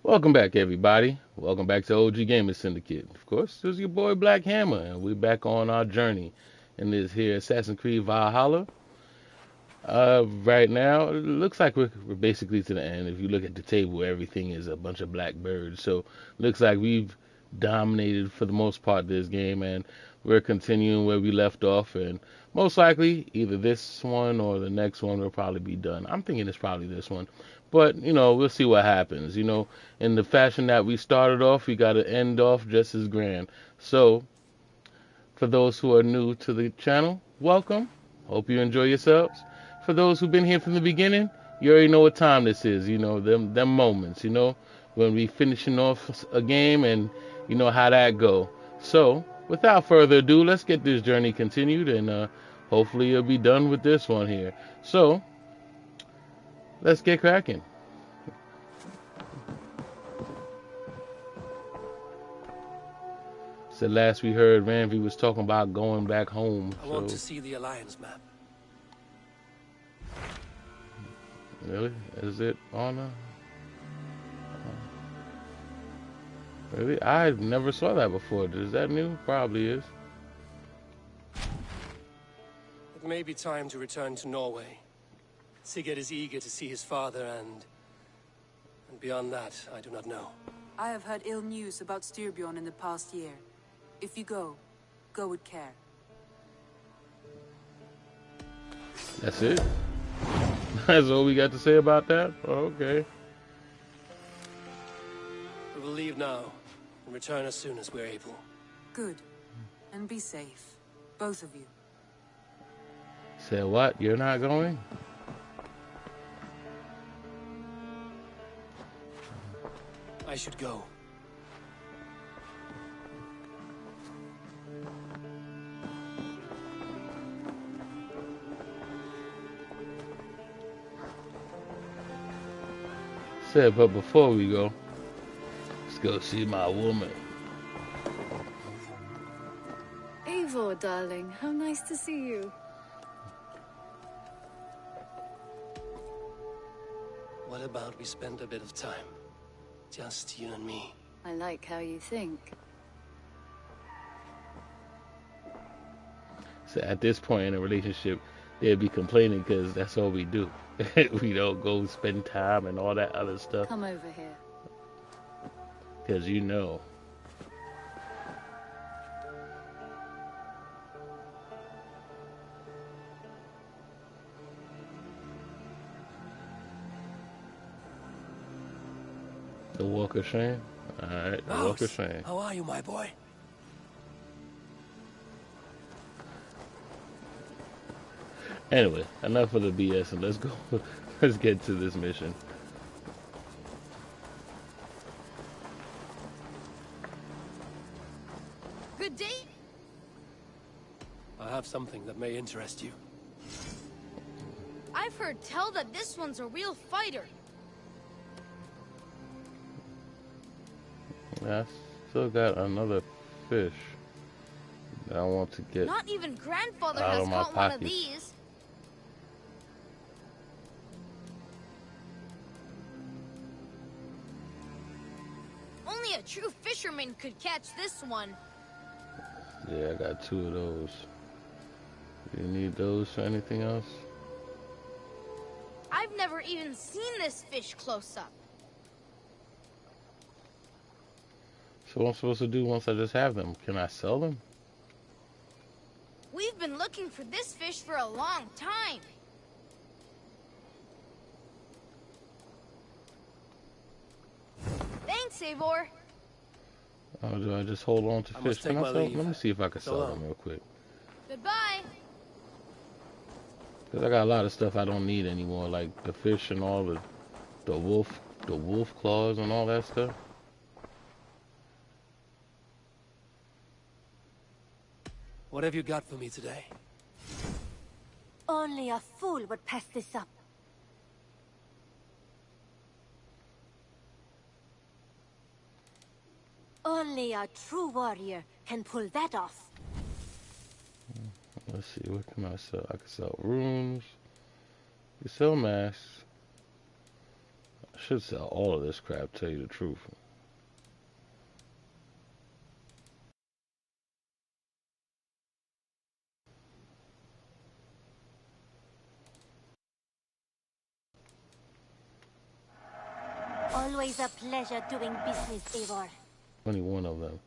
Welcome back, everybody. Welcome back to OG Gaming Syndicate. Of course, this is your boy Black Hammer, and we're back on our journey in this here Assassin's Creed Valhalla. Right now, it looks like we're basically to the end. If you look at the table, everything is a bunch of black birds. So, looks like we've dominated for the most part this game, and we're continuing where we left off. And most likely, either this one or the next one will probably be done. I'm thinking it's probably this one, but we'll see what happens. In the fashion that we started off, we got to end off just as grand. So, for those who are new to the channel, welcome. Hope you enjoy yourselves. For those who've been here from the beginning, you already know what time this is. Them moments. When we finishing off a game, and you know how that go. So, without further ado, let's get this journey continued, and hopefully you'll be done with this one here. So, let's get cracking. So last we heard, Ranvi was talking about going back home. I want to see the Alliance map. Really? Is it on Really? I never saw that before. Is that new? Probably is. It may be time to return to Norway. Sigurd is eager to see his father and beyond that, I do not know. I have heard ill news about Styrbjorn in the past year. If you go with care. That's it? That's all we got to say about that? Oh, okay. We will leave now and return as soon as we're able. Good. And be safe. Both of you. Said what? You're not going? I should go. Said, but before we go, let's go see my woman. Eivor, darling, how nice to see you. What about we spend a bit of time? Just you and me. I like how you think. So at this point in a relationship, they'd be complaining because that's all we do. We don't go spend time and all that other stuff. Come over here. Because the walk of shame. Alright, the walk of shame. How are you, my boy? Anyway, enough of the BS and let's go. Let's get to this mission. Good day. I have something that may interest you. I've heard tell that this one's a real fighter. I still got another fish that I want to get. Not even grandfather out has of my caught one of pockets. these. Only a true fisherman could catch this one. Yeah, I got two of those. Do you need those for anything else? I've never even seen this fish close up. So what I'm supposed to do once I just have them? Can I sell them? We've been looking for this fish for a long time. Thanks, Eivor. Or do I just hold on to I fish? must take Can I my sell? leave. Let me see if I can So sell long. them real quick. Goodbye. Cause I got a lot of stuff I don't need anymore, like the fish and all the wolf claws and all that stuff. What have you got for me today? Only a fool would pass this up. Only a true warrior can pull that off. Let's see, what can I sell? I can sell runes. You sell masks. I should sell all of this crap, tell you the truth. Always a pleasure doing business, Eivor. 21 of them.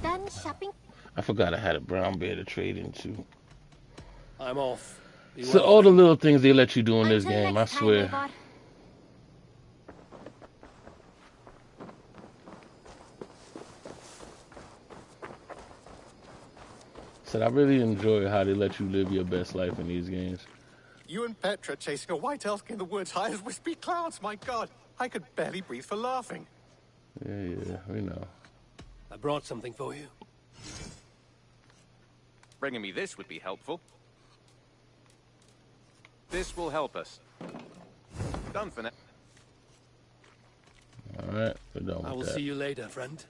Done shopping? I forgot I had a brown bear to trade into. I'm off. Be So well, all the friend. little things they let you do in this Until game, I next time, swear. Eivor. Said I really enjoy how they let you live your best life in these games. You and Petra chasing a white elk in the woods high as wispy clouds, my god. I could barely breathe for laughing. Yeah, we know. I brought something for you. Bringing me this would be helpful. This will help us. Done for now. Alright, we're done I will with that. see you later, friend.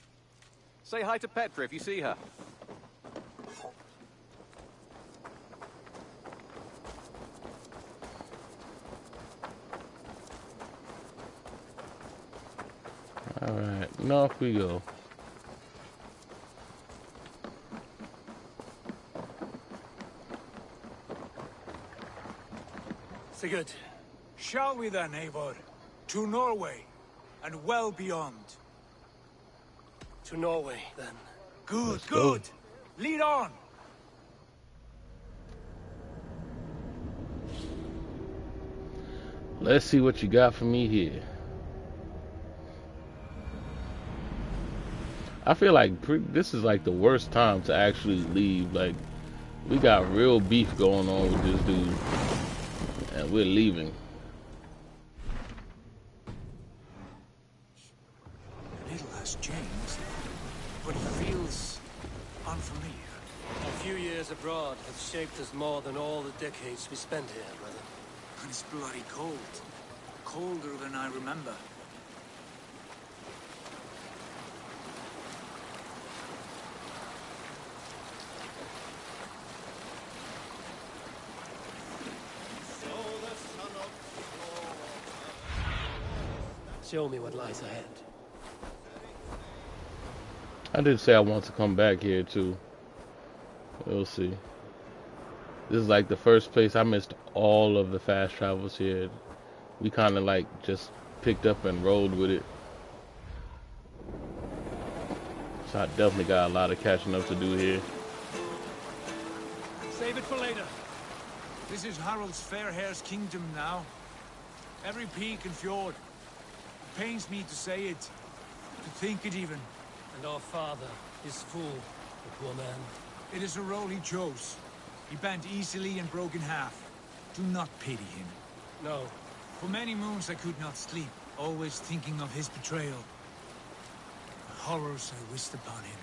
Say hi to Petra if you see her. Alright, now off we go. Sigurd, Shall we then, Eivor? To Norway, and well beyond. to Norway, then. Good, Let's go. good. Lead on. Let's see what you got for me here. I feel like this is like the worst time to actually leave. Like, we got real beef going on with this dude, and we're leaving. Little has changed, but he feels unfamiliar. A few years abroad have shaped us more than all the decades we spent here, brother. And it's bloody cold. Colder than I remember. Show me what lies ahead. I did say I want to come back here too. We'll see. This is like the first place I missed all of the fast travels here. We kind of like just picked up and rolled with it. So I definitely got a lot of catching up to do here. Save it for later. This is Harald's Fairhair's kingdom now. Every peak and fjord. It pains me to say it, to think it even. And our father is fool, the poor man. It is a role he chose. He bent easily and broke in half. Do not pity him. No, For many moons I could not sleep, always thinking of his betrayal. The horrors I wished upon him.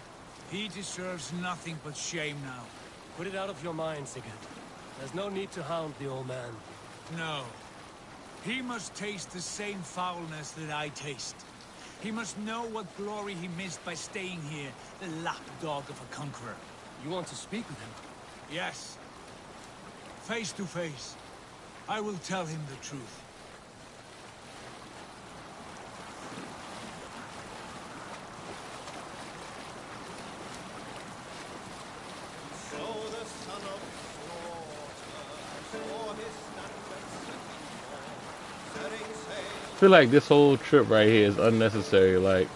He deserves nothing but shame now. put it out of your mind, Sigurd. There's no need to hound the old man. No. He must taste the same foulness that I taste. He must know what glory he missed by staying here, the lapdog of a conqueror. You want to speak with him? Yes. Face to face. I will tell him the truth. I feel like this whole trip right here is unnecessary. Like,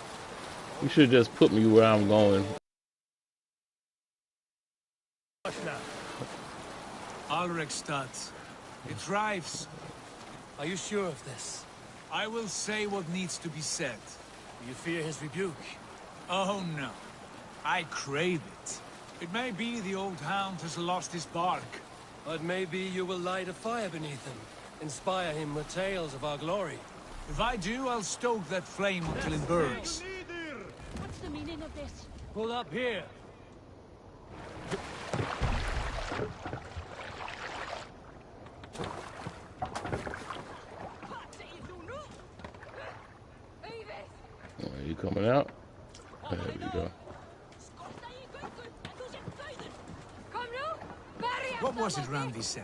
you should just put me where I'm going. Alrekstad. It thrives. Are you sure of this? I will say what needs to be said. Do you fear his rebuke? Oh no. I crave it. It may be the old hound has lost his bark. But maybe you will light a fire beneath him. Inspire him with tales of our glory. If I do, I'll stoke that flame until it burns. What's the meaning of this? Pull up here. What was it Randvi said?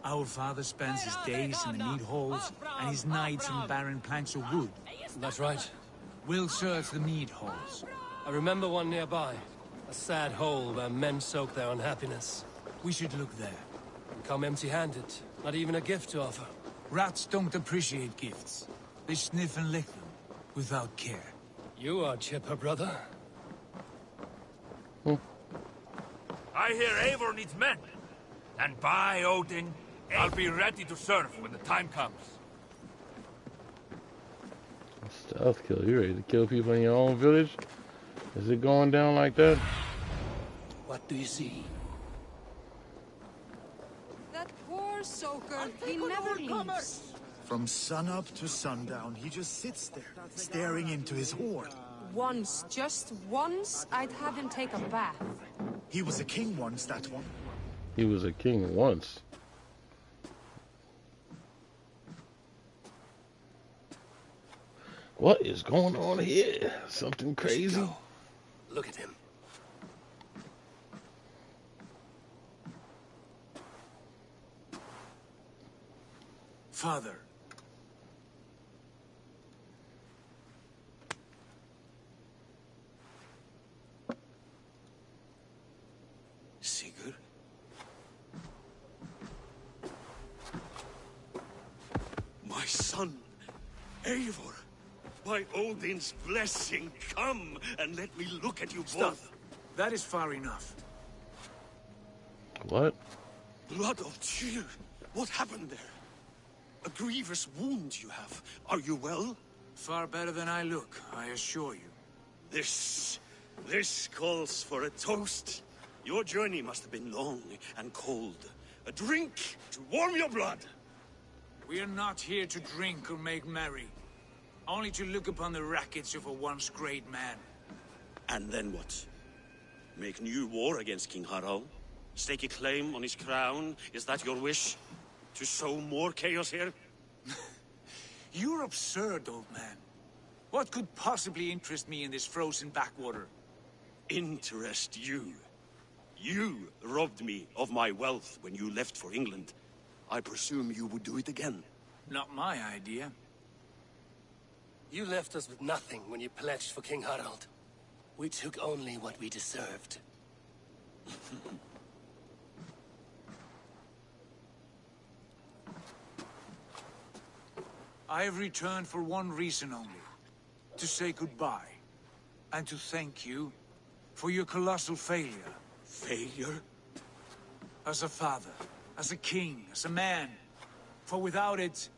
Our father spends his days in the mead halls, and his nights on barren planks of wood. That's right. We'll search the mead halls. I remember one nearby. A sad hole where men soak their unhappiness. We should look there. And come empty-handed. Not even a gift to offer. Rats don't appreciate gifts. They sniff and lick them, without care. You are chipper, brother. I hear Eivor needs men. And by Odin, I'll be ready to serve when the time comes. Stealth kill. You ready to kill people in your own village? Is it going down like that? What do you see? That poor soaker, he never leaves. From sunup to sundown, he just sits there, staring into his hoard. Once, just once, I'd have him take a bath. He was a king once, that one. He was a king once. What is going on here? Something crazy? Look at him. Father. Sigurd? My son, Eivor. By Odin's blessing, come and let me look at you both. That is far enough. What? Blood of Tyr. What happened there? A grievous wound you have. Are you well? Far better than I look, I assure you. This calls for a toast. Your journey must have been long and cold. A drink to warm your blood. We are not here to drink or make merry. Only to look upon the rackets of a once great man. And then what? Make new war against King Harald? Stake a claim on his crown? Is that your wish? To sow more chaos here? You're absurd, old man. What could possibly interest me in this frozen backwater? Interest you? You robbed me of my wealth when you left for England. I presume you would do it again. Not my idea. You left us with nothing when you pledged for King Harald. We took only what we deserved. I have returned for one reason only. To say goodbye. And to thank you for your colossal failure. Failure? As a father, as a king, as a man. For without it,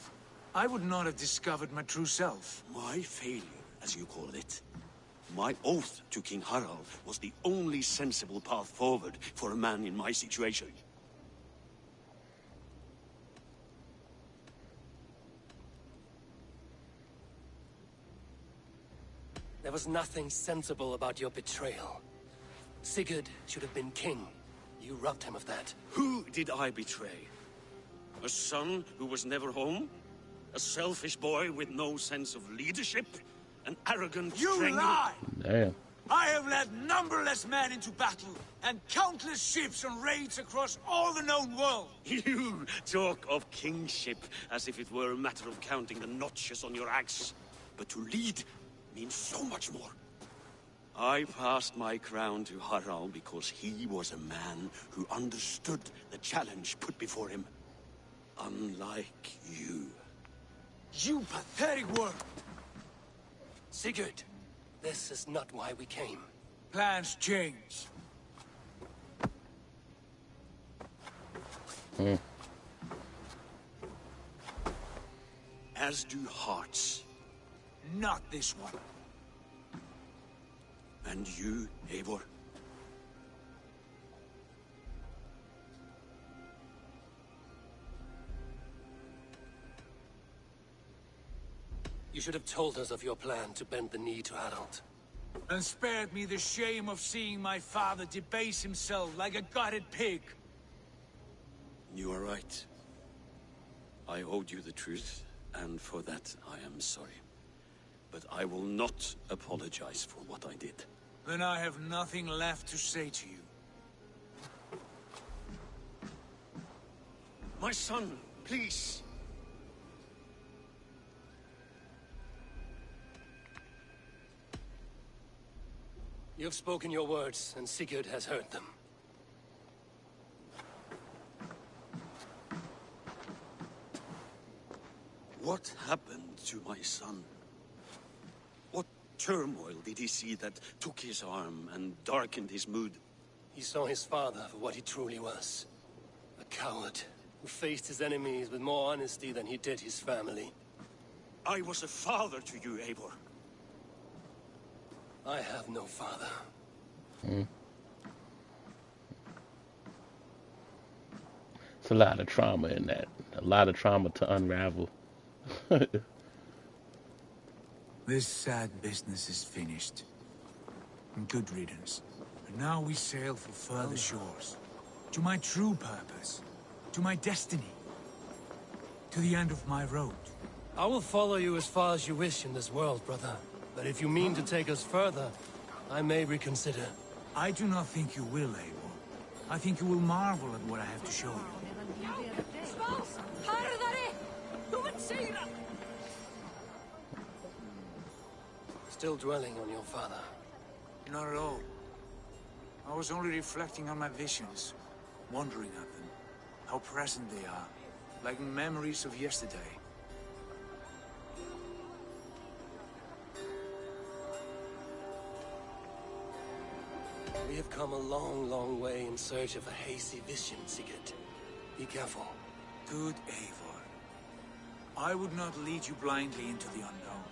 I would not have discovered my true self. My failure, as you call it. My oath to King Harald was the only sensible path forward for a man in my situation. There was nothing sensible about your betrayal. Sigurd should have been king. You robbed him of that. Who did I betray? A son who was never home? A selfish boy with no sense of leadership? An arrogant You lie! Damn. I have led numberless men into battle, and countless ships on raids across all the known world. You talk of kingship as if it were a matter of counting the notches on your axe. But to lead means so much more. I passed my crown to Harald because he was a man who understood the challenge put before him. Unlike you. You pathetic worm! Sigurd, this is not why we came. Plans change. As do hearts. Not this one. And you, Eivor? You should have told us of your plan to bend the knee to Harald. And spared me the shame of seeing my father debase himself like a gutted pig. You are right. I owed you the truth, and for that I am sorry. But I will not apologize for what I did. Then I have nothing left to say to you. My son, please. You have spoken your words, and Sigurd has heard them. What happened to my son? What turmoil did he see that took his arm and darkened his mood? He saw his father for what he truly was. A coward who faced his enemies with more honesty than he did his family. I was a father to you, Eivor. I have no father. It's a lot of trauma in that. A lot of trauma to unravel. This sad business is finished. And good riddance. And now we sail for further shores. To my true purpose. To my destiny. To the end of my road. I will follow you as far as you wish in this world, brother. But if you mean to take us further, I may reconsider. I do not think you will, Eivor. I think you will marvel at what I have to show you. Still dwelling on your father? Not at all. I was only reflecting on my visions, wondering at them. How present they are, like memories of yesterday. We have come a long, long way in search of a hazy vision, Sigurd. Be careful. Good Eivor. I would not lead you blindly into the unknown.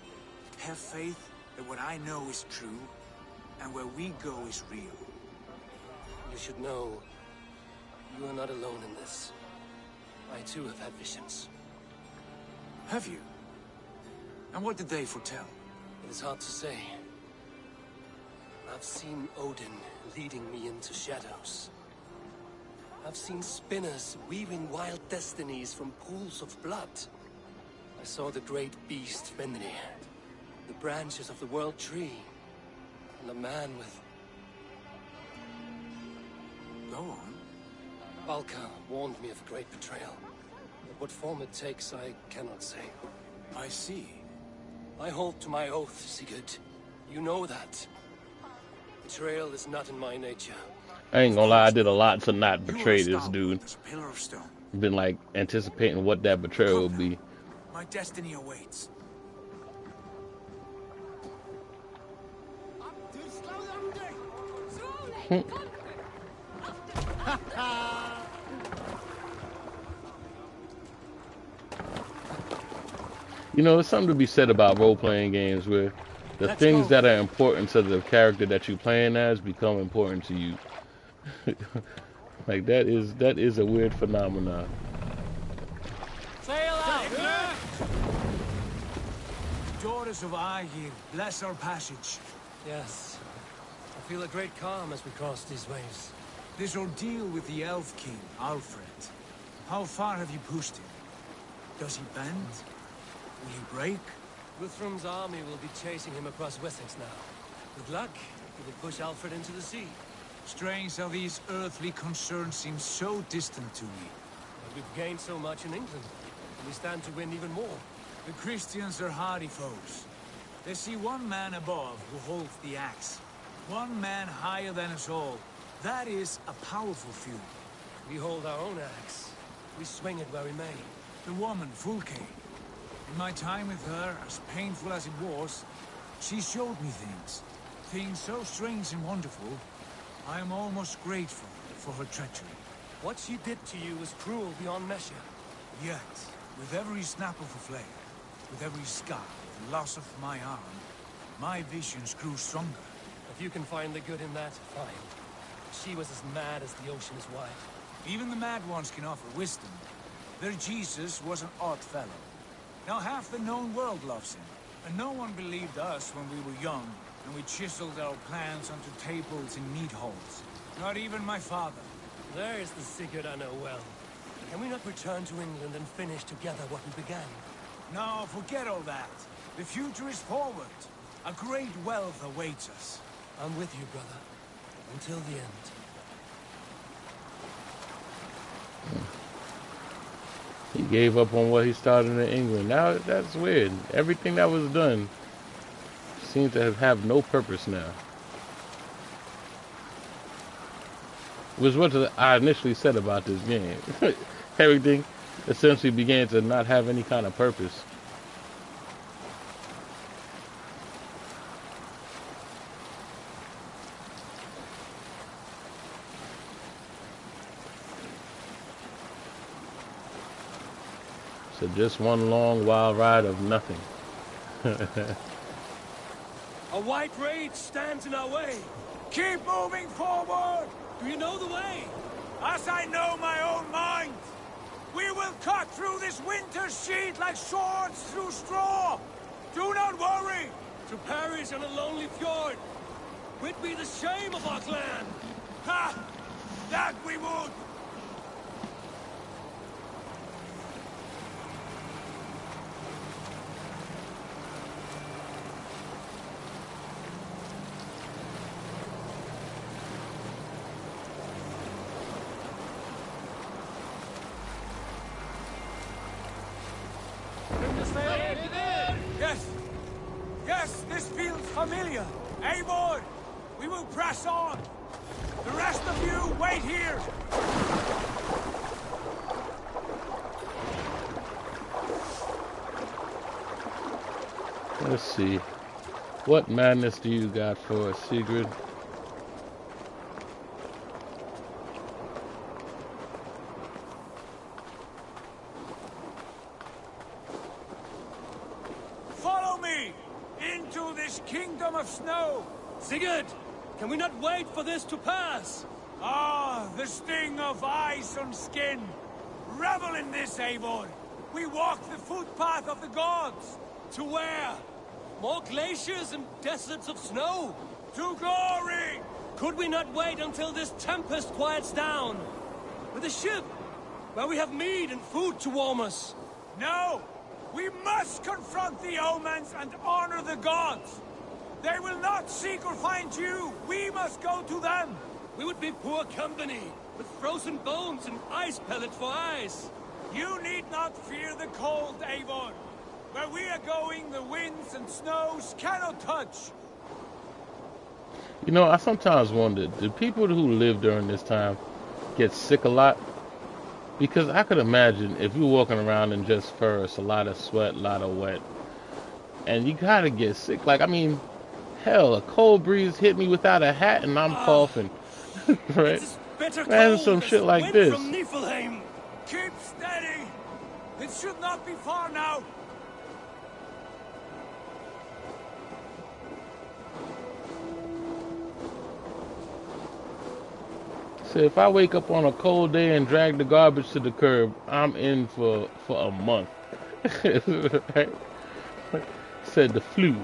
Have faith that what I know is true, and where we go is real. You should know, you are not alone in this. I too have had visions. Have you? And what did they foretell? It is hard to say. I've seen Odin leading me into shadows. I've seen spinners weaving wild destinies from pools of blood. I saw the great beast Fenrir, the branches of the world tree, and a man with... Go on. Valka warned me of a great betrayal. But what form it takes, I cannot say. I see. I hold to my oath, Sigurd. You know that. Betrayal is not in my nature. I ain't gonna lie, I did a lot to not betray this dude. A pillar of stone. Been like anticipating what that betrayal would be. My destiny awaits. You know, there's something to be said about role-playing games where the things that are important to the character that you're playing as become important to you. Like that is a weird phenomenon. Sail out! Daughters of Aegir, bless our passage. Yes. I feel a great calm as we cross these waves. This ordeal with the Elf King, Alfred. How far have you pushed him? Does he bend? Will he break? Guthrum's army will be chasing him across Wessex now. With luck, he will push Alfred into the sea. Strange how these earthly concerns seem so distant to me. But we've gained so much in England, and we stand to win even more. The Christians are hardy foes. They see one man above who holds the axe. One man higher than us all. That is a powerful feud. We hold our own axe. We swing it where we may. The woman, Fulke. In my time with her, as painful as it was, she showed me things. Things so strange and wonderful. I am almost grateful for her treachery. What she did to you was cruel beyond measure. Yet, with every snap of a flame, with every scar, the loss of my arm, my visions grew stronger. If you can find the good in that, fine. She was as mad as the ocean is wide. Even the mad ones can offer wisdom. Their Jesus was an odd fellow. Now half the known world loves him. And no one believed us when we were young, and we chiseled our plans onto tables in meat halls. Not even my father. There is the Sigurd I know well. Can we not return to England and finish together what we began? No, forget all that. The future is forward. A great wealth awaits us. I'm with you, brother. Until the end. He gave up on what he started in England. Now that's weird. Everything that was done seems to have no purpose now. Which is what I initially said about this game. Everything essentially began to not have any kind of purpose. So just one long wild ride of nothing. A white rage stands in our way. Keep moving forward! Do you know the way? As I know my own mind! We will cut through this winter sheet like swords through straw! Do not worry! To perish on a lonely fjord would be the shame of our clan! Ha! That we would! Yes! Yes, this feels familiar! Eivor! We will press on! The rest of you, wait here! Let's see. What madness do you got for us, Sigrid? Follow me! Into this kingdom of snow! Sigurd! Can we not wait for this to pass? Ah, the sting of ice on skin! Revel in this, Eivor! We walk the footpath of the gods! To where? More glaciers and deserts of snow? To glory! Could we not wait until this tempest quiets down? With a ship, where we have meat and food to warm us? No! We must confront the omens and honor the gods! They will not seek or find you! We must go to them! We would be poor company, with frozen bones and ice pellets for eyes. You need not fear the cold, Eivor. Where we are going, the winds and snows cannot touch. You know, I sometimes wonder, do people who live during this time get sick a lot? Because I could imagine if you're walking around in just fur, it's a lot of sweat, a lot of wet, and you gotta get sick. Like, I mean, hell, a cold breeze hit me without a hat and I'm coughing. Right? Imagine some shit like this. From Niflheim. Keep steady! It should not be far now! So if I wake up on a cold day and drag the garbage to the curb, I'm in for a month. Right? Said the flu.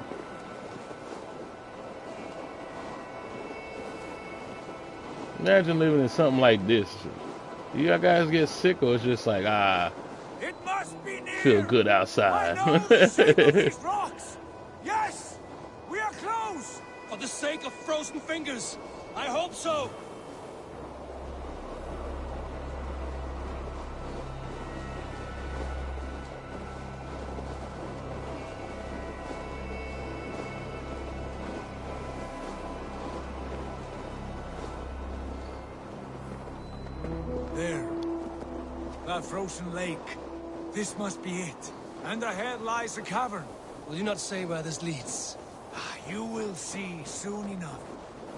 Imagine living in something like this. Do you guys get sick, or it's just like, it must be near. Feel good outside? I know the shape of these rocks. Yes, we are close. For the sake of frozen fingers, I hope so. There. That frozen lake. This must be it. And ahead lies a cavern. Will you not say where this leads? You will see soon enough.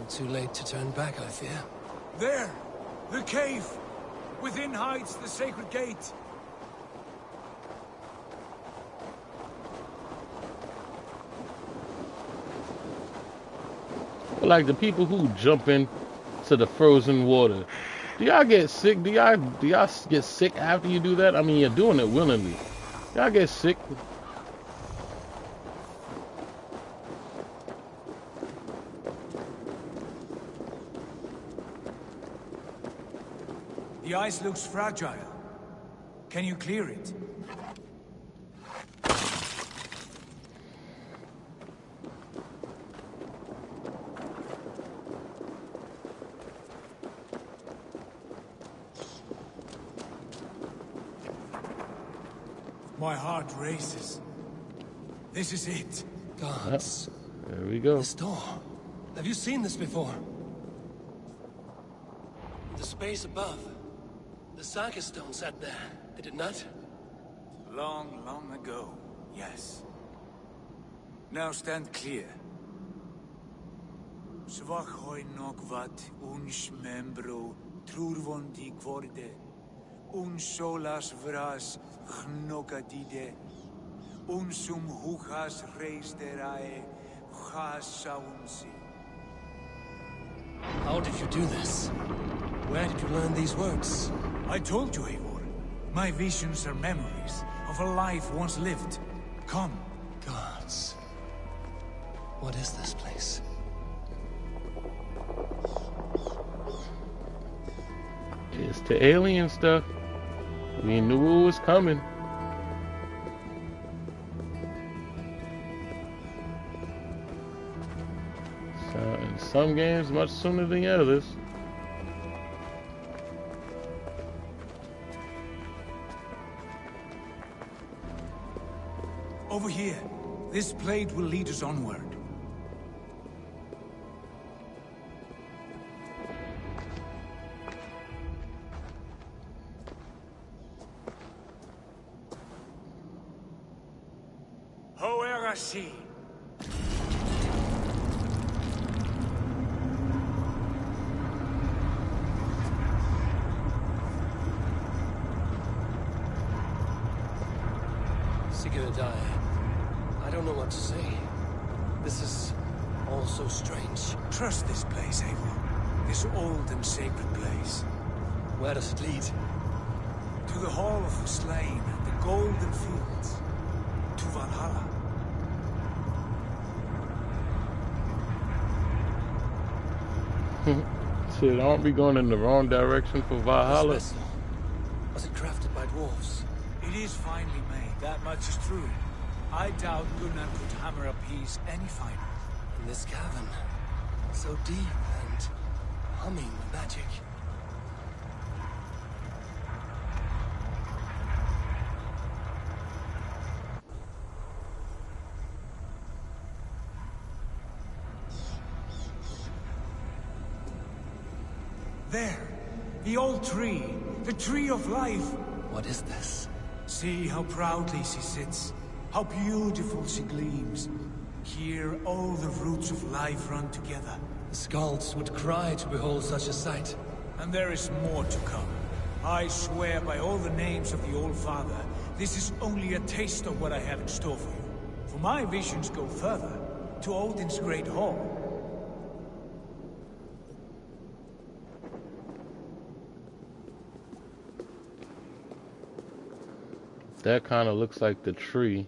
Too late to turn back, I fear. There! The cave! Within hides the sacred gate. Like the people who jump in to the frozen water. Do y'all get sick? Do y'all get sick after you do that? I mean, you're doing it willingly. Y'all get sick? The ice looks fragile. Can you clear it? My heart races. This is it. Gods. There we go. This door. Have you seen this before? The space above. The Saga stone sat there, did it not? Long, long ago, yes. Now stand clear. Svachoi nokvat uns membro trurvon di kvorde. Un solas vras gnokadide. Unsum huchas reisterae chasaunsi. How did you do this? Where did you learn these words? I told you, Eivor. My visions are memories of a life once lived. Come. Gods. What is this place? It's the alien stuff. We knew it was coming. So, in some games, much sooner than others. Over here. This blade will lead us onward. Assasin. Sigurd, I don't know what to say. This is all so strange. Trust this place, Eivor. This old and sacred place. Where does it lead? To the Hall of the Slain and the Golden Fields. To Valhalla. Shit, aren't we going in the wrong direction for Valhalla? This vessel, was it crafted by dwarves? It is finely made, that much is true. I doubt Gunnar could hammer a piece any finer. In this cavern, so deep and humming with magic. There, the old tree, the tree of life. What is this? See how proudly she sits, how beautiful she gleams. Here all the roots of life run together. The Skalds would cry to behold such a sight. And there is more to come. I swear by all the names of the Old Father, this is only a taste of what I have in store for you. For my visions go further, to Odin's great hall. That kind of looks like the tree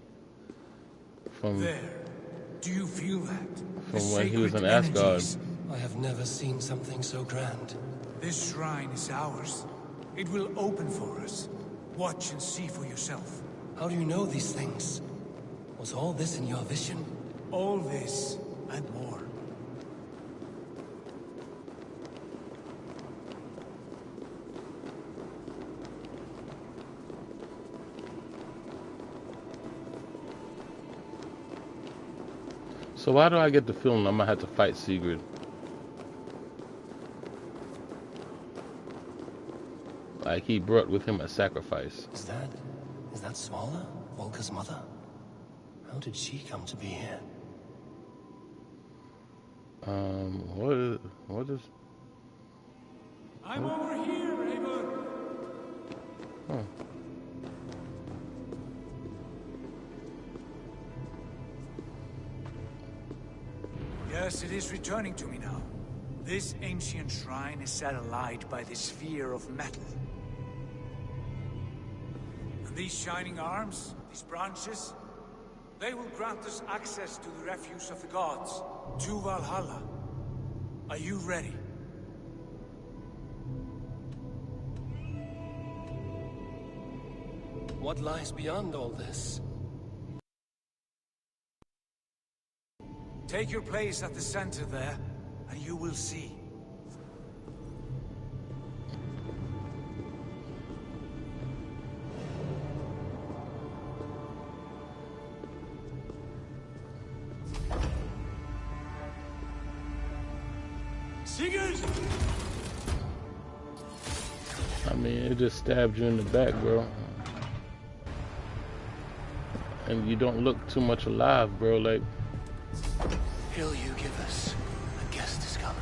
from there. Do you feel that? From when he was in Asgard. I have never seen something so grand. This shrine is ours. It will open for us. Watch and see for yourself. How do you know these things? Was all this in your vision? All this and more. So why do I get the feeling I'm gonna have to fight Sigurd? Like he brought with him a sacrifice. Is that Svala, Volka's mother? How did she come to be here? What is? I'm over here, Eivor. Huh. Yes, it is returning to me now. This ancient shrine is set alight by the sphere of metal. And these shining arms, these branches, they will grant us access to the refuse of the gods, to Valhalla. Are you ready? What lies beyond all this? Take your place at the center there, and you will see. I mean, it just stabbed you in the back, bro. And you don't look too much alive, bro. Like, Hill you give us. A guest is come.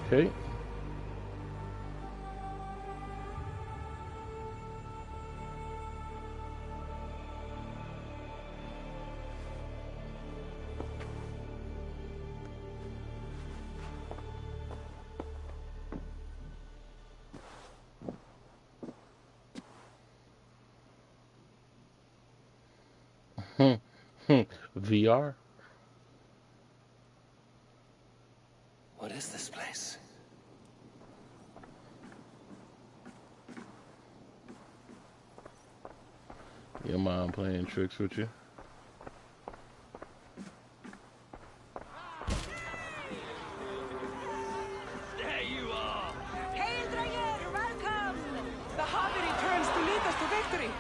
okay. VR? What is this place? Your mom playing tricks with you? There you are! Hail Drayer, welcome! The Harvey returns to lead us to victory!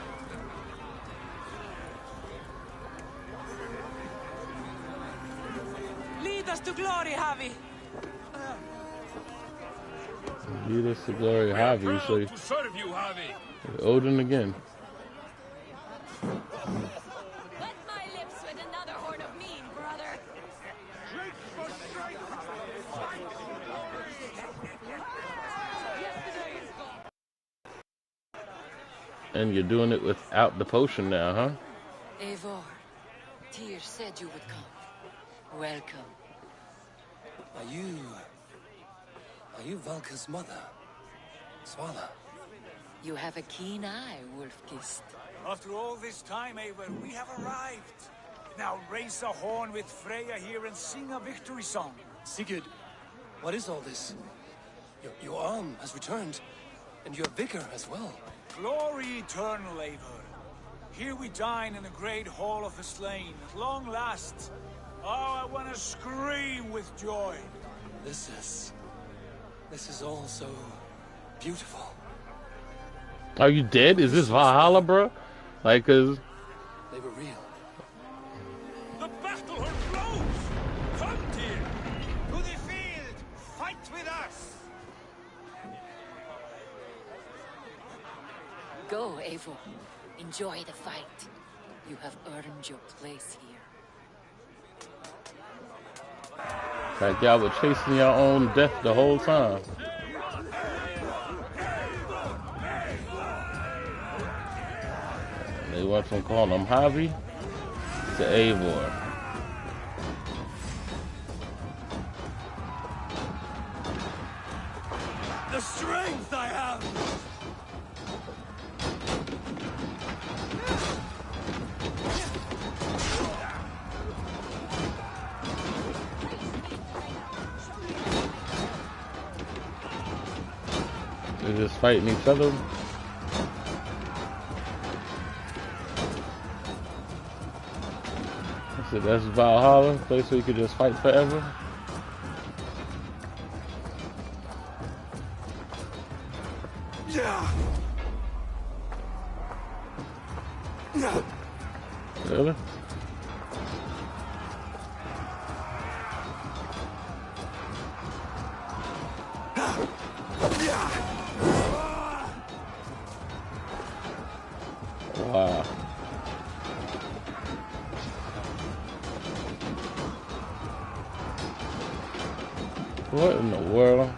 Lead us to glory, Javi! Lead us to glory, Javi. So To serve you, Javi. Odin again. Wet my lips with another horn of mead, brother. And you're doing it without the potion now, huh? Eivor, Tyr said you would come. Welcome. Are you Valka's mother? Svala? You have a keen eye, Wolf-Kissed. After all this time, Eivor, we have arrived. Now raise a horn with Freya here and sing a victory song. Sigurd, what is all this? Your arm has returned, and your vigor as well. Glory eternal, Eivor. Here we dine in the great hall of the slain, at long last. Oh, I want to scream with joy. This is all so beautiful. Are you dead? Is this Valhalla, bro? Like, cause they were real. The battle horn blows! Come, Tyr! To the field! Fight with us! Go, Eivor. Enjoy the fight. You have earned your place here. like y'all were chasing your own death the whole time. They went from calling him Javi to Eivor. The strength I have! They're just fighting each other. So that's Valhalla, place where you could just fight forever. Really? Wow. What in the world?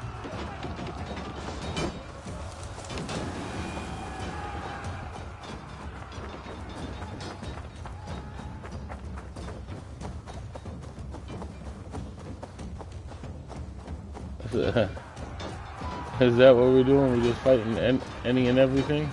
Is that what we're doing? We're just fighting any and everything?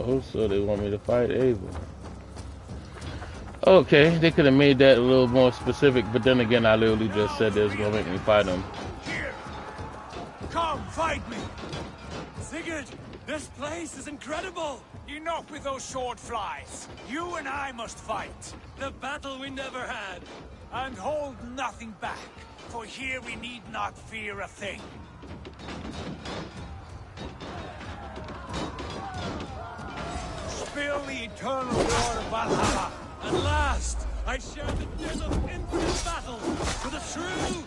Oh, so they want me to fight Abel. Okay, they could have made that a little more specific, but then again, I literally just said they was gonna make me fight them. Here! Come, fight me! Sigurd, this place is incredible! Enough with those sword flies! You and I must fight! The battle we never had! And hold nothing back, for here we need not fear a thing. Spill the eternal war of Valhalla! At last, I share the din of infinite battle for the true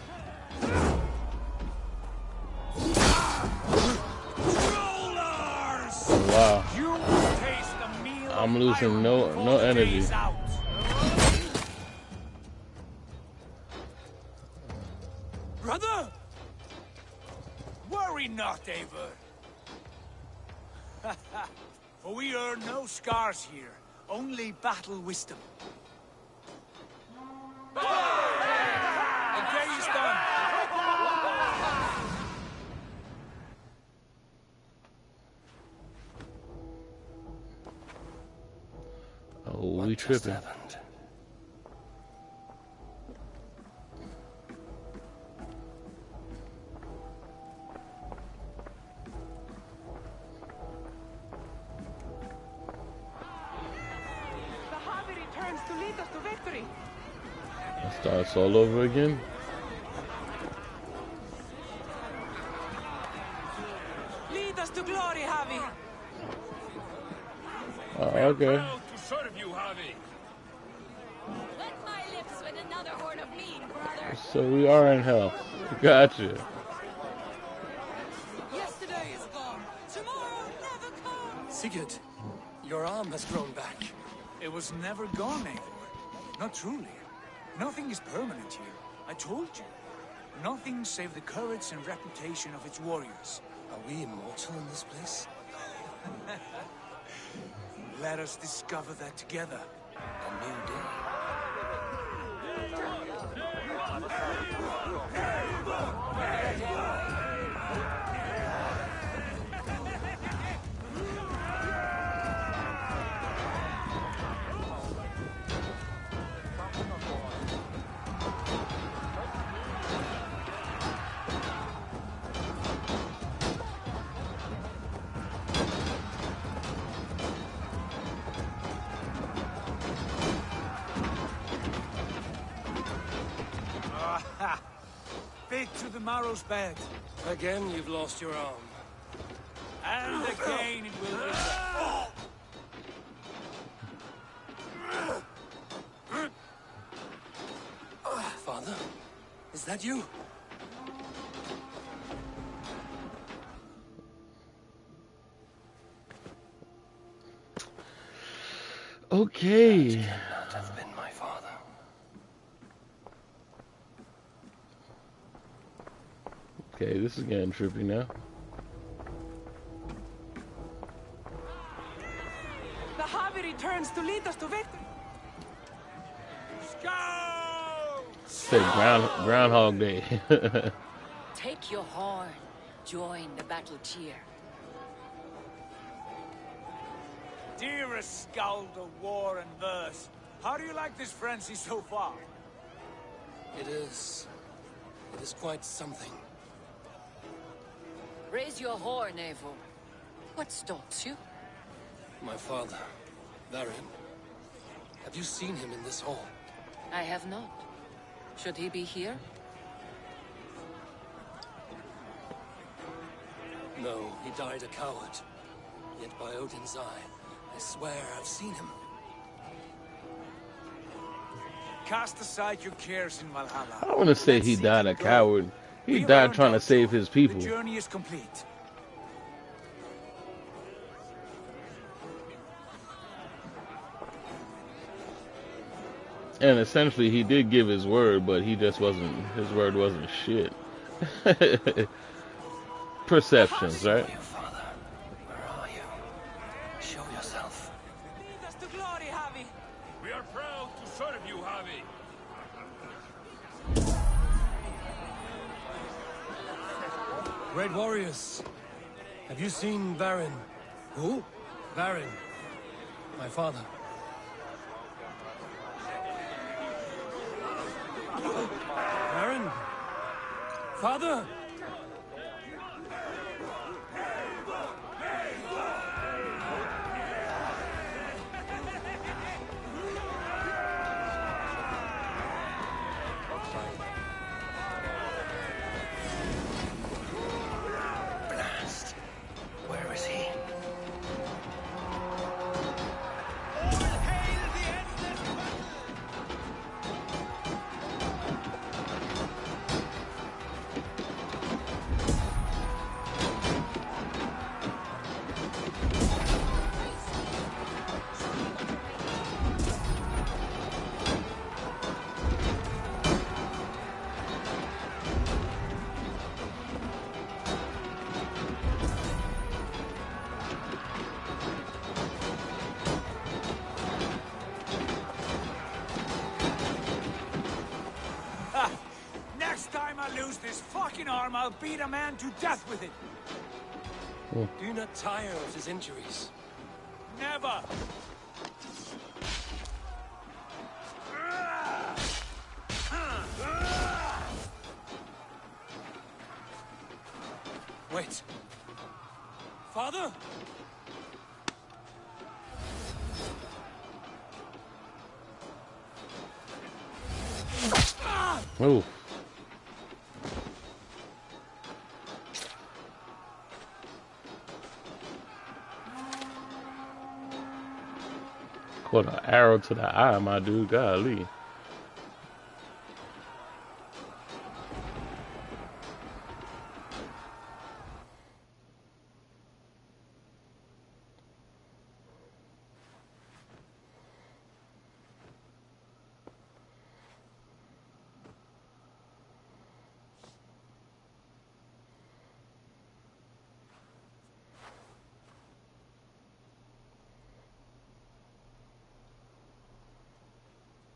Trollars! Wow. You will taste the meal I'm losing no energy. Brother! Worry not, Eivor. For we earn no scars here, only battle wisdom. The day is done. Oh, we tripping. To lead us to victory. It starts all over again. Lead us to glory, Javi. Oh, okay. Proud to serve you, Javi. Wet my lips with another horn of mead, brother. So we are in hell. Gotcha. Yesterday is gone. Tomorrow never comes. Sigurd, your arm has grown back. It was never gone, Eivor. Not truly. Nothing is permanent here. I told you. Nothing save the courage and reputation of its warriors. Are we immortal in this place? Let us discover that together. A new day. Bit to the marrow's bed. Again, you've lost your arm. And again it will be. Father, is that you? Okay. That could not have been my father. Okay, this is getting trippy now. The Javi returns to lead us to victory. Say Groundhog Day. Take your horn. Join the battle cheer. Dearest skald of war and verse, how do you like this frenzy so far? It is quite something. Raise your horn, Eivor. What stops you? My father, Varin. Have you seen him in this hall? I have not. Should he be here? No, he died a coward. Yet by Odin's eye, I swear I've seen him. Cast aside your cares in Valhalla. I don't want to say he died a coward. He died trying to save his people. The journey is complete. And essentially, he did give his word, but he just wasn't. His word wasn't shit. Perceptions, right? Father, where are you? Show yourself. Lead us to glory, Javi. We are proud to serve you, Javi. Great warriors, have you seen Varin? Who? Varin, my father. Father? Blast. Where is he? Next time I lose this fucking arm, I'll beat a man to death with it. Do not tire of his injuries. Never! Wait. Father? Ooh. What an arrow to the eye, my dude. Golly.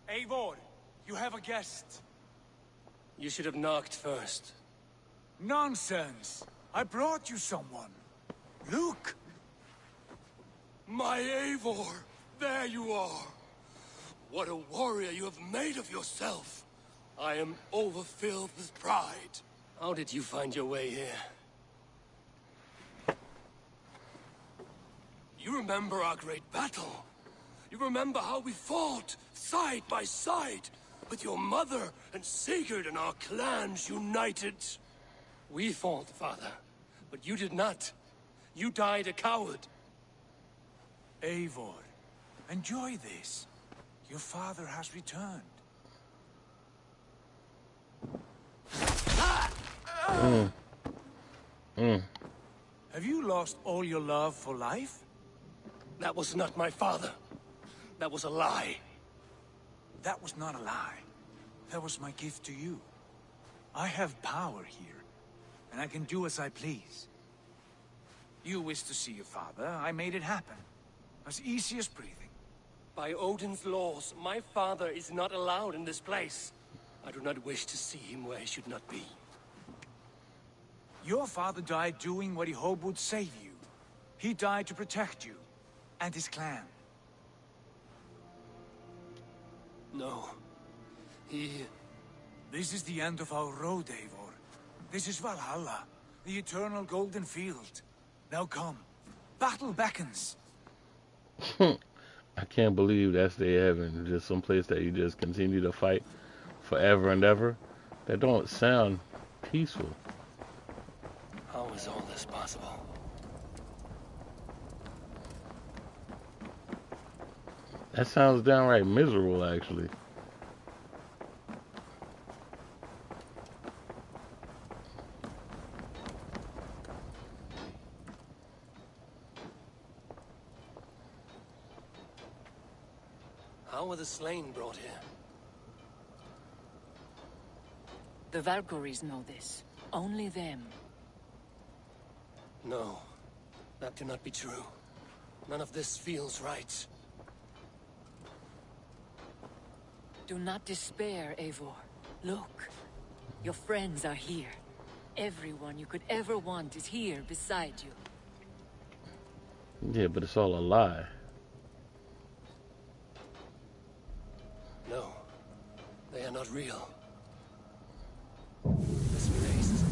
Eivor, you have a guest. You should have knocked first. Nonsense! I brought you someone. Look! My Eivor! There you are! What a warrior you have made of yourself! I am overfilled with pride. How did you find your way here? You remember our great battle? You remember how we fought, side by side, with your mother and Sigurd and our clans united? We fought, father, but you did not. You died a coward. Eivor, enjoy this. Your father has returned. Have you lost all your love for life? That was not my father. That was a lie. That was not a lie. That was my gift to you. I have power here, and I can do as I please. You wish to see your father, I made it happen. As easy as breathing. By Odin's laws, my father is not allowed in this place. I do not wish to see him where he should not be. Your father died doing what he hoped would save you. He died to protect you, and his clan. No. This is the end of our road, Eivor. This is Valhalla, the eternal golden field. Now come. Battle beckons. I can't believe that's their heaven. Just some place that you just continue to fight forever and ever. That don't sound peaceful. How is all this possible? That sounds downright miserable, actually. How were the slain brought here? The Valkyries know this. Only them. No. That cannot be true. None of this feels right. Do not despair, Eivor. Look. Your friends are here. Everyone you could ever want is here beside you. Yeah, but it's all a lie. No. They are not real. This place is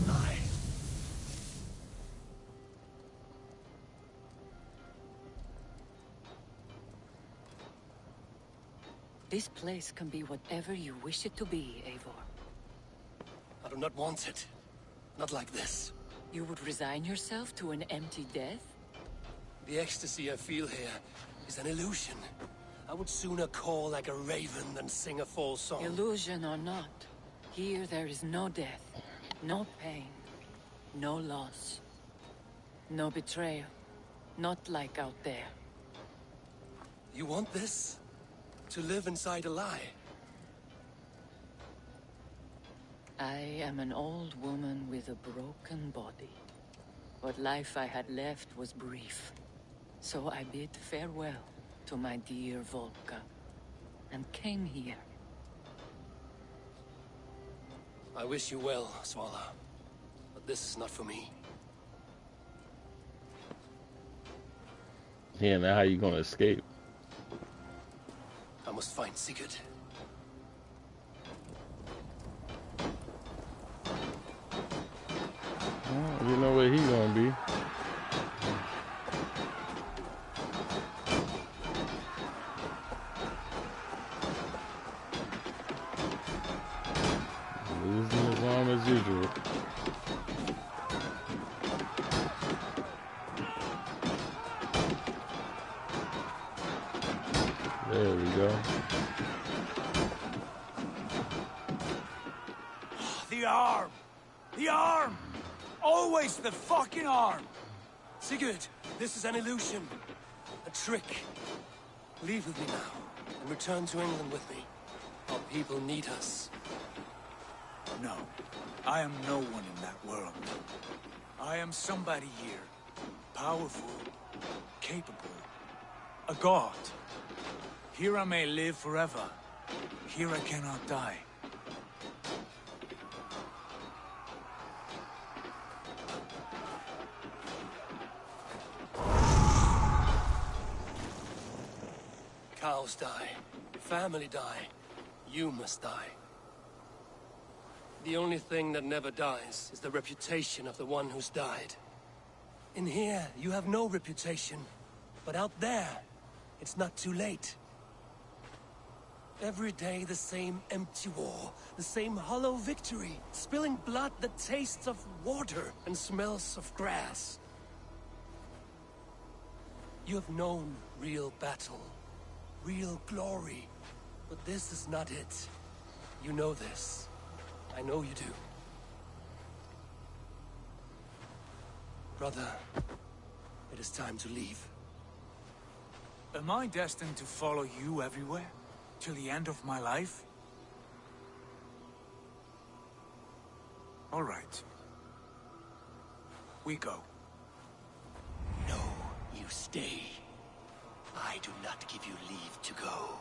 This place can be whatever you wish it to be, Eivor. I do not want it. Not like this. You would resign yourself to an empty death? The ecstasy I feel here is an illusion. I would sooner call like a raven than sing a false song. Illusion or not, here there is no death, no pain, no loss, no betrayal. Not like out there. You want this? To live inside a lie? I am an old woman with a broken body. What life I had left was brief. So I bid farewell to my dear Volka, and came here. I wish you well, Svala. But this is not for me. Yeah, now how you gonna escape? I must find Sigurd. Well, you know where he gonna be. Losing his arm as usual. There we go. The arm! The arm! Always the fucking arm! Sigurd, this is an illusion. A trick. Leave with me now, and return to England with me. Our people need us. No, I am no one in that world. I am somebody here. Powerful, capable, a god. Here I may live forever. Here I cannot die. Cows die. Family die. You must die. The only thing that never dies is the reputation of the one who's died. In here, you have no reputation. But out there, it's not too late. Every day the same empty war, the same hollow victory, spilling blood that tastes of water and smells of grass. You have known real battle, real glory, but this is not it. You know this. I know you do. Brother, it is time to leave. Am I destined to follow you everywhere? Till the end of my life? All right. We go. No, you stay. I do not give you leave to go.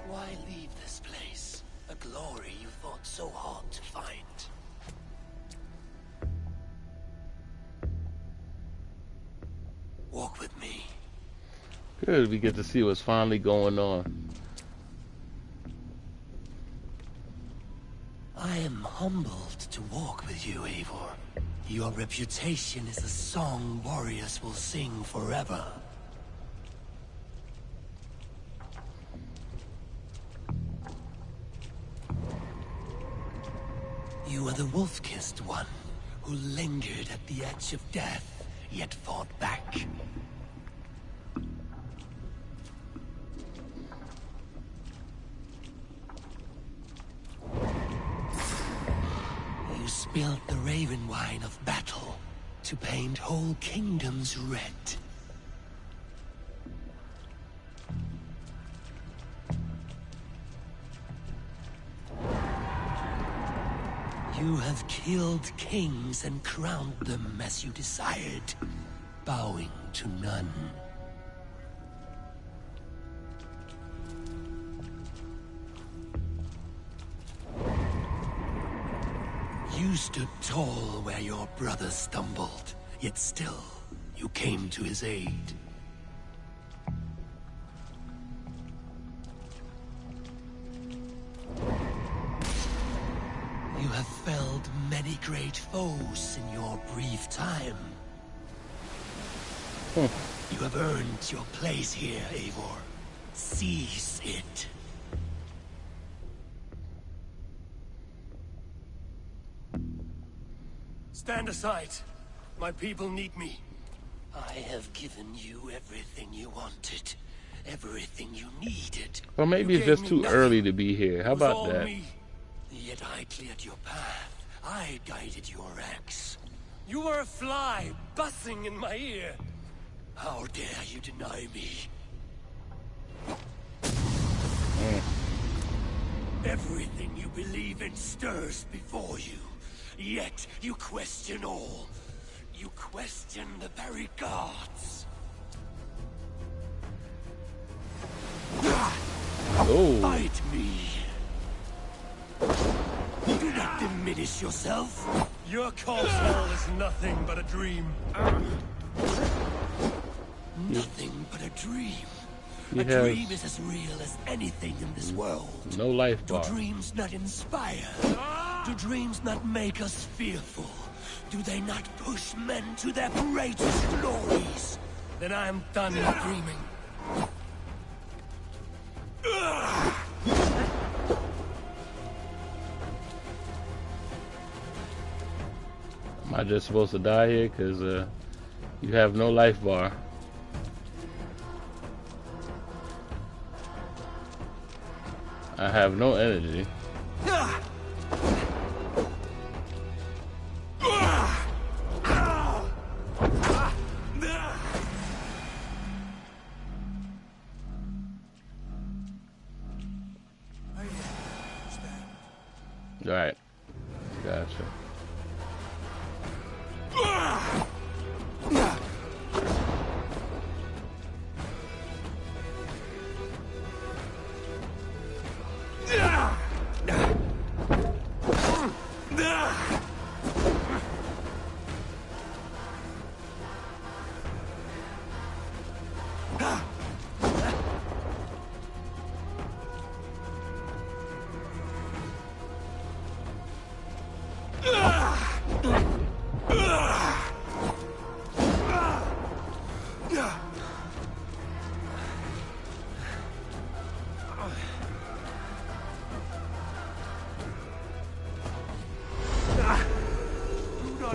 Why leave this place? A glory you fought so hard to find. Walk with me. Good, we get to see what's finally going on. I am humbled to walk with you, Eivor. Your reputation is a song warriors will sing forever. You are the wolf-kissed one, who lingered at the edge of death, yet fought back. You spilled the raven wine of battle to paint whole kingdoms red. You have killed kings and crowned them as you desired, bowing to none. You stood tall where your brother stumbled, yet still, you came to his aid. great foes in your brief time. You have earned your place here, Eivor. Seize it. Stand aside. My people need me. I have given you everything you wanted. Everything you needed. Or maybe You it's gave just me too nothing. early to be here. How It was about all that? me. Yet I cleared your path. I guided your axe. You were a fly buzzing in my ear. How dare you deny me? Everything you believe in stirs before you. Yet you question all. You question the very gods. Oh. Fight me. Do not diminish yourself. Your castle is nothing but a dream. Nothing but a dream. He A has dream is as real as anything in this world. no life Do bar. dreams not inspire? Do dreams not make us fearful? Do they not push men to their greatest glories? Then I am done dreaming. Am I just supposed to die here? Because you have no life bar. I have no energy. Alright. Gotcha.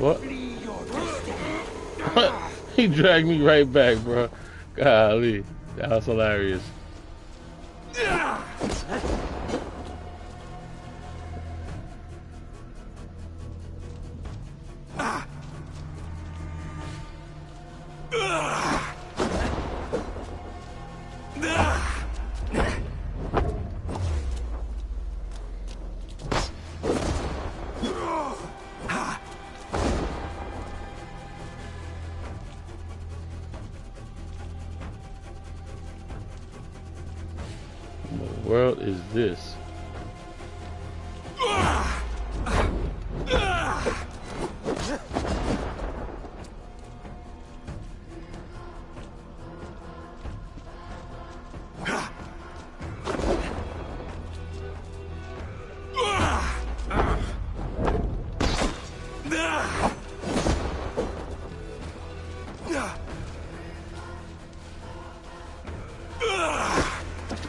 What? He dragged me right back, bro. Golly, that was hilarious. What world is this?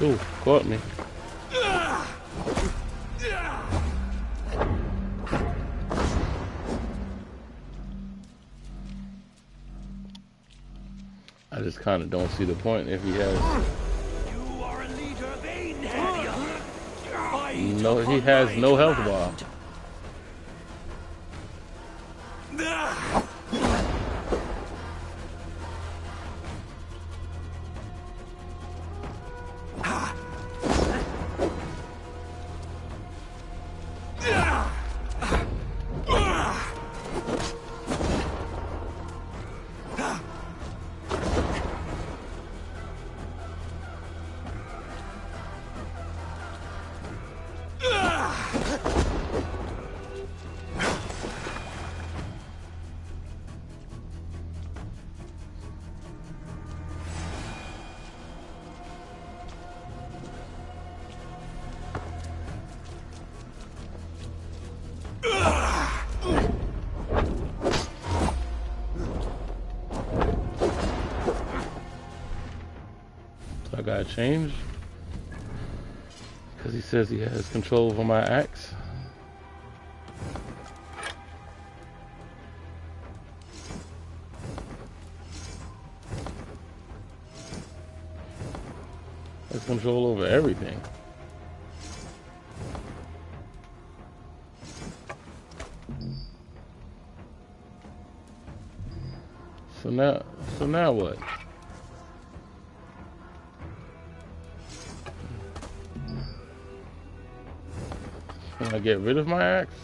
Ooh, caught me. I just kind of don't see the point if he has. You are a leader, Vain. No, he has no health bar. gotta change. Because he says he has control over my axe. Has control over everything. So now what? Can I get rid of my axe?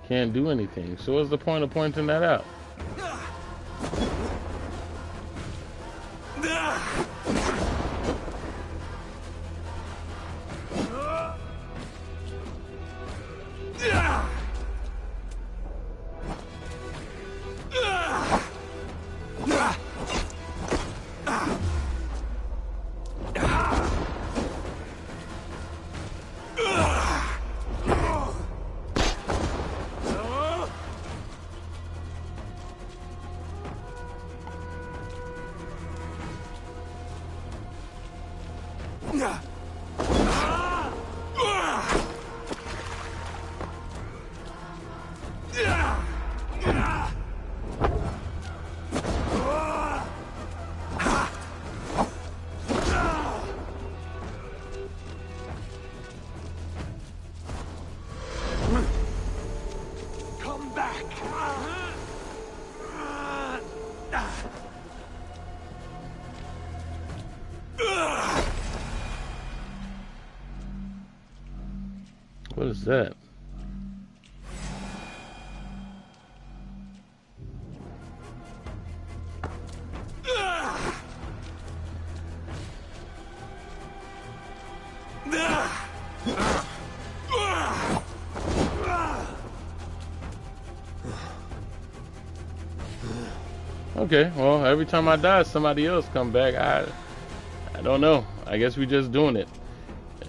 Can't do anything. So what's the point of pointing that out? What is that? Okay, well, every time I die, somebody else come back. I don't know. I guess we just doing it.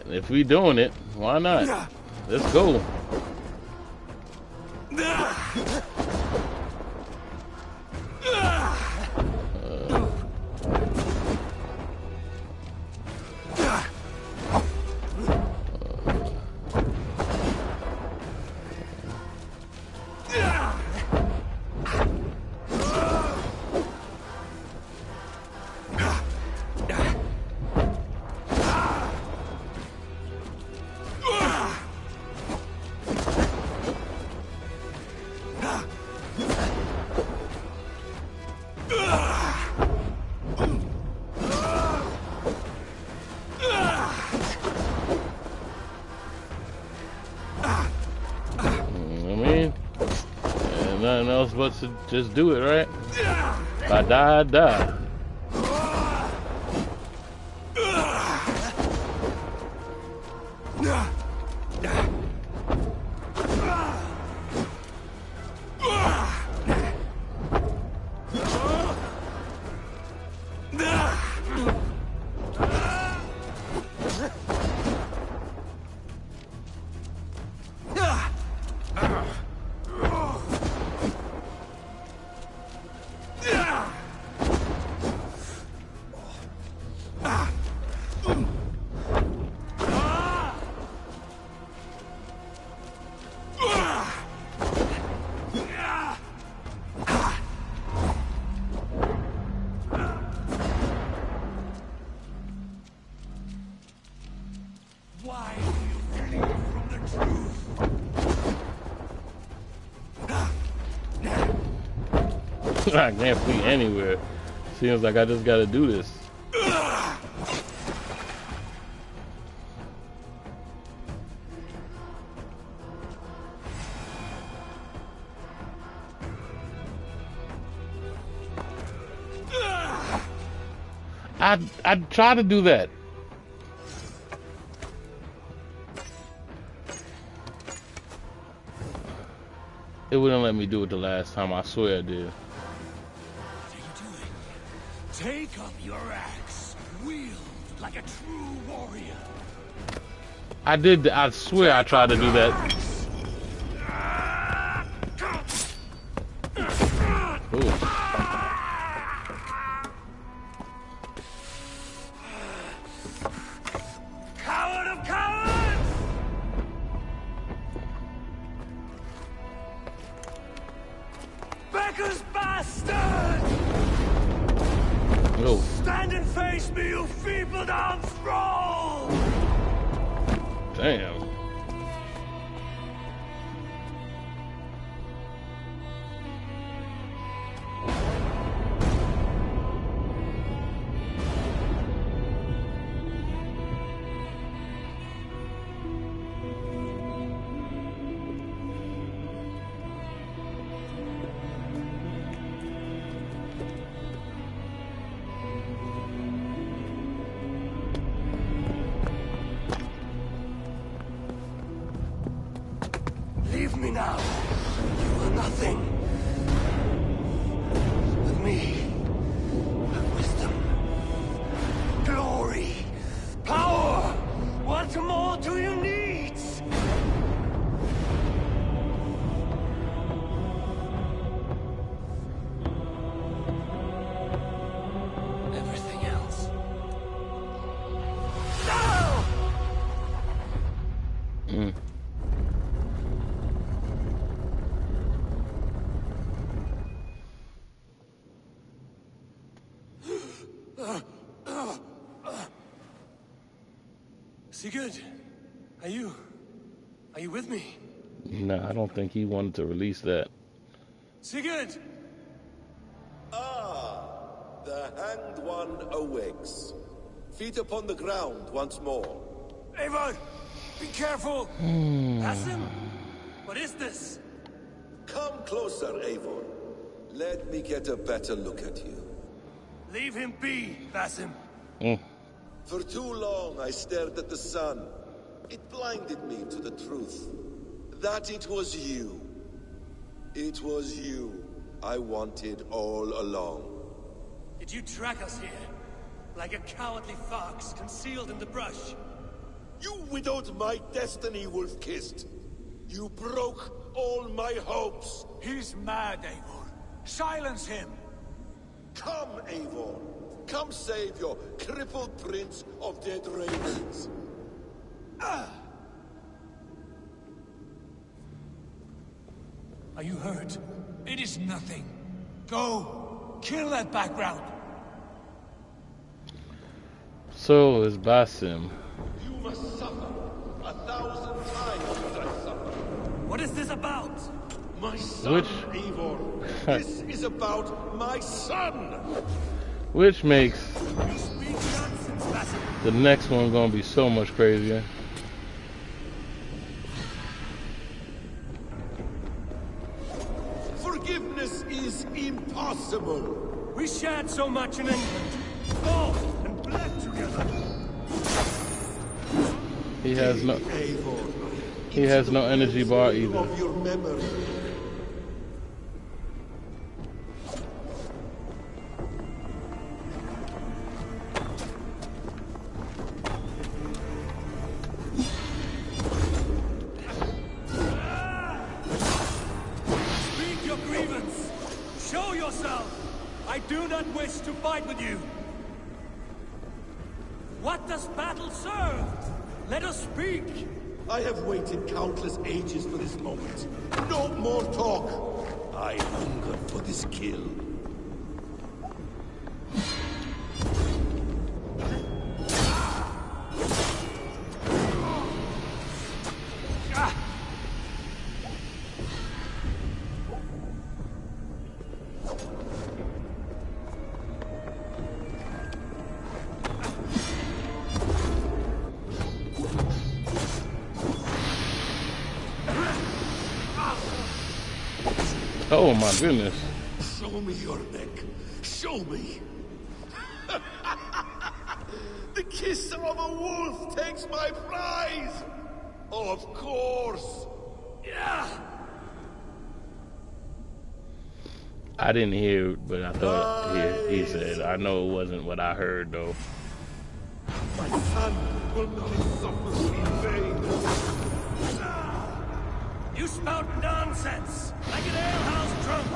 And if we doing it, why not? Let's go. Nothing else but to just do it, right? If I die, I die. I can't flee anywhere. Seems like I just gotta do this. I try to do that. It wouldn't let me do it the last time. I swear it did. Take up your axe, wield like a true warrior. I did. I swear I tried to do that. Ooh. You feeble down thrall! Damn. Leave me now. You are nothing. With me, have wisdom, glory, power. What more do you need? Everything else. No! Sigurd, are you with me? Nah, I don't think he wanted to release that. Sigurd! Ah, the hanged one awakes. Feet upon the ground once more. Eivor, be careful! Assasin? What is this? Come closer, Eivor. Let me get a better look at you. Leave him be, Assasin. For too long I stared at the sun. It blinded me to the truth. That it was you. It was you I wanted all along. Did you track us here? Like a cowardly fox concealed in the brush? You widowed my destiny, wolf-kissed. You broke all my hopes. He's mad, Eivor. Silence him. Come, Eivor. Come save your crippled prince of dead ravens. Are you hurt? It is nothing. Go. Kill that background. So is Basim. You must suffer 1,000 times as I suffer. What is this about? My son, Eivor. This is about my son. Which makes the next one gonna be so much crazier. Forgiveness is impossible. We shared so much in England. Fought and bled together. He has no energy bar either. Of your memory. I do not wish to fight with you. What does battle serve? Let us speak. I have waited countless ages for this moment. No more talk. I hunger for this kill. Oh my goodness. Show me your neck. Show me. The kiss of a wolf takes my prize. Of course. Yeah. I didn't hear it, but I thought he said, I know it wasn't what I heard though. My son will not suffer in vain. You spout nonsense, like an alehouse drunk.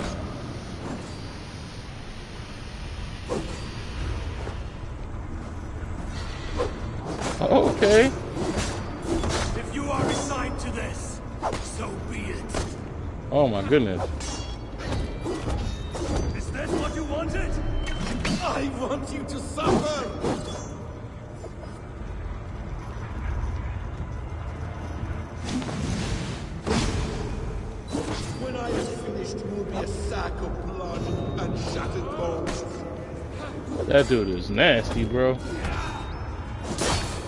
Okay. If you are resigned to this, so be it. Oh my goodness. Is this what you wanted? I want you to suffer. lack of blood and shattered bones. That dude is nasty, bro.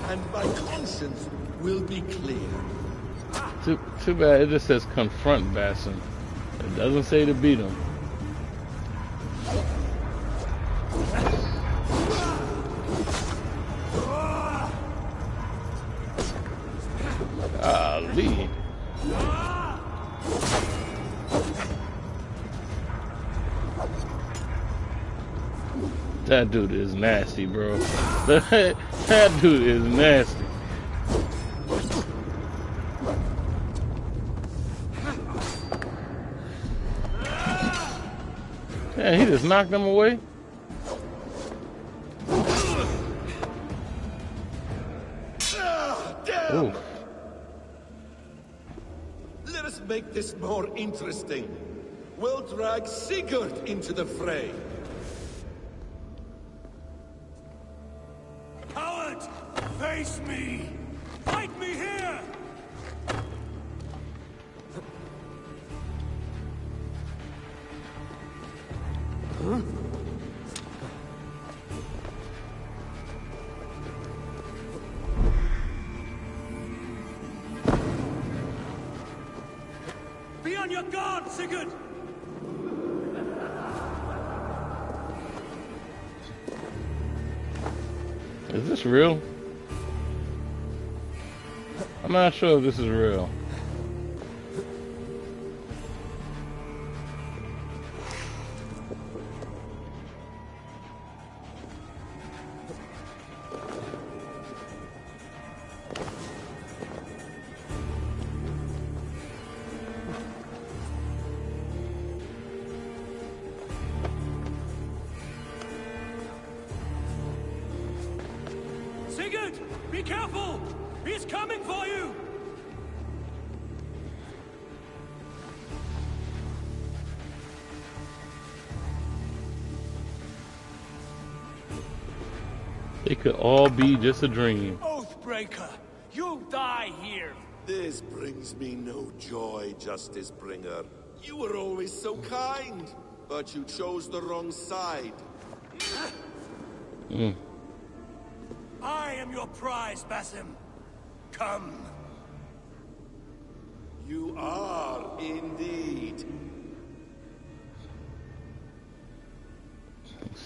And my conscience will be clear. Too bad it just says confront Bassin. It doesn't say to beat him. Ali. That dude is nasty, bro. That dude is nasty. Man, he just knocked him away. Ooh. Let us make this more interesting. We'll drag Sigurd into the fray. Coward! Face me! Fight me here! Huh? Be on your guard, Sigurd! Is this real? I'm not sure if this is real. Sigurd! Be careful! He's coming for you! It could all be just a dream. Oathbreaker! You'll die here! This brings me no joy, Justice Bringer. You were always so kind, but you chose the wrong side. I am your prize, Basim. Come. You are indeed.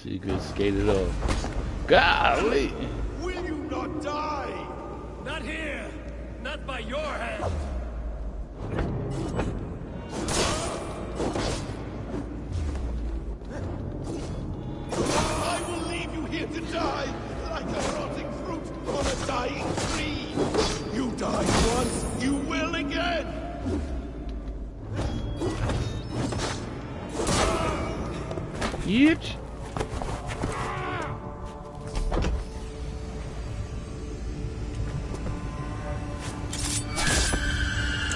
She could skate it off. Golly! Will you not die? Not here! Not by your hand! I will leave you here to die, like a rotting fruit on a dying tree. You died once, you will again. Yeech.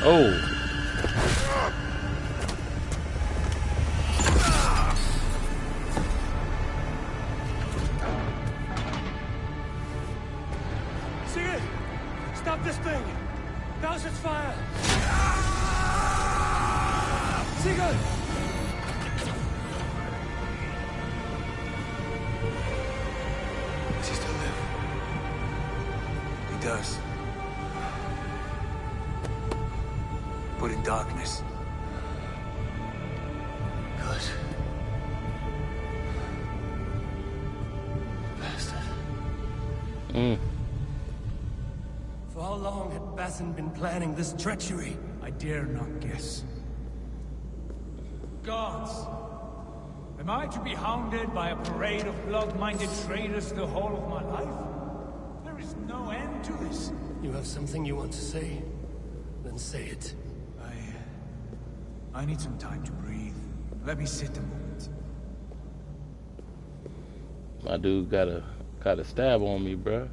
Oh. Sigurd! Stop this thing! Douse its fire! Sigurd! Does he still live? He does. But in darkness. Good. Bastard. For how long had Bassin been planning this treachery? I dare not guess. Gods! Am I to be hounded by a parade of blood-minded traitors the whole of my life? There is no end to this. You have something you want to say? Then say it. I need some time to breathe. Let me sit a moment. My dude got a stab on me, bruh.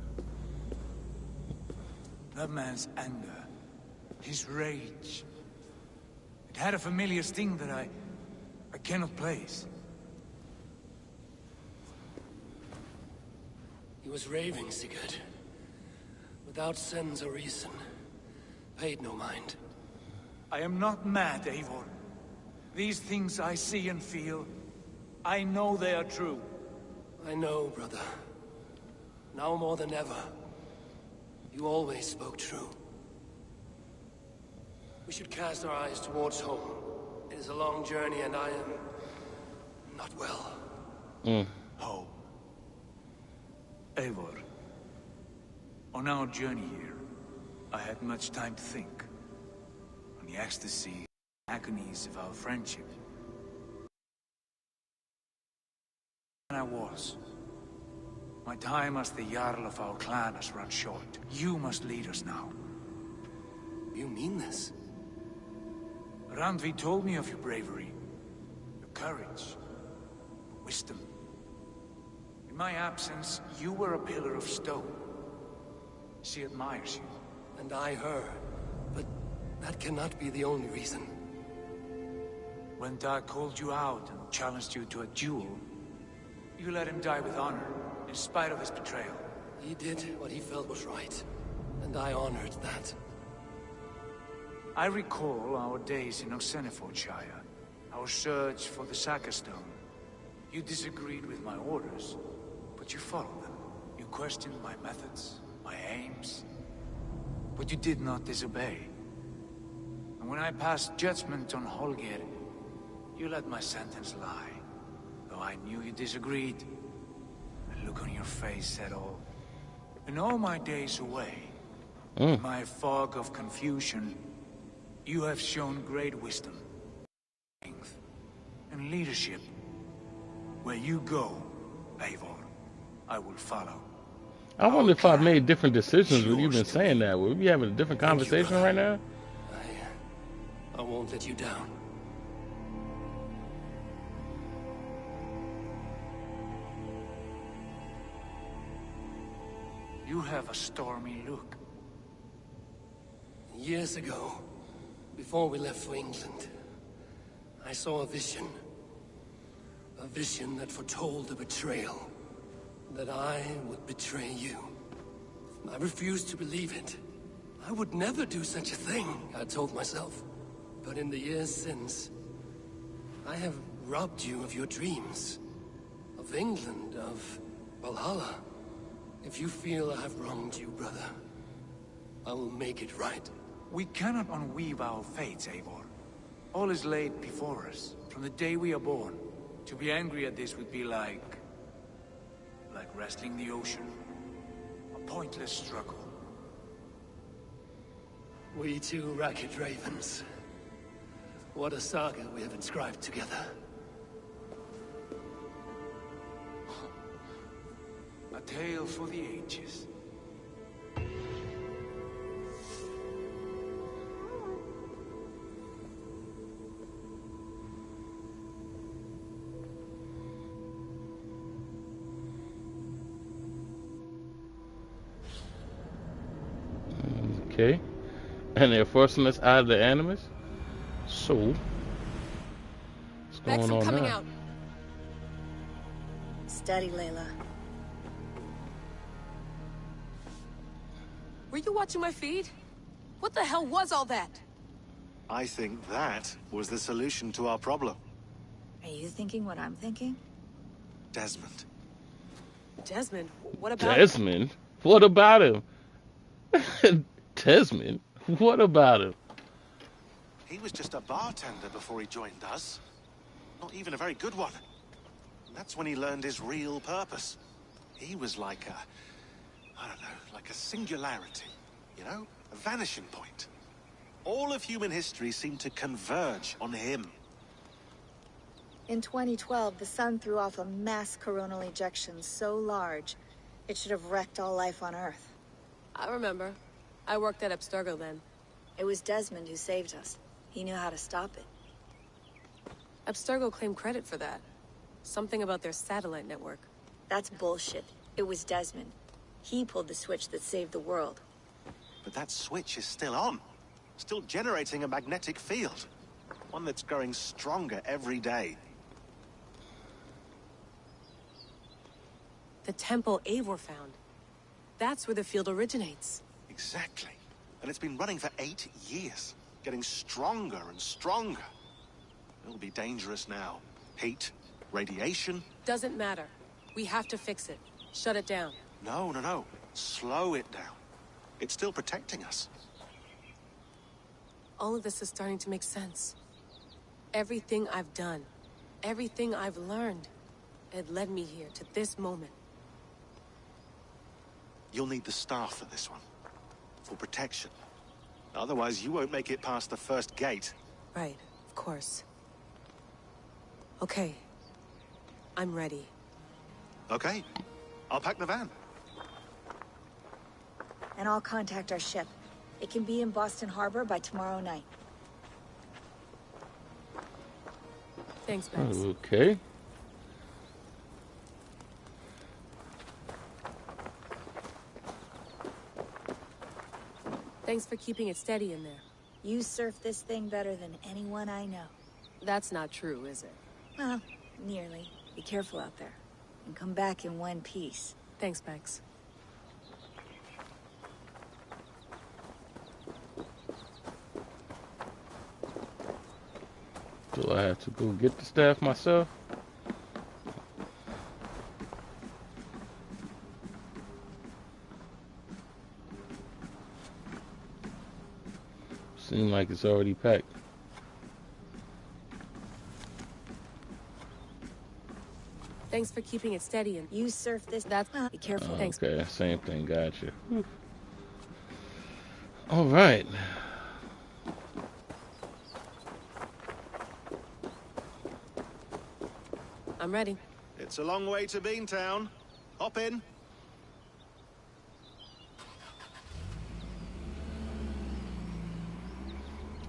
That man's anger, his rage. It had a familiar sting that I cannot place. He was raving, Sigurd. Without sense or reason. Paid no mind. I am not mad, Eivor. These things I see and feel, I know they are true. I know, brother. Now more than ever. You always spoke true. We should cast our eyes towards home. It is a long journey and I am... not well. Home. Eivor. On our journey here, I had much time to think. On the ecstasy, agonies of our friendship. And I was. My time as the Jarl of our clan has run short. You must lead us now. You mean this? Randvi told me of your bravery, your courage, your wisdom. In my absence, you were a pillar of stone. She admires you. And I her. But that cannot be the only reason. When Dag called you out and challenged you to a duel, you let him die with honor, in spite of his betrayal. He did what he felt was right, and I honored that. I recall our days in Oxenifordshire, our search for the Saga Stone. You disagreed with my orders, but you followed them. You questioned my methods, my aims, but you did not disobey. And when I passed judgment on Holger, you let my sentence lie. Though I knew you disagreed, the look on your face said all. In all my days away, in my fog of confusion, you have shown great wisdom, strength, and leadership. Where you go, Eivor, I will follow. I wonder if I've made different decisions with you been saying that. Would we be having a different conversation right now? I won't let you down. You have a stormy look. Years ago, before we left for England, I saw a vision. A vision that foretold a betrayal. That I would betray you. I refused to believe it. I would never do such a thing, I told myself. But in the years since, I have robbed you of your dreams. Of England, of Valhalla. If you feel I have wronged you, brother, I will make it right. We cannot unweave our fates, Eivor. All is laid before us, from the day we are born. To be angry at this would be like wrestling the ocean. A pointless struggle. We two ragged ravens. What a saga we have inscribed together. A tale for the ages. Okay. And they're forcing us out of the Animus? So, what's going on coming now? out. Steady, Layla. Were you watching my feed? What the hell was all that? I think that was the solution to our problem. Are you thinking what I'm thinking? Desmond. Desmond? What about Desmond? What about him? Desmond? What about him? He was just a bartender before he joined us. Not even a very good one. And that's when he learned his real purpose. He was like a... I don't know, like a singularity. You know? A vanishing point. All of human history seemed to converge on him. In 2012, the sun threw off a mass coronal ejection so large, it should have wrecked all life on Earth. I remember. I worked at Abstergo then. It was Desmond who saved us. He knew how to stop it. Abstergo claimed credit for that. Something about their satellite network. That's bullshit. It was Desmond. He pulled the switch that saved the world. But that switch is still on. Still generating a magnetic field. One that's growing stronger every day. The temple Eivor found. That's where the field originates. Exactly. And it's been running for 8 years. Getting stronger and stronger. It'll be dangerous now. Heat, radiation. Doesn't matter. We have to fix it. Shut it down. No, no, no. Slow it down. It's still protecting us. All of this is starting to make sense. Everything I've done, everything I've learned, it led me here to this moment. You'll need the staff for this one. For protection. Otherwise, you won't make it past the first gate. Right, of course. Okay. I'm ready. Okay. I'll pack the van. And I'll contact our ship. It can be in Boston Harbor by tomorrow night. Thanks, Max. Okay. Thanks for keeping it steady in there. You surf this thing better than anyone I know. That's not true, is it? Well, nearly. Be careful out there. And come back in one piece. Thanks, Max. Do I have to go get the staff myself? Seems like it's already packed. Thanks for keeping it steady and you surf this. That's be careful. Thanks. Okay, same thing. Gotcha. All right. I'm ready. It's a long way to Beantown. Hop in.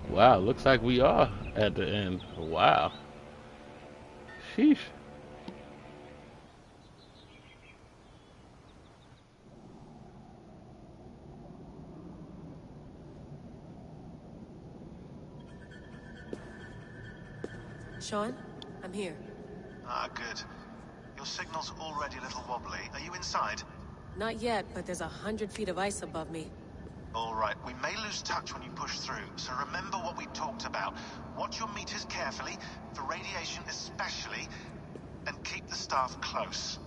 Wow, looks like we are at the end. Wow. Sheesh. Sean, I'm here. Ah, good. Your signal's already a little wobbly. Are you inside? Not yet, but there's 100 feet of ice above me. All right, we may lose touch when you push through, so remember what we talked about. Watch your meters carefully, for radiation especially, and keep the staff close.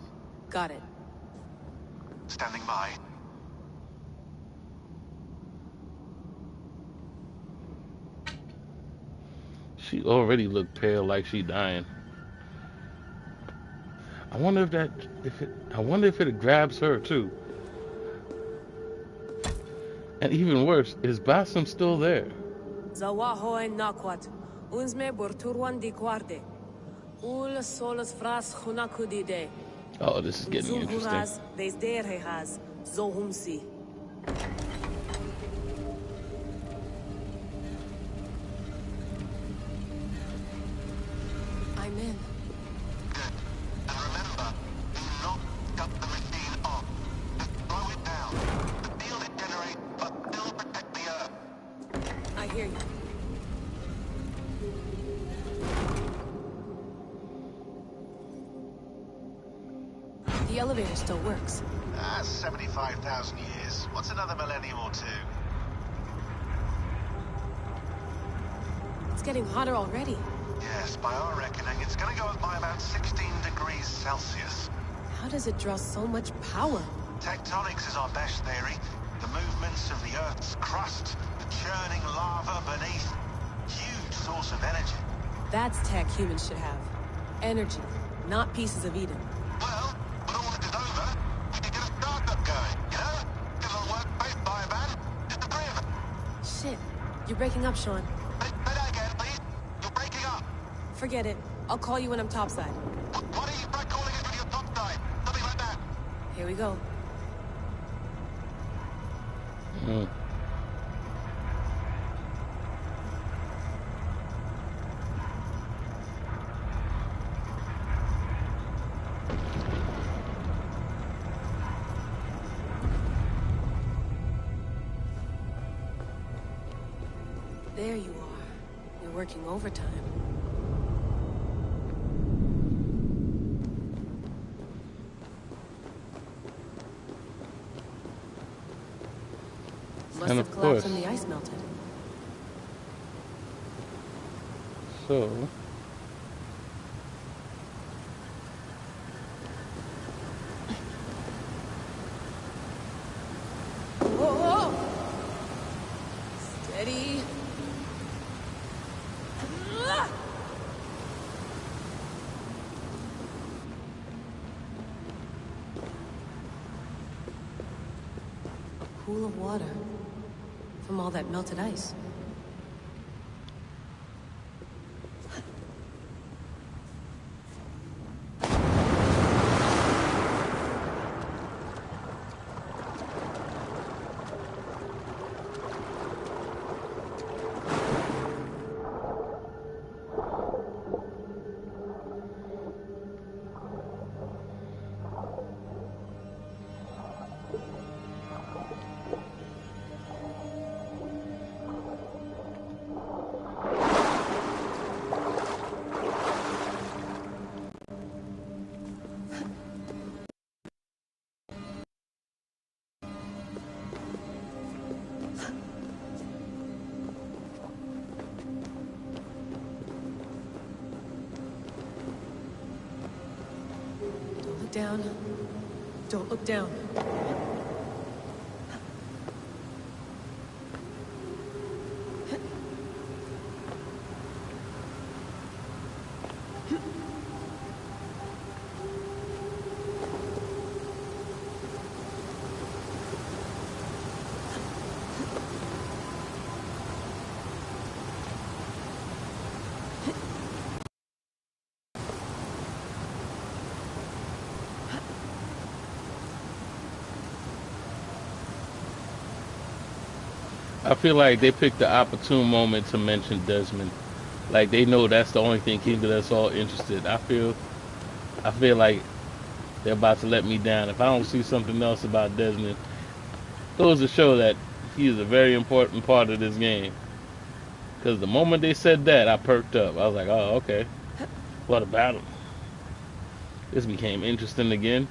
Got it. Standing by. She already looked pale, like she dying. I wonder if it grabs her too. And even worse, is Basim still there? Zawaho nakwat. Unsme borturwan di guarde. Ul solos fras hunakudide. Oh, this is getting interesting. Desderehas. Zohumsi. I'm in. Good. And remember, do not cut the machine off. Just slow it down. The field it generates, but still protect the Earth. I hear you. The elevator still works. 75,000 years. What's another millennium or two? It's getting hotter already. Yes, by our reckoning, it's gonna go up by about 16 degrees Celsius. How does it draw so much power? Tectonics is our best theory. The movements of the Earth's crust, the churning lava beneath. Huge source of energy. That's tech humans should have. Energy, not pieces of Eden. Well, when all this is over, we can get a startup going, you know? A little workspace, buy a van, just the three of us. Shit, you're breaking up, Sean. Say that again, please. You're breaking up. Forget it. I'll call you when I'm topside. Why don't you try calling us when you're topside? Something like that. Here we go. There you are. You're working overtime. Must And have of collapsed course. when the ice melted. So, Steady. Pool of water from all that melted ice. Down. Don't look down. I feel like they picked the opportune moment to mention Desmond. Like they know that's the only thing keeping us all interested. I feel like they're about to let me down if I don't see something else about Desmond. Goes to show that he is a very important part of this game. Because the moment they said that, I perked up. I was like, oh, okay. What about him? This became interesting again.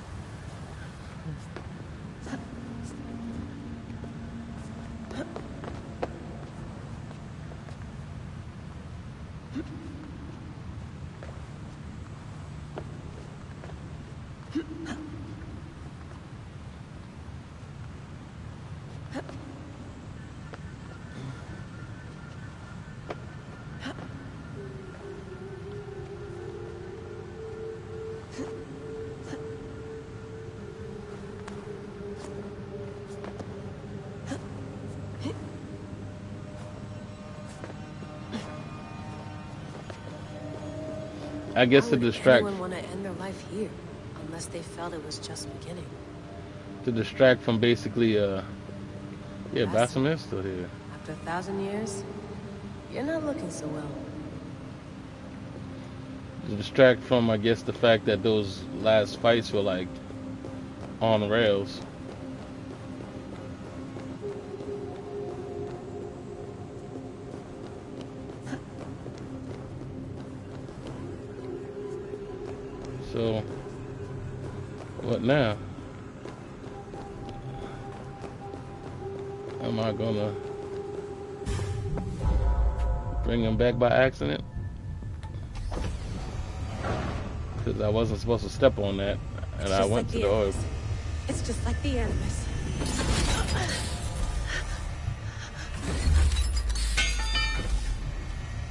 I guess to distract. Why would anyone want to end their life here, unless they felt it was just beginning? To distract from basically, yeah, Assasin is still here. After 1,000 years, you're not looking so well. To distract from, I guess, the fact that those last fights were like on rails. So, what now? Am I gonna bring him back by accident? Because I wasn't supposed to step on that, and I went to the orb. It's just like the animals.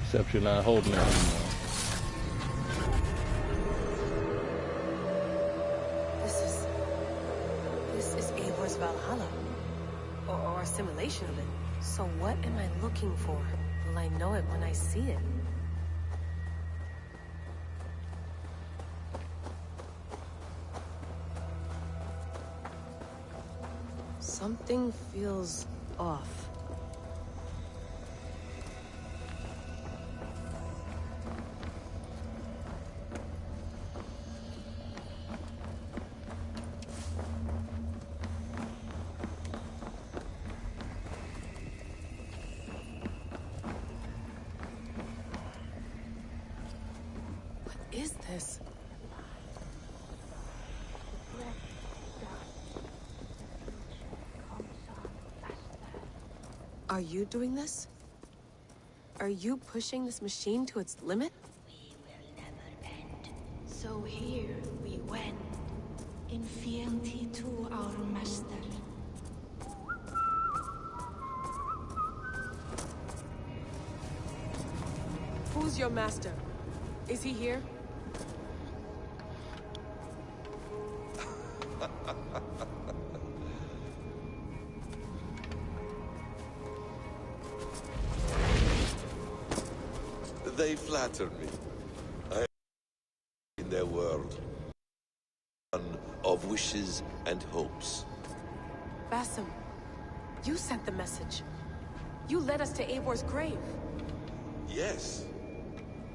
Except you're not holding it anymore. This is Eivor's Valhalla. Or a simulation of it. So what am I looking for? Will I know it when I see it? Something feels off. What is this? Are you doing this? Are you pushing this machine to its limit? We will never end. So here we went, in fealty to our master. Who's your master? Is he here? They flatter me. I am in their world. One of wishes and hopes. Basim, you sent the message. You led us to Eivor's grave. Yes.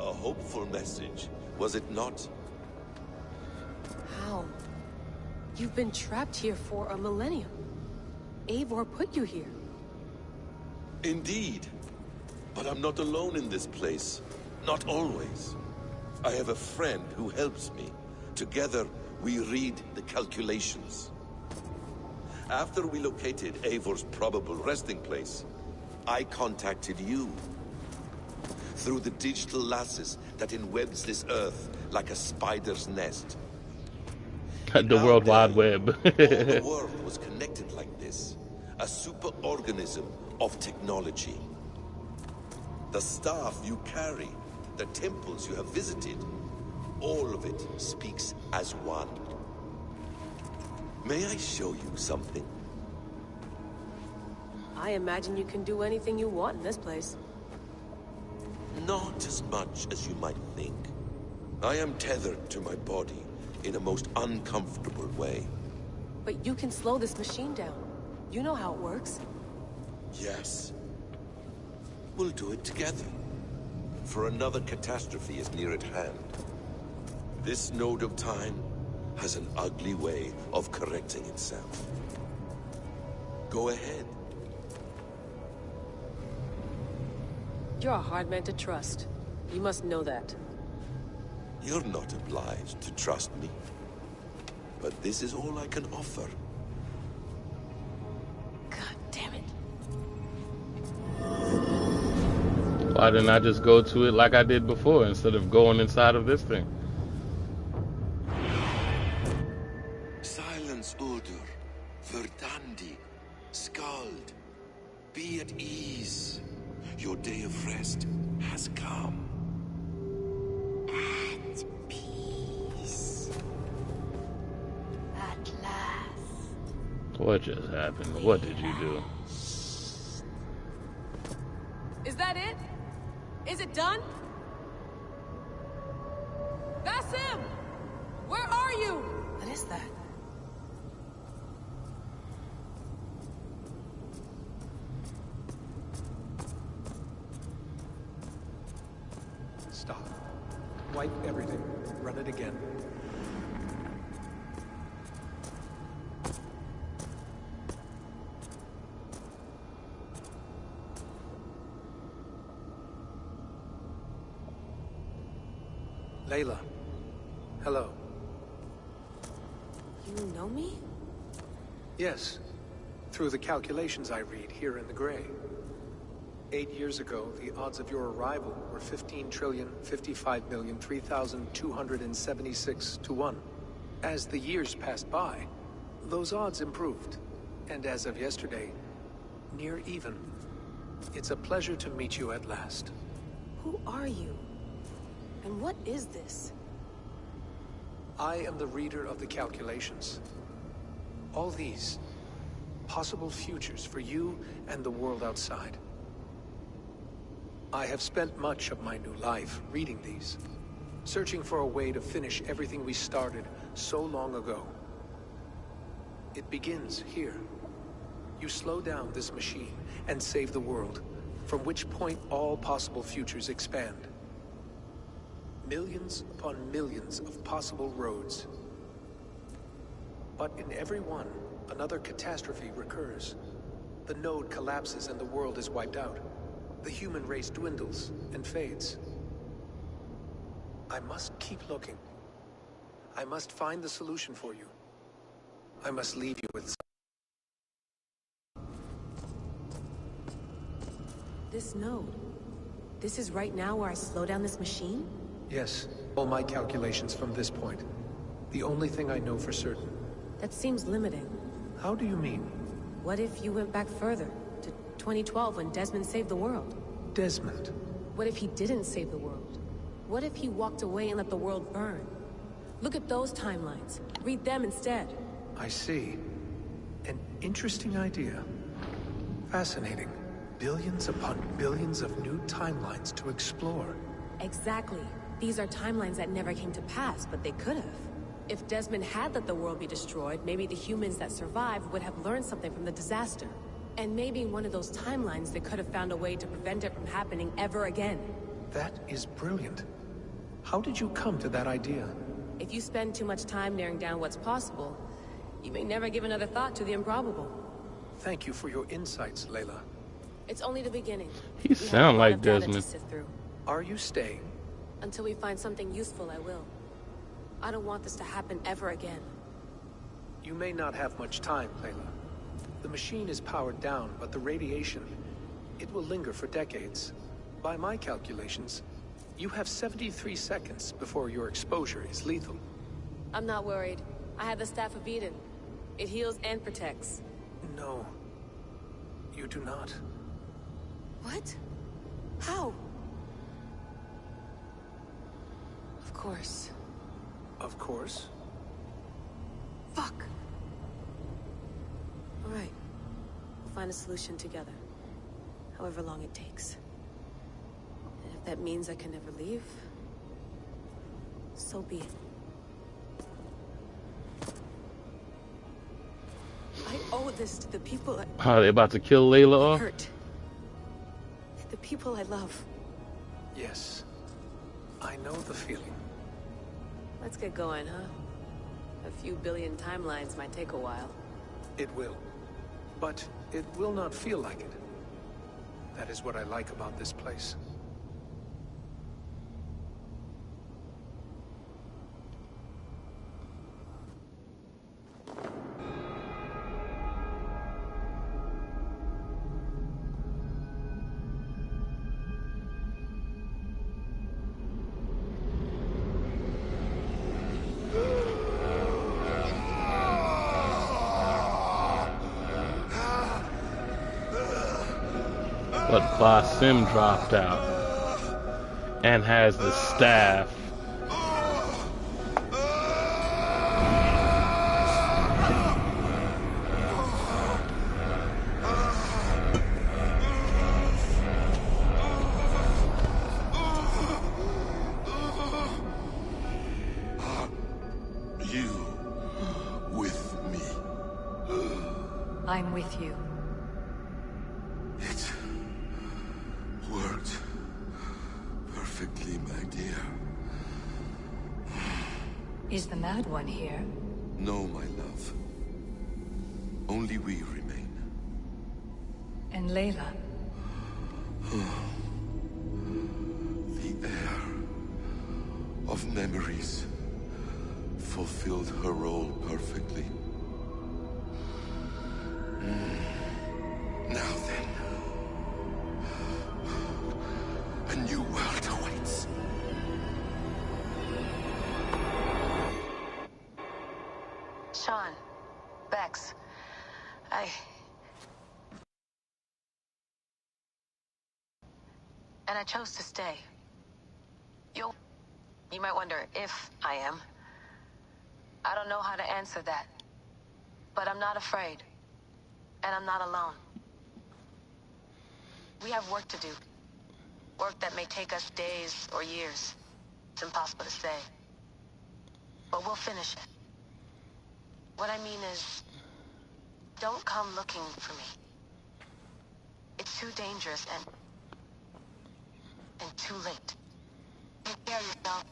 A hopeful message, was it not? How? You've been trapped here for a millennium. Eivor put you here. Indeed. But I'm not alone in this place. Not always. I have a friend who helps me. Together, we read the calculations. After we located Eivor's probable resting place, I contacted you. Through the digital lasses that enwebs this earth like a spider's nest. The World Wide Web. All the world was connected like this. A superorganism of technology. The staff you carry, the temples you have visited, all of it speaks as one. May I show you something? I imagine you can do anything you want in this place. Not as much as you might think. I am tethered to my body in a most uncomfortable way. But you can slow this machine down. You know how it works. Yes. We'll do it together. For another catastrophe is near at hand. This node of time has an ugly way of correcting itself. Go ahead. You're a hard man to trust. You must know that. You're not obliged to trust me. But this is all I can offer. God damn it. Why didn't I just go to it like I did before instead of going inside of this thing? Silence, Udur. Verdandi. Skald. Be at ease. Your day of rest has come. At peace. At last. What just happened? What did you do? Is that it? Is it done? Basim! Where are you? What is that? Stop. Wipe everything. Run it again. Layla. Hello. You know me? Yes. Through the calculations I read here in the gray. 8 years ago, the odds of your arrival were 15,055,003,276 to 1. As the years passed by, those odds improved. And as of yesterday, near even. It's a pleasure to meet you at last. Who are you? And what is this? I am the reader of the calculations. All these, possible futures for you and the world outside. I have spent much of my new life reading these, searching for a way to finish everything we started so long ago. It begins here. You slow down this machine and save the world, from which point all possible futures expand. Millions upon millions of possible roads. But in every one, another catastrophe recurs. The node collapses and the world is wiped out. The human race dwindles and fades. I must keep looking. I must find the solution for you. I must leave you with This node. This is right now where I slow down this machine? Yes, all my calculations from this point. The only thing I know for certain. That seems limiting. How do you mean? What if you went back further, to 2012 when Desmond saved the world? Desmond? What if he didn't save the world? What if he walked away and let the world burn? Look at those timelines. Read them instead. I see. An interesting idea. Fascinating. Billions upon billions of new timelines to explore. Exactly. These are timelines that never came to pass, but they could have. If Desmond had let the world be destroyed, maybe the humans that survived would have learned something from the disaster. And maybe in one of those timelines they could have found a way to prevent it from happening ever again. That is brilliant. How did you come to that idea? If you spend too much time narrowing down what's possible, you may never give another thought to the improbable. Thank you for your insights, Layla. It's only the beginning. He sound like Desmond. Are you staying? Until we find something useful, I will. I don't want this to happen ever again. You may not have much time, Layla. The machine is powered down, but the radiation, it will linger for decades. By my calculations, you have 73 seconds before your exposure is lethal. I'm not worried. I have the Staff of Eden. It heals and protects. No, you do not. What? How? Of course. Of course? Fuck! Alright. We'll find a solution together. However long it takes. And if that means I can never leave, so be it. I owe this to the people Are they about to kill Layla off? hurt. The people I love. Yes. I know the feeling. Let's get going, huh? A few billion timelines might take a while. It will. But it will not feel like it. That is what I like about this place. But Sim dropped out and has the staff. You with me? I'm with you. It worked perfectly, my dear. Is the Mad One here? No, my love. Only we remain. And Layla? The air of memories fulfilled her role perfectly. Now then, a new world awaits. Sean, Bex, And I chose to stay. You might wonder if I am. I don't know how to answer that. But I'm not afraid. And I'm not alone. We have work to do. Work that may take us days or years. It's impossible to say. But we'll finish it. What I mean is, don't come looking for me. It's too dangerous and too late. Take care of yourself.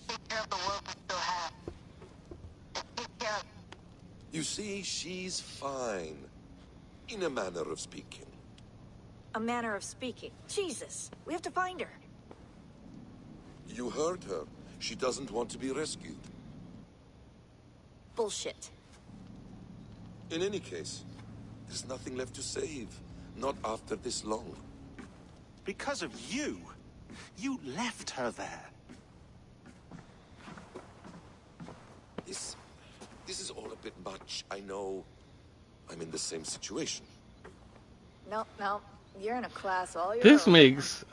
Take care of the world we still have. And take care of... You see, she's fine. In a manner of speaking. A manner of speaking. Jesus, we have to find her. You heard her. She doesn't want to be rescued. Bullshit. In any case, there's nothing left to save. Not after this long. Because of you. You left her there. This is all a bit much. I know I'm in the same situation. No. You're in a class all your This own. makes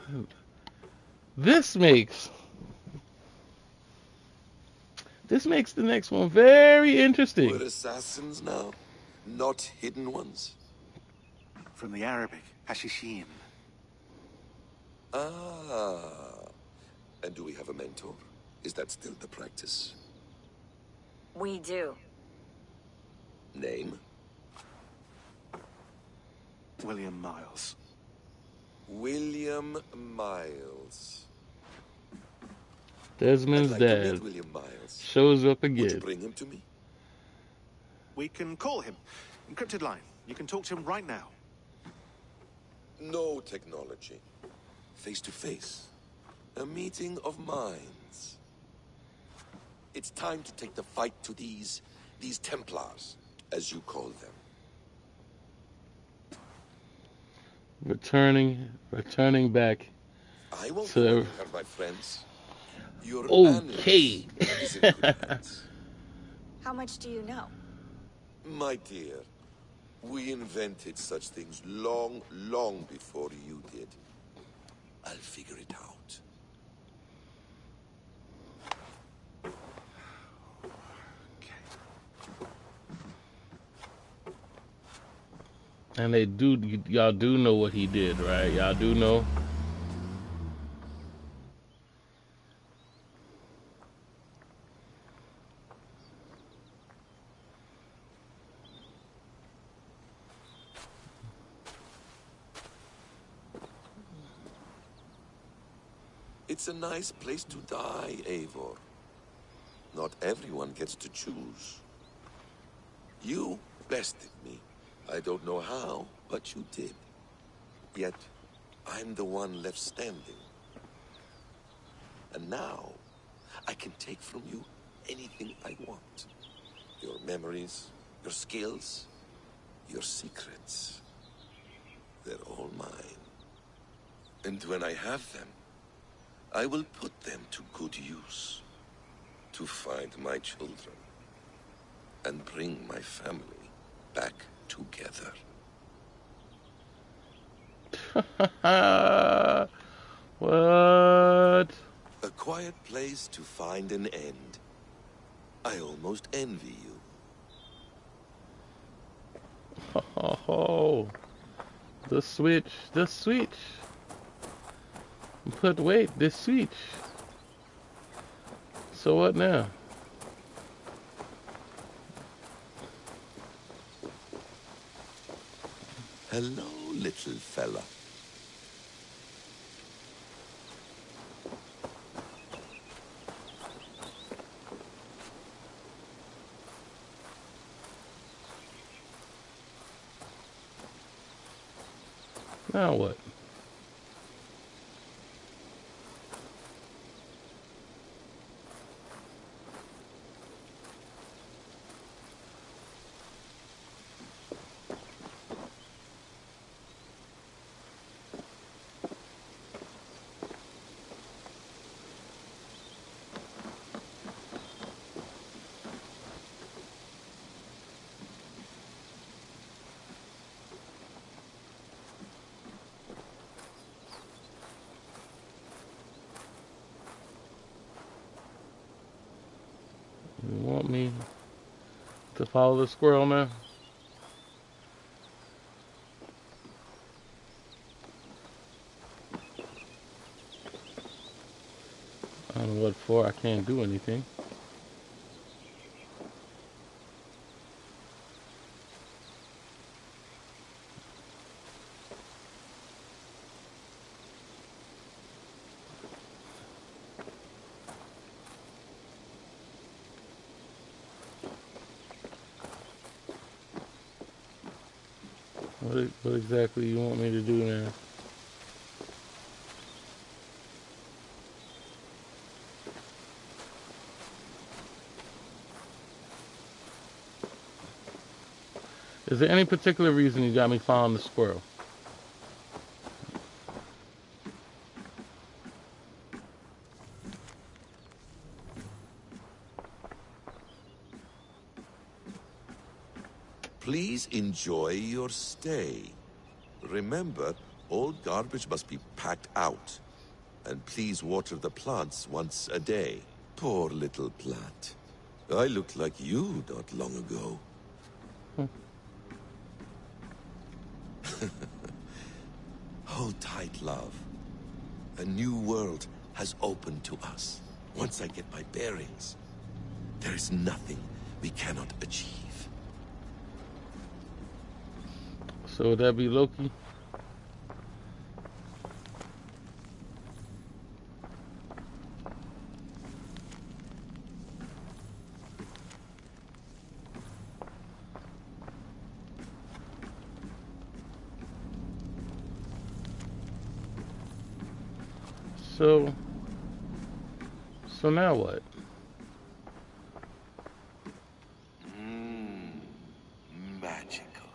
the next one very interesting. We're assassins now, not hidden ones. From the Arabic, Assasin. Ah. And do we have a mentor? Is that still the practice? We do. Name? William Miles. William Miles. Desmond's I'd like to dad meet William Miles. shows up Would you again. bring him to me? We can call him. Encrypted line. You can talk to him right now. No technology. Face to face. A meeting of minds. It's time to take the fight to these Templars, as you call them. Returning back I won't to worry, my friends. Your okay. anus is in good hands. How much do you know? My dear, we invented such things long, long before you did. I'll figure it out. And y'all do know what he did, right? Y'all do know. It's a nice place to die, Eivor. Not everyone gets to choose. You bested me. I don't know how, but you did. Yet, I'm the one left standing. And now, I can take from you anything I want. Your memories, your skills, your secrets. They're all mine. And when I have them, I will put them to good use. To find my children. And bring my family back together. What? A quiet place to find an end. I almost envy you. Oh, the switch. But wait, the switch. So what now? Hello, little fella. Now what? You want me to follow the squirrel now? I don't know what for. I can't do anything. What exactly you want me to do now? Is there any particular reason you got me following the squirrel? Please enjoy your stay. Remember, All garbage must be packed out. And please water the plants once a day. Poor little plant. I looked like you not long ago. Hold tight, love. A new world has opened to us. Once I get my bearings, there is nothing we cannot achieve. So would that be Loki? So now what? Magical.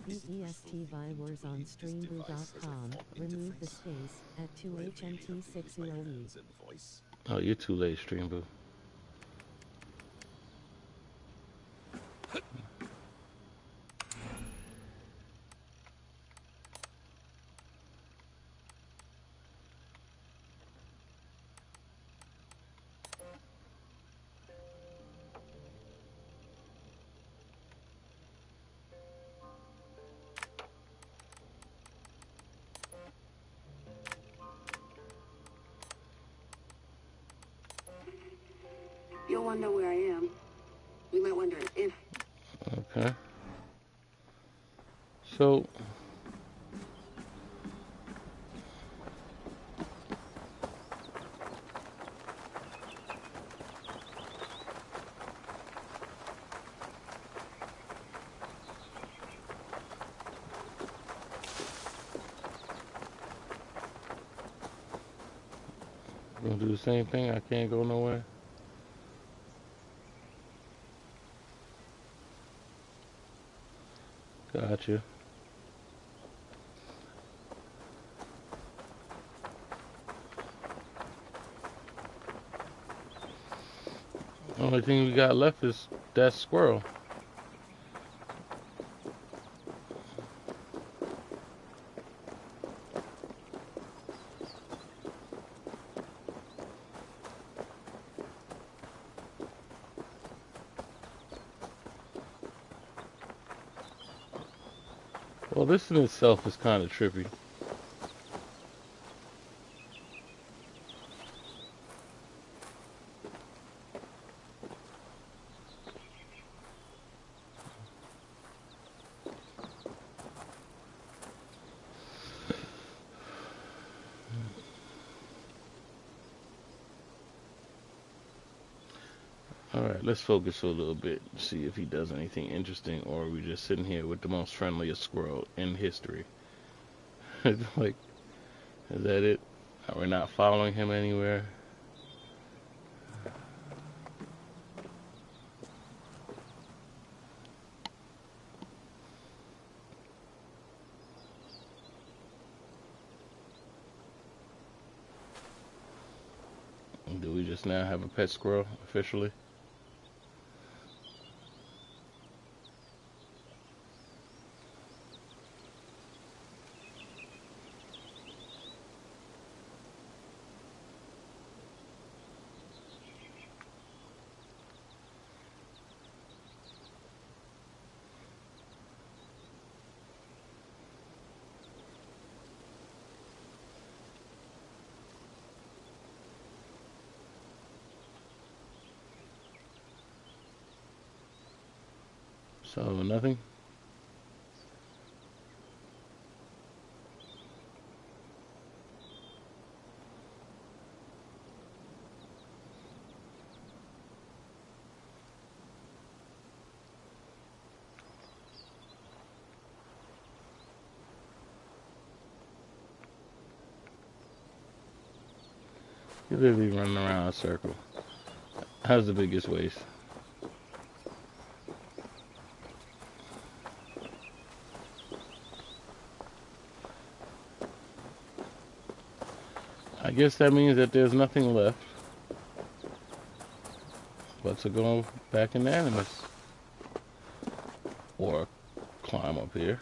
EST Vibers on streamboo.com. Remove the space at 2HNT60E. Oh, you're too late, Streamboo. You'll wonder where I am. You might wonder if. Okay. So gonna do the same thing. I can't go nowhere. Gotcha. Only thing we got left is that squirrel. Well, this in itself is kind of trippy. Alright, let's focus for a little bit, see if he does anything interesting, or are we just sitting here with the most friendliest squirrel in history? Like, is that it? Are we not following him anywhere? Do we just now have a pet squirrel, officially? So, nothing? You're literally running around a circle. How's the biggest waist? I guess that means that there's nothing left but to go back in Animus. Or climb up here.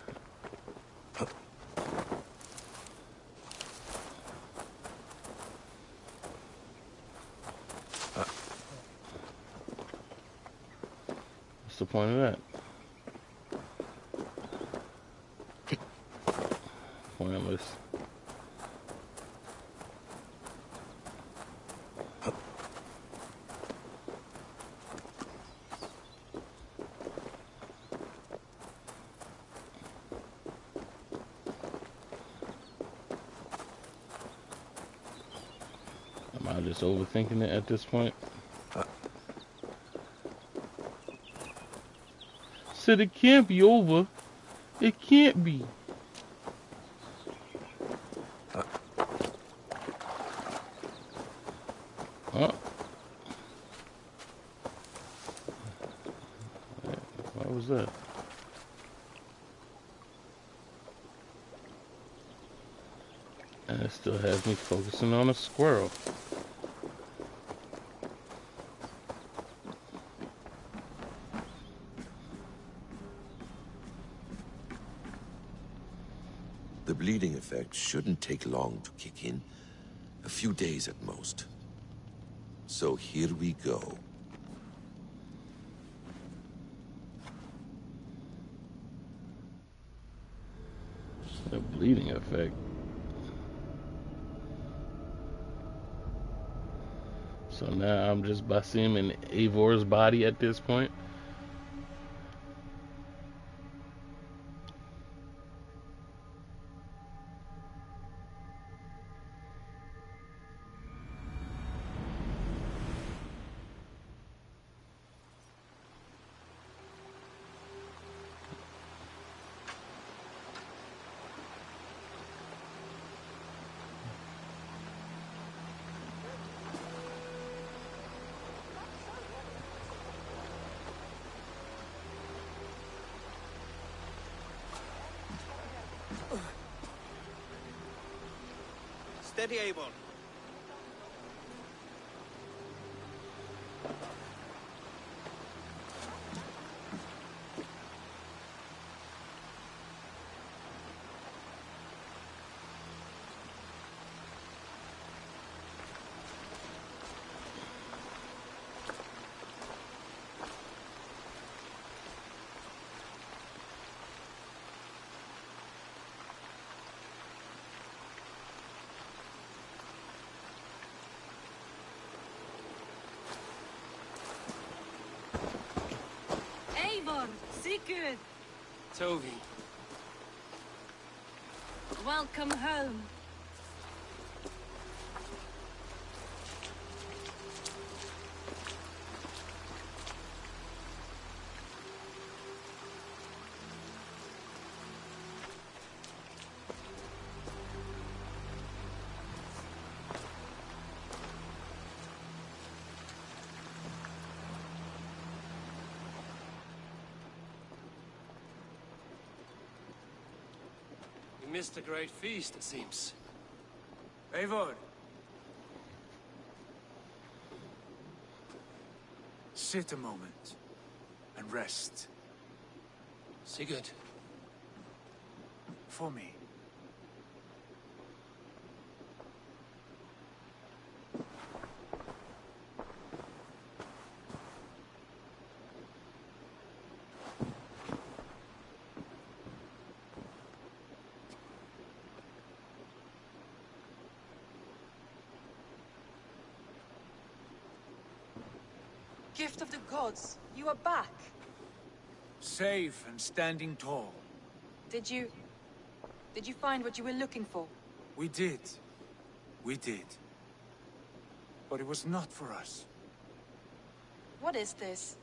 What's the point of that? Pointless. Am I just overthinking it at this point? Said it can't be over. It can't be. Huh? What was that? And it still has me focusing on a squirrel. The bleeding effect shouldn't take long to kick in. A few days at most. So here we go. A bleeding effect. So now I'm just Basim in Eivor's body at this point. Steady, Eivor. Eivor, Sigurd, Tovi. welcome home. We missed a great feast, it seems. Eivor. Sit a moment and rest. Sigurd. For me. Gift of the gods, you are back. Safe and standing tall. Did you find what you were looking for? We did. We did. But it was not for us. What is this?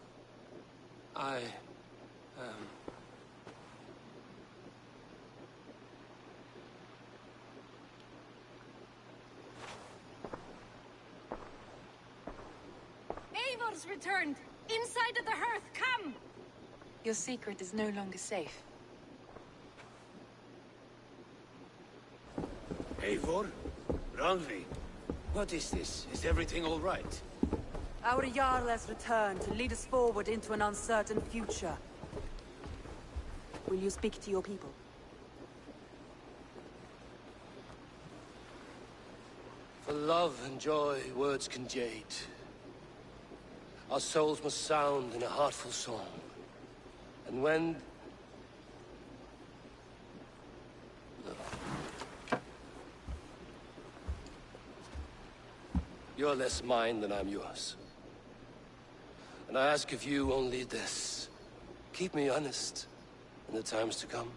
Eivor's returned! Inside of the hearth, come! Your secret is no longer safe. Eivor? Randvi? What is this? Is everything all right? Our Jarl has returned to lead us forward into an uncertain future. Will you speak to your people? For love and joy, words can jade. Our souls must sound in a heartful song. And when... You're less mine than I'm yours. And I ask of you only this. Keep me honest in the times to come.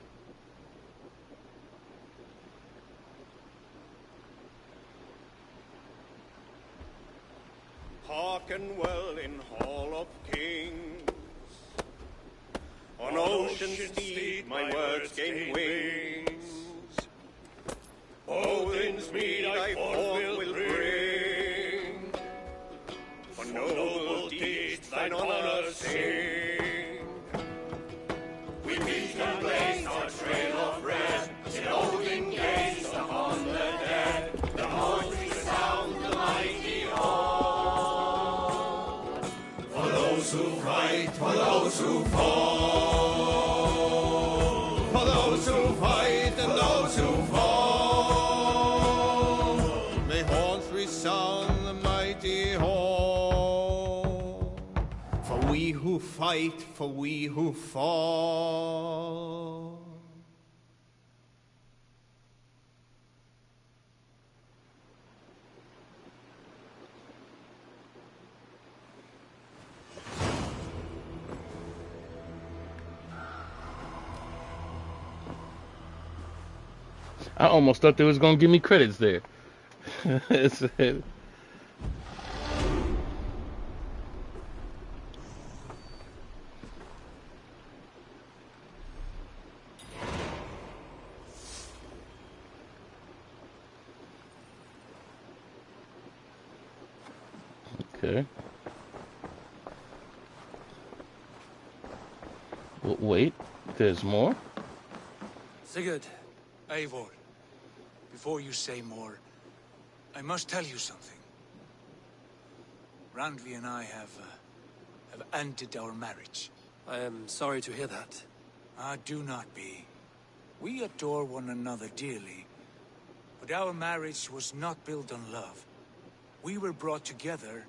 Hearken well in Hall of Kings. On ocean steed my words gain wings. Odin's mead I forth will bring. For noble deeds thine honor sing. We meet and blaze our trail of red. In Odin gaze upon the dead. The horns resound the mighty horn. For those who fight, for those who fall. For those who fight and those who fall. May horns resound the mighty horn. For we who fight, for we who fall. I almost thought they was gonna give me credits there. Okay. Wait, there's more? Sigurd. Eivor, before you say more, I must tell you something. Randvi and I have ended our marriage. I am sorry to hear that. Ah, do not be. We adore one another dearly, but our marriage was not built on love. We were brought together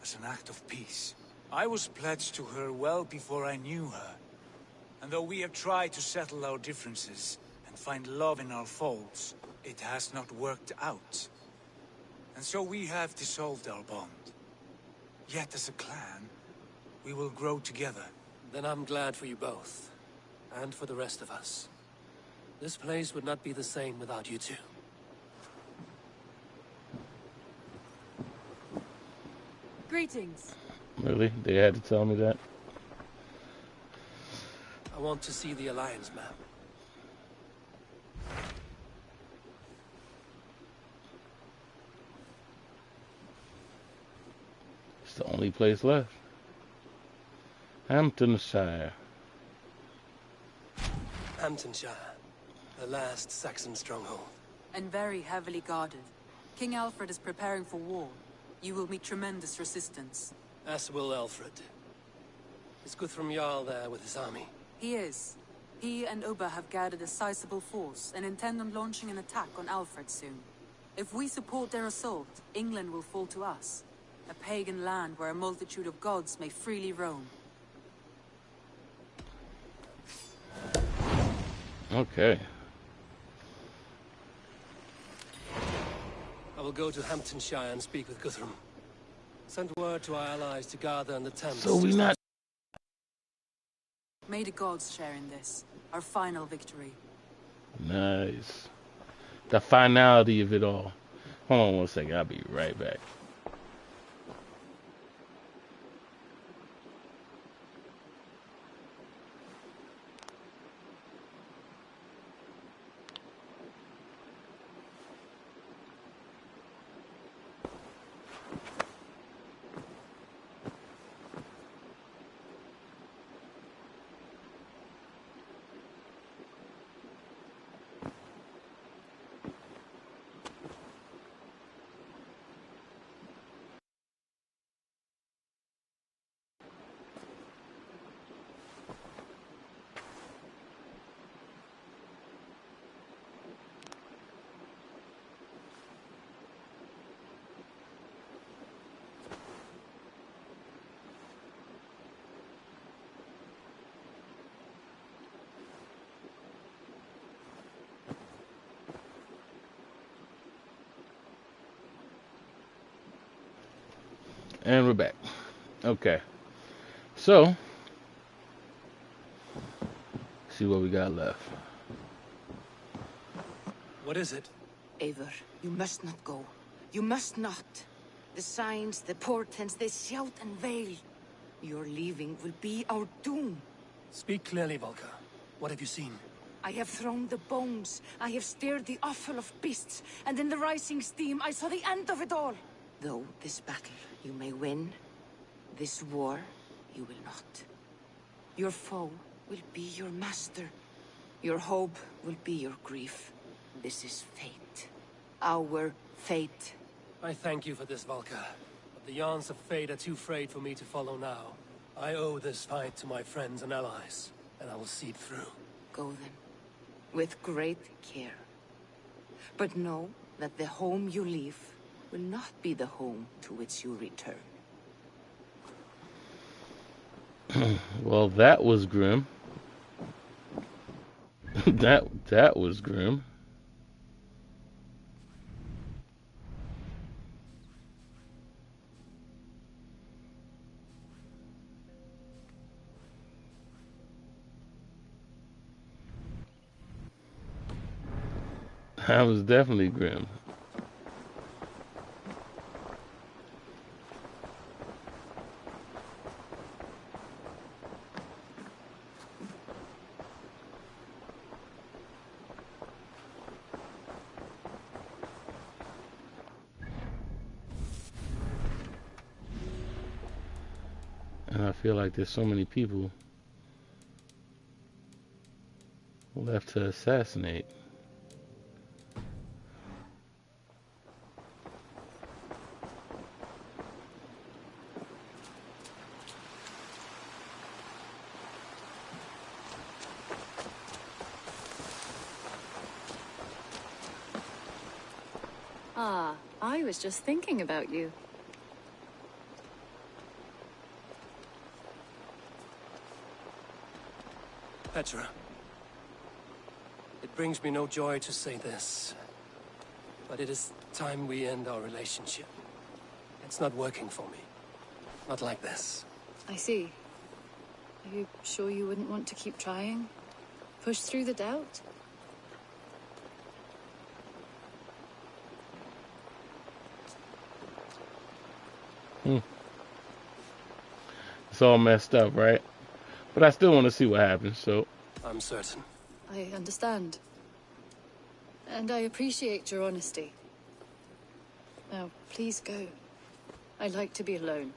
as an act of peace. I was pledged to her well before I knew her, and though we have tried to settle our differences and find love in our faults, it has not worked out. And so we have dissolved our bond. Yet as a clan, we will grow together. Then I'm glad for you both. And for the rest of us. This place would not be the same without you two. Greetings. Really? They had to tell me that? I want to see the Alliance map. It's the only place left. Hamptonshire. Hamptonshire. The last Saxon stronghold. And very heavily guarded. King Alfred is preparing for war. You will meet tremendous resistance. As will Alfred. Is Guthrum Jarl there with his army? He is. He and Ubba have gathered a sizable force and intend on launching an attack on Alfred soon. If we support their assault, England will fall to us. A pagan land where a multitude of gods may freely roam. Okay. I will go to Hamptonshire and speak with Guthrum. Send word to our allies to gather in the Thames. So we not... May the gods share in this, our final victory. Nice. The finality of it all. Hold on one second, I'll be right back. And we're back. Okay. So, see what we got left. What is it? Eivor, you must not go. You must not. The signs, the portents, they shout and wail. Your leaving will be our doom. Speak clearly, Volker. What have you seen? I have thrown the bones. I have stirred the offal of beasts. And in the rising steam, I saw the end of it all. Though this battle you may win, this war you will not. Your foe will be your master. Your hope will be your grief. This is fate. Our fate. I thank you for this, Volker. But the yarns of fate are too frayed for me to follow now. I owe this fight to my friends and allies, and I will see it through. Go then, with great care. But know that the home you leave will not be the home to which you return. Well, that was grim. that was grim. That was definitely grim. And I feel like there's so many people left to assassinate. Ah, I was just thinking about you. Petra. It brings me no joy to say this, but it is time we end our relationship. It's not working for me. Not like this. I see. Are you sure you wouldn't want to keep trying? Push through the doubt? It's all messed up, right? But I still want to see what happens, so. I'm certain. I understand. And I appreciate your honesty. Now, please go. I like to be alone.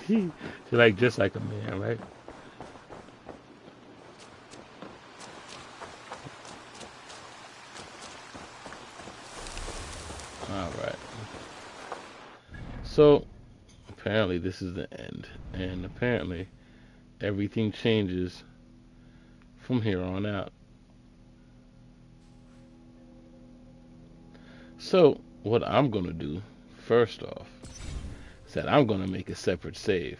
She's like just like a man, right? All right. So apparently this is the end, and apparently everything changes from here on out. So what I'm gonna do first off is that I'm gonna make a separate save.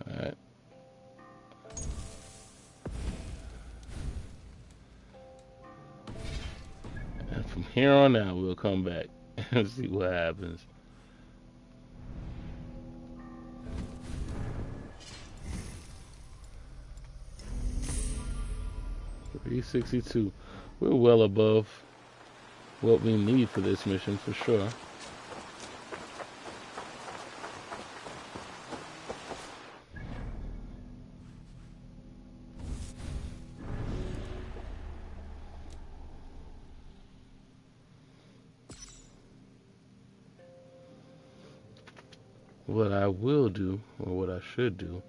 Alright. And from here on out we'll come back and see what happens. $362. We're well above what we need for this mission for sure. What I will do, or what I should do,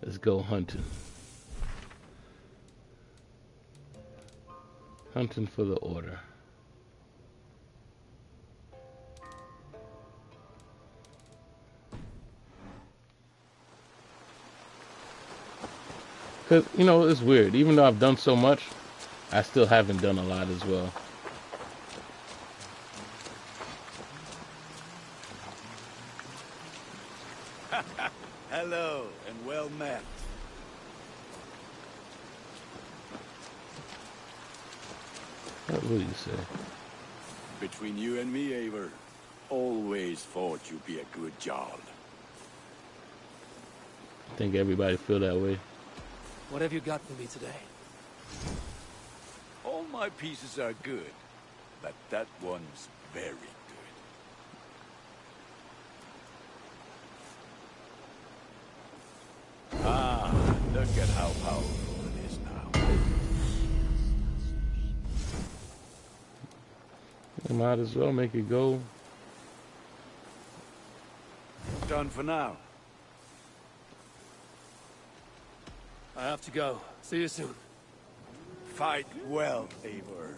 is go hunting. Hunting for the order. Because, you know, it's weird. Even though I've done so much, I still haven't done a lot as well. Hello, and well met. What will you say? Between you and me, Eivor, always thought you'd be a good Jarl. I think everybody feel that way. What have you got for me today? All my pieces are good, but that one's very good. Ah, look at how powerful it is now. You might as well make it go. Done for now. I have to go. See you soon. Fight well, Eivor.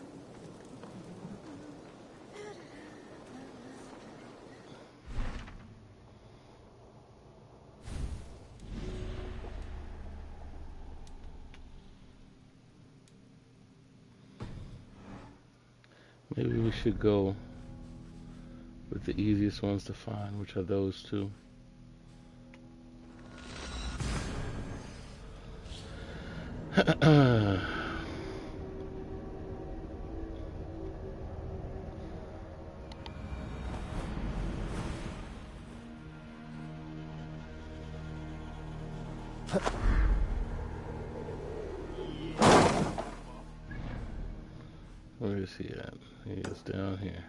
Maybe we should go with the easiest ones to find, which are those two. Where is he at? He is down here.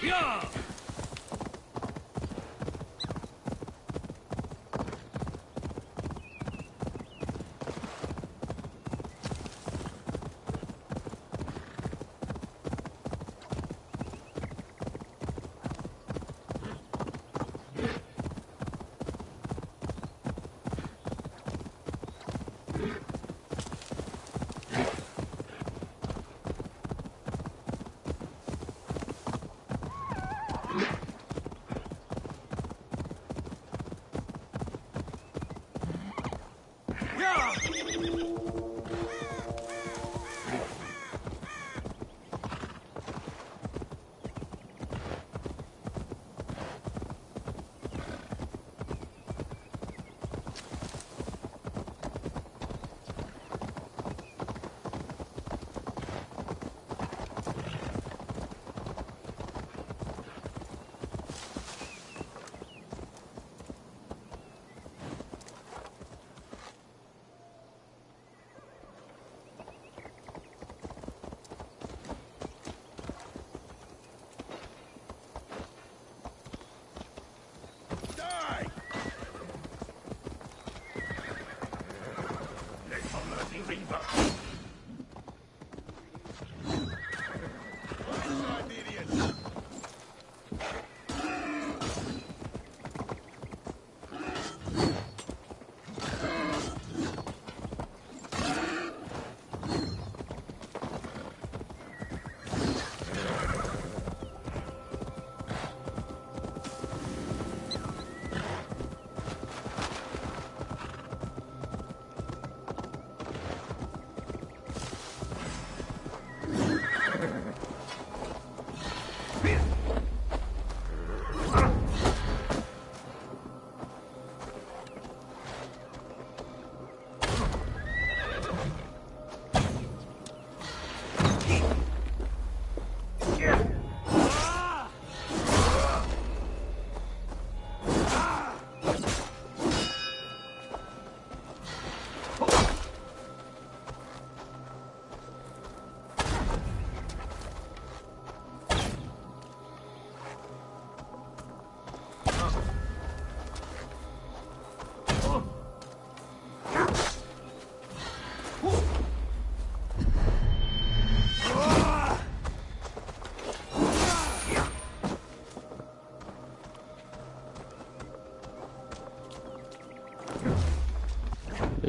Yeah!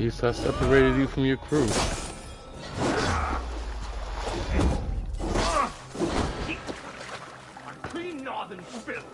least I separated you from your crew. Clean northern filth.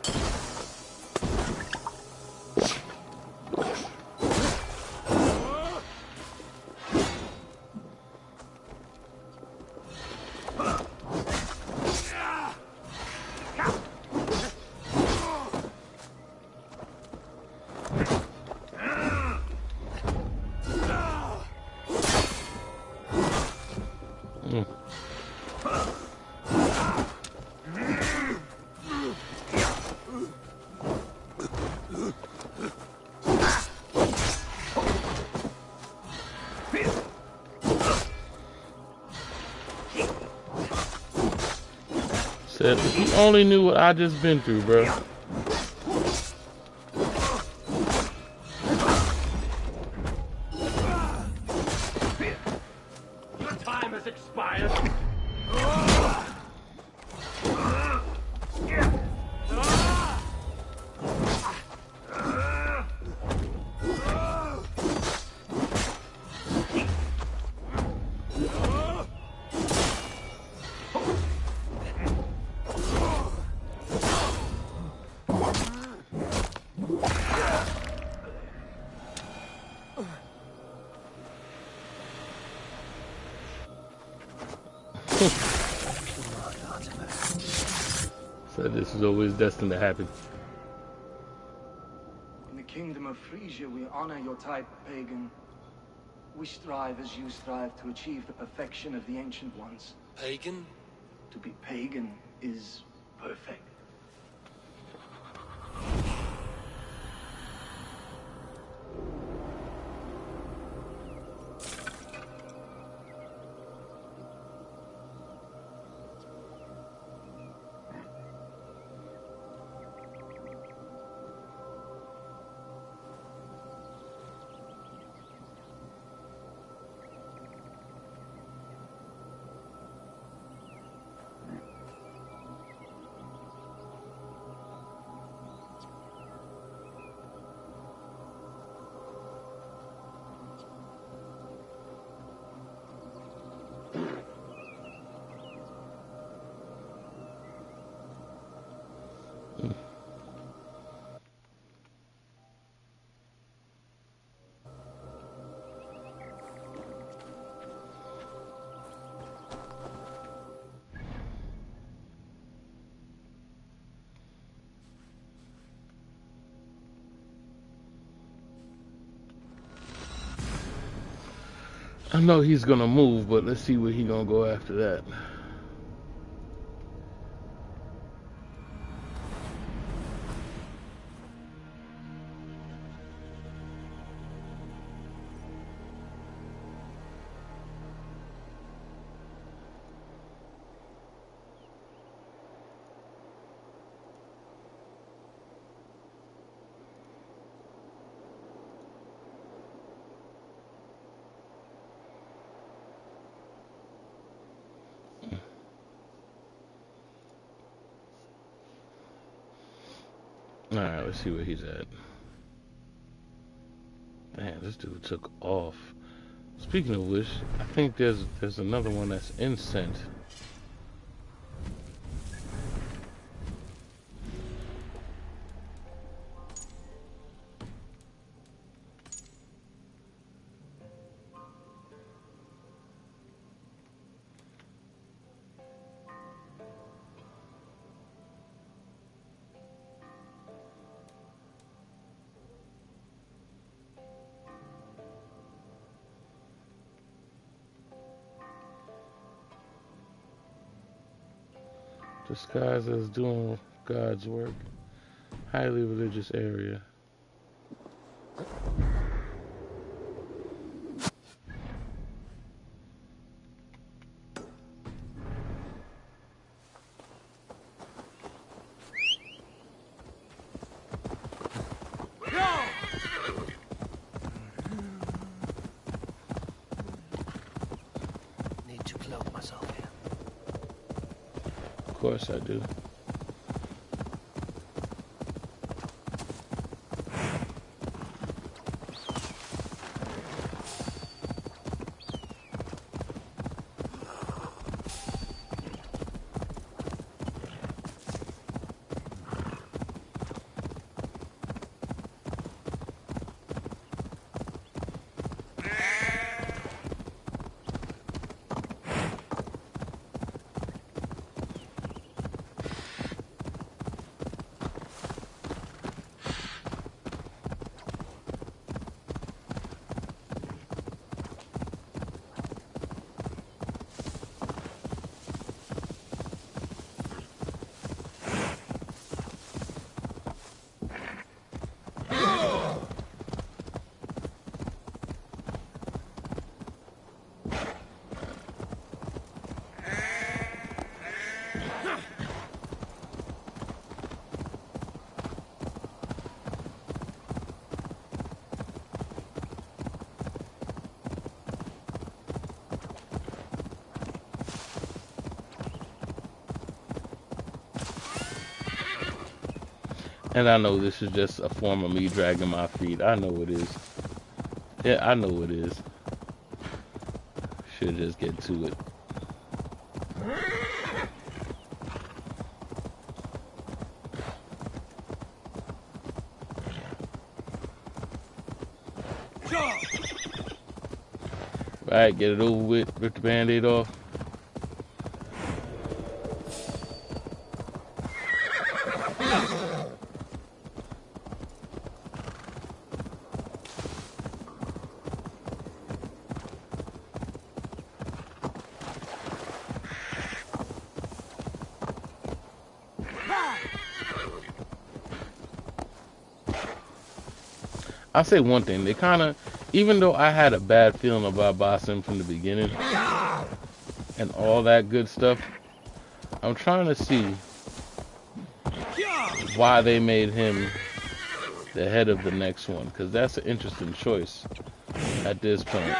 Said, if you only knew what I just been through, bro. Your time has expired. Said this is always destined to happen. In the kingdom of Frisia, we honor your type, pagan. We strive as you strive to achieve the perfection of the ancient ones. Pagan? To be pagan is perfect. I know he's gonna move, but let's see where he gonna go after that. Alright, let's see where he's at. Man, this dude took off. Speaking of which, I think there's another one that's incensed. Disguised as doing God's work. Highly religious area. Need to cloak myself here. Of course I do. And I know this is just a form of me dragging my feet. I know it is. Yeah, I know it is. Should just get to it. Right, get it over with. Rip the band-aid off. I'll say one thing. They kind of, even though I had a bad feeling about Basim from the beginning and all that good stuff, I'm trying to see why they made him the head of the next one, because that's an interesting choice at this point.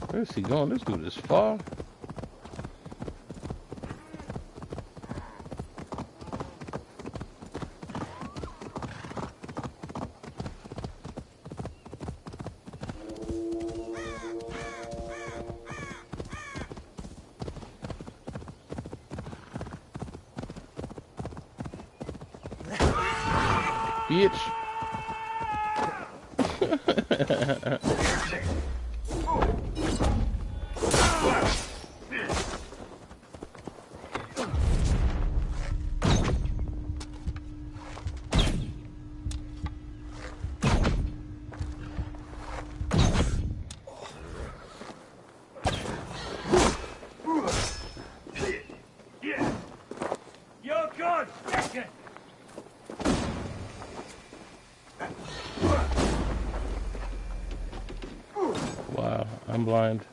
Where is he going? This dude is far. Bitch. You're good! Take it! Wow, I'm blind.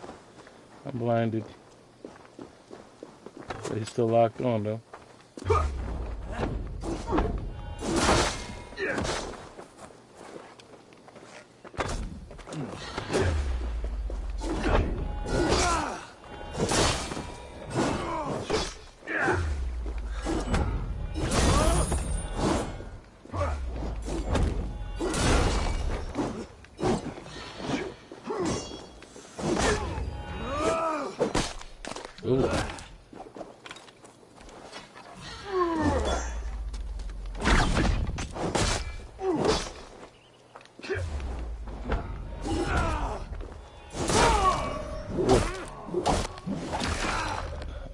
I'm blinded. But he's still locked on though. Ooh.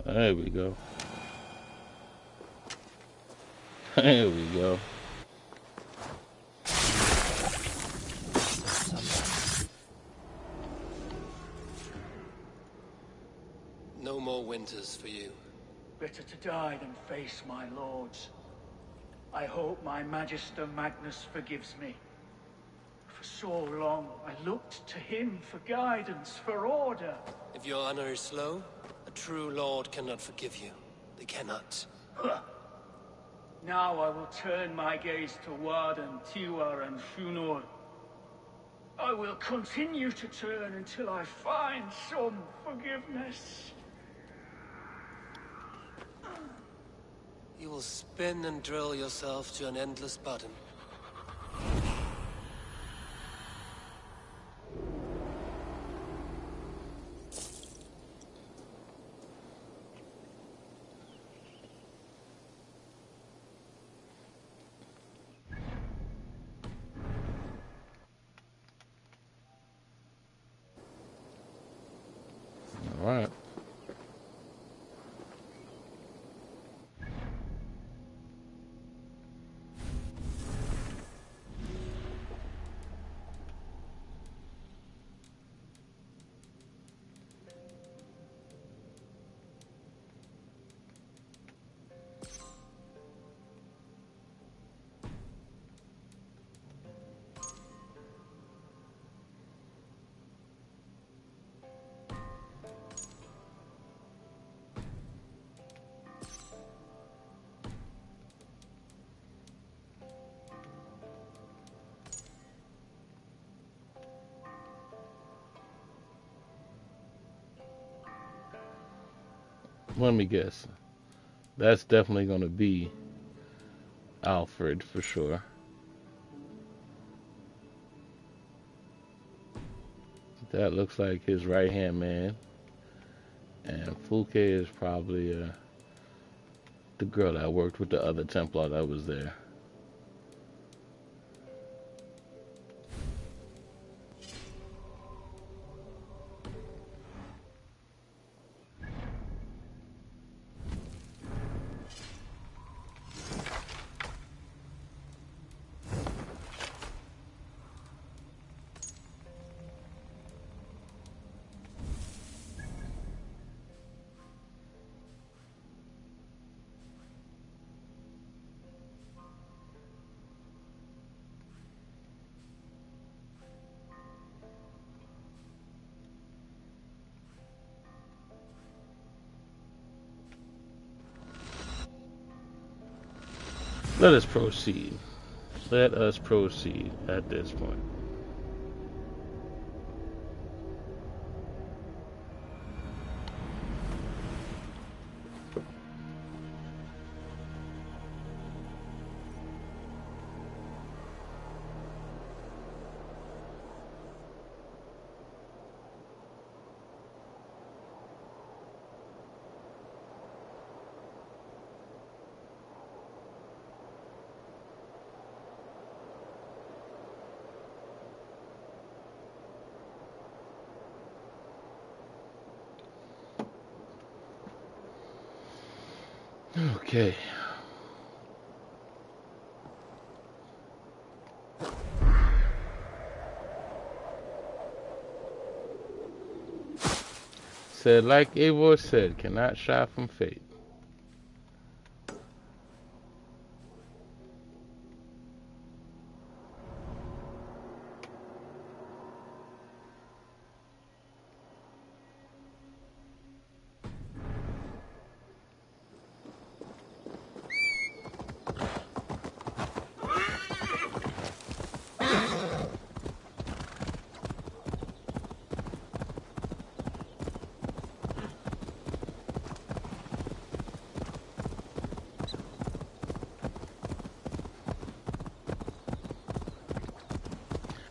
There we go. There we go. No more winters for you. Better to die than face my lords. I hope my Magister Magnus forgives me. For so long, I looked to him for guidance, for order. If your honor is slow, a true lord cannot forgive you. They cannot. Huh. Now I will turn my gaze to Warden, Tiwar, and Shunor. I will continue to turn until I find some forgiveness. You will spin and drill yourself to an endless bottom. All right. Let me guess. That's definitely going to be Alfred for sure. That looks like his right-hand man. And Fulke is probably the girl that worked with the other Templar that was there. Let us proceed. Let us proceed at this point. Okay. Said, like Eivor said, cannot shy from fate.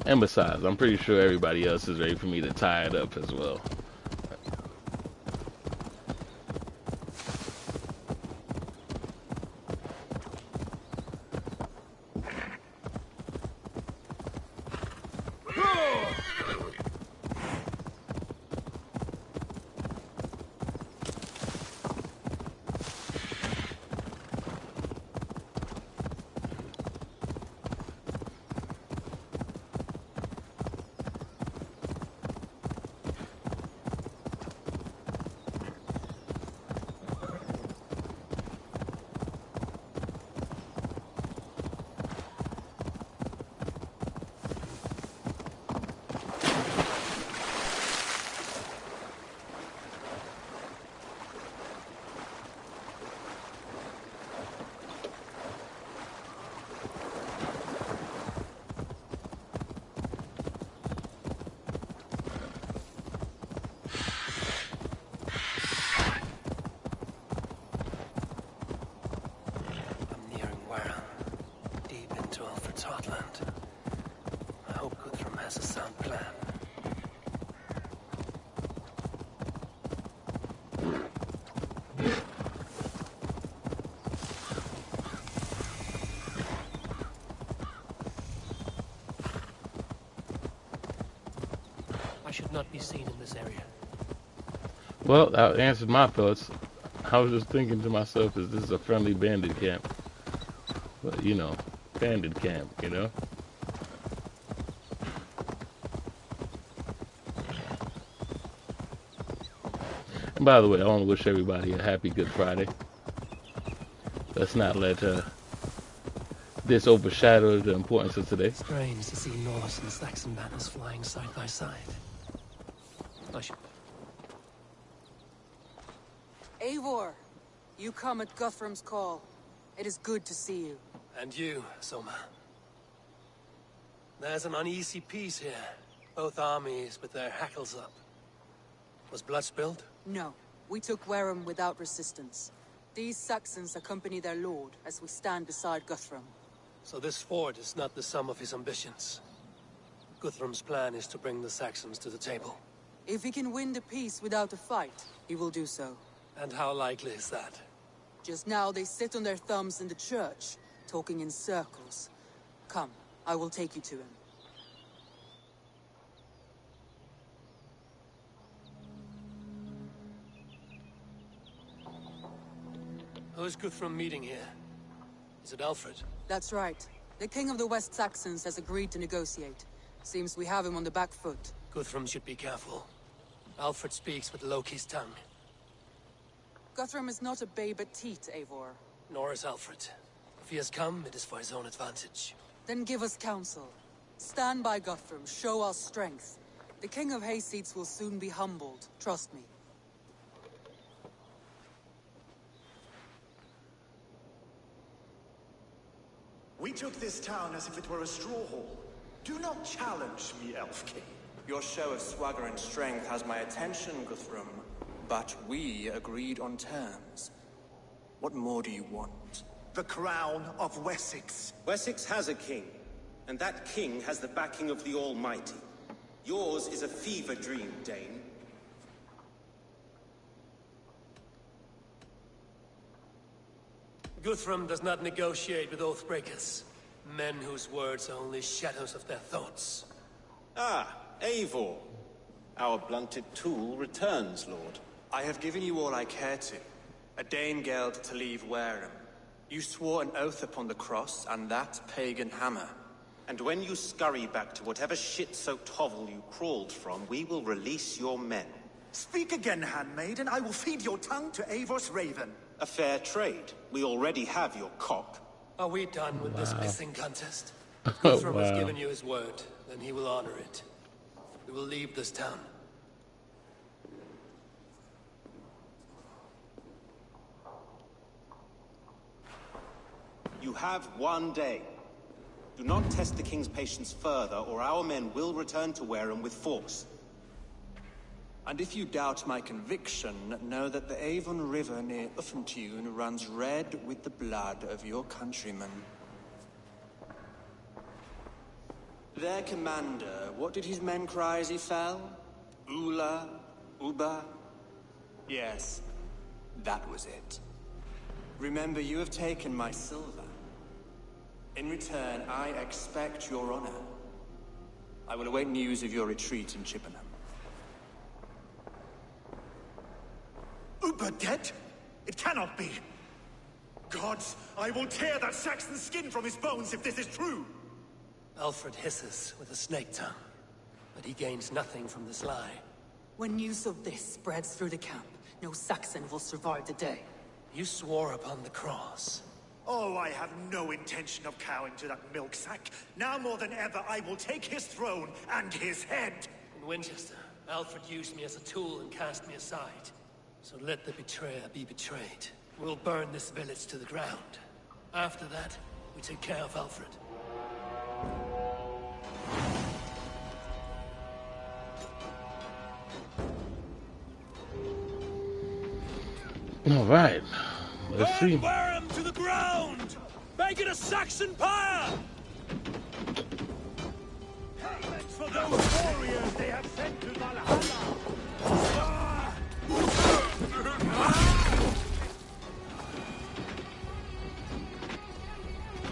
And besides, I'm pretty sure everybody else is ready for me to tie it up as well. I should not be seen in this area. Well, that answered my thoughts. I was just thinking to myself, is this a friendly bandit camp? But, you know, bandit camp, you know? And by the way, I want to wish everybody a happy Good Friday. Let's not let this overshadow the importance of today. Strange to see Norse and Saxon banners flying side by side. Eivor, you come at Guthrum's call. It is good to see you. And you, Soma. There's an uneasy peace here. Both armies with their hackles up. Was blood spilled? No. We took Wareham without resistance. These Saxons accompany their lord as we stand beside Guthrum. So this fort is not the sum of his ambitions. Guthrum's plan is to bring the Saxons to the table. If he can win the peace without a fight, he will do so. And how likely is that? Just now they sit on their thumbs in the church, talking in circles. Come, I will take you to him. Who is Guthrum meeting here? Is it Alfred? That's right. The king of the West Saxons has agreed to negotiate. Seems we have him on the back foot. Guthrum should be careful. Alfred speaks with Loki's tongue. Guthrum is not a babe at teat, Eivor. Nor is Alfred. If he has come, it is for his own advantage. Then give us counsel. Stand by Guthrum, show our strength. The king of Hayseeds will soon be humbled, trust me. We took this town as if it were a straw hall. Do not challenge me, Elf King. Your show of swagger and strength has my attention, Guthrum. But we agreed on terms. What more do you want? The crown of Wessex. Wessex has a king, and that king has the backing of the Almighty. Yours is a fever dream, Dane. Guthrum does not negotiate with oathbreakers. Men whose words are only shadows of their thoughts. Ah, Eivor. Our blunted tool returns, Lord. I have given you all I care to. A Danegeld to leave Wareham. You swore an oath upon the cross, and that pagan hammer. And when you scurry back to whatever shit-soaked hovel you crawled from, we will release your men. Speak again, handmaid, and I will feed your tongue to Eivor's raven. A fair trade. We already have your cock. Are we done with this pissing contest? Guthrum has given you his word, then he will honor it. We will leave this town. You have 1 day. Do not test the king's patience further, or our men will return to Wareham with force. And if you doubt my conviction, know that the Avon River near Uffentune runs red with the blood of your countrymen. Their commander, what did his men cry as he fell? Ula? Uba? Yes, that was it. Remember, you have taken my silver. In return, I expect your honor. I will await news of your retreat in Chippenham. Uber dead? It cannot be. Gods, I will tear that Saxon's skin from his bones if this is true. Alfred hisses with a snake tongue, but he gains nothing from this lie. When news of this spreads through the camp, no Saxon will survive the day. You swore upon the cross. Oh, I have no intention of cowing to that milksack. Now more than ever, I will take his throne and his head. In Winchester, Alfred used me as a tool and cast me aside. So let the betrayer be betrayed. We'll burn this village to the ground. After that, we take care of Alfred. All right. Let's see. Burn Wareham to the ground! Make it a Saxon pyre! Thanks for those warriors they have sent to Valhalla!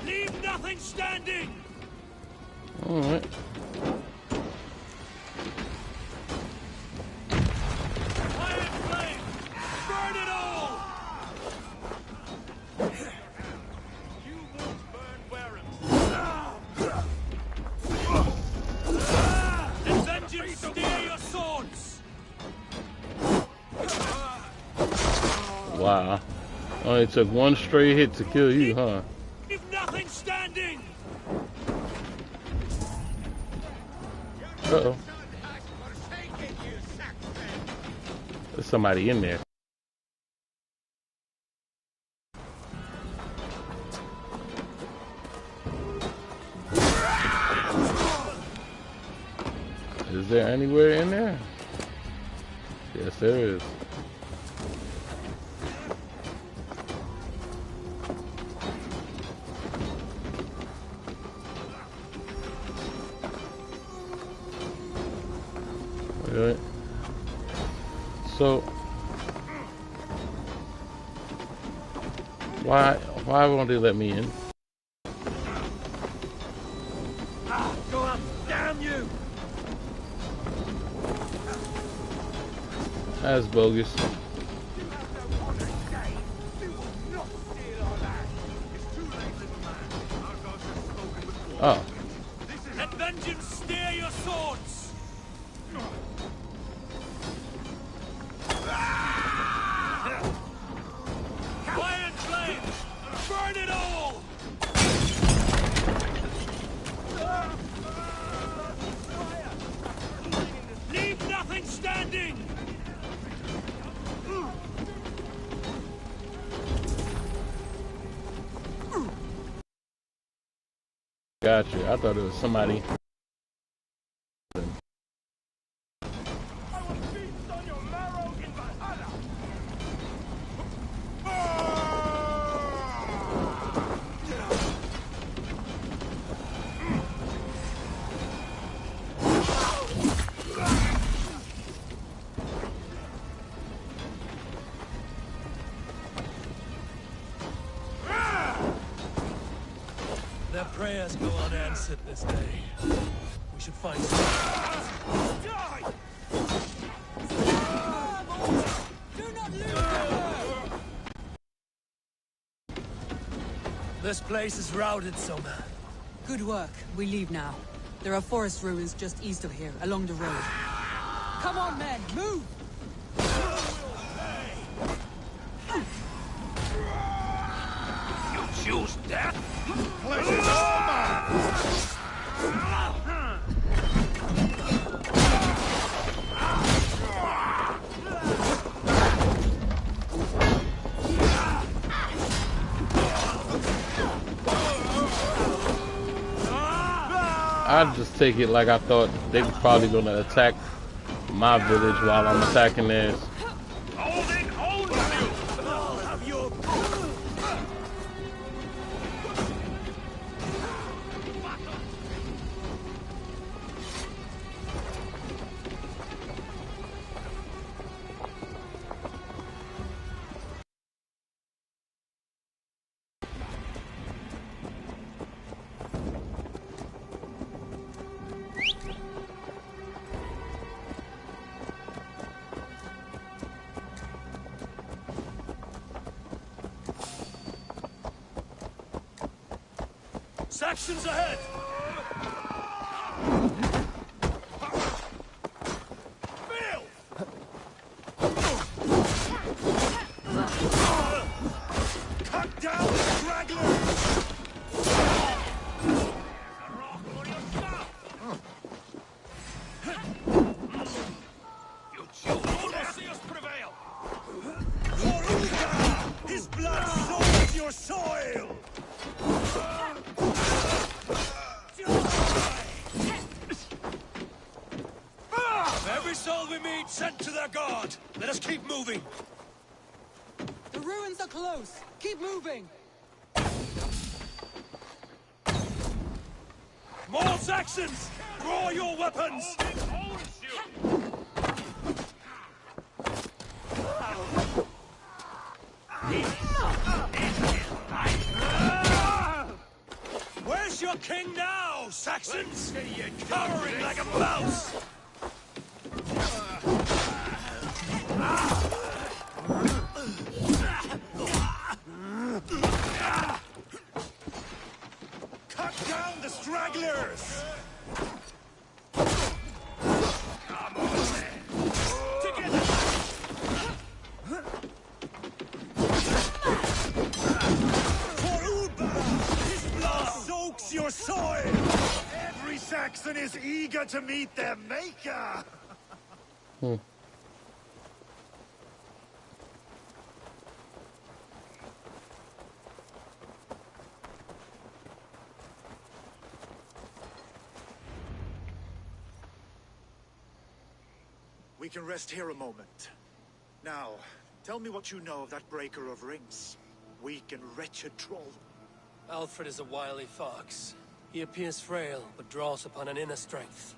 Leave nothing standing! All right. Iron flame! Burn it all! You won't burn Wareham. And vengeance steer your swords! Wow. Only took one stray hit to kill you, huh? Leave nothing standing! Uh-oh. There's somebody in there. Is there anywhere in there? Yes, there is. So why won't they let me in? Go up, damn you! That's bogus. Oh. Let vengeance steer your swords! Fire flames! Burn it all! Leave nothing standing! Gotcha. I thought it was somebody. Their prayers go unanswered this day. We should find some. Die! Do not lose! This place is routed, Soma. Good work. We leave now. There are forest ruins just east of here, along the road. Come on, men, move! You choose death? Pleasure's all mine! I just take it like I thought they were probably gonna attack my village while I'm attacking theirs. Odin owns you! I'll have your... Sections ahead! Bill! Cut down the stragglers! You choose death! See us prevail! For Uga! His blood soils your soil! Every soul we meet sent to their god. Let us keep moving. The ruins are close. Keep moving. More Saxons! Draw your weapons! Odin owns you! Where's your king now, Saxons? Cowering like a mouse! Cut down the stragglers! Come on, then! Together! For Uba! His blood soaks your soil! Every Saxon is eager to meet their maker! We can rest here a moment. Now, tell me what you know of that breaker of rings. Weak and wretched troll. Alfred is a wily fox. He appears frail, but draws upon an inner strength.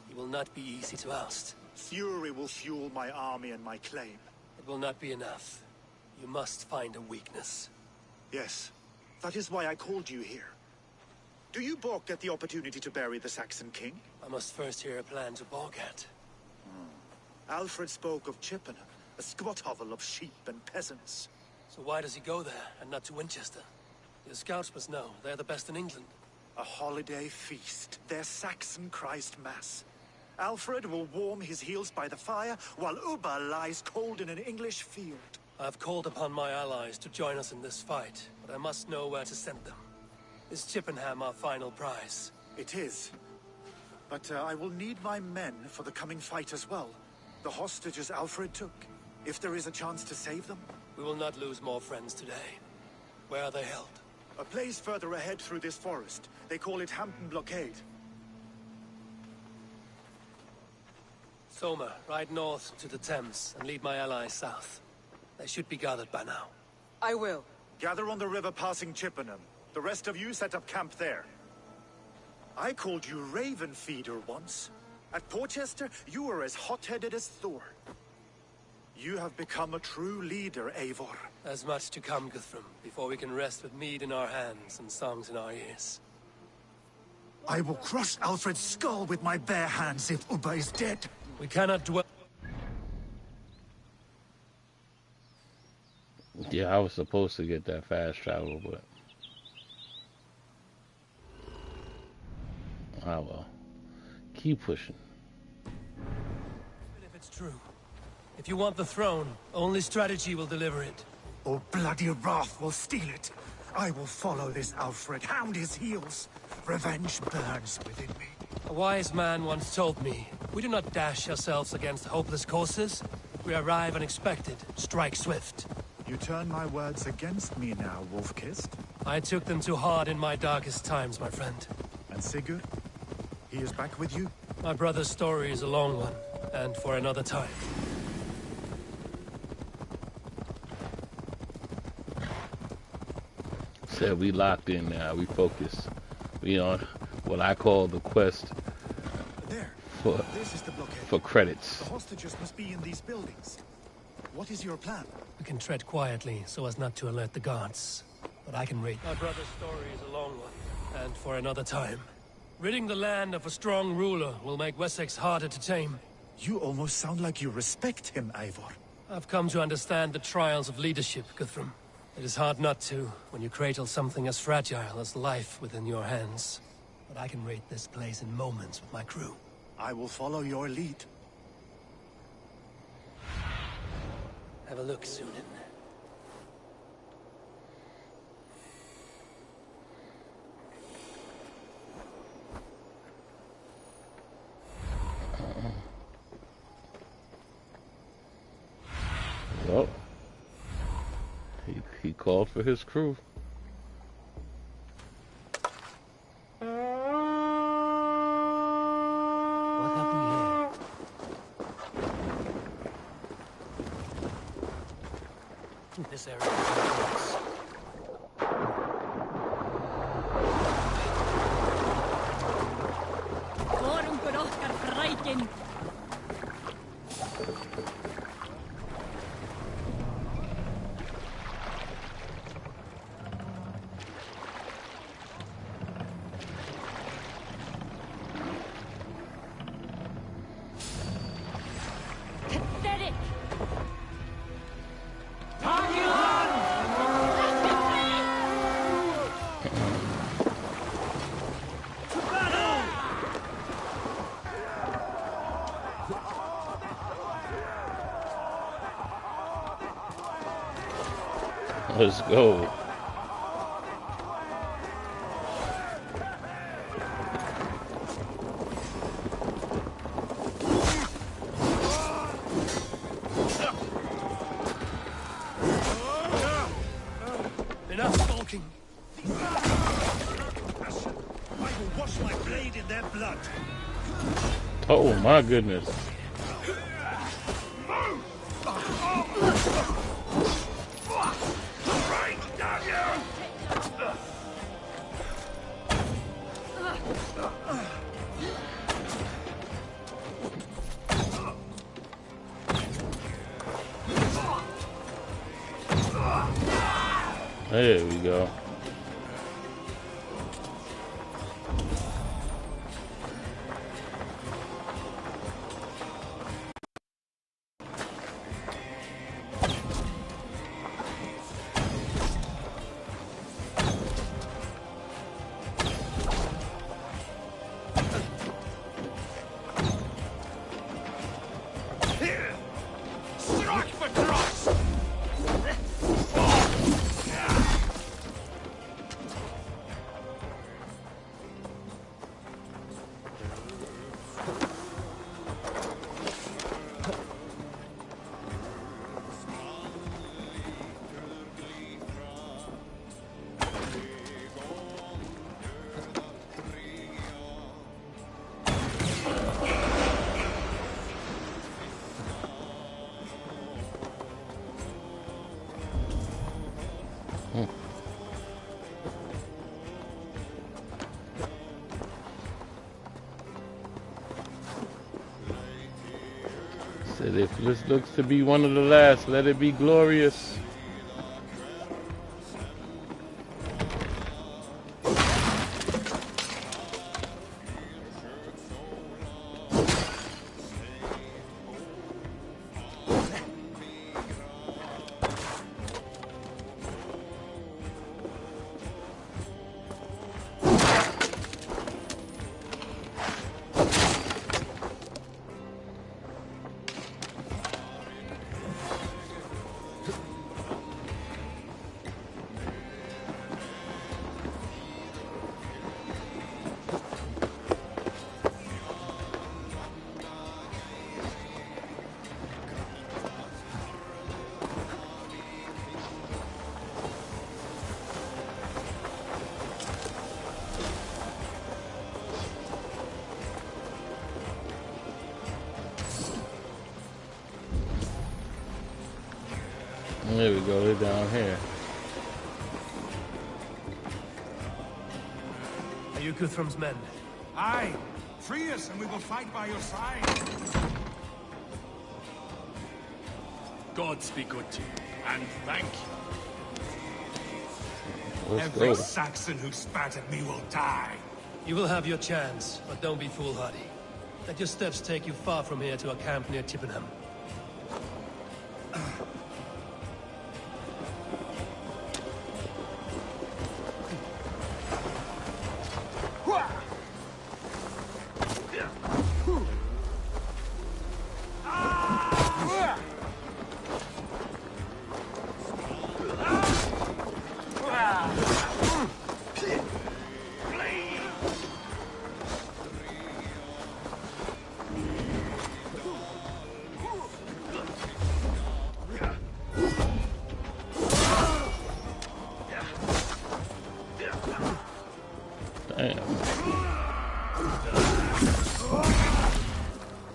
He will not be easy to oust. Fury will fuel my army and my claim. It will not be enough. You must find a weakness. Yes, that is why I called you here. Do you balk at the opportunity to bury the Saxon king? I must first hear a plan to balk at. Alfred spoke of Chippenham, a squat hovel of sheep and peasants. So why does he go there, and not to Winchester? Your scouts must know. They're the best in England. A holiday feast, their Saxon Christ Mass. Alfred will warm his heels by the fire, while Ubba lies cold in an English field. I've called upon my allies to join us in this fight, but I must know where to send them. Is Chippenham our final prize? It is. But I will need my men for the coming fight as well. The hostages Alfred took. If there is a chance to save them. We will not lose more friends today. Where are they held? A place further ahead through this forest. They call it Hampton Blockade. Soma, ride north to the Thames and lead my allies south. They should be gathered by now. I will. Gather on the river passing Chippenham. The rest of you set up camp there. I called you Raven Feeder once. At Porchester, you were as hot-headed as Thor. You have become a true leader, Eivor. There's much to come, Guthrum, before we can rest with mead in our hands and songs in our ears. I will crush Alfred's skull with my bare hands if Ubba is dead. We cannot dwell... Yeah, I was supposed to get that fast travel, but... Ah, well. Keep pushing. Even if it's true. If you want the throne, only strategy will deliver it. Or bloody wrath will steal it. I will follow this Alfred, hound his heels. Revenge burns within me. A wise man once told me, we do not dash ourselves against hopeless courses. We arrive unexpected, strike swift. You turn my words against me now, Wolf-Kissed. I took them too hard in my darkest times, my friend. And Sigurd? He is back with you? My brother's story is a long one, and for another time. Said we locked in now, we focused. We on what I call the quest for credits. The hostages must be in these buildings. What is your plan? We can tread quietly so as not to alert the guards. But I can wait. My brother's story is a long one, and for another time. Ridding the land of a strong ruler will make Wessex harder to tame. You almost sound like you respect him, Eivor. I've come to understand the trials of leadership, Guthrum. It is hard not to, when you cradle something as fragile as life within your hands. But I can rate this place in moments with my crew. I will follow your lead. Have a look, Sunan. Well, he called for his crew. What have we here? This area is Hvorum går okkar frækin? Pathetic! Let's go. Enough skulking. I will wash my blade in their blood. Oh my goodness. There we go. Said if this looks to be one of the last, let it be glorious. There we go, they're down here. Are you Guthrum's men? Aye. Free us and we will fight by your side. Gods be good to you, and thank you. Every Saxon who spat at me will die. You will have your chance, but don't be foolhardy. Let your steps take you far from here to a camp near Chippenham.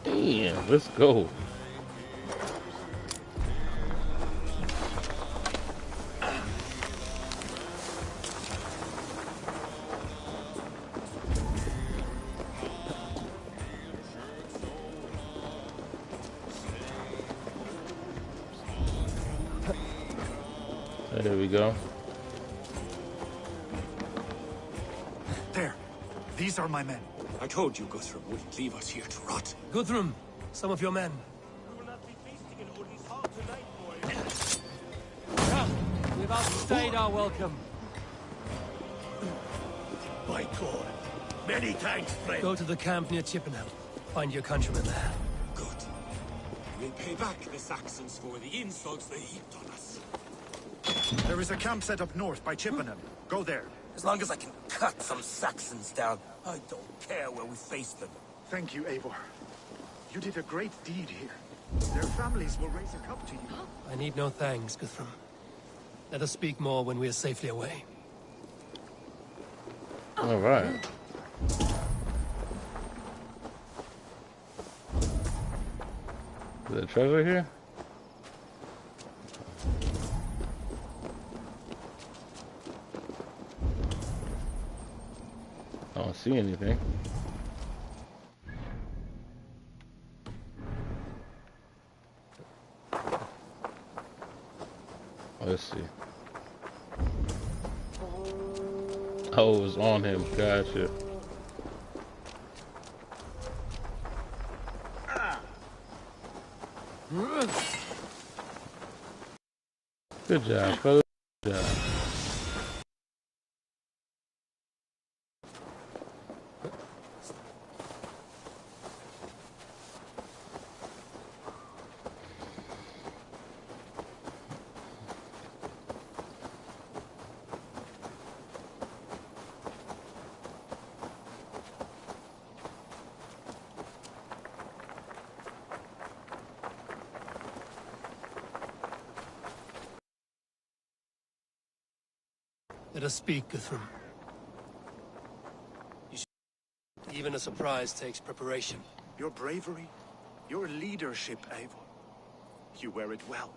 Damn, let's go. There we go. There. These are my men. I told you Guthrum wouldn't leave us here to rot. Guthrum, some of your men. We will not be feasting in Odin's hall tonight, boys. Come, we've outstayed our welcome. My God. Many thanks, friend. Go to the camp near Chippenham. Find your countrymen there. Good. We'll pay back the Saxons for the insults they heaped on us. There is a camp set up north by Chippenham. Go there. As long as I can cut some Saxons down, I don't care where we face them. Thank you, Eivor. You did a great deed here. Their families will raise a cup to you. I need no thanks, Guthrum. Let us speak more when we are safely away. All right. Is there treasure here? I don't see anything. Let's see. Oh, it was on him. Gotcha. Good job, fellas. Good job. Let us speak, Guthrum. Even a surprise takes preparation. Your bravery, your leadership, Eivor. You wear it well.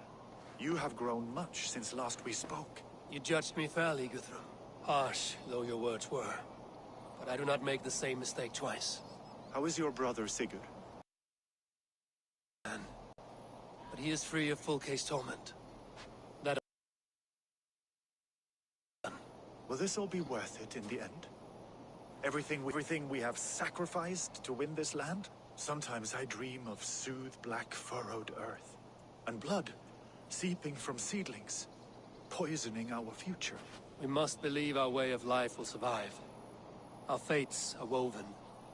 You have grown much since last we spoke. You judged me fairly, Guthrum. Harsh though your words were. But I do not make the same mistake twice. How is your brother Sigurd? But he is free of full case torment. That. Will this all be worth it in the end? Everything we have sacrificed to win this land? Sometimes I dream of soothed black furrowed earth. And blood seeping from seedlings, poisoning our future. We must believe our way of life will survive. Our fates are woven,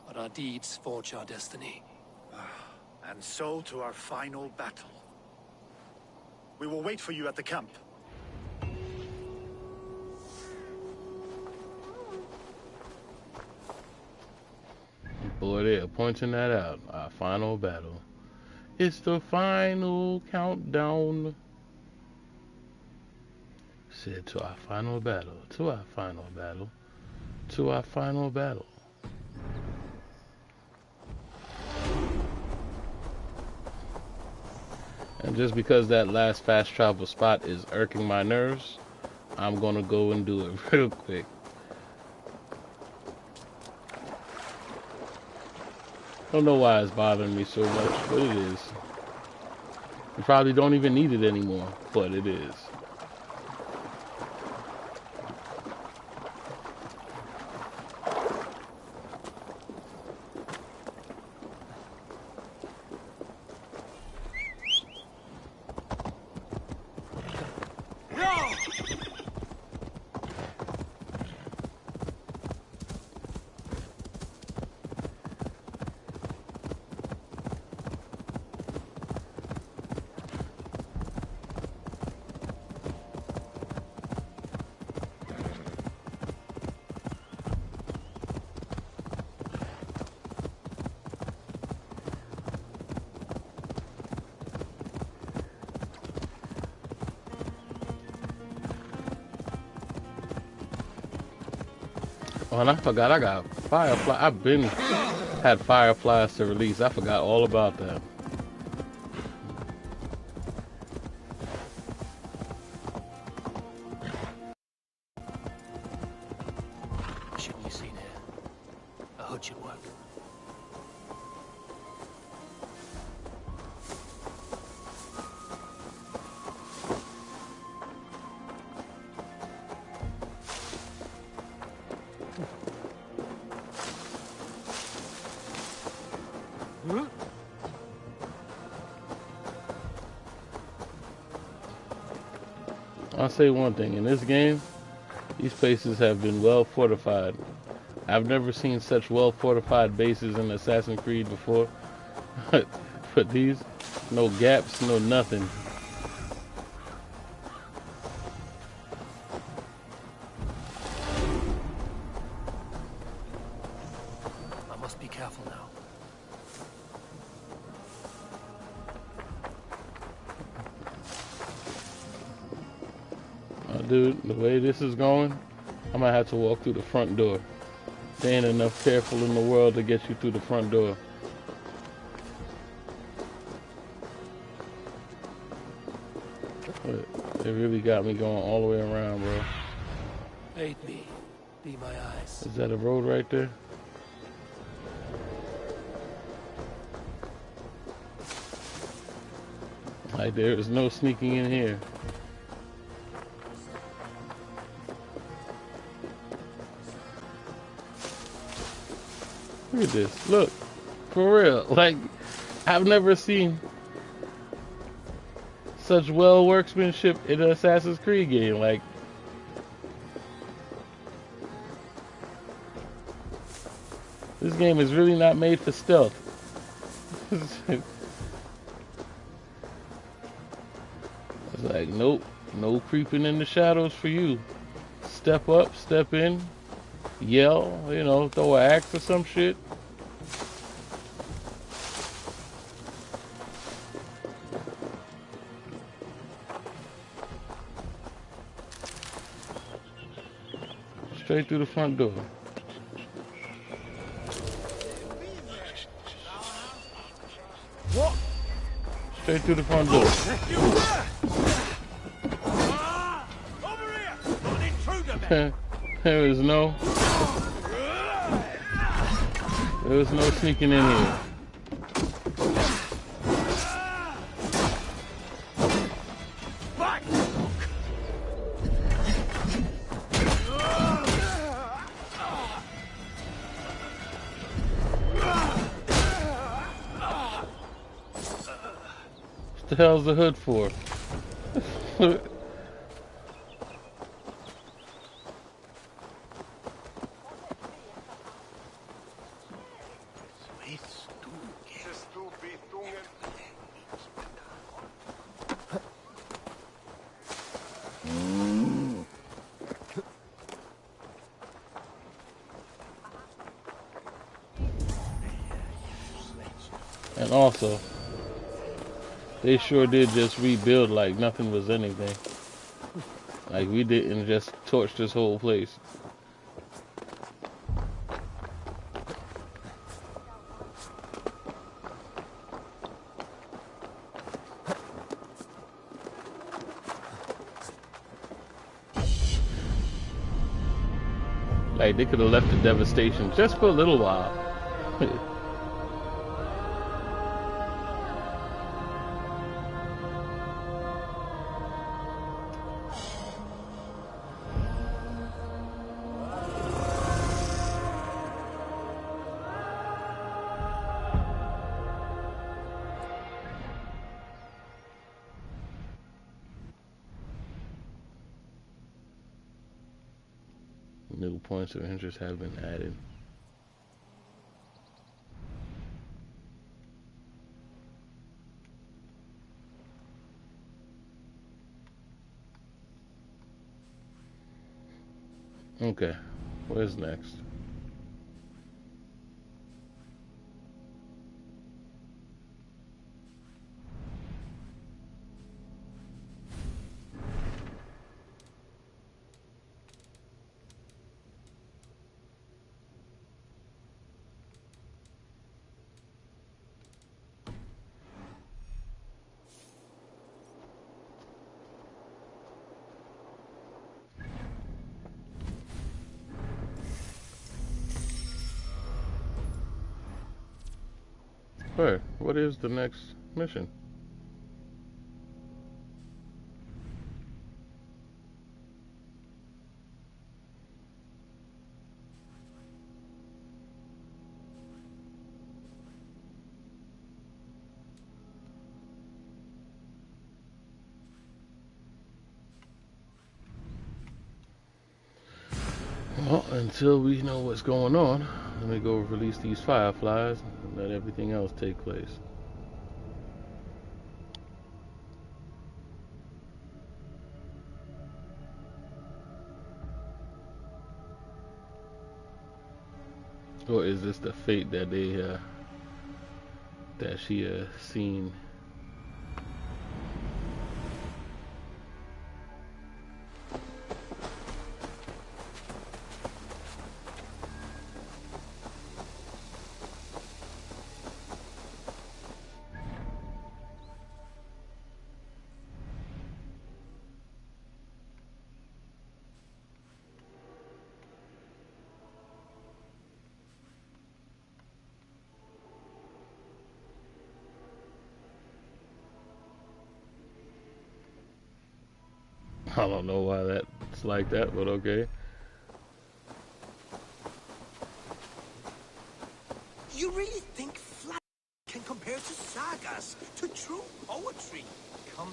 but our deeds forge our destiny. And so to our final battle. We will wait for you at the camp. Boy, they're pointing that out. Our final battle. It's the final countdown. Said to our final battle. To our final battle. To our final battle. And just because that last fast travel spot is irking my nerves, I'm gonna go and do it real quick. I don't know why it's bothering me so much, but it is. You probably don't even need it anymore, but it is. Oh, and I forgot I got Firefly. I've been had Fireflies to release. I forgot all about that. Shouldn't you seen here? A hood should work. I'll say one thing, in this game, these places have been well fortified. I've never seen such well fortified bases in Assassin's Creed before. But these, no gaps, no nothing. I must be careful now. Dude, the way this is going, I might have to walk through the front door. There ain't enough careful in the world to get you through the front door. But they really got me going all the way around, bro. Aid me. Be my eyes. Is that a road right there? Like, there is no sneaking in here. Look at this. Look. For real. Like, I've never seen such well workmanship in an Assassin's Creed game. Like, this game is really not made for stealth. It's like, nope, no creeping in the shadows for you. Step up, step in, yell, you know, throw an axe or some shit. Straight through the front door. What? Straight through the front door. There was no sneaking in here. What the hell's the hood for? And also, they sure did just rebuild like nothing was anything. Like, we didn't just torch this whole place. Like, they could have left the devastation just for a little while. New points of interest have been added. Okay, where's next? Where? What is the next mission? Well, until we know what's going on, let me go release these fireflies and let everything else take place. Or is this the fate that that she seen? I don't know why that's like that, but okay. You really think flat can compare to sagas, to true poetry? Compare?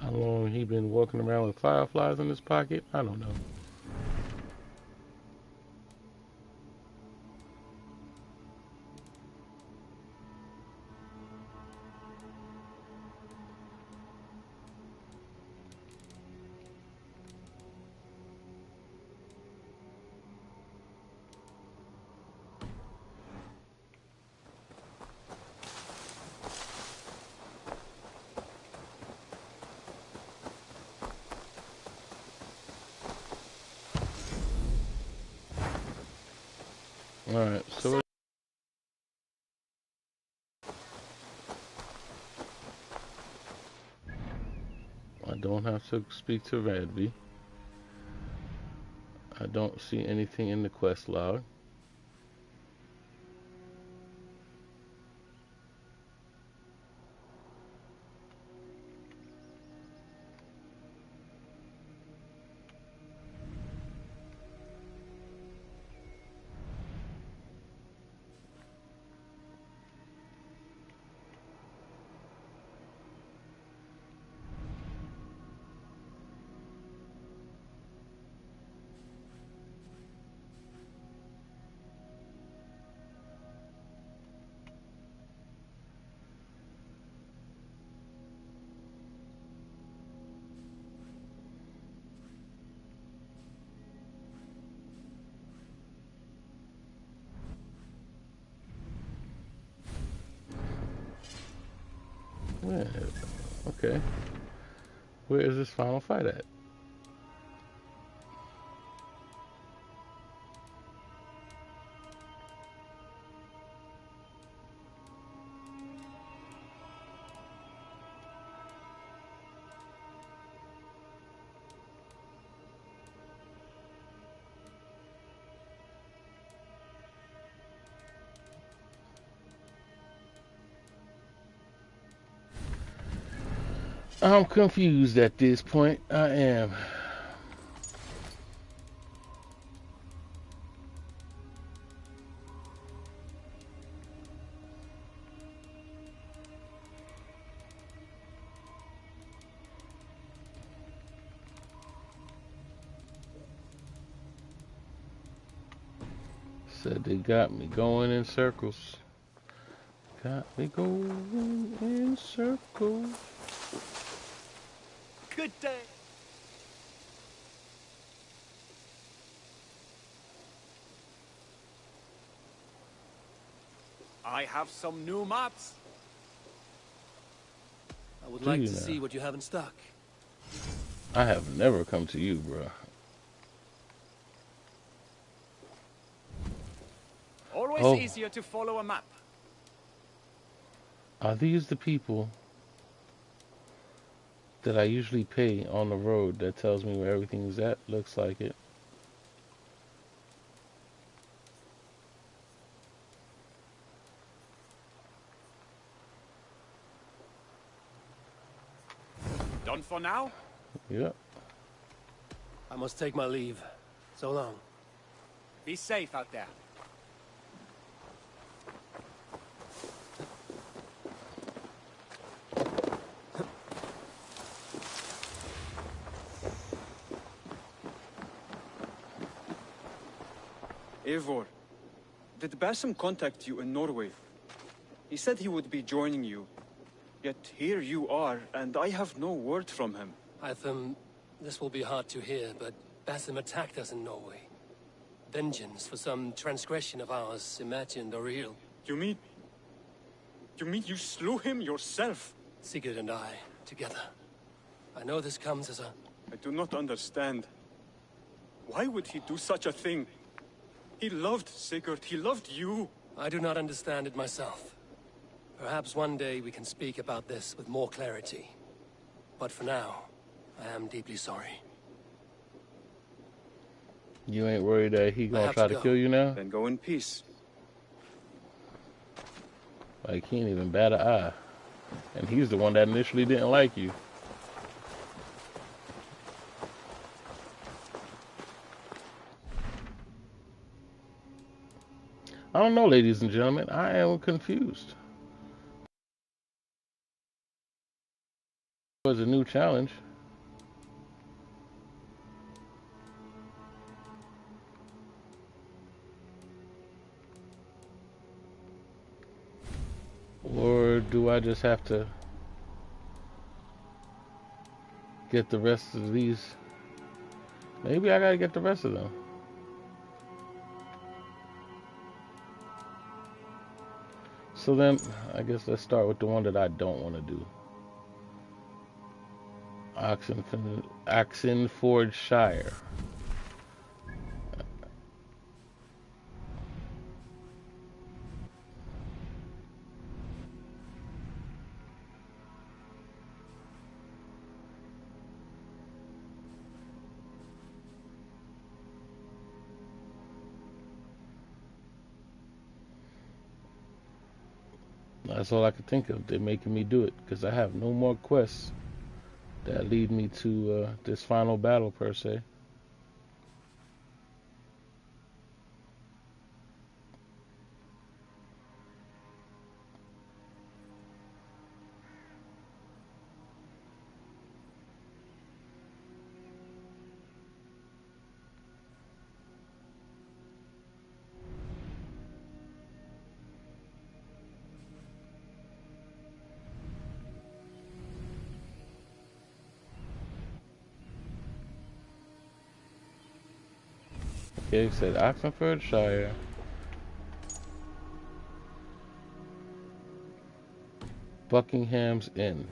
How long he been walking around with fireflies in his pocket? I don't know. Alright, so I don't have to speak to Radby. I don't see anything in the quest log. Yeah, okay. Where is this final fight at? I'm confused at this point. I am. Said they got me going in circles. Got me going in circles. Good day. I have some new maps. I would Do like you to now? see what you have in stock. I have never come to you, bro. Always easier to follow a map. Are these the people that I usually pay on the road that tells me where everything's at? Looks like it. Done for now? Yep. I must take my leave. So long. Be safe out there. Eivor, did Basim contact you in Norway? He said he would be joining you. Yet here you are, and I have no word from him. Hytham, this will be hard to hear, but Basim attacked us in Norway. Vengeance for some transgression of ours, imagined or real. You mean you slew him yourself? Sigurd and I, together. I know this comes as a... I do not understand. Why would he do such a thing? He loved Sigurd, he loved you. I do not understand it myself. Perhaps one day we can speak about this with more clarity. But for now, I am deeply sorry. You ain't worried that he gonna try to kill you now? Then go in peace. Like, he ain't even bat an eye. And he's the one that initially didn't like you. I don't know, ladies and gentlemen. I am confused. It was a new challenge. Or do I just have to get the rest of these? Maybe I gotta get the rest of them. So then, I guess let's start with the one that I don't want to do. Oxenfordshire. That's all I could think of. They're making me do it because I have no more quests that lead me to this final battle per se. Okay, it said Oxenfordshire. Buckingham's Inn.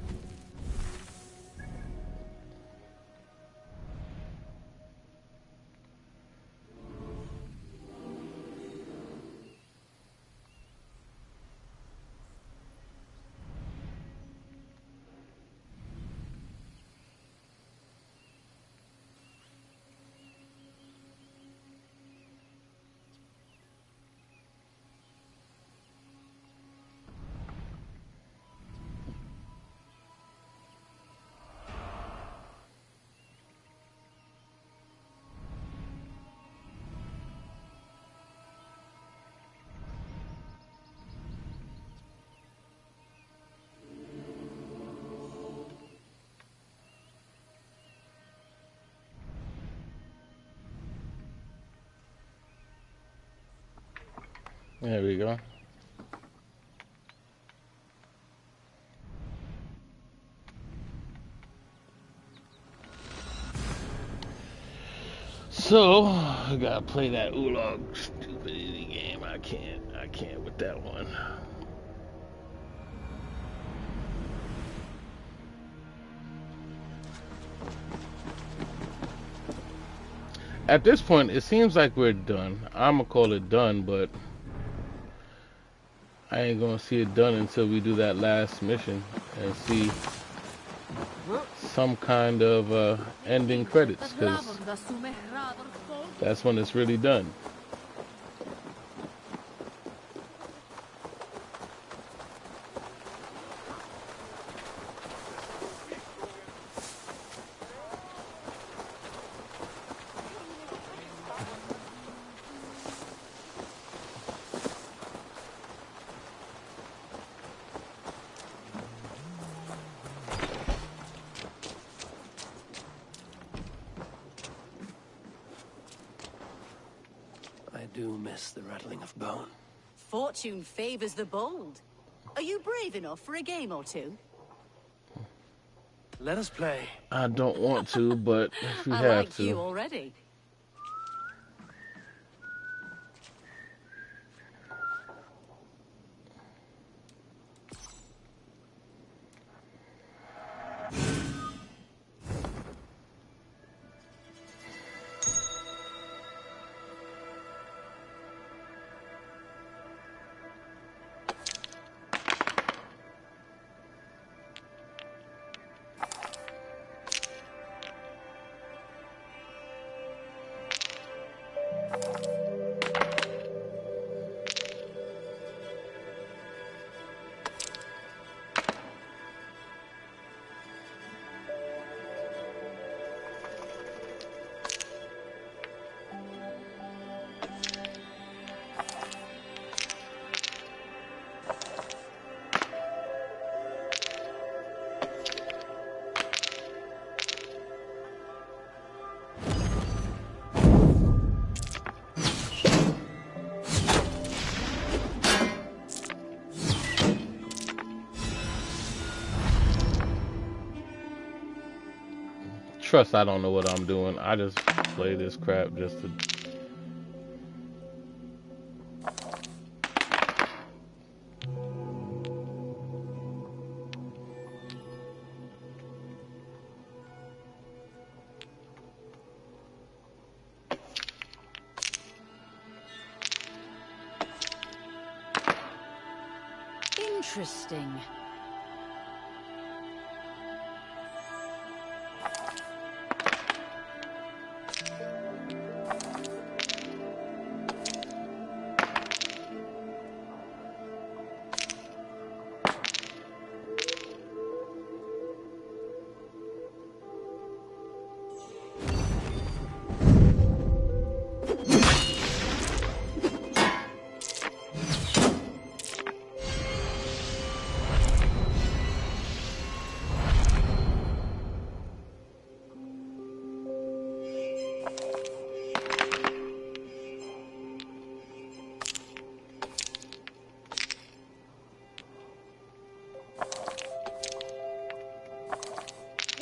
There we go. So, I gotta play that Oolog stupidity game. I can't with that one. At this point, it seems like we're done. I'm gonna call it done, but I ain't gonna see it done until we do that last mission and see some kind of ending credits, because that's when it's really done. I do miss the rattling of bone. Fortune favors the bold. Are you brave enough for a game or two? Let us play. I don't want to, but if we I have like to. you already. trust I don't know what I'm doing. I just play this crap just to. Interesting.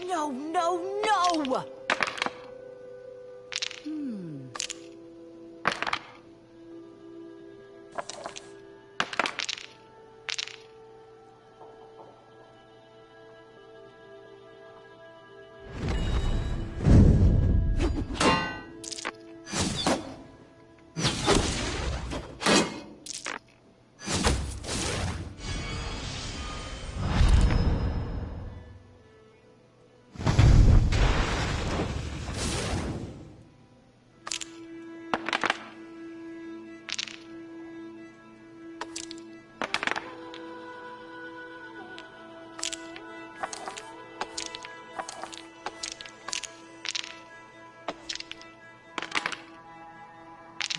No, no, no!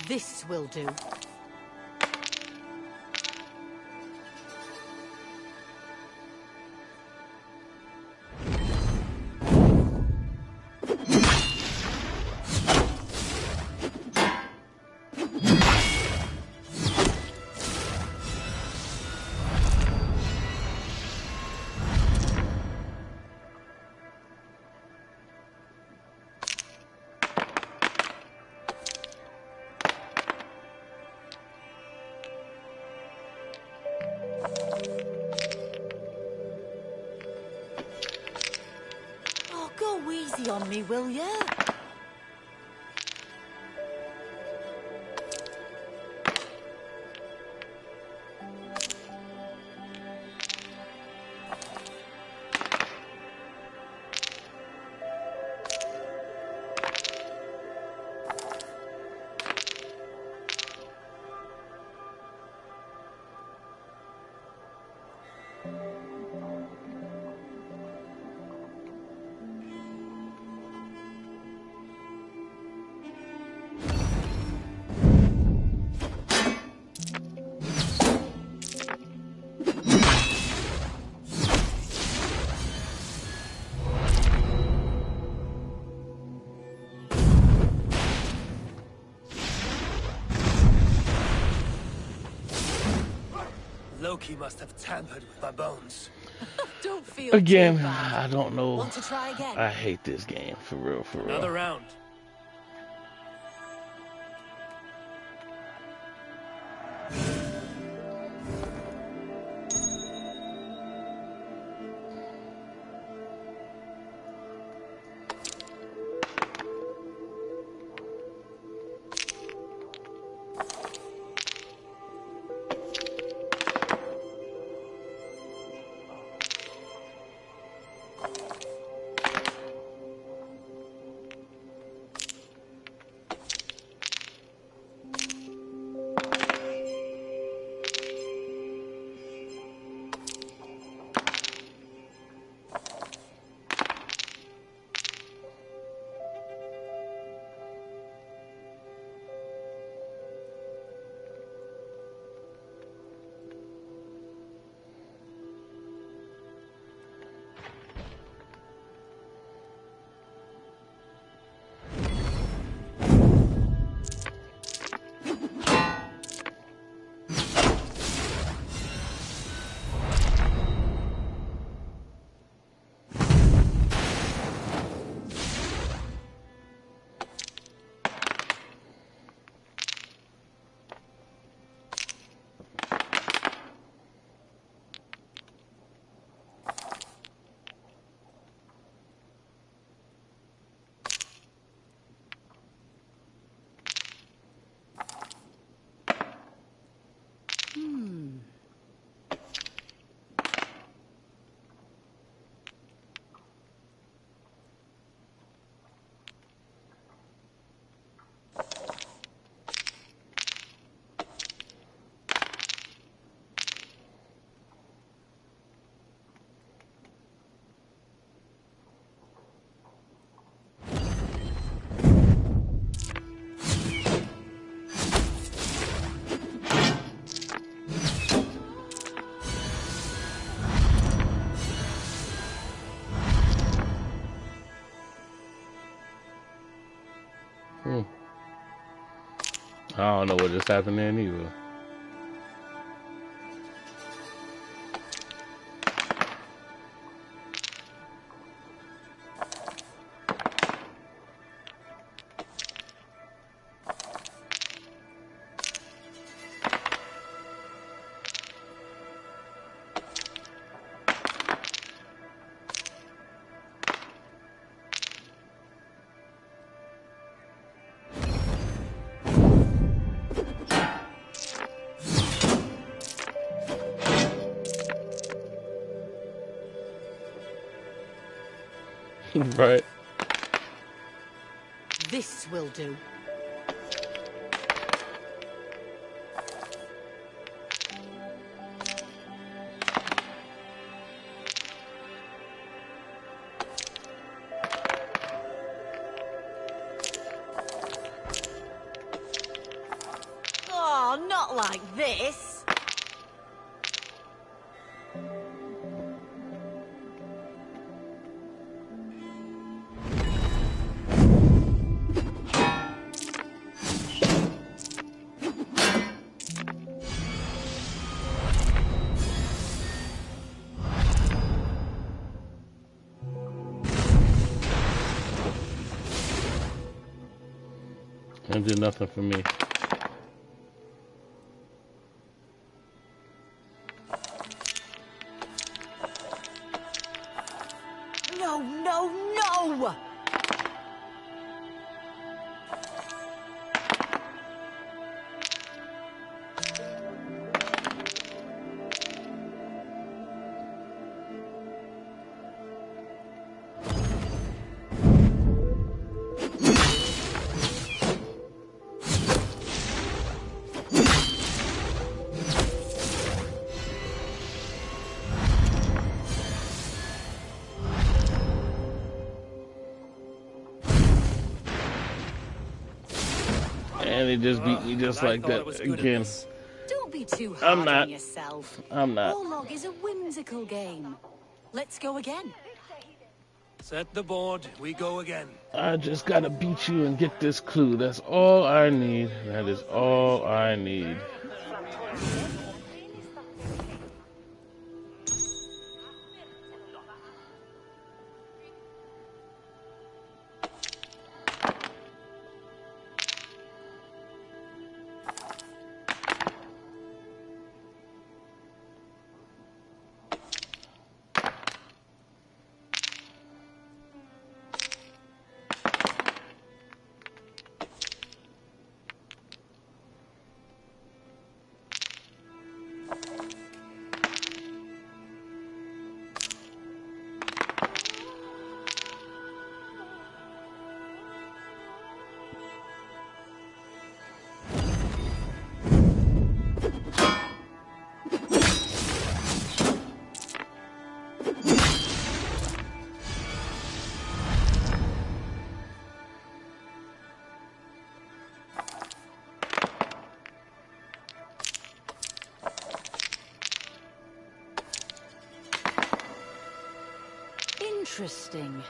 This will do. Go easy on me, will ya? Loki must have tampered with my bones. Don't feel Again, too bad. I don't know. Want to try again? I hate this game, for real, for real. Another round. I don't know what just happened there either. Right. This will do. Oh, not like this. That did nothing for me. No, no, no! And he just beat me just like that again. Don't be too hard on yourself. I'm not. Orlog is a whimsical game. Let's go again. Set the board, we go again. I just gotta beat you and get this clue. That's all I need. That is all I need. Interesting.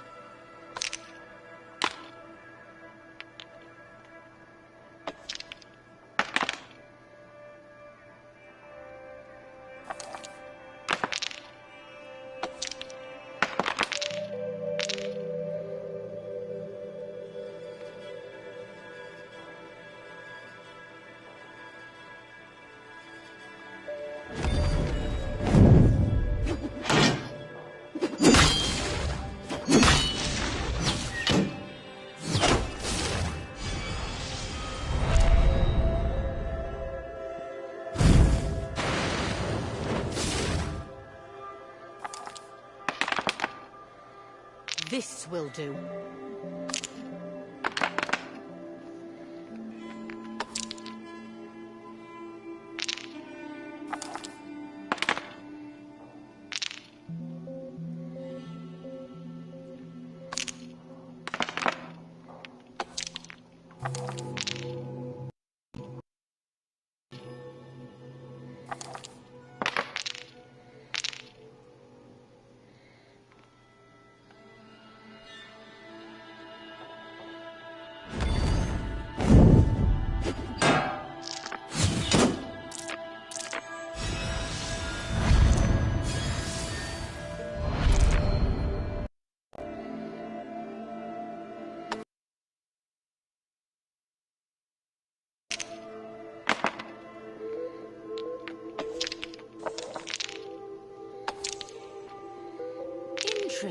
This will do.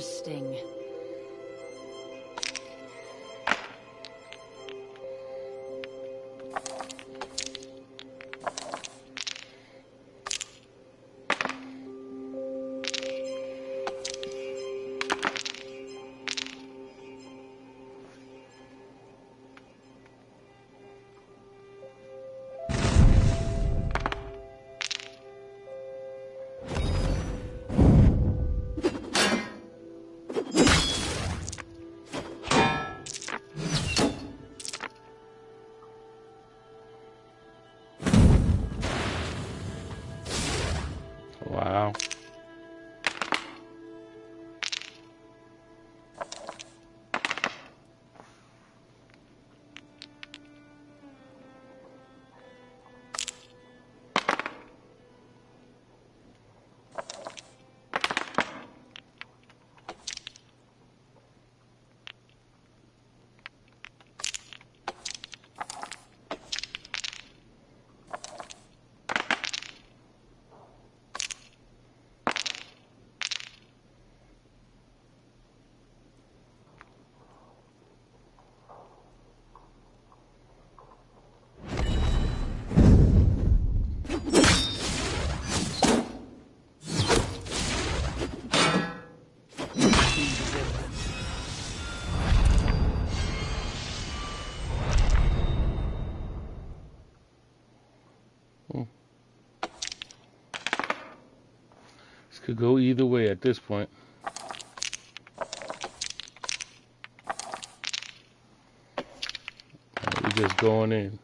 interesting. Wow. This could go either way at this point. We're just going in.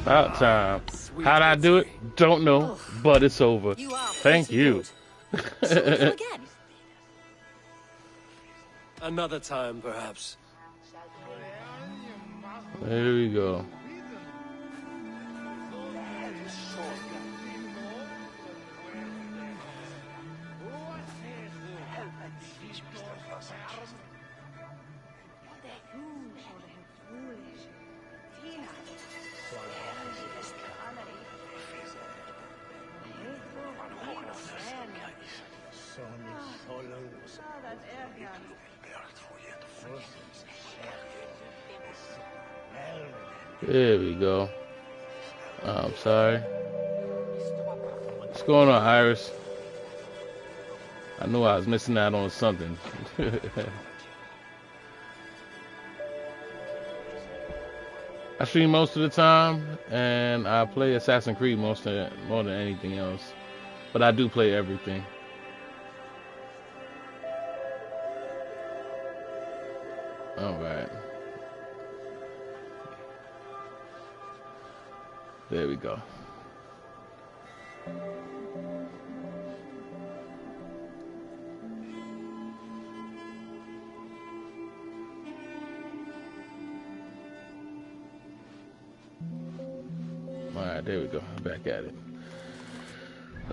About time. How'd I do it? Don't know, but it's over. Thank you. Another time, perhaps. There we go. There we go. Oh, I'm sorry. What's going on, Iris? I knew I was missing out on something. I stream most of the time, and I play Assassin's Creed more than anything else. But I do play everything. All right. There we go. Alright, there we go. Back at it.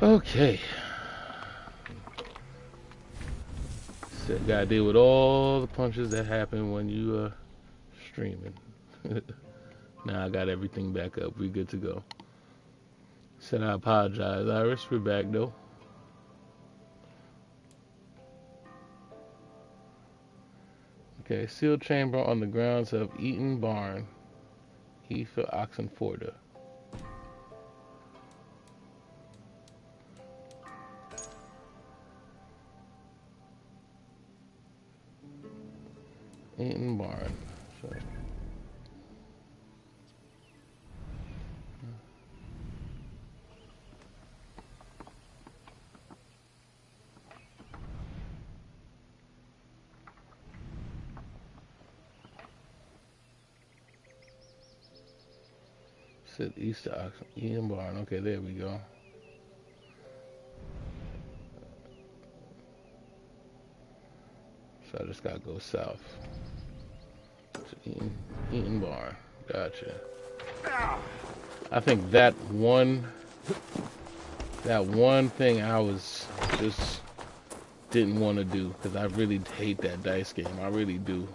Okay. So gotta deal with all the punches that happen when you streaming. Now I got everything back up. We good to go. Said I apologize, Iris. We're back though. Okay, sealed chamber on the grounds of Eaton Barn, Heath of Oxenforda. Eaton Barn. So. Sit east of Oxford. Ian Barn. Okay, there we go. So I just gotta go south. To Eaton Barn. Gotcha. I think that one thing I was just didn't want to do, because I really hate that dice game. I really do.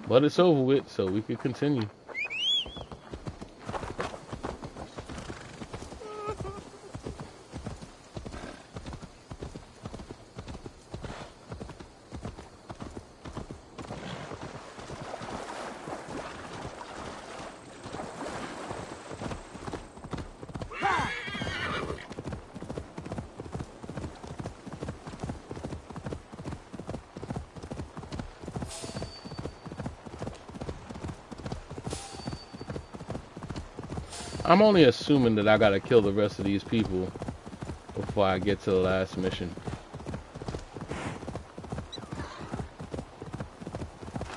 But it's over with, so we could continue. I'm only assuming that I gotta kill the rest of these people before I get to the last mission.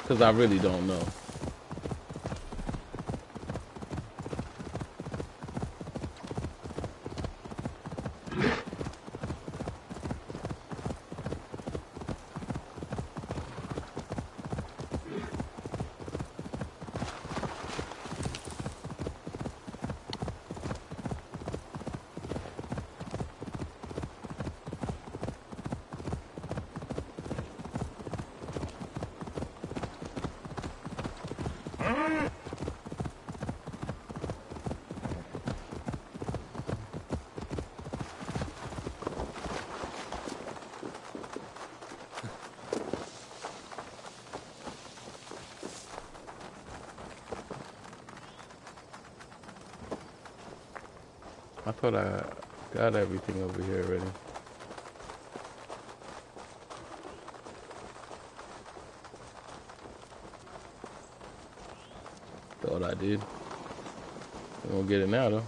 Because I really don't know. I thought I got everything over here already. Thought I did. I don't get it now though.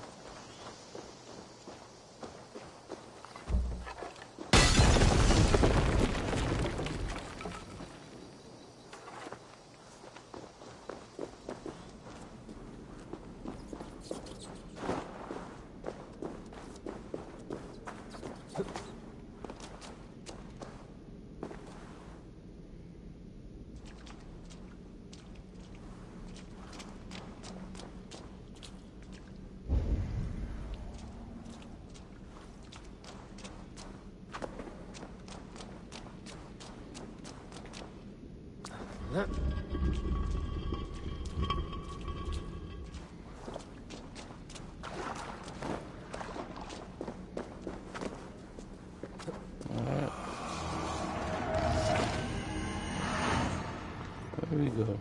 There we go.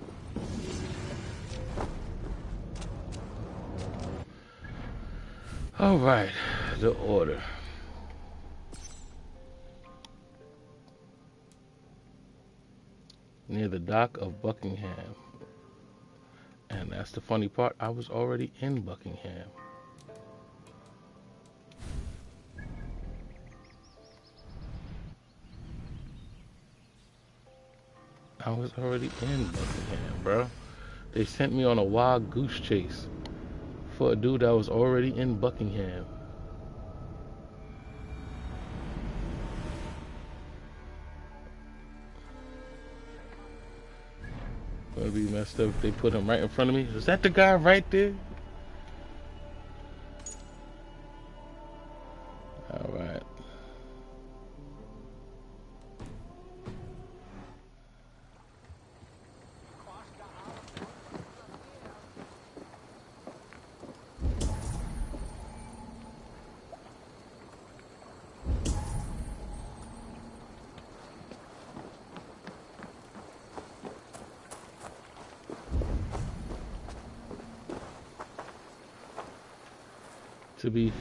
All right, the order. Near the dock of Buckingham. And that's the funny part, I was already in Buckingham. I was already in Buckingham, bro. They sent me on a wild goose chase for a dude that was already in Buckingham. It'd be messed up if they put him right in front of me. Is that the guy right there? All right. To be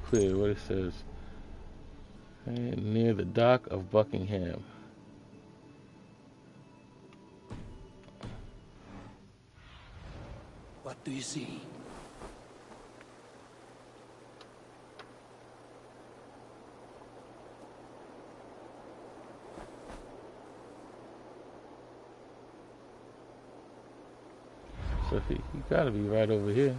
clear, what it says, near the dock of Buckingham. What do you see? Gotta be right over here.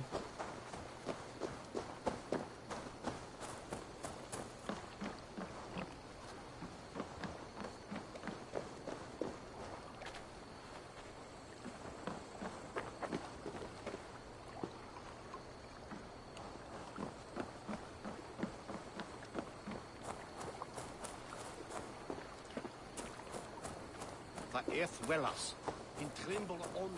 The earth dwellers, in tremble on.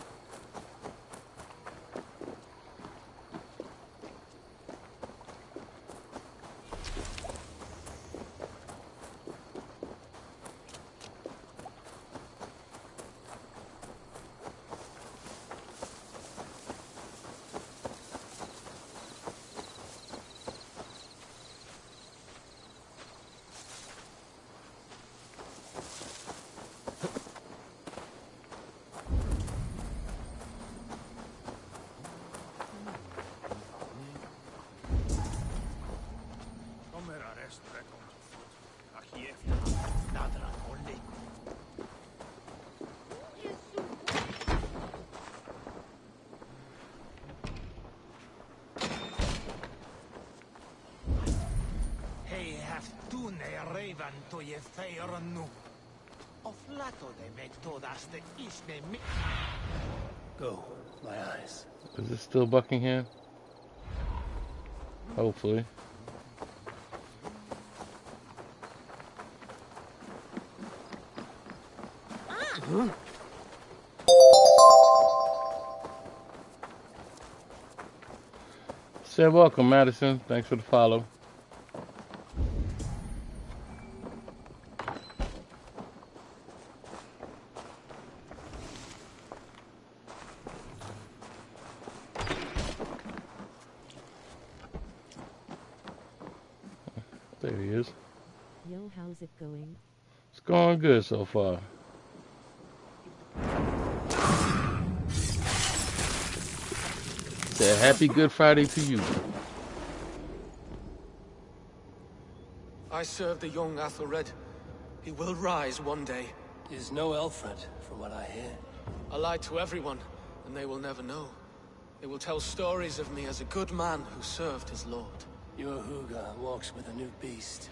Raven to ye fair nu. Of lato de make todas the isne mi. Go, my eyes. Is this still Buckingham? Hopefully. Say welcome, Madison. Thanks for the follow. There he is. Yo, how's it going? It's going good so far. Say happy Good Friday to you. I serve the young Athelred. He will rise one day. Is no Alfred, from what I hear. I lied to everyone, and they will never know. They will tell stories of me as a good man who served his lord. Your Hooga walks with a new beast.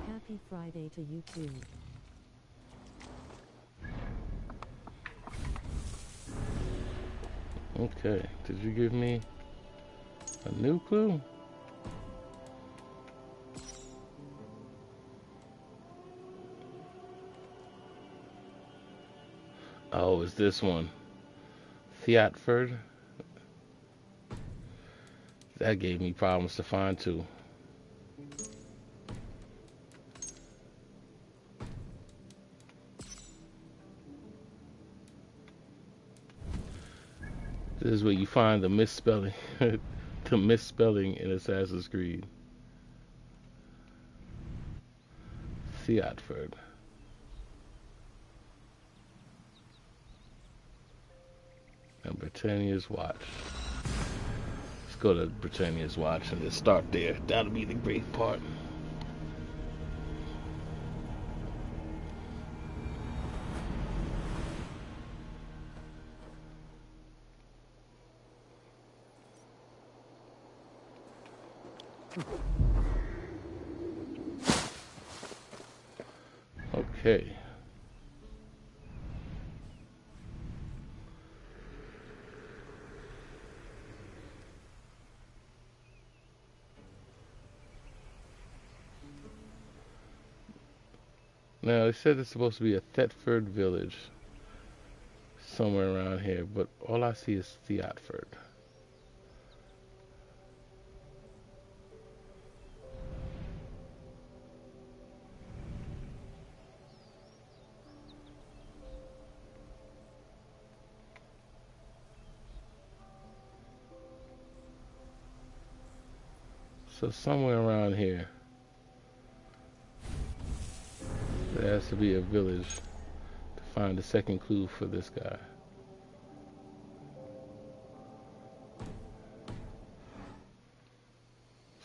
Happy Friday to you too. Okay, did you give me a new clue? Oh, it's this one. Theatford. That gave me problems to find too. This is where you find the misspelling, the misspelling in Assassin's Creed. Theatford. And Britannia's Watch. Let's go to Britannia's Watch and just start there. That'll be the great part. Okay. Now, they said it's supposed to be a Thetford village somewhere around here, but all I see is Theatford. So somewhere around here, there has to be a village to find the second clue for this guy.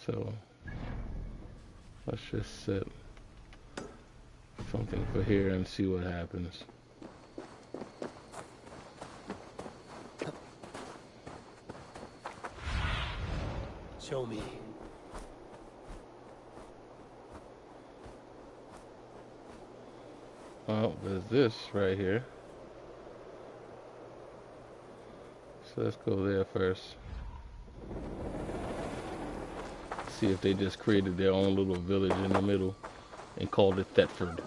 So let's just set something for here and see what happens. Show me. Well, there's this right here. So let's go there first. See if they just created their own little village in the middle and called it Thetford.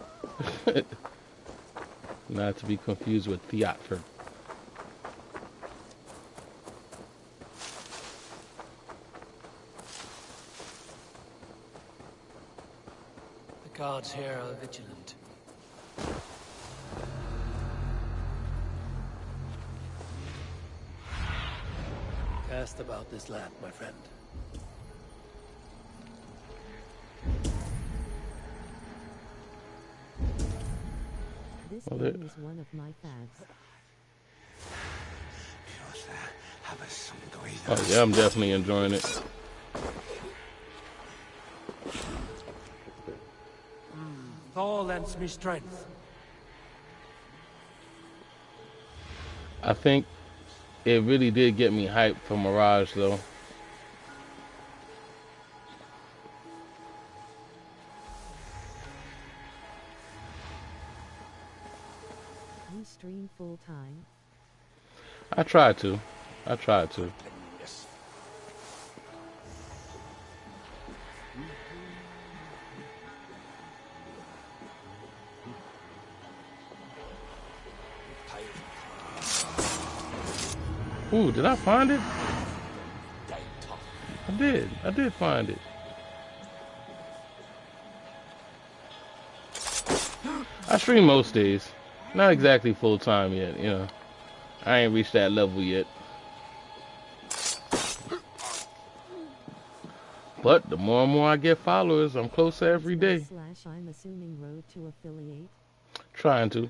Not to be confused with Theatford. The guards here are vigilant. Cast about this land, my friend. This game is one of my faves. Oh yeah, I'm definitely enjoying it. Thor lends me strength. I think it really did get me hyped for Mirage though. You stream full time? I tried to. Ooh, did I find it? I did find it. I stream most days. Not exactly full time yet, you know. I ain't reached that level yet. But the more and more I get followers, I'm closer every day. / I'm assuming road to affiliate. Trying to.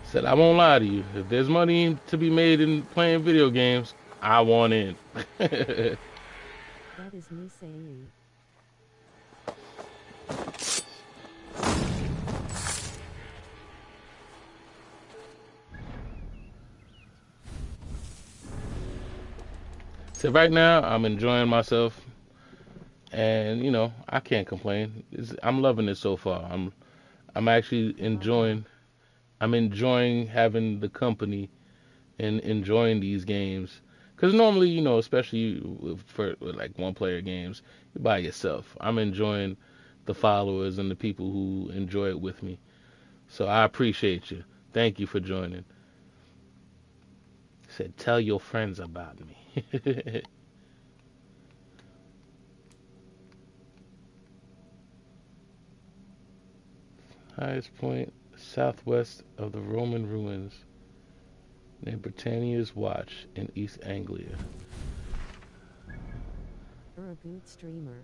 Said I won't lie to you. If there's money to be made in playing video games, I want in. That is me saying. So right now, I'm enjoying myself, and you know, I can't complain. I'm loving it so far. I'm actually enjoying. I'm enjoying having the company and enjoying these games. Because normally, you know, especially with like one-player games, you're by yourself. I'm enjoying the followers and the people who enjoy it with me. So I appreciate you. Thank you for joining. Said, tell your friends about me. Highest point southwest of the Roman ruins near Britannia's Watch in East Anglia. You're a good streamer.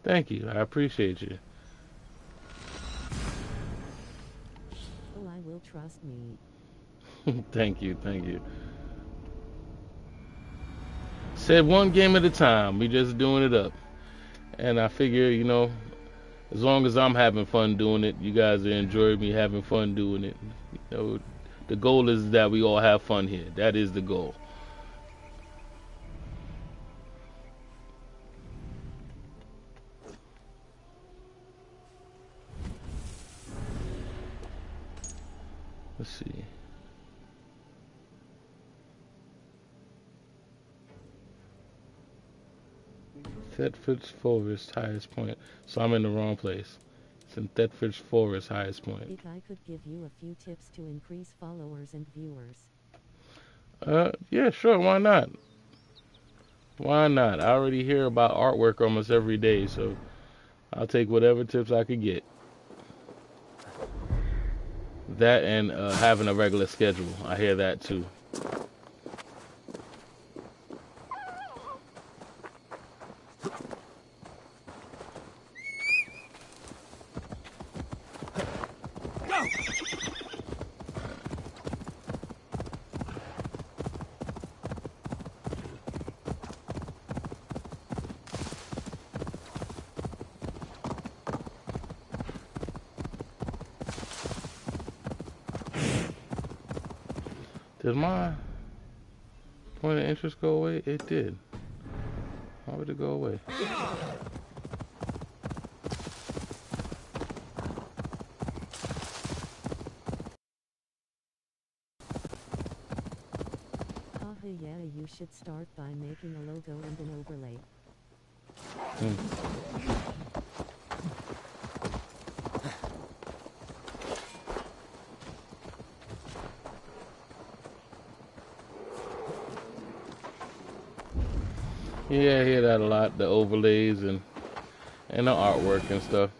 Thank you. I appreciate you. Oh, I will trust me. Thank you. Said one game at a time. We just doing it up. And I figure, you know, as long as I'm having fun doing it, you guys are enjoying me having fun doing it. You know, the goal is that we all have fun here. That is the goal. Let's see. Thetford's Forest, highest point. So I'm in the wrong place. It's in Thetford's Forest, highest point. If I could give you a few tips to increase followers and viewers. Yeah, sure, why not? Why not? I already hear about artwork almost every day, so I'll take whatever tips I could get. That and having a regular schedule. I hear that too. Did my point of interest go away? It did. Why would it go away? Yeah, you should start by making a logo and an overlay. Yeah, I hear that a lot, the overlays and the artwork and stuff.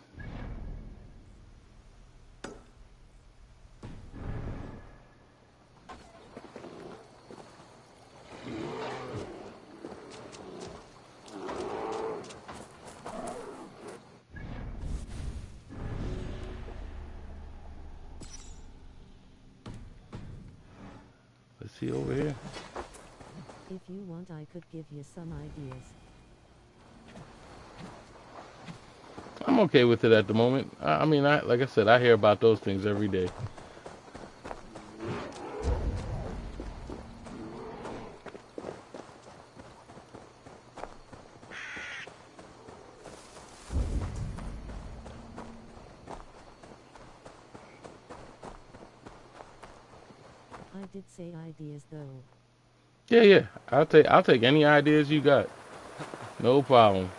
Let's see over here. If you want, I could give you some ideas. I'm okay with it at the moment. I mean, like I said, I hear about those things every day. I did say ideas though. Yeah. I'll take any ideas you got. No problem.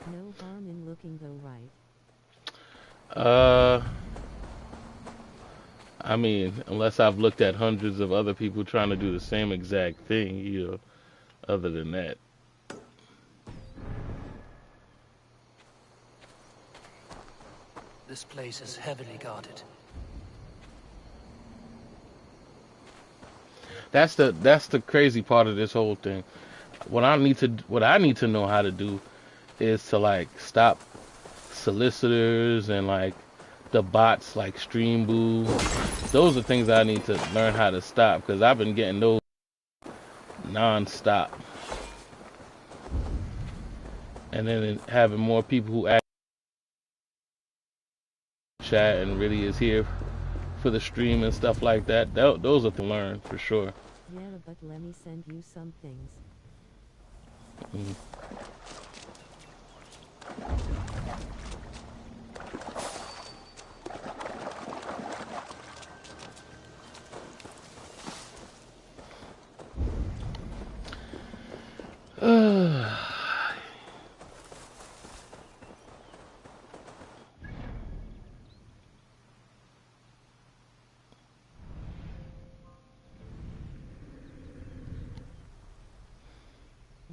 No harm in looking though, right? I mean, unless I've looked at hundreds of other people trying to do the same exact thing, you know, other than that. This place is heavily guarded. That's the crazy part of this whole thing. What I need to know how to do is to like stop solicitors and like the bots like Stream Boo. Those are things I need to learn how to stop, because I've been getting those non-stop. And then having more people who act chat and really is here for the stream and stuff like that. Those are to learn for sure. Yeah, but let me send you some things.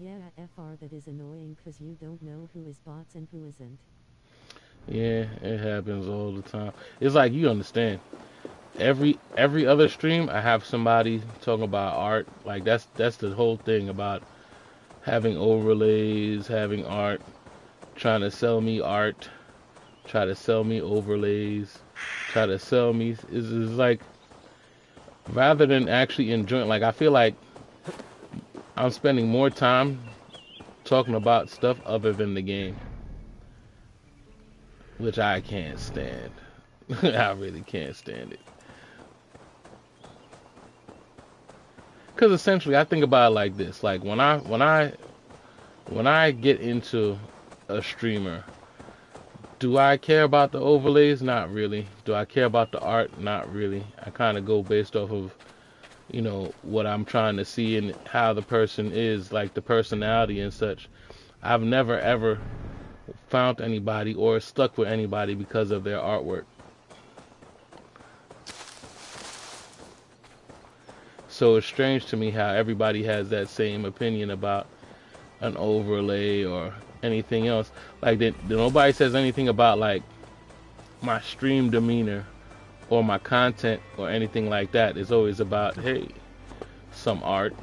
Yeah, FR, that is annoying because you don't know who is bots and who isn't. Yeah, it happens all the time. It's like, you understand. Every other stream, I have somebody talking about art. Like that's the whole thing about having overlays, having art, trying to sell me art, try to sell me overlays, try to sell me is like, rather than actually enjoying, like I feel like I'm spending more time talking about stuff other than the game, which I can't stand. I really can't stand it. Because essentially, I think about it like this: like when I get into a streamer, do I care about the overlays? Not really. Do I care about the art? Not really. I kind of go based off of, you know, what I'm trying to see and how the person is, like the personality and such. I've never ever found anybody or stuck with anybody because of their artwork. So it's strange to me how everybody has that same opinion about an overlay or anything else. Like nobody says anything about like my stream demeanor or my content or anything like that. It's always about, hey, some art.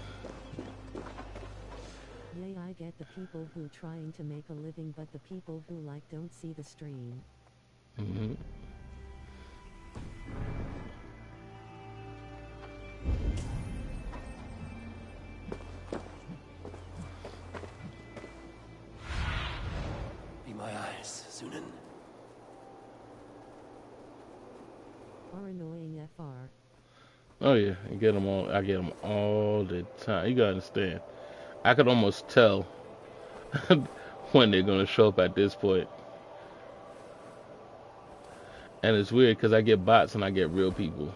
Yeah, I get the people who trying to make a living, but the people who like don't see the stream. Mm-hmm. Be my eyes, Sunan. are annoying FR. Oh yeah, you get them all. I get them all the time. You gotta understand. I could almost tell when they're gonna show up at this point. And it's weird because I get bots and I get real people.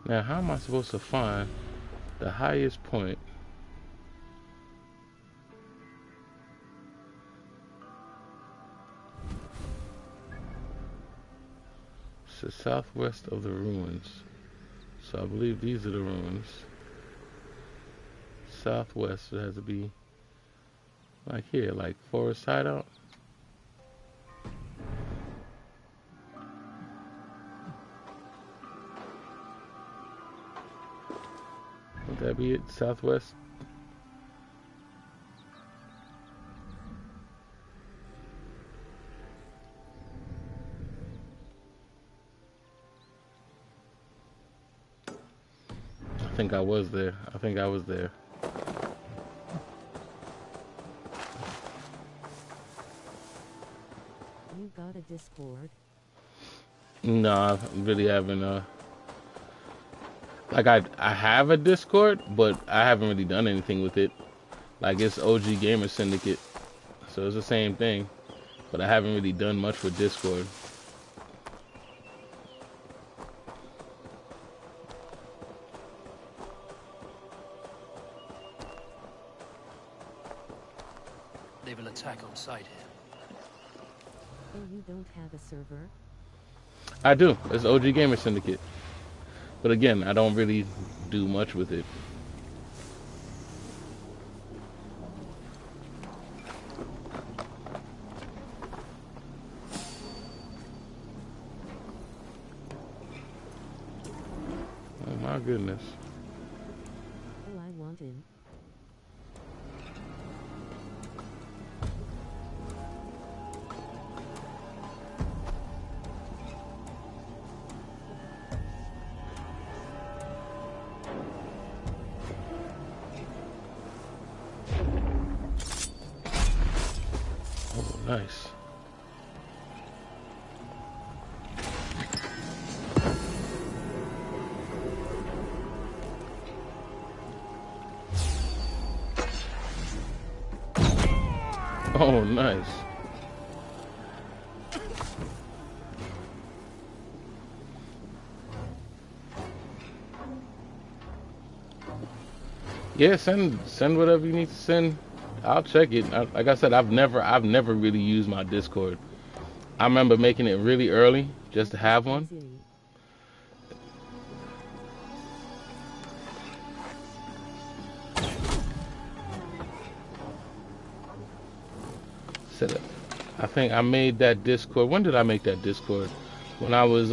Now, how am I supposed to find the highest point? It's the southwest of the ruins. So I believe these are the ruins. Southwest, it has to be like here, like Forest Hideout. Would that be it? Southwest? I think I was there. I think I was there. You got a Discord? No, I really haven't. Like I have a Discord, but I haven't really done anything with it. Like it's OG Gamer Syndicate, so it's the same thing, but I haven't really done much with Discord. They will attack on sight here. Oh, you don't have a server? I do. It's OG Gamer Syndicate. But again, I don't really do much with it. Oh my goodness. Oh, I want in. Nice. Oh, nice. Yeah, send whatever you need to send. I'll check it. Like I said, I've never really used my Discord. I remember making it really early just to have one. I think I made that Discord. When did I make that Discord? When I was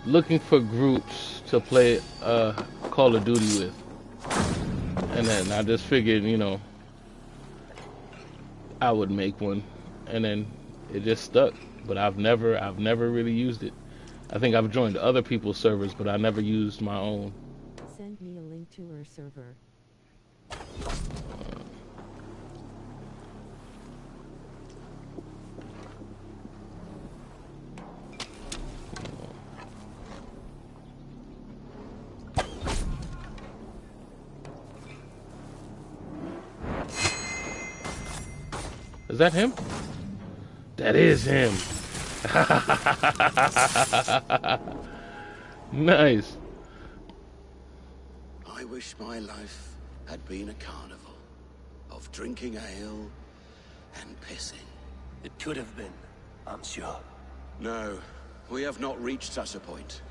looking for groups to play Call of Duty with. And then I just figured, you know, I would make one, and then it just stuck. But I've never really used it. I think I've joined other people's servers, but I never used my own. Send me a link to her server. Is that him? That is him. Nice. I wish my life had been a carnival of drinking ale and pissing. It could have been, I'm sure. No, we have not reached such a point.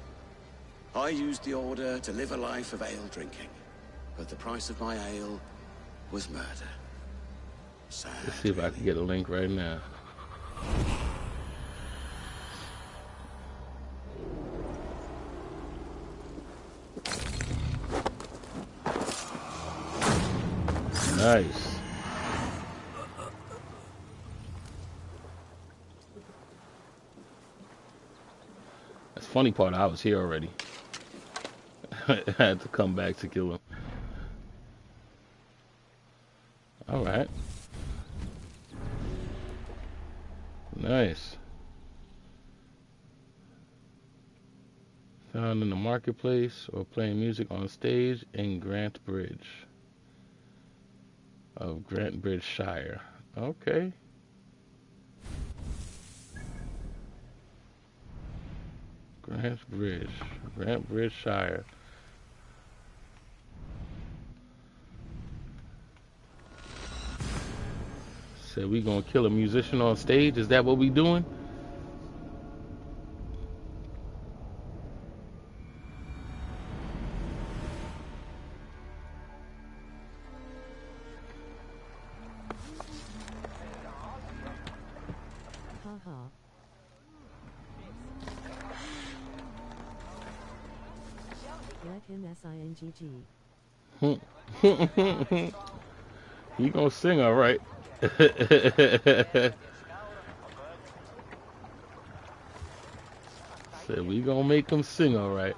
I used the order to live a life of ale drinking, but the price of my ale was murder. Sad. Let's see if I can get a link right now. Nice. funny part, I was here already. I had to come back to kill him. Alright. Nice. Found in the marketplace or playing music on stage in Grant Bridge of Grant Bridge Shire. Okay. Grant Bridge Shire. Said we gonna kill a musician on stage. Is that what we doing? Haha. Let him singg. He gonna sing all right. Said we gonna make him sing all right.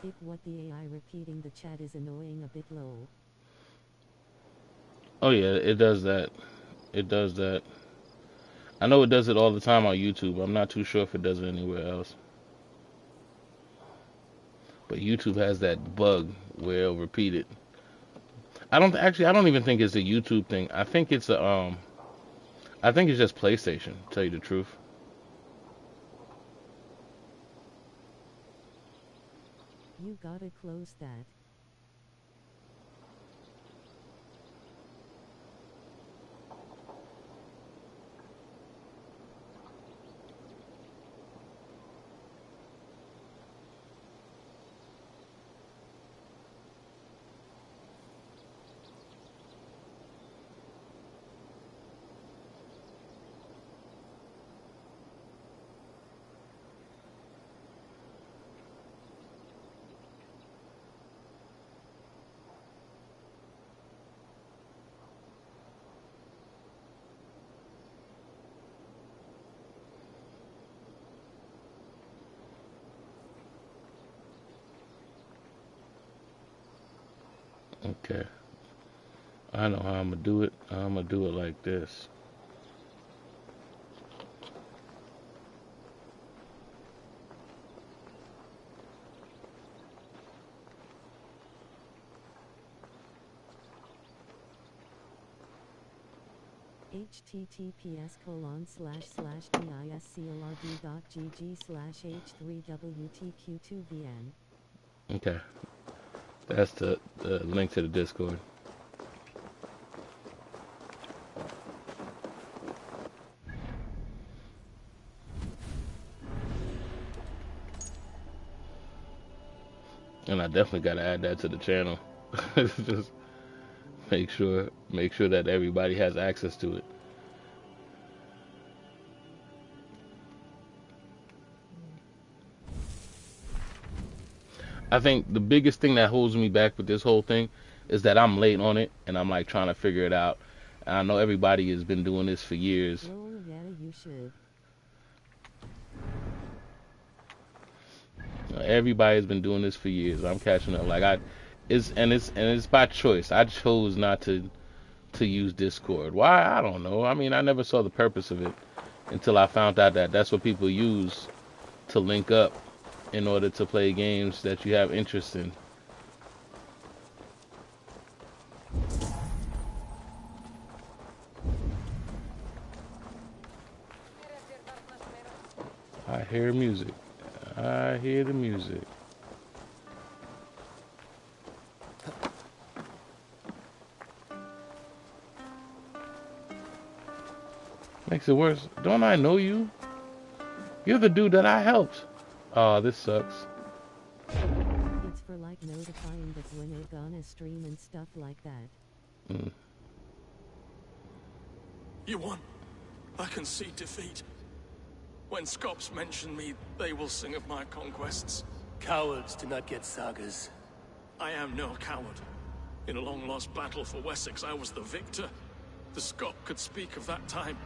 If what the AI repeating the chat is annoying a bit low. Oh yeah, it does that. It does that. I know it does it all the time on YouTube. I'm not too sure if it does it anywhere else. But YouTube has that bug where it'll repeat it. I don't even think it's a YouTube thing. I think it's a I think it's just PlayStation, to tell you the truth. You gotta close that. Okay. I know how I'm gonna do it. I'm gonna do it like this. https://disclrd.gg/h3wtq2vn. Okay. That's the link to the Discord. And I definitely gotta add that to the channel. Just make sure that everybody has access to it. I think the biggest thing that holds me back with this whole thing is that I'm late on it and I'm like trying to figure it out. And I know everybody has been doing this for years. Oh, yeah, you should. Everybody's been doing this for years. I'm catching up. Like it's by choice. I chose not to use Discord. Why? I don't know. I mean, I never saw the purpose of it until I found out that that's what people use to link up in order to play games that you have interest in. I hear music. I hear the music. Makes it worse. Don't I know you? You're the dude that I helped. Oh, this sucks. It's for like notifying that when you're gonna stream and stuff like that. Mm. You won. I can see defeat. When Scops mention me, they will sing of my conquests. Cowards do not get sagas. I am no coward. In a long-lost battle for Wessex, I was the victor. The Scot could speak of that time.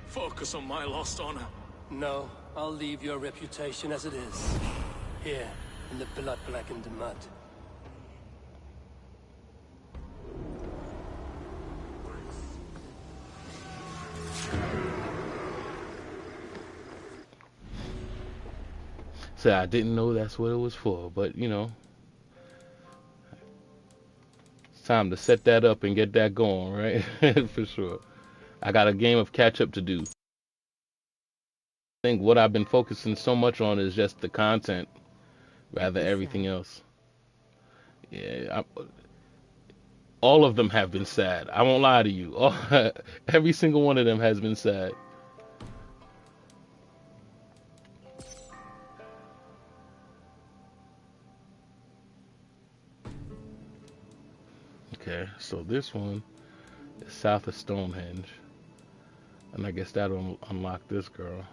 Focus on my lost honor. No, I'll leave your reputation as it is. Here, in the blood-blackened mud. So I didn't know that's what it was for, but you know, it's time to set that up and get that going, right? For sure. I got a game of catch up to do. I think what I've been focusing so much on is just the content, rather everything else. Yeah, all of them have been sad. I won't lie to you. Every single one of them has been sad. Okay, so this one is south of Stonehenge. And I guess that'll unlock this girl.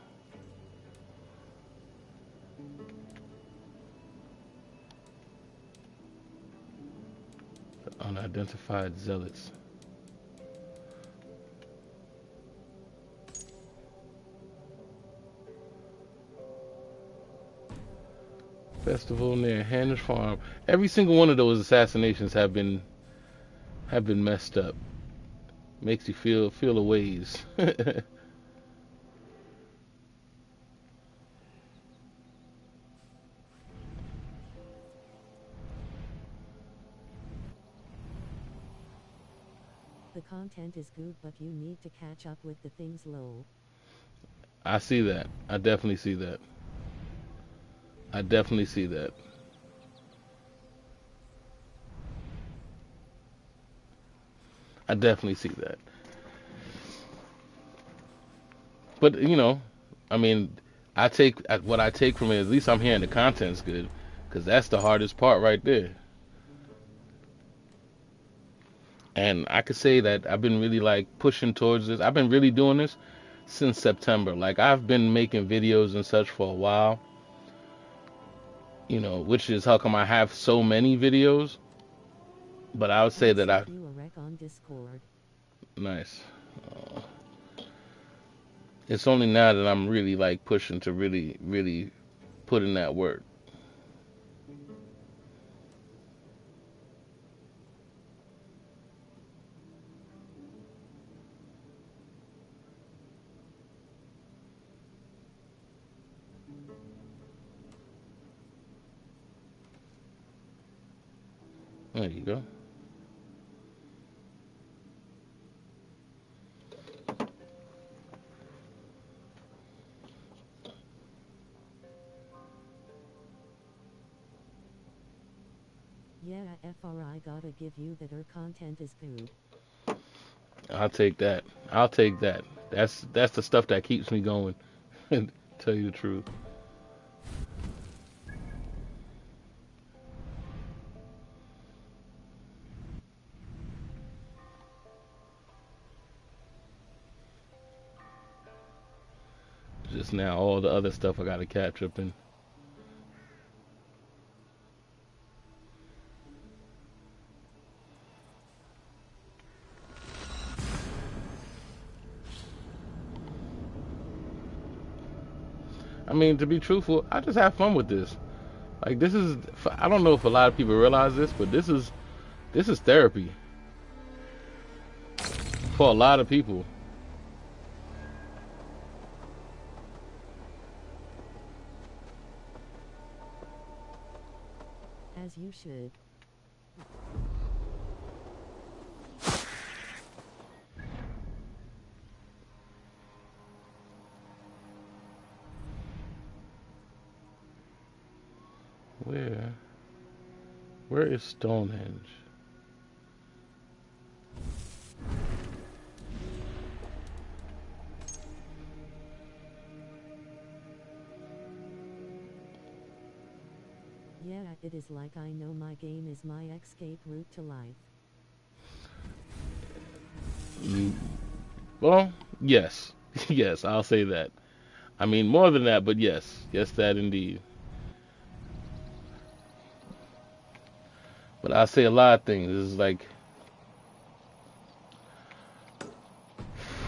The unidentified zealots. Festival near Hanish Farm. Every single one of those assassinations have been messed up. Makes you feel a ways. The content is good, but you need to catch up with the things low. I see that. I definitely see that. I definitely see that. I definitely see that. But you know, I mean, what I take from it. At least I'm hearing the content's good, because that's the hardest part right there. And I could say that I've been really like pushing towards this. I've been really doing this since September. Like I've been making videos and such for a while. You know, which is how come I have so many videos. But I would say that I. You a rec on Discord. Nice. It's only now that I'm really like pushing to really put in that work. There you go. Yeah, FRI gotta give you that her content is good. I'll take that. I'll take that. That's the stuff that keeps me going. Tell you the truth. Just now, all the other stuff I gotta catch up in. I mean, to be truthful, I just have fun with this. Like this is, I don't know if a lot of people realize this, but this is therapy for a lot of people. As you should. Where is Stonehenge? Yeah, it is like I know my game is my escape route to life. Well, yes. Yes, I'll say that. I mean, more than that, but yes. Yes, that indeed. But I say a lot of things. It's like,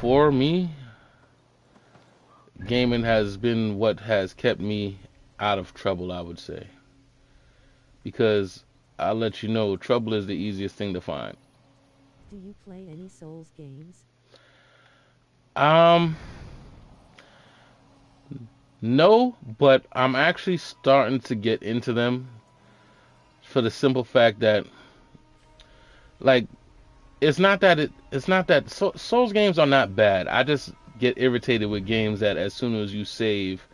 for me, gaming has been what has kept me out of trouble, I would say. Because I'll let you know, trouble is the easiest thing to find. Do you play any Souls games? Um, no, but I'm actually starting to get into them for the simple fact that, like, it's not that Souls games are not bad. I just get irritated with games that as soon as you save,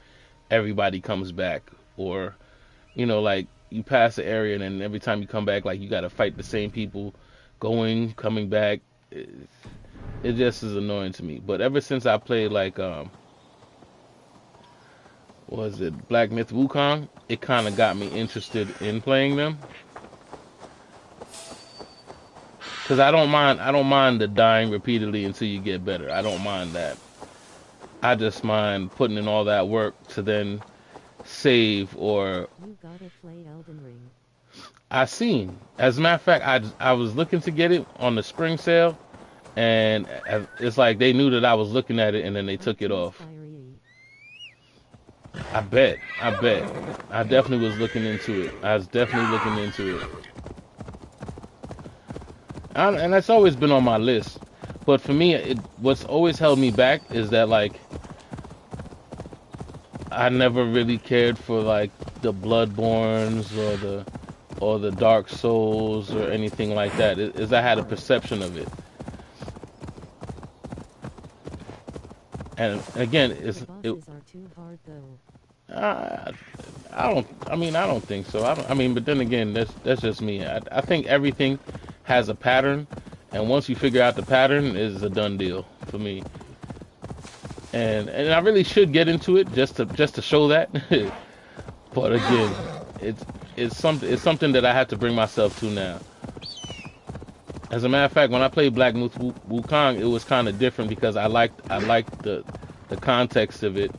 everybody comes back, or like you pass the area and then every time you come back, like you got to fight the same people, coming back. It just is annoying to me. But ever since I played like what was it, Black Myth Wukong, it kind of got me interested in playing them. Cause I don't mind the dying repeatedly until you get better. I don't mind that. I just mind putting in all that work to then save or. You gotta play Elden Ring. I seen. As a matter of fact, I was looking to get it on the spring sale, and it's like they knew that I was looking at it, and then they took it off. I bet. I definitely was looking into it. I was definitely looking into it. And that's always been on my list. But for me, what's always held me back is that, like, I never really cared for, like, the Bloodborns or the Dark Souls or anything like that. Is I had a perception of it. And again, The bosses are too hard though. I don't think so. But then again, that's just me. I think everything has a pattern, and once you figure out the pattern, it's a done deal for me. And I really should get into it just to show that. But again, it's something that I have to bring myself to now. As a matter of fact, when I played Black Myth Wukong, it was kind of different because I liked the context of it.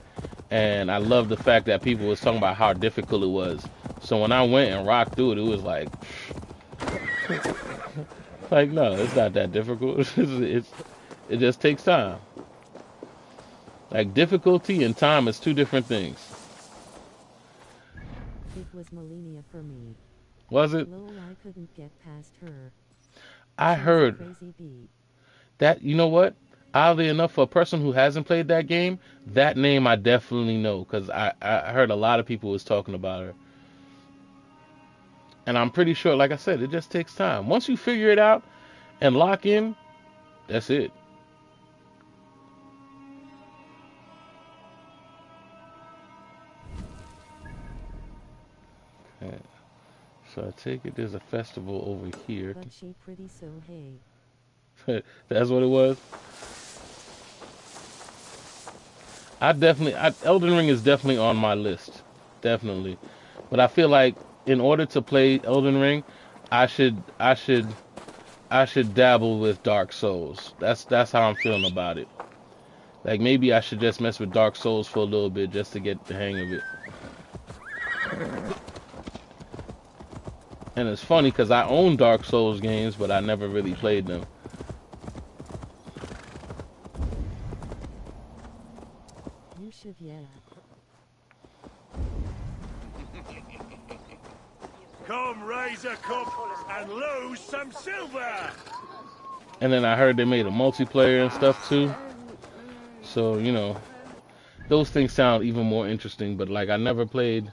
And I love the fact that people was talking about how difficult it was. So when I went and rocked through it, it was like no, it's not that difficult. It just takes time. Like, difficulty and time is two different things. It was Millennia for me. Was it? Lol, I couldn't get past her. I heard crazy beat. That, you know what? Oddly enough, for a person who hasn't played that game, that name I definitely know, because I heard a lot of people was talking about her. And I'm pretty sure, like I said, it just takes time. Once you figure it out and lock in, that's it. Okay. So I take it there's a festival over here. But she pretty so hey. That's what it was. Elden Ring is definitely on my list, definitely. But I feel like in order to play Elden Ring, I should dabble with Dark Souls. That's how I'm feeling about it. Like, maybe I should just mess with Dark Souls for a little bit just to get the hang of it. And it's funny because I own Dark Souls games, but I never really played them. You should, yeah. Come raise a cup and lose some silver. And then I heard they made a multiplayer and stuff too. So, those things sound even more interesting, but like I never played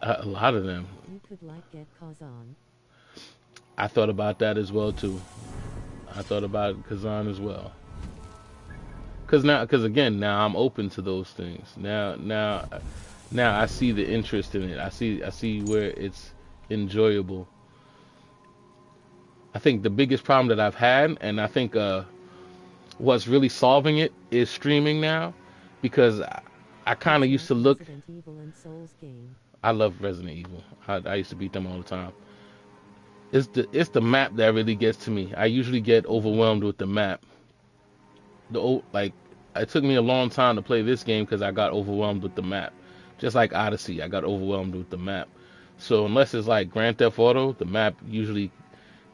a lot of them. You could get Kazan. I thought about that as well too. I thought about Kazan as well. Cause again, now I'm open to those things. Now I see the interest in it. I see where it's enjoyable. I think the biggest problem that I've had, and I think what's really solving it, is streaming now, because I kind of used to look. Resident Evil and Souls game. I love Resident Evil. I used to beat them all the time. It's the map that really gets to me. I usually get overwhelmed with the map. Like it took me a long time to play this game because I got overwhelmed with the map. Just like Odyssey, I got overwhelmed with the map. So unless it's like Grand Theft Auto, the map usually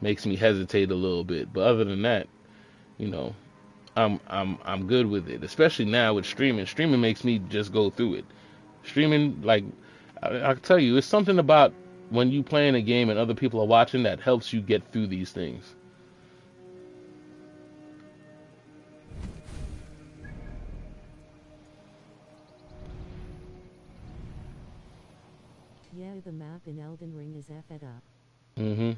makes me hesitate a little bit. But other than that, you know, I'm good with it. Especially now with streaming. Streaming makes me just go through it. Streaming, like I tell you, it's something about when you playing a game and other people are watching that helps you get through these things. Yeah, the map in Elden Ring is effed up. Mm-hmm.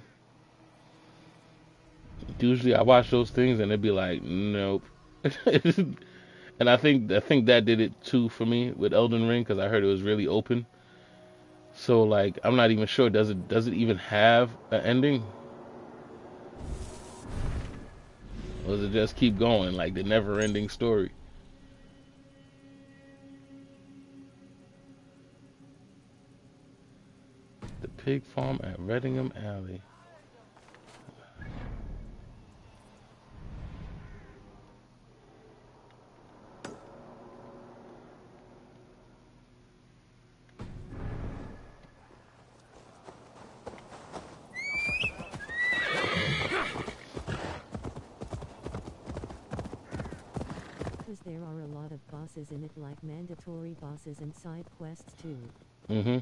Usually I watch those things and it'd be like, nope. And I think that did it too for me with Elden Ring because I heard it was really open. So like I'm not even sure does it even have an ending? Or does it just keep going like the never-ending story? The pig farm at Reddingham Alley. Because there are a lot of bosses in it, like mandatory bosses and side quests too. Mm-hmm.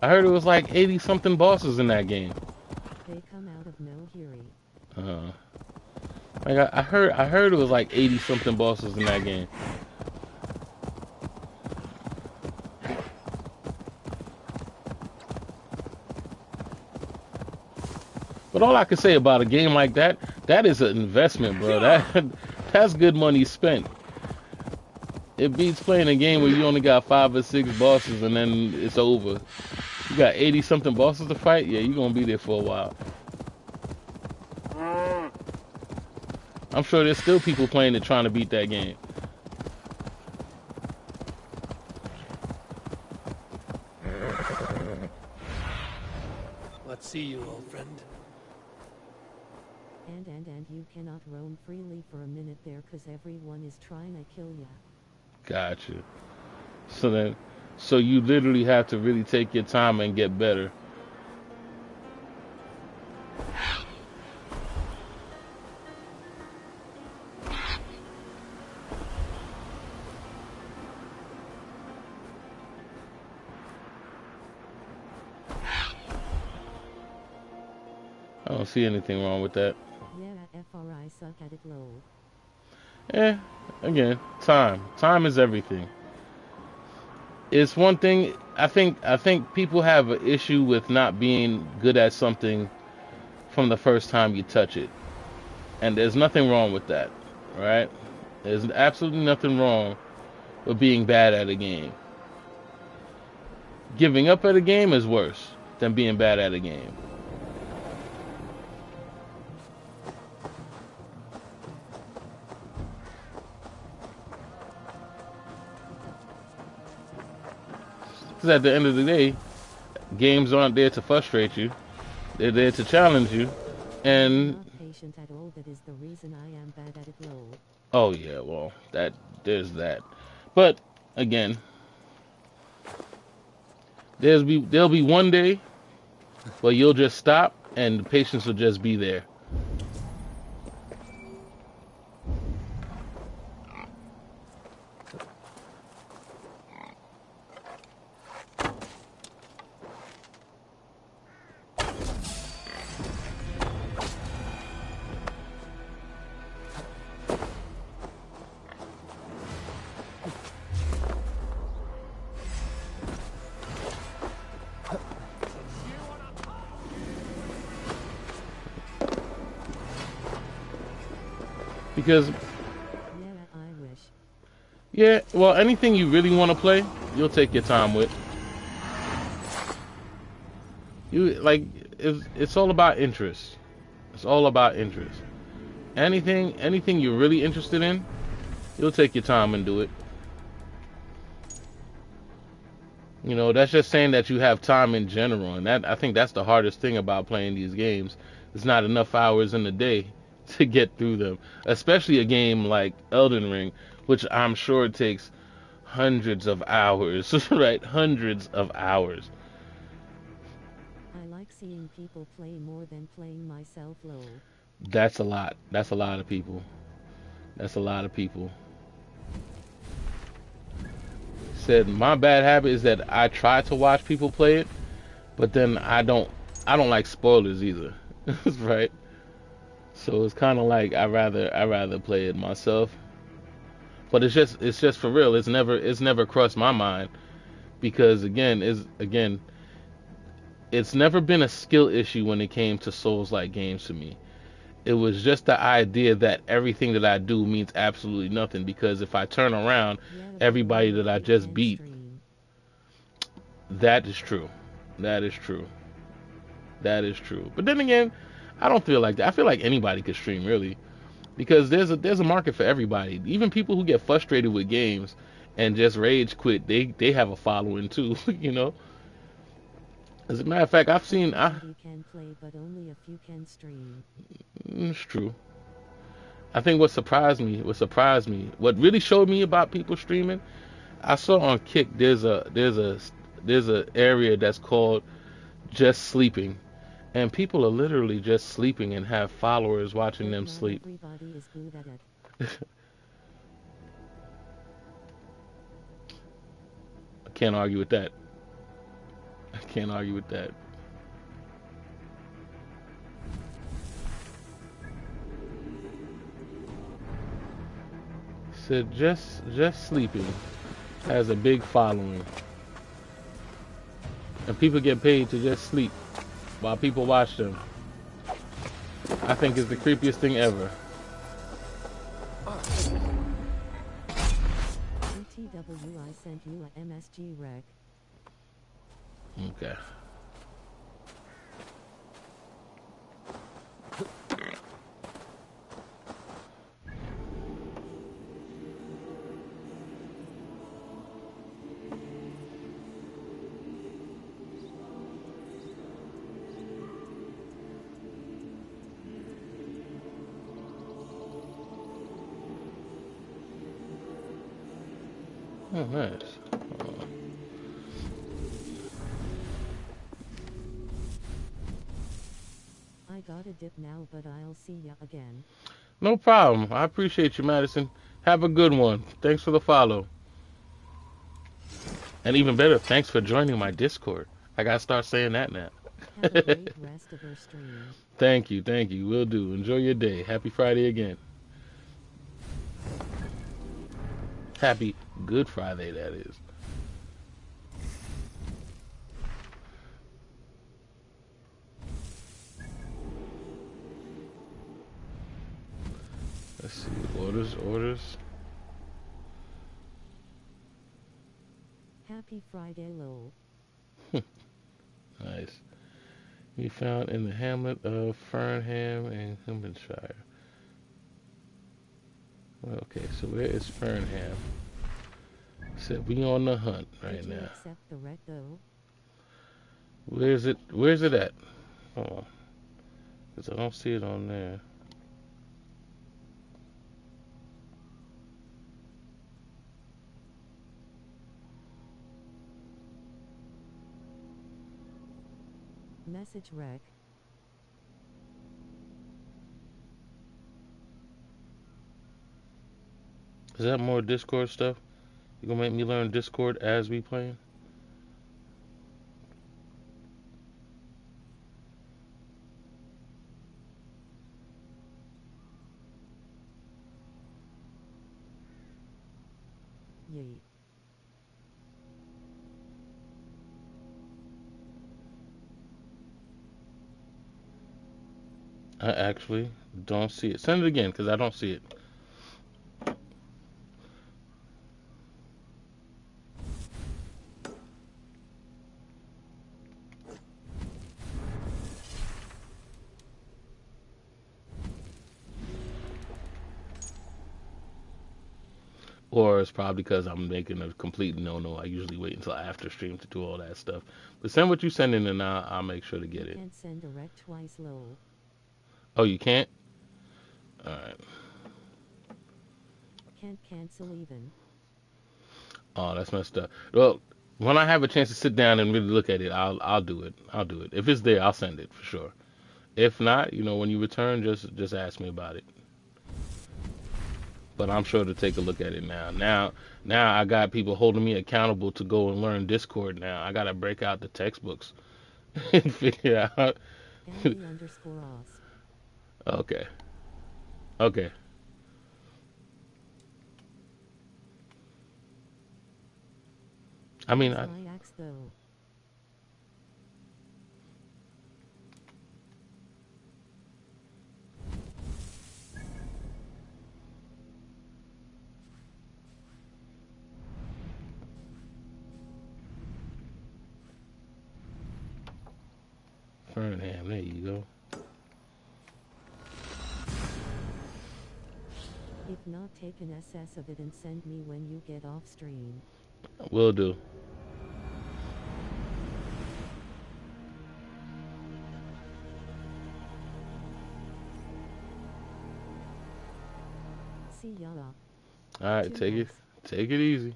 I heard it was like 80 something bosses in that game. They come out of no hurry. Like I heard it was like 80 something bosses in that game. But all I can say about a game like that is an investment, bro. That's good money spent. It beats playing a game where you only got 5 or 6 bosses and then it's over. You got 80 something bosses to fight, yeah, you're gonna be there for a while. I'm sure there's still people playing it trying to beat that game. Let's see you, old friend. And you cannot roam freely for a minute there cause everyone is trying to kill ya. Gotcha. So you literally have to really take your time and get better. I don't see anything wrong with that. Yeah, FRI suck at it lol. Again, time. Time is everything. It's one thing, I think people have an issue with not being good at something from the first time you touch it. And there's nothing wrong with that, right? There's absolutely nothing wrong with being bad at a game. Giving up at a game is worse than being bad at a game. Because at the end of the day, games aren't there to frustrate you. They're there to challenge you. And Not patient at all, that is the reason I am bad at it lol. oh yeah, well, there's that. But again, there'll be one day where you'll just stop and the patience will just be there. Because yeah, well, anything you really want to play, you'll take your time with. It's all about interest. It's all about interest. Anything you're really interested in, you'll take your time and do it. You know, that's just saying that you have time in general, and that I think that's the hardest thing about playing these games. There's not enough hours in the day to get through them, especially a game like Elden Ring, which I'm sure takes hundreds of hours, right? Hundreds of hours. I like seeing people play more than playing myself, lol. That's a lot. That's a lot of people. That's a lot of people. Said my bad habit is that I try to watch people play it, but then I don't like spoilers either. Right? So it's kind of like I rather play it myself. But it's just for real. It's never crossed my mind because again it's never been a skill issue when it came to Souls like games to me. It was just the idea that everything that I do means absolutely nothing because if I turn around, everybody that I just beat. That is true. That is true. That is true. But then again, I don't feel like that. I feel like anybody could stream really, because there's a market for everybody. Even people who get frustrated with games and just rage quit, they have a following too. You know. As a matter of fact, I've seen. Everybody can play, but only a few can stream. It's true. I think what really showed me about people streaming, I saw on Kick there's a area that's called just sleeping, and people are literally just sleeping and have followers watching them sleep. Everybody is good at it. I can't argue with that. I can't argue with that. Said just sleeping has a big following, and people get paid to just sleep while people watch them. I think it's the creepiest thing ever. BTW, I sent you a MSG rec. Okay. Oh, nice. I got a dip now, but I'll see ya again. No problem. I appreciate you, Madison. Have a good one. Thanks for the follow. And even better, thanks for joining my Discord. I gotta start saying that now. Have a great rest of your stream. Thank you, thank you. Will do. Enjoy your day. Happy Friday again. Happy Good Friday, that is. Let's see. Orders. Happy Friday, lol. Nice. We found in the hamlet of Fernham in Hampshire. Okay, so where is Fernham? So we on the hunt right now. Accept the wreck though? Where's it at? Oh, because I don't see it on there. Message wreck. Is that more Discord stuff? You gonna make me learn Discord as we playing? Yeet. I actually don't see it. Send it again, because I don't see it. Or it's probably because I'm making a complete no-no. I usually wait until after stream to do all that stuff. But send what you send in, and I'll make sure to get it. Can't send direct twice low. Oh, you can't? All right. Can't cancel even. Oh, that's messed up. Well, when I have a chance to sit down and really look at it, I'll do it. I'll do it. If it's there, I'll send it for sure. If not, when you return, just ask me about it. But I'm sure to take a look at it now. Now I got people holding me accountable to go and learn Discord now. I gotta break out the textbooks and figure out. Okay. Okay. I mean, Fernham, there you go. If not, take an SS of it and send me when you get off stream. Will do. See ya. All right, take it easy.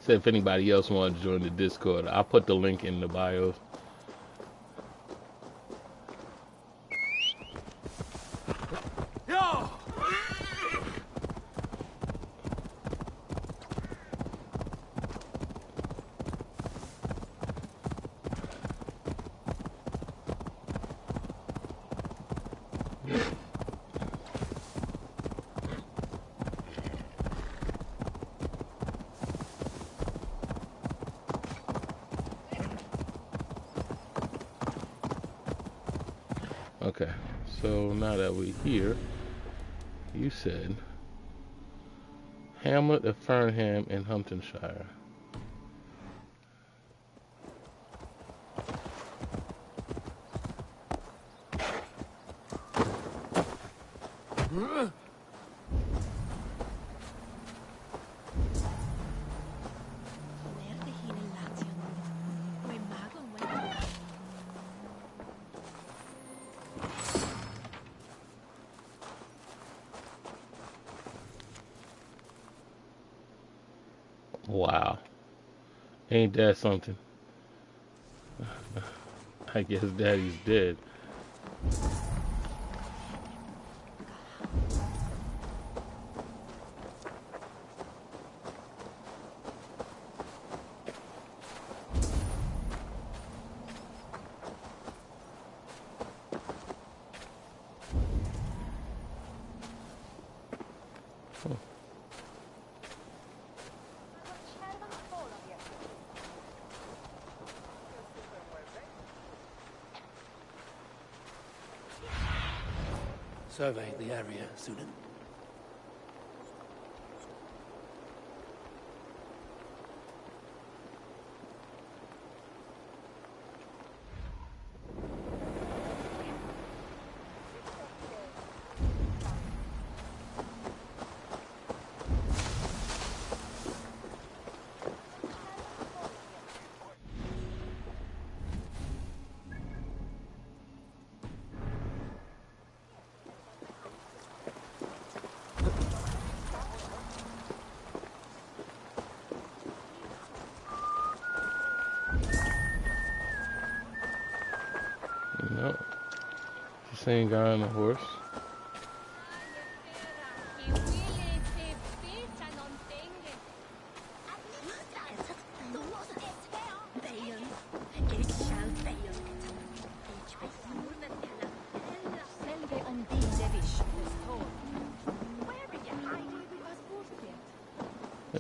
Said if anybody else wanted to join the Discord, I'll put the link in the bios. Okay, so now that we're here, you said Hamlet of Fernham in Huntingshire. Wow. Ain't that something? I guess Daddy's dead. Survey the area, Sunan. No. Just same guy on the horse.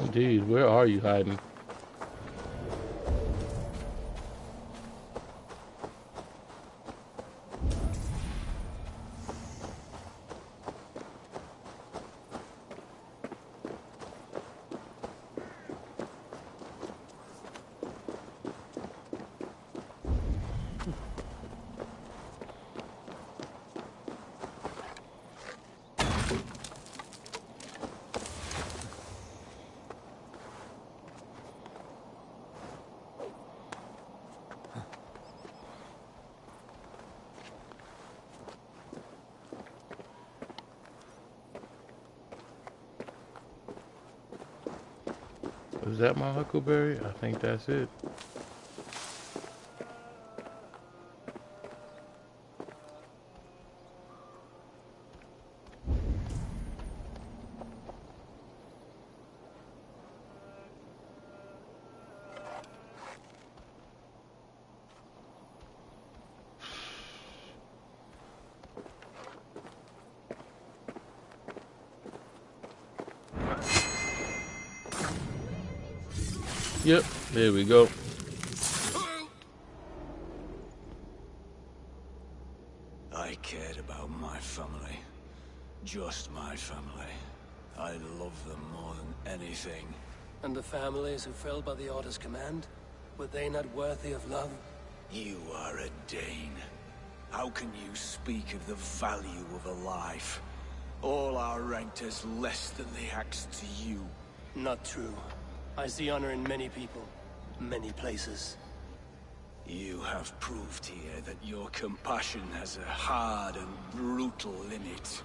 Indeed, where are you hiding? Is that my huckleberry? I think that's it. Yep, there we go. I cared about my family. Just my family. I love them more than anything. And the families who fell by the Order's command? Were they not worthy of love? You are a Dane. How can you speak of the value of a life? All are ranked as less than the axe to you. Not true. I see honor in many people, many places. You have proved here that your compassion has a hard and brutal limit.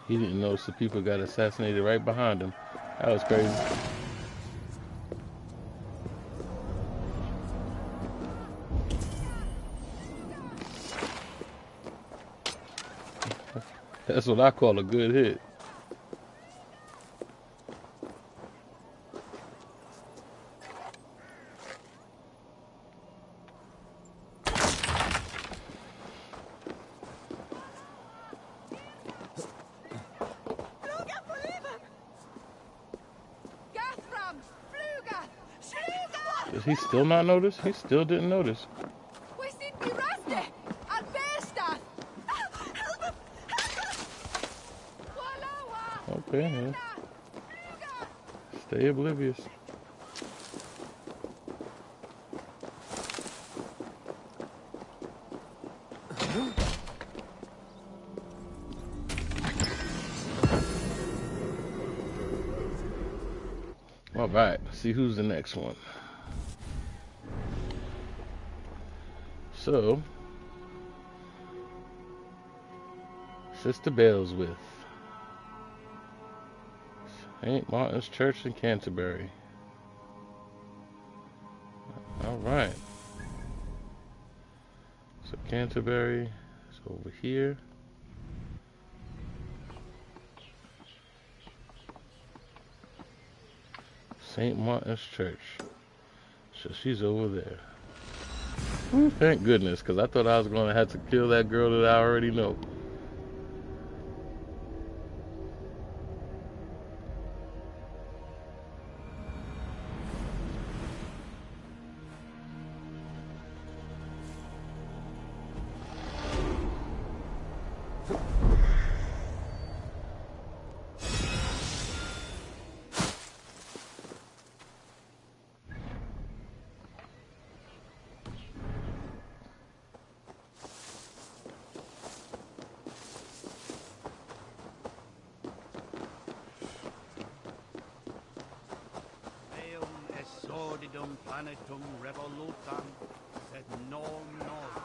He didn't notice the people got assassinated right behind him. That was crazy. That's what I call a good hit. Does he still not notice? He still didn't notice. Okay, yeah. Stay oblivious. All right, let's see who's the next one. So, Sister Balesworth, St. Martin's Church in Canterbury. All right. So Canterbury is over here. St. Martin's Church. So she's over there. Ooh, thank goodness, because I thought I was going to have to kill that girl that I already know. Sordidum planetum revolutam, sed non nos.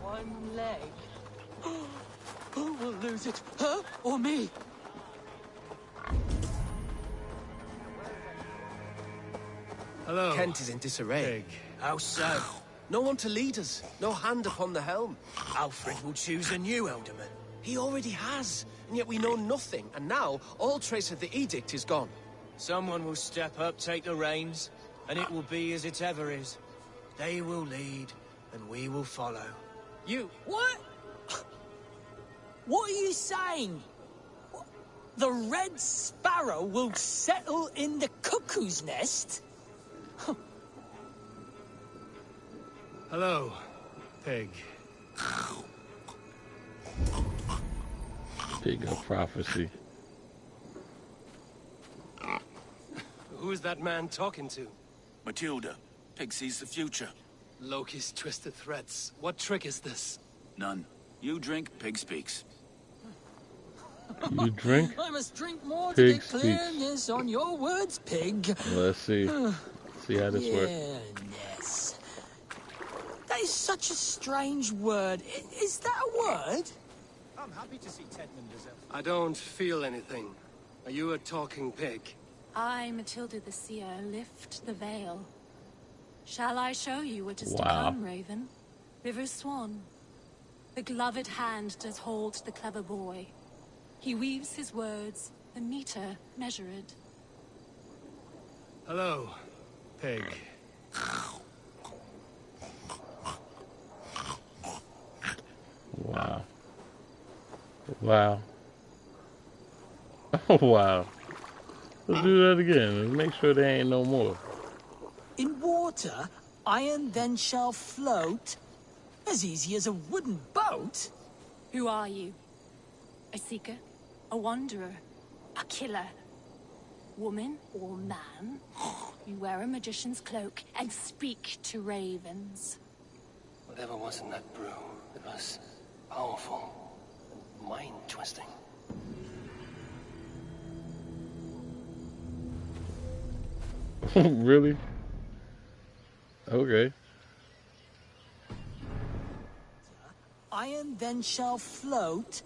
One leg. Who will lose it? Her or me? Hello. Kent is in disarray. Pig. How so? No one to lead us. No hand upon the helm. Alfred will choose a new Elderman. He already has, and yet we know nothing. And now, all trace of the edict is gone. Someone will step up, take the reins, and it will be as it ever is. They will lead, and we will follow. You... What? What are you saying? The Red Sparrow will settle in the cuckoo's nest? Hello, Pig. Pig of prophecy. Who is that man talking to? Matilda. Pig sees the future. Loki's twisted threats. What trick is this? None. You drink, Pig speaks. You drink? I must drink more Pig to get clearness on your words, Pig. Let's see. See how this works. Yes. That is such a strange word. Is that a word? I'm happy to see Tedmund as a... I don't feel anything. Are you a talking pig? I, Matilda the Seer, lift the veil. Shall I show you what is to Wow. come, Raven? River Swan. The gloved hand does hold the clever boy. He weaves his words, the meter measured. Hello, Pig. Wow. Wow. Oh, wow. Let's do that again. Let's make sure there ain't no more. In water, iron then shall float. As easy as a wooden boat. Who are you? A seeker? A wanderer? A killer? Woman or man? You wear a magician's cloak and speak to ravens. Whatever was in that brew, it was powerful, mind-twisting. Really? Okay. Iron then shall float.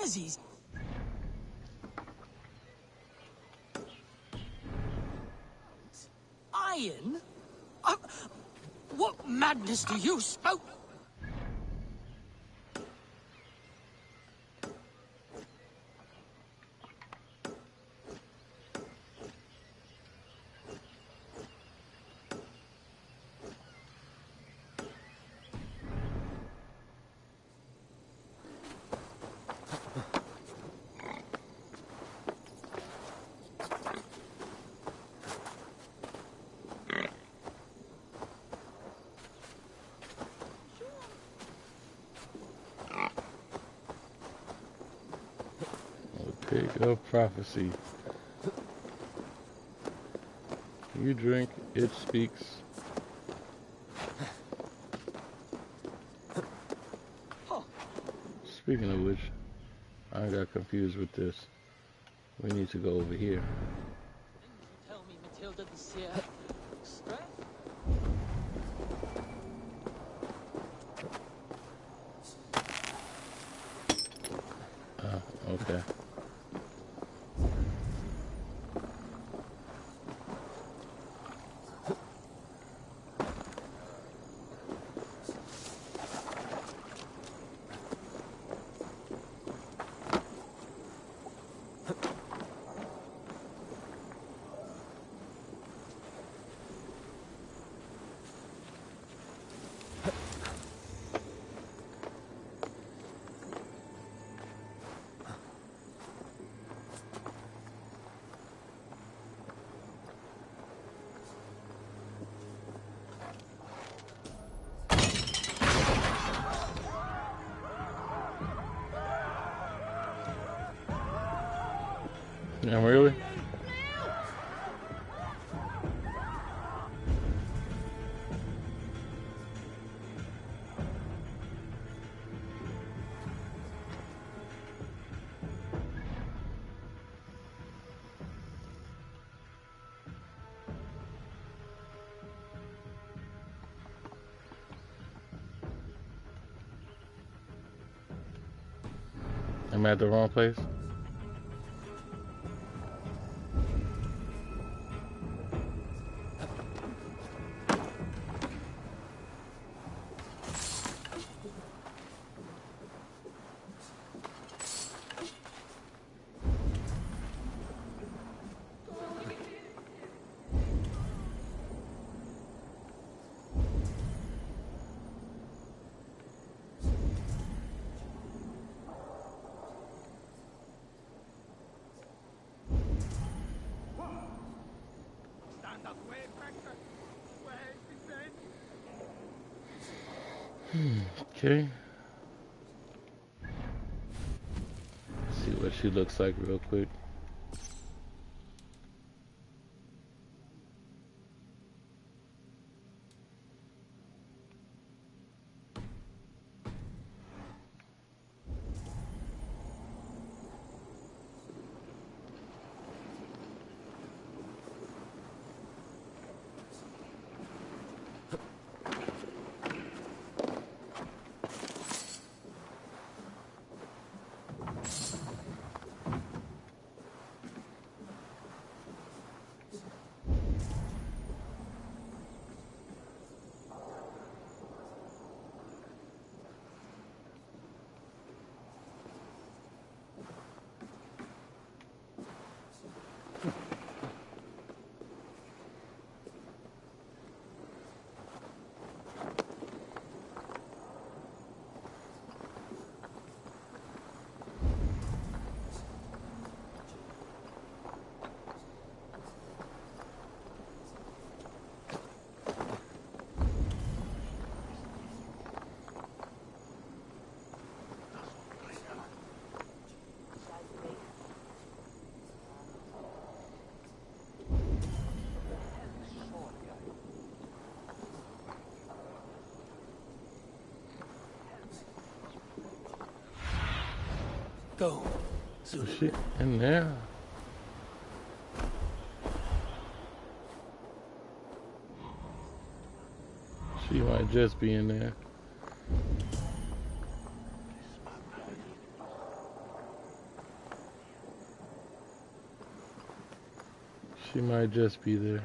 As easy. Iron? What madness do you spoke? Pig of prophecy. You drink, it speaks. Speaking of which, I got confused with this. We need to go over here. Tell me, Matilda the Seer. Strength? Okay. Yeah, really? I'm at the wrong place. Okay. See what she looks like real quick. Go. Is she in there? She might just be in there. She might just be there.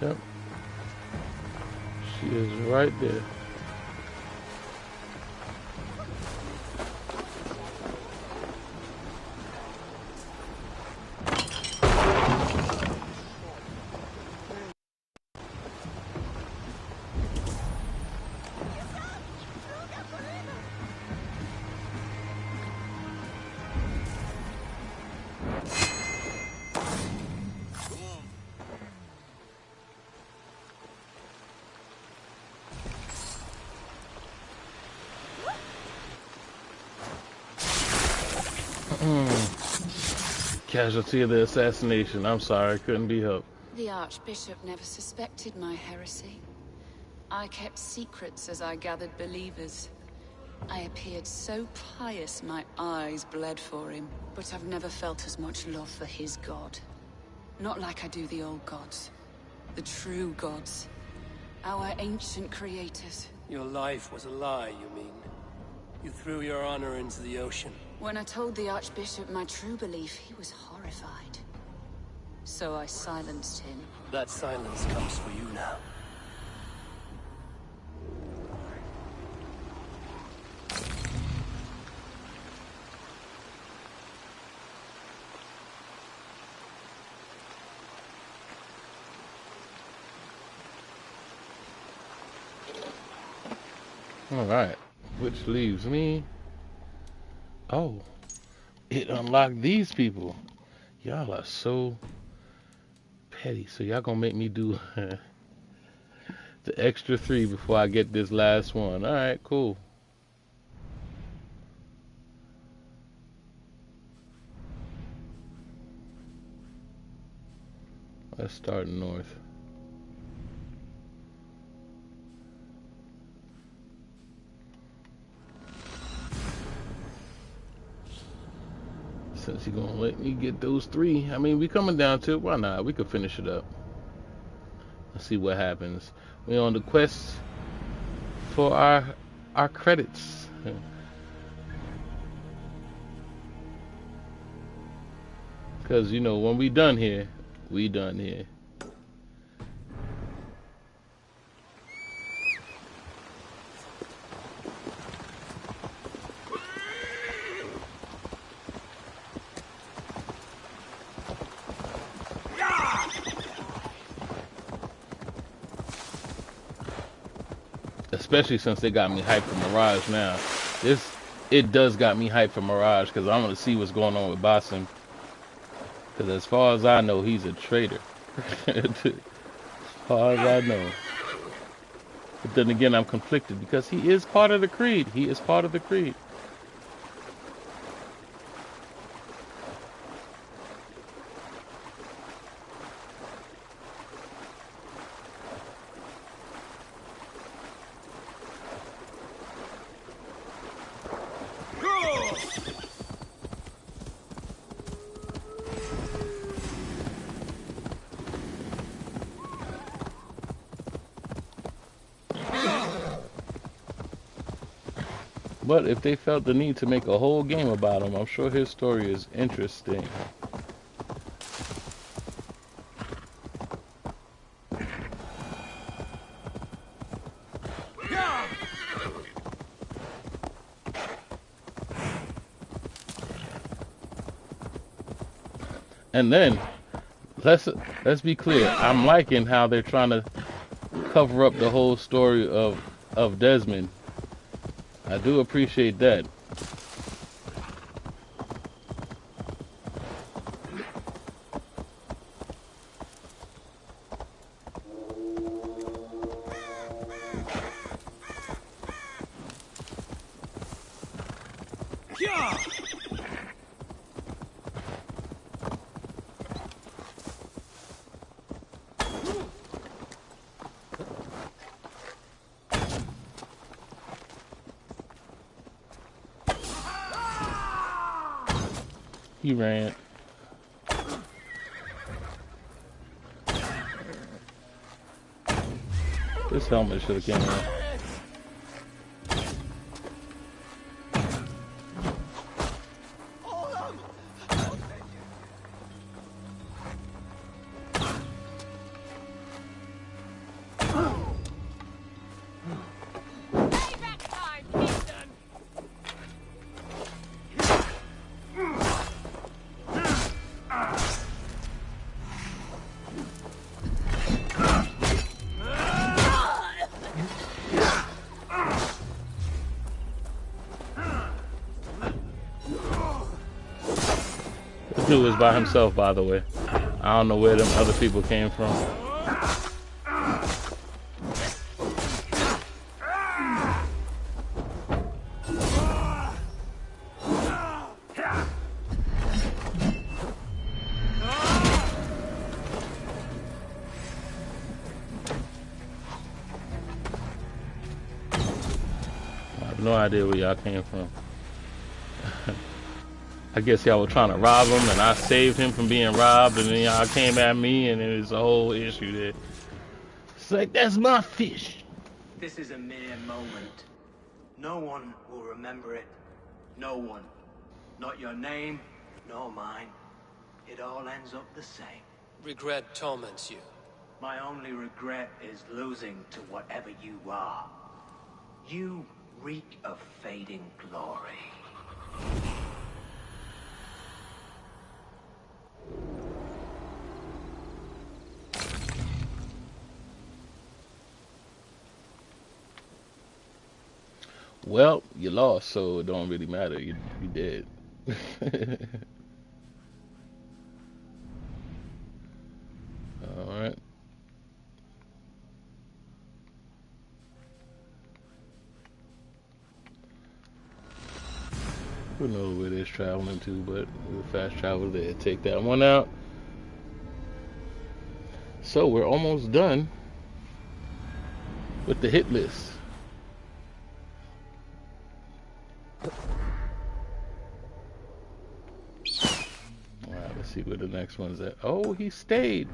Yep. She is right there. Casualty of the assassination. I'm sorry, couldn't be helped. The Archbishop never suspected my heresy. I kept secrets as I gathered believers. I appeared so pious my eyes bled for him. But I've never felt as much love for his god. Not like I do the old gods. The true gods. Our ancient creators. Your life was a lie, you mean? You threw your honor into the ocean. When I told the Archbishop my true belief, he was horrified. So I silenced him. That silence comes for you now. Alright, which leaves me... Oh, it unlocked these people. Y'all are so petty. So y'all gonna make me do the extra 3 before I get this last one. Alright, cool. Let's start north. Since you're gonna let me get those 3, I mean, we coming down to it. Why not? We could finish it up. Let's see what happens. We're on the quest for our our credits. Because, you know, when we done here, we done here. Especially since they got me hyped for Mirage now. It does got me hyped for Mirage because I want to see what's going on with Assasin. Because as far as I know, he's a traitor. As far as I know. But then again, I'm conflicted because he is part of the Creed. He is part of the Creed. But if they felt the need to make a whole game about him, I'm sure his story is interesting. And then, let's be clear. I'm liking how they're trying to cover up the whole story of Desmond. I do appreciate that. He ran. This helmet should have came in. This dude was by himself, by the way. I don't know where them other people came from. I have no idea where y'all came from. I guess y'all were trying to rob him, and I saved him from being robbed, and then y'all came at me, and it was a whole issue there. It's like, that's my fish. This is a mere moment. No one will remember it. No one. Not your name, nor mine. It all ends up the same. Regret torments you. My only regret is losing to whatever you are. You reek of fading glory. Well, you lost, so it don't really matter. You dead. All right. Who knows where it's traveling to, but we'll fast travel there. Take that one out. So we're almost done with the hit list. Alright, let's see where the next one's at. Oh, he stayed.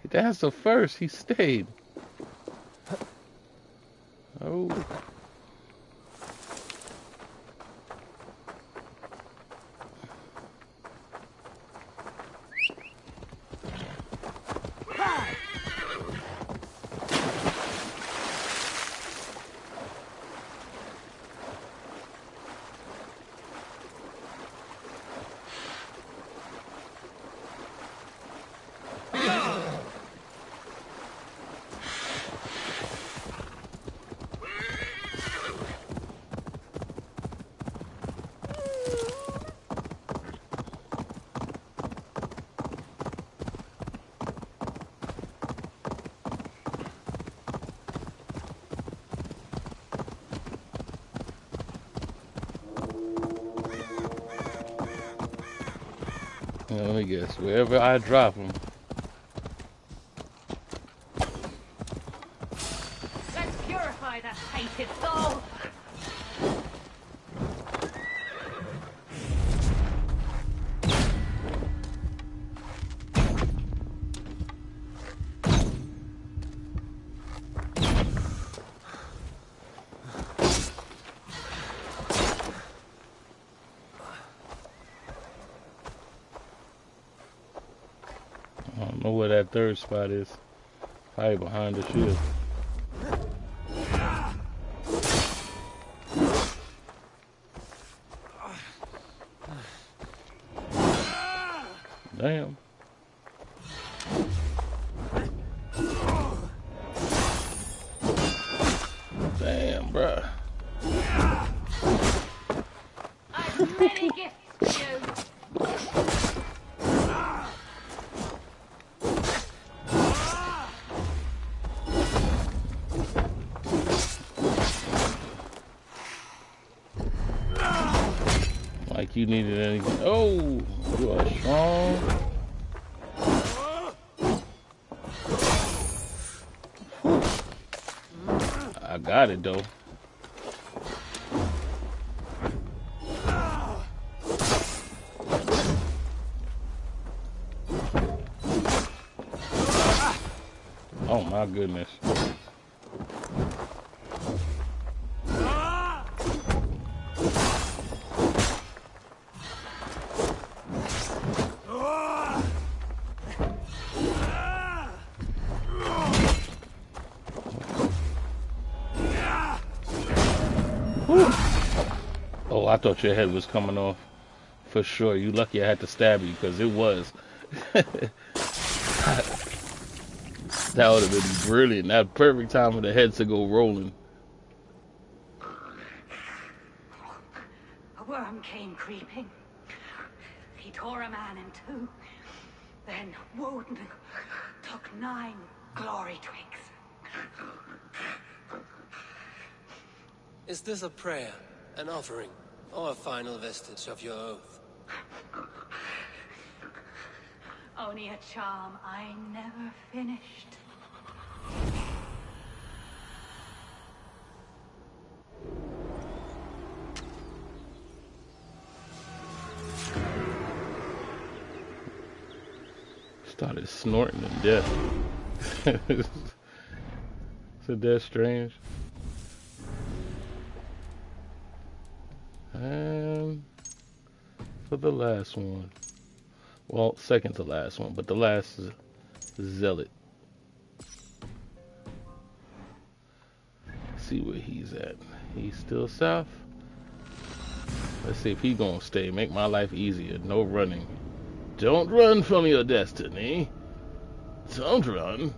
That's the first. He stayed. Oh. Let me guess. Wherever I drop them. Let's purify that hated soul. I don't know where that third spot is. Probably behind the shield. Damn. Damn, bruh. I've many gifts for you. Like you needed anything. Oh, you are strong. I got it though. Oh my goodness. Oh, I thought your head was coming off. For sure. You lucky I had to stab you, because it was. That would have been brilliant. That perfect time for the head to go rolling. A worm came creeping. He tore a man in two. Then Woden took 9 glory twigs. Is this a prayer, an offering, or a final vestige of your oath? Only a charm I never finished. Started snorting to death. Isn't that strange? And for the last one. Well, second to last one, but the last is Zealot. See where he's at. He's still south. Let's see if he's gonna stay. Make my life easier. No running. Don't run from your destiny. Don't run.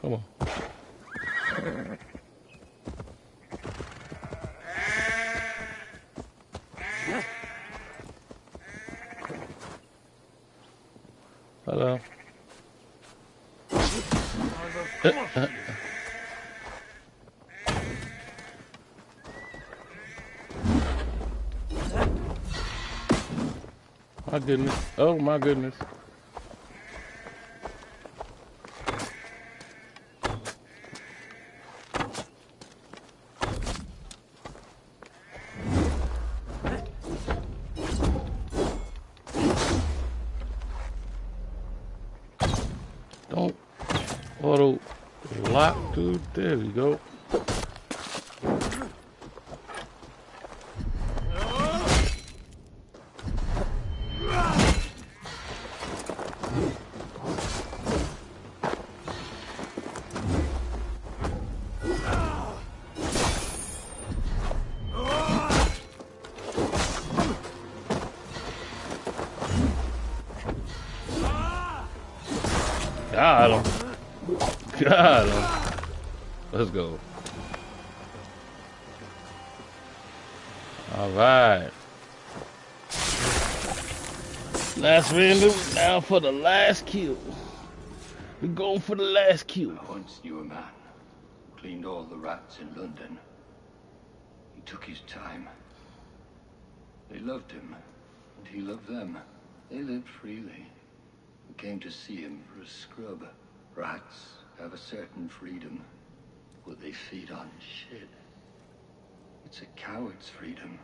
Come on. Hello. My goodness. Oh my goodness. Auto lock, dude. There we go. Got him. Got him. Let's go. All right. Last random. Now for the last kill. We're going for the last kill. I once knew a man. Cleaned all the rats in London. He took his time. They loved him, and he loved them. They lived freely. We came to see him for a scrub. Rats have a certain freedom, but they feed on shit. It's a coward's freedom.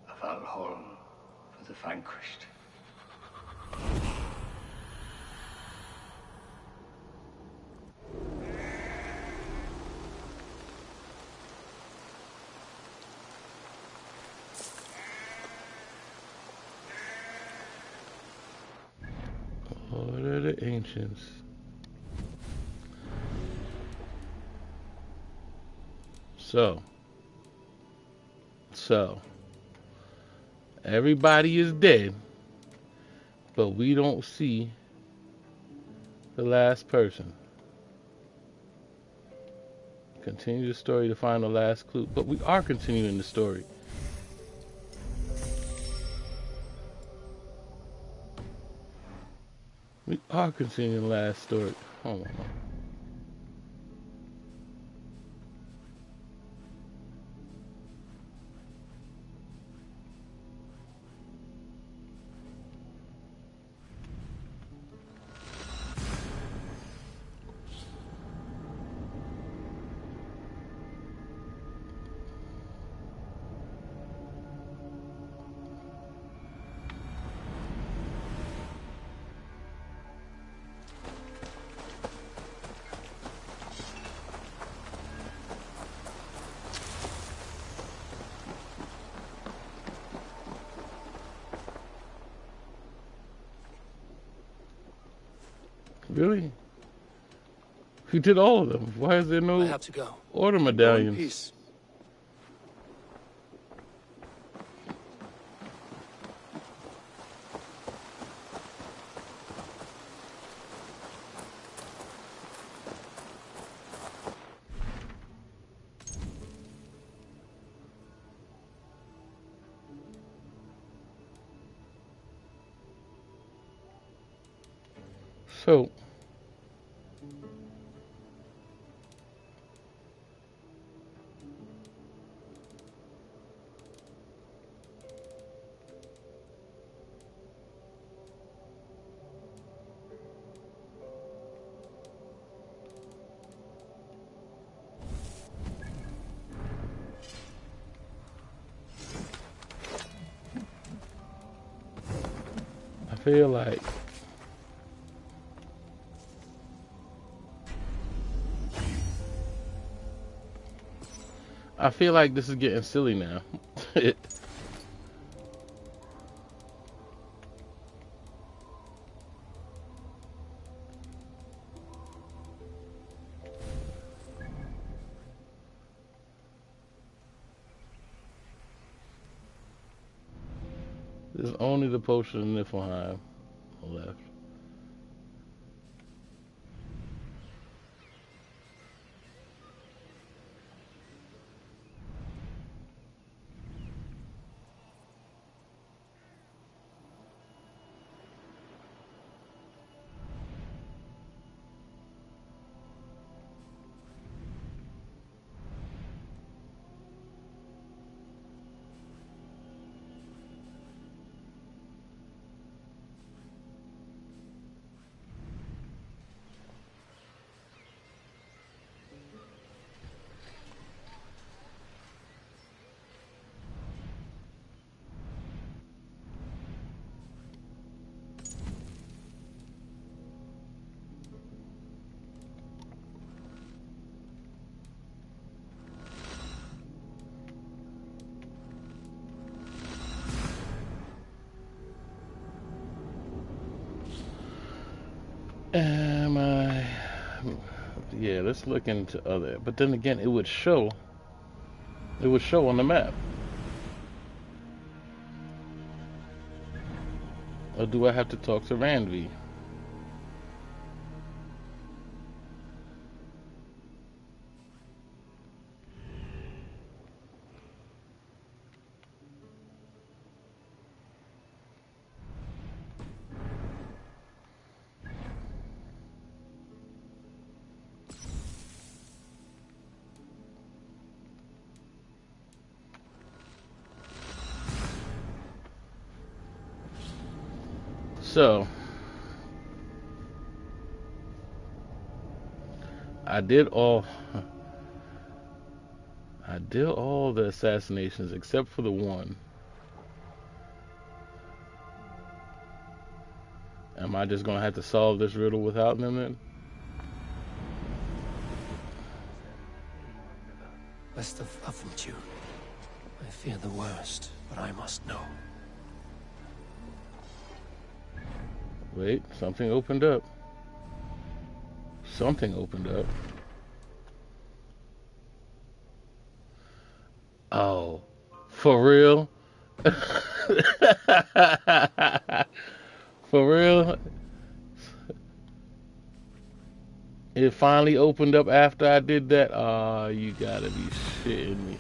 A Valhalla for the vanquished. Order of the Ancients. So, everybody is dead, but we don't see the last person. Continue the story to find the last clue, but we are continuing the story. We are continuing the last story. Hold on. Really? We did all of them. Why is there no I have to go. order medallions? Peace. So, I feel like this is getting silly now. There's only the potion of Niflheim left. Yeah, let's look into other. But then again, it would show. It would show on the map. Or do I have to talk to Randvi? So, I did all the assassinations except for the one. Am I just gonna have to solve this riddle without them then? West of Affenture. I fear the worst, but I must know. Wait, something opened up. Something opened up. Oh, for real? For real? It finally opened up after I did that? Oh, you gotta be shitting me.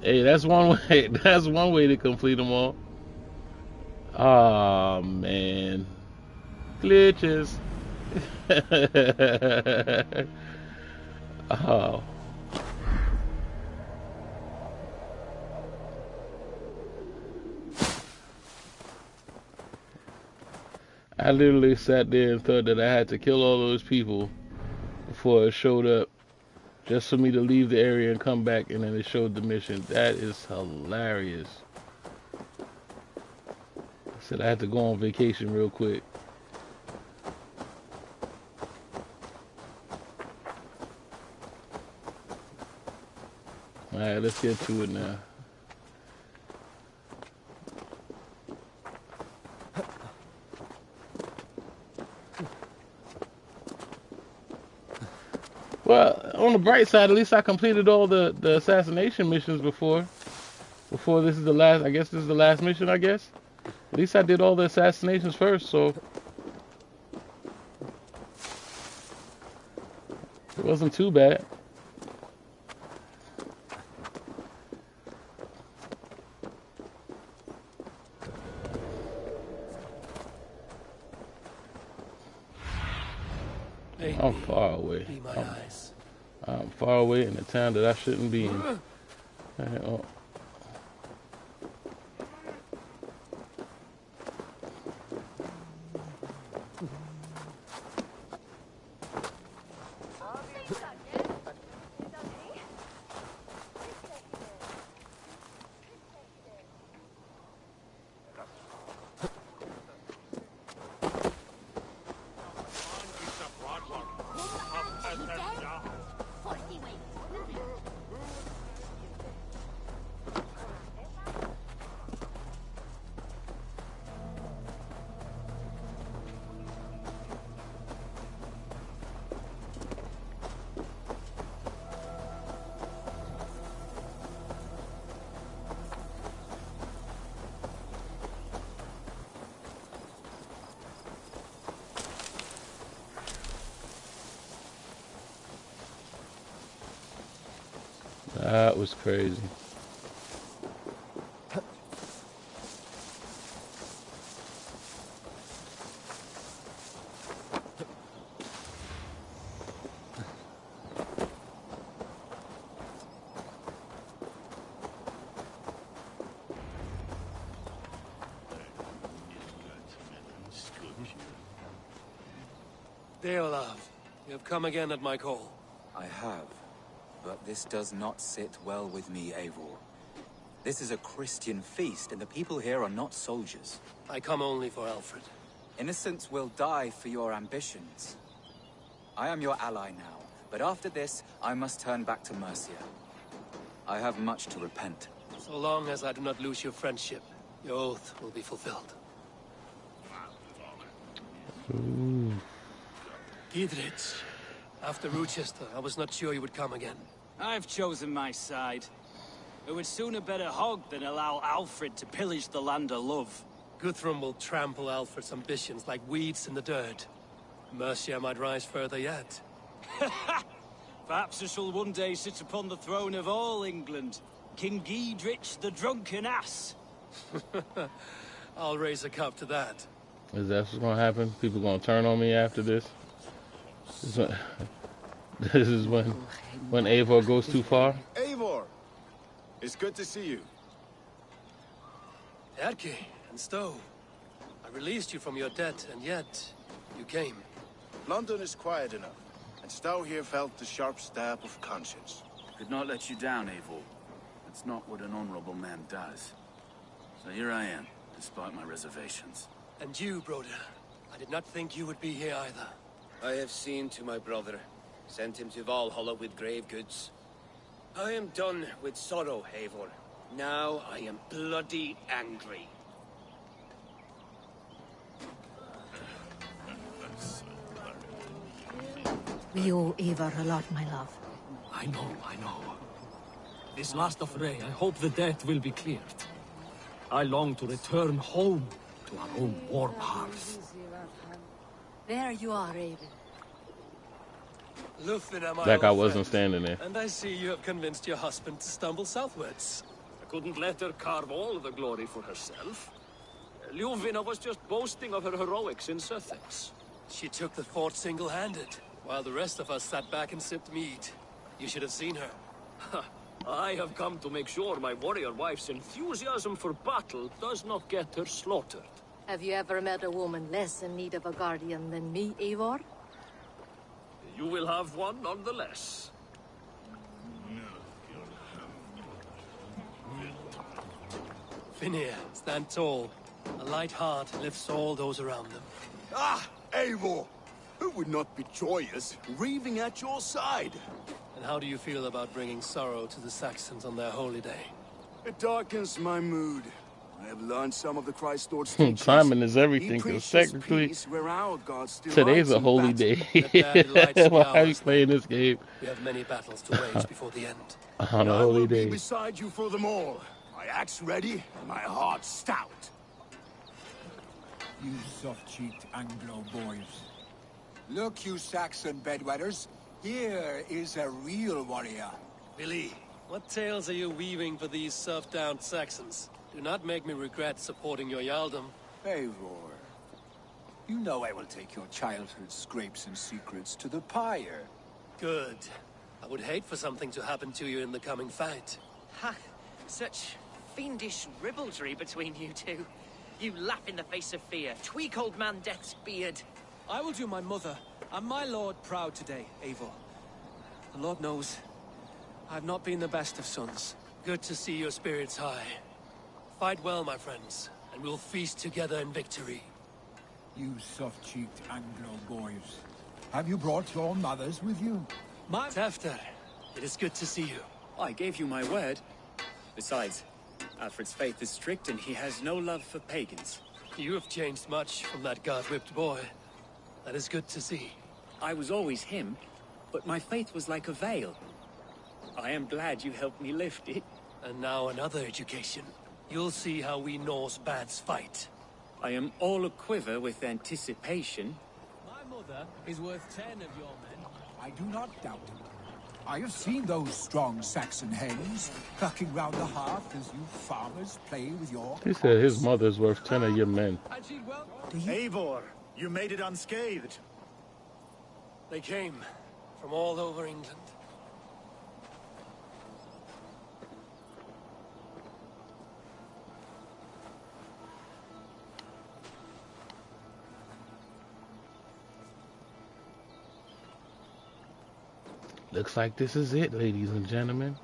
Hey, that's one way. That's one way to complete them all. Oh, man. Glitches. Oh. I literally sat there and thought that I had to kill all those people before it showed up, just for me to leave the area and come back, and then it showed the mission. That is hilarious. I said I had to go on vacation real quick. Alright, let's get to it now. Well, on the bright side, at least I completed all the assassination missions before this is the last. I guess this is the last mission, I guess. At least I did all the assassinations first, so it wasn't too bad. I'm far away. I'm far away in a town that I shouldn't be in. Oh. That was crazy. Deolav, you have come again at my call. I have, but this does not sit well with me, Eivor. This is a Christian feast, and the people here are not soldiers. I come only for Alfred. Innocents will die for your ambitions. I am your ally now, but after this, I must turn back to Mercia. I have much to repent. So long as I do not lose your friendship, your oath will be fulfilled. Ooh. Gidrich, After Rochester, I was not sure you would come again. I've chosen my side. It would sooner bet a hog than allow Alfred to pillage the land of love. Guthrum will trample Alfred's ambitions like weeds in the dirt. Mercia might rise further yet. Perhaps I shall one day sit upon the throne of all England. King Giedrich the drunken ass. I'll raise a cup to that. Is that what's gonna happen? People gonna turn on me after this? This is when Eivor goes too far? Eivor! It's good to see you. Erke and Stowe. I released you from your debt, and yet you came. London is quiet enough, and Stowe here felt the sharp stab of conscience. Could not let you down, Eivor. That's not what an honorable man does. So here I am, despite my reservations. And you, Broder. I did not think you would be here either. I have seen to my brother. Sent him to Valhalla with grave goods. I am done with sorrow, Eivor. Now I am bloody angry. We owe Eivor a lot, my love. I know. This last affray, I hope the debt will be cleared. I long to return home to our own warm hearth. There you are, Raven. Lufin, am I Like I old wasn't friend? standing there. And I see you have convinced your husband to stumble southwards. I couldn't let her carve all the glory for herself. Ljuvina was just boasting of her heroics in Sussex. She took the fort single-handed, while the rest of us sat back and sipped mead. You should have seen her. I have come to make sure my warrior wife's enthusiasm for battle does not get her slaughtered. Have you ever met a woman less in need of a guardian than me, Eivor? You will have one nonetheless. Finir, stand tall. A light heart lifts all those around them. Ah, Eivor! Who would not be joyous, raving at your side? And how do you feel about bringing sorrow to the Saxons on their holy day? It darkens my mood. I have learned some of the Christ Lord's Timing is everything, because technically today's a holy day. Why are you playing this game We have many battles to wage before the end. on a holy Be day? beside you for them all. My axe ready, and my heart stout. You soft-cheeked Anglo boys. Look, you Saxon bedwetters. Here is a real warrior. Billy, what tales are you weaving for these serf-down Saxons? Do not make me regret supporting your Jarldom. Eivor, you know I will take your childhood scrapes and secrets to the pyre. Good. I would hate for something to happen to you in the coming fight. Ha! Such fiendish ribaldry between you two. You laugh in the face of fear. Tweak old man Death's beard. I will do my mother and my lord proud today, Eivor. The Lord knows, I've not been the best of sons. Good to see your spirits high. Fight well, my friends, and we'll feast together in victory. You soft-cheeked Anglo boys. Have you brought your mothers with you? Tafter, it is good to see you. I gave you my word. Besides, Alfred's faith is strict and he has no love for pagans. You have changed much from that God-whipped boy. That is good to see. I was always him, but my faith was like a veil. I am glad you helped me lift it. And now another education. You'll see how we Norse bads fight. I am all aquiver with anticipation. My mother is worth 10 of your men. I do not doubt it. I have seen those strong Saxon hens clucking round the hearth as you farmers play with your... He said his mother's worth 10 of your men. Eivor, you made it unscathed. They came from all over England. Looks like this is it, ladies and gentlemen.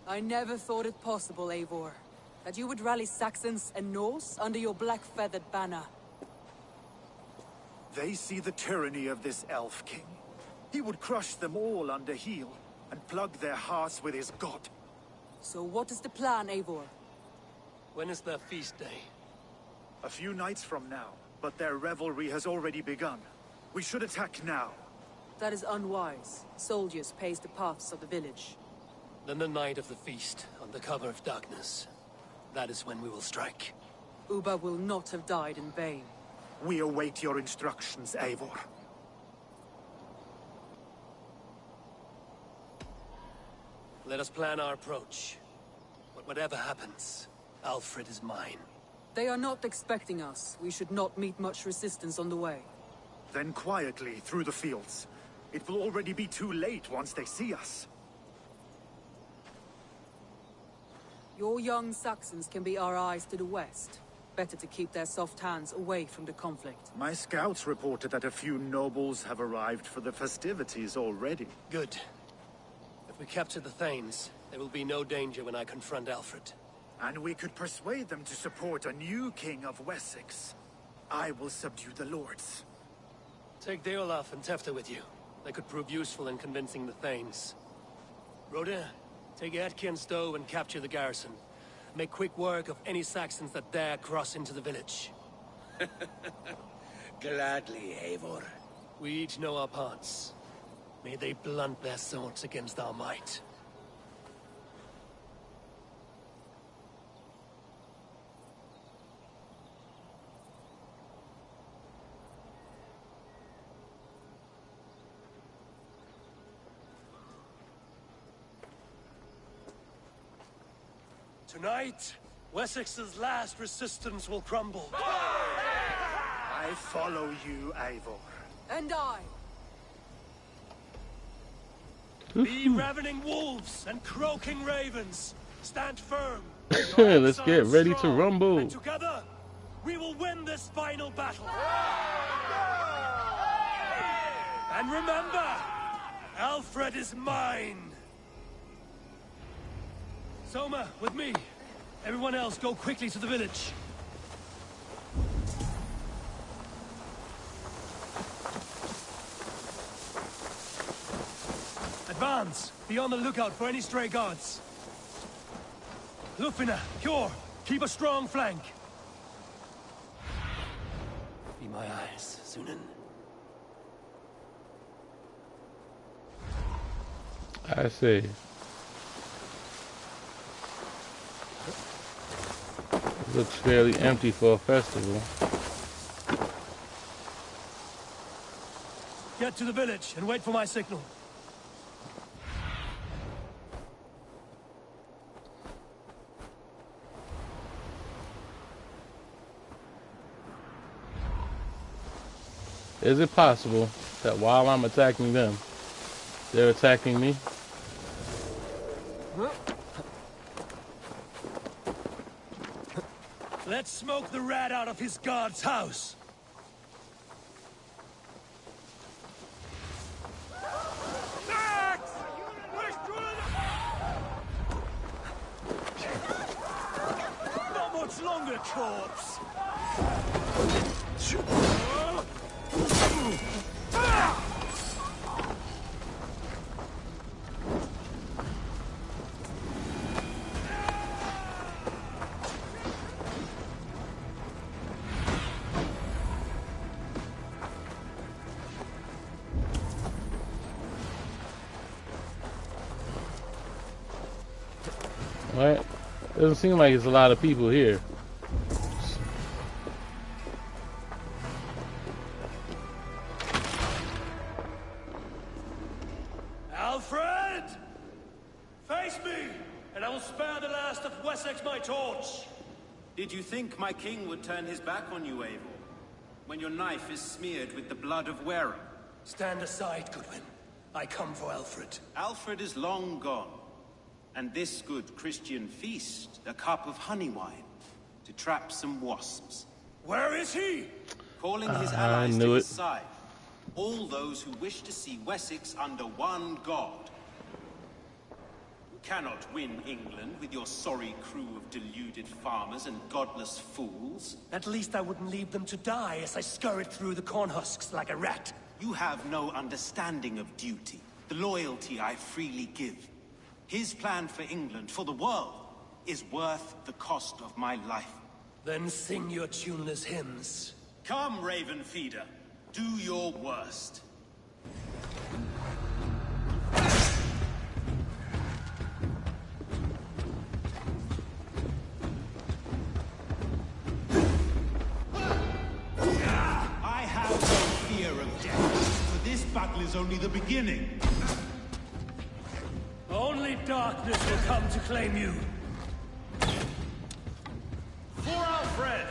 I never thought it possible, Eivor, that you would rally Saxons and Norse under your black-feathered banner. They see the tyranny of this elf king. He would crush them all under heel and plug their hearts with his god. So what is the plan, Eivor? When is their feast day? A few nights from now, but their revelry has already begun. We should attack now. That is unwise. Soldiers pace the paths of the village. Then the night of the feast, under cover of darkness. That is when we will strike. Uba will not have died in vain. We await your instructions, Eivor. Let us plan our approach. But whatever happens, Alfred is mine. They are not expecting us. We should not meet much resistance on the way. Then quietly through the fields. It will already be too late once they see us. Your young Saxons can be our eyes to the west. Better to keep their soft hands away from the conflict. My scouts reported that a few nobles have arrived for the festivities already. Good. If we capture the Thanes, there will be no danger when I confront Alfred. And we could persuade them to support a new king of Wessex. I will subdue the lords. Take Deolaf and Tefta with you. They could prove useful in convincing the Thanes. Rhoda, take Etki and Stowe and capture the garrison. Make quick work of any Saxons that dare cross into the village. Gladly, Eivor. We each know our parts. May they blunt their swords against our might. Tonight, Wessex's last resistance will crumble. I follow you, Eivor. And I. Be ravening wolves and croaking ravens. Stand firm. Let's get ready to rumble. And together, we will win this final battle. And remember, Alfred is mine. Soma, with me. Everyone else, go quickly to the village. Advance. Be on the lookout for any stray guards. Lufina, Kjor, keep a strong flank. Be my eyes, Sunan. I see. Looks fairly empty for a festival. Get to the village and wait for my signal. Is it possible that while I'm attacking them, they're attacking me? Let's smoke the rat out of his guard's house. Not much longer, corpse. What? Doesn't seem like there's a lot of people here. Alfred! Face me, and I will spare the last of Wessex my torch. Did you think my king would turn his back on you, Eivor? When your knife is smeared with the blood of wearer? Stand aside, Goodwin. I come for Alfred. Alfred is long gone. And this good Christian feast, a cup of honey wine, to trap some wasps. Where is he? Calling his allies to his side. All those who wish to see Wessex under one god. You cannot win England with your sorry crew of deluded farmers and godless fools. At least I wouldn't leave them to die as I scurried through the corn husks like a rat. You have no understanding of duty, the loyalty I freely give. His plan for England, for the world, is worth the cost of my life. Then sing your tuneless hymns. Come, Raven Feeder. Do your worst. I have no fear of death, for this battle is only the beginning. Only darkness will come to claim you. For Alfred!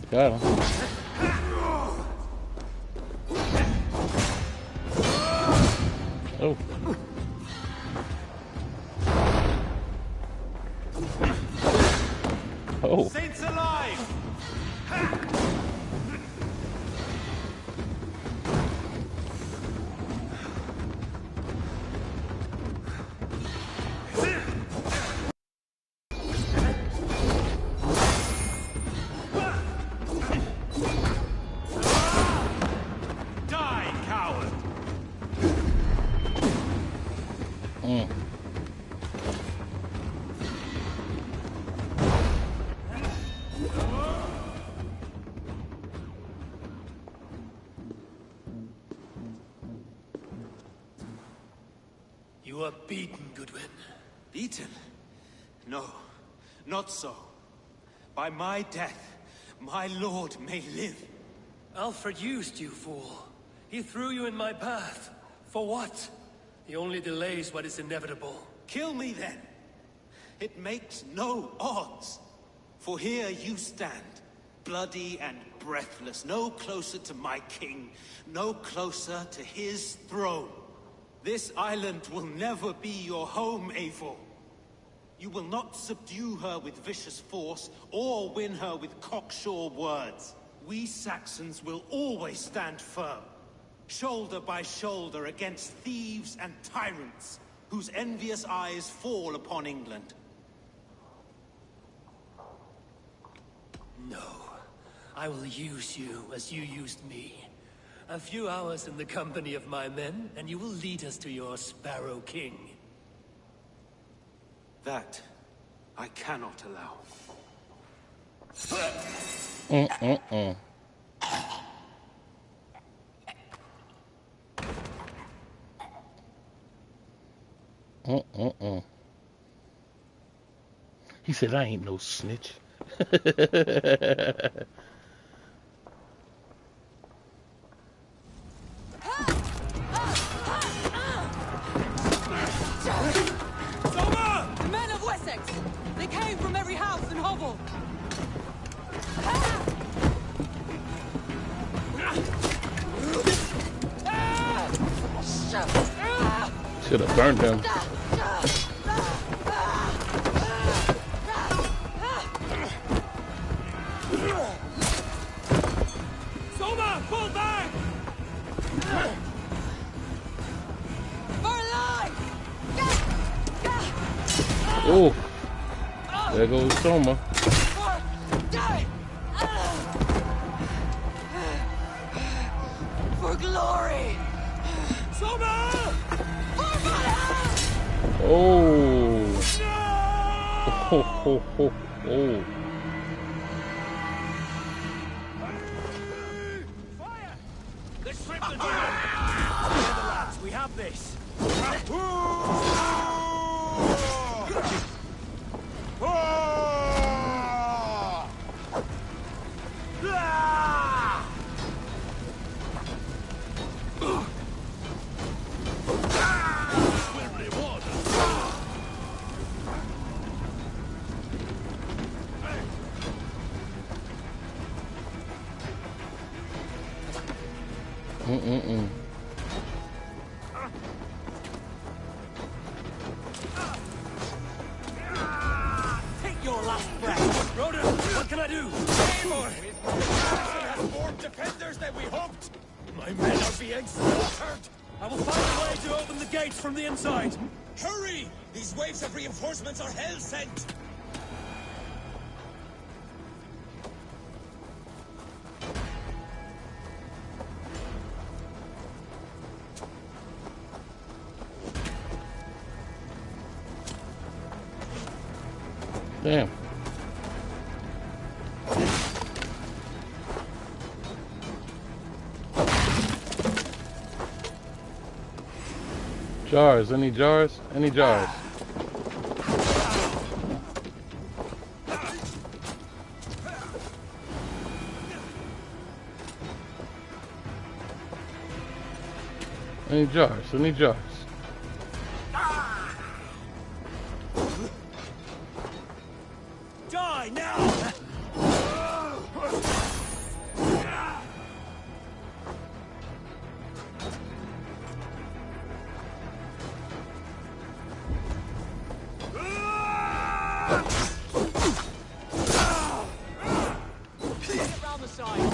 Got him. Oh. Oh. Saints alive! You are beaten, Goodwin. Beaten? No, not so. By my death, my lord may live. Alfred used you, fool. He threw you in my path. For what? He only delays what is inevitable. Kill me then. It makes no odds. For here you stand, bloody and breathless, no closer to my king, no closer to his throne. This island will never be your home, Eivor. You will not subdue her with vicious force, or win her with cocksure words. We Saxons will always stand firm, shoulder by shoulder against thieves and tyrants, whose envious eyes fall upon England. No. I will use you as you used me. A few hours in the company of my men, and you will lead us to your Sparrow King. That I cannot allow. He said, I ain't no snitch. The men of Wessex! They came from every house and hovel! Should have burned him. Soma, pull back! Oh, there goes Soma. For glory! Soma! For Valhalla! Oh. No! Oh. Fire! Let's strip the door! Together, lads, we have this. Take your last breath! Rhoda, what I do? Eivor! Assasin has more defenders than we hoped! My men are being slaughtered! I will find a way to open the gates from the inside. Hurry! These waves of reinforcements are hell-sent! Damn. Jars, any jars? Any jars? Any jars? Any jars? Die now! Around the side.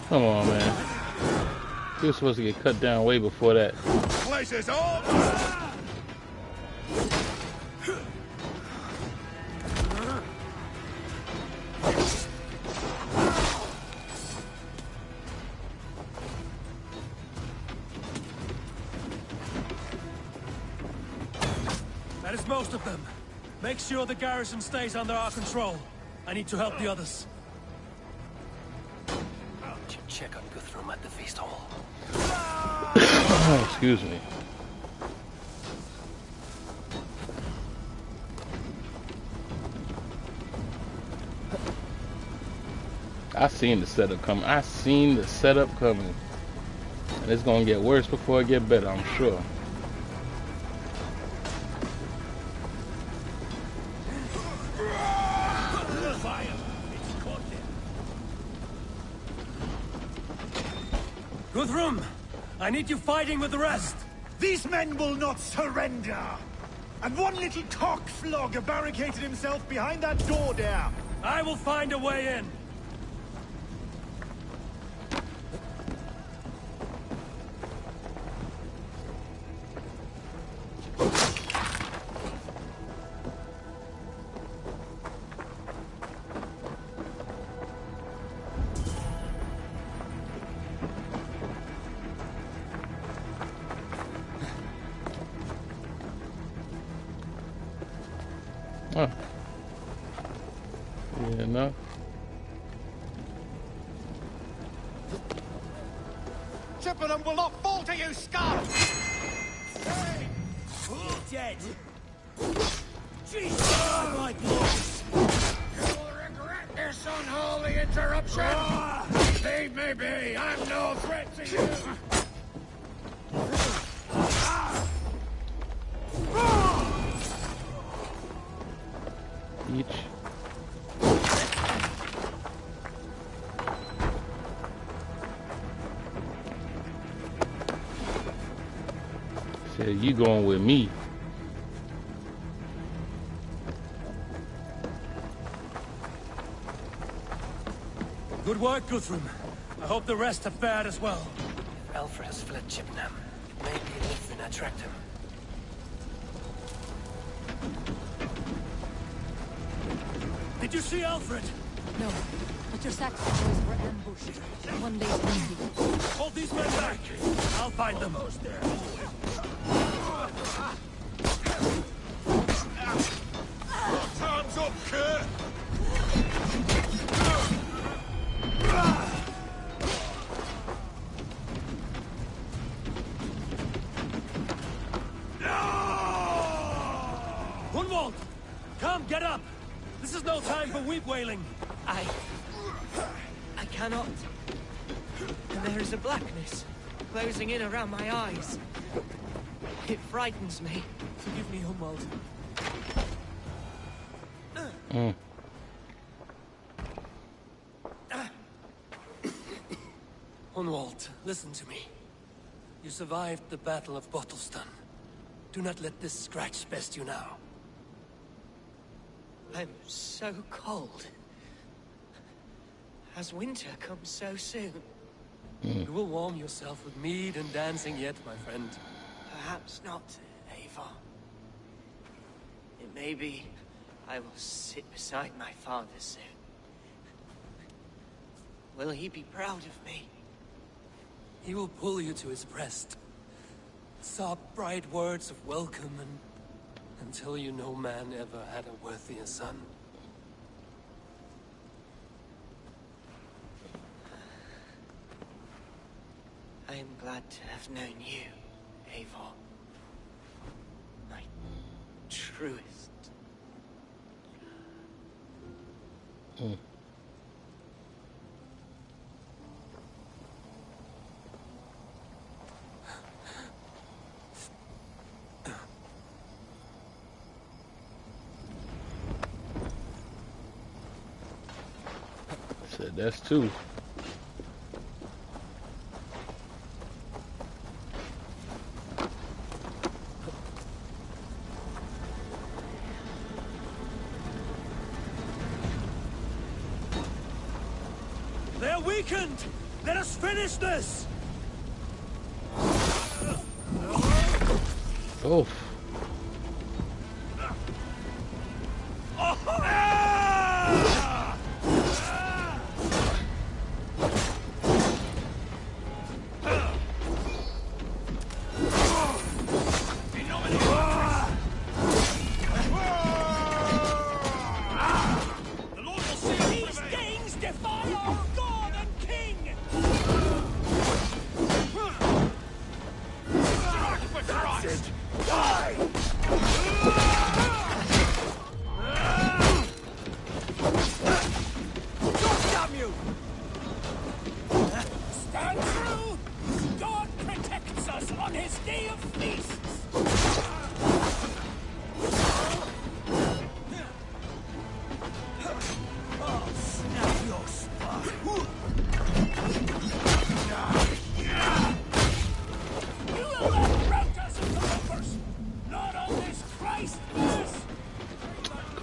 Come on, man. He was supposed to get cut down way before that. Place is all. That is most of them. Make sure the garrison stays under our control. I need to help the others. Did you check on Guthrum at the feast hall? Excuse me. I seen the setup coming. I seen the setup coming. And it's gonna get worse before it get better, I'm sure. Guthrum, I need you fighting with the rest. These men will not surrender! And one little cockflogger barricaded himself behind that door there! I will find a way in. Oh. Yeah, no. Chippenham will not fall to you, scum! You're dead. Jesus, my blood. You'll regret this! This unholy interruption! Leave me be! I'm no threat to you! Each. Said you going with me. Good work, Guthrum. I hope the rest have fared as well. If Alfred has fled Chippenham, it may be an Ifrin attract him. Did you see Alfred? No, but your Saxon boys were ambushed. One laid empty. Hold these men back. I'll find them. Time's up, Kurt! Hunwald! Come, get up! This is no time for weep wailing. I cannot. And there is a blackness closing in around my eyes. It frightens me. Forgive me, Hunwald. Hunwald, listen to me. You survived the Battle of Bottleston. Do not let this scratch best you now. I'm so cold. Has winter come so soon? You will warm yourself with mead and dancing yet, my friend. Perhaps not, Eivor. It may be I will sit beside my father soon. Will he be proud of me? He will pull you to his breast. Sob bright words of welcome until you no man ever had a worthier son. I am glad to have known you, Eivor. My truest. Said that's two. They're weakened! Let us finish this! Oh.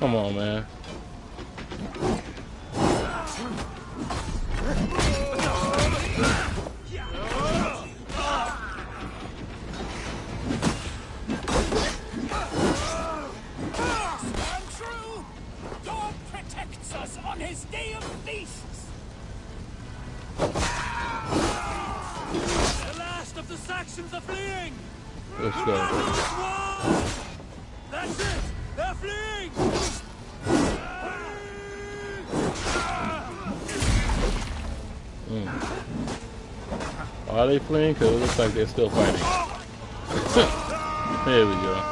Come on, man. Let's go. That's it! They're fleeing! Are they fleeing? Because it looks like they're still fighting. There we go.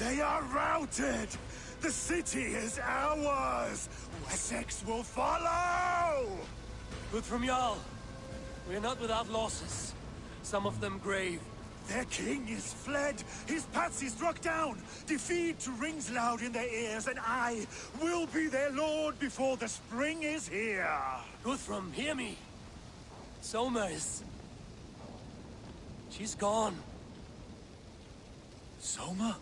They are routed! The city is ours! Wessex will follow! Good from Jarl. We're not without losses. Some of them grave. Their king is fled! His patsy struck down! Defeat rings loud in their ears, and I will be their lord before the spring is here! Guthrum, hear me! Soma is... she's gone. Soma?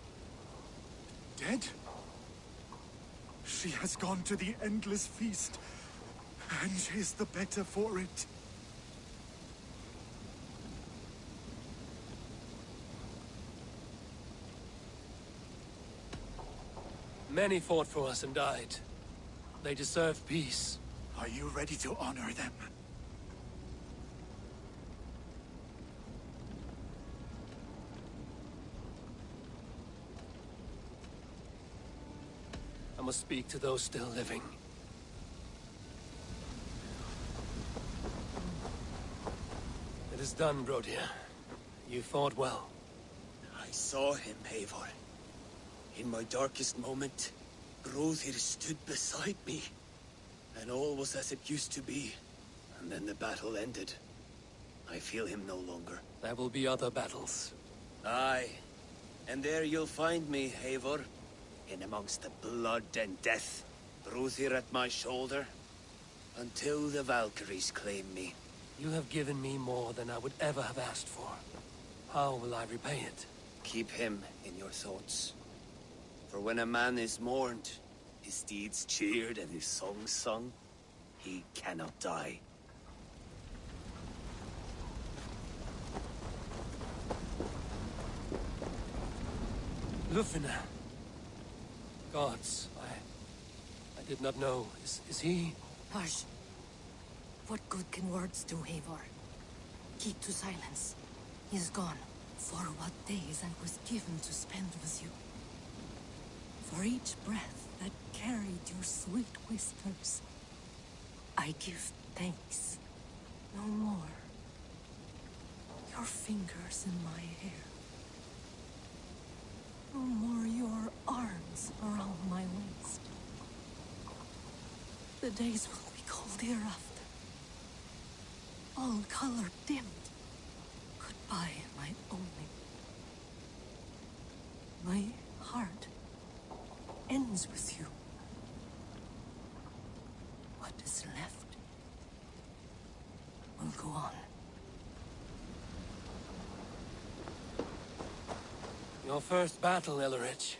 Dead? She has gone to the endless feast, and is the better for it. Many fought for us and died. They deserve peace. Are you ready to honor them? I must speak to those still living. It is done, Brodir. You fought well. I saw him, Eivor. In my darkest moment, Brodir stood beside me. And all was as it used to be. And then the battle ended. I feel him no longer. There will be other battles. Aye. And there you'll find me, Eivor. In amongst the blood and death. Brodir at my shoulder. Until the Valkyries claim me. You have given me more than I would ever have asked for. How will I repay it? Keep him in your thoughts. For when a man is mourned, his deeds cheered and his songs sung, he cannot die. Lufina. Gods, I did not know. Is he... Hush. What good can words do, Eivor? Keep to silence. He is gone. For what days I was given to spend with you. For each breath that carried your sweet whispers, I give thanks. No more. Your fingers in my hair. No more your arms around my waist. The days will be cold hereafter. All color dimmed. Goodbye, my only. My heart ends with you. What is left will go on. Your first battle, Ellerich.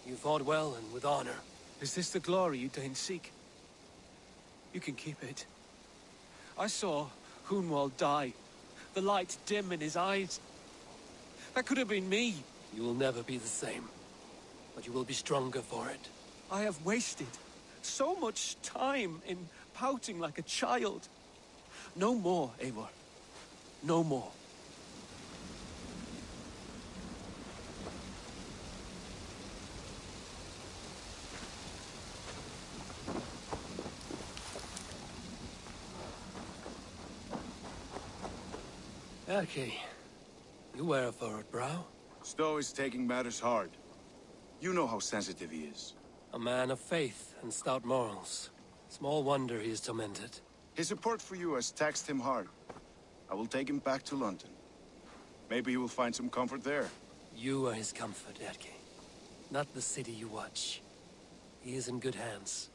You fought well and with honor. Is this the glory you deign seek? You can keep it. I saw Hunwald die. The light dim in his eyes. That could have been me. You will never be the same. But you will be stronger for it. I have wasted so much time in pouting like a child. No more, Eivor. No more. Erki, you wear a furrowed brow. Stowe is taking matters hard. You know how sensitive he is. A man of faith and stout morals. Small wonder he is tormented. His support for you has taxed him hard. I will take him back to London. Maybe he will find some comfort there. You are his comfort, Erki. Not the city you watch. He is in good hands.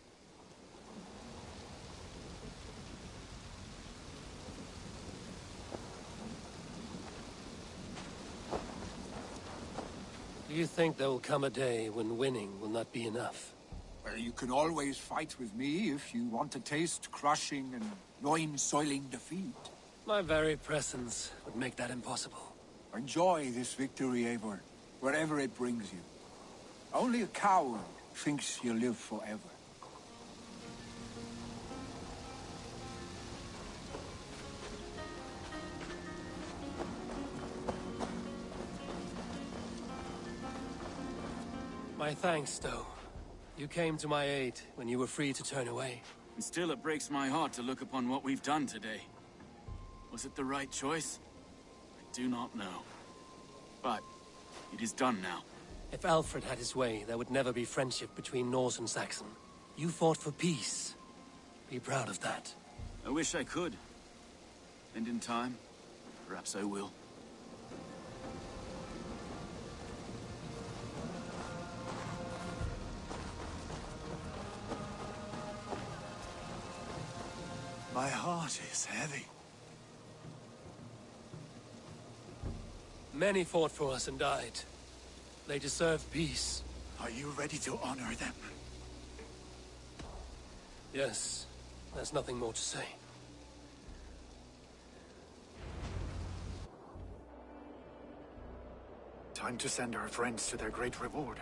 Do you think there will come a day when winning will not be enough? Well, you can always fight with me if you want to taste crushing and loin-soiling defeat. My very presence would make that impossible. Enjoy this victory, Eivor, wherever it brings you. Only a coward thinks he'll live forever. My thanks, Stowe. You came to my aid when you were free to turn away. And still it breaks my heart to look upon what we've done today. Was it the right choice? I do not know. But it is done now. If Alfred had his way, there would never be friendship between Norse and Saxon. You fought for peace. Be proud of that. I wish I could. And in time, perhaps I will. My heart is heavy. Many fought for us and died. They deserve peace. Are you ready to honor them? Yes. There's nothing more to say. Time to send our friends to their great reward.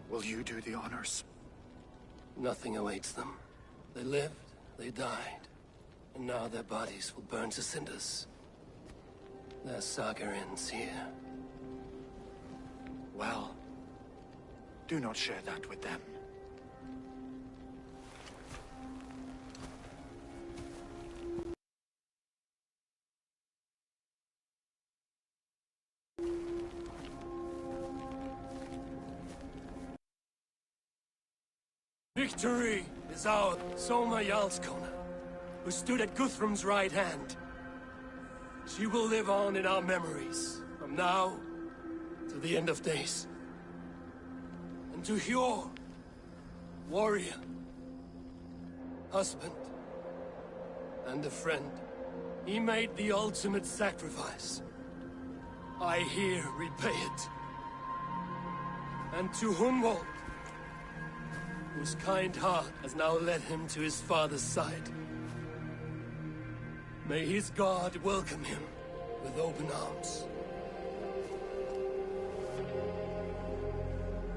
Will you do the honors? Nothing awaits them. They lived, they died, and now their bodies will burn to cinders. Their saga ends here. Well, do not share that with them. Victory is our Soma Jarlskona, who stood at Guthrum's right hand. She will live on in our memories, from now to the end of days. And to Hjor, warrior, husband, and a friend, he made the ultimate sacrifice. I here repay it. And to Hunwald, whose kind heart has now led him to his father's side. May his God welcome him with open arms.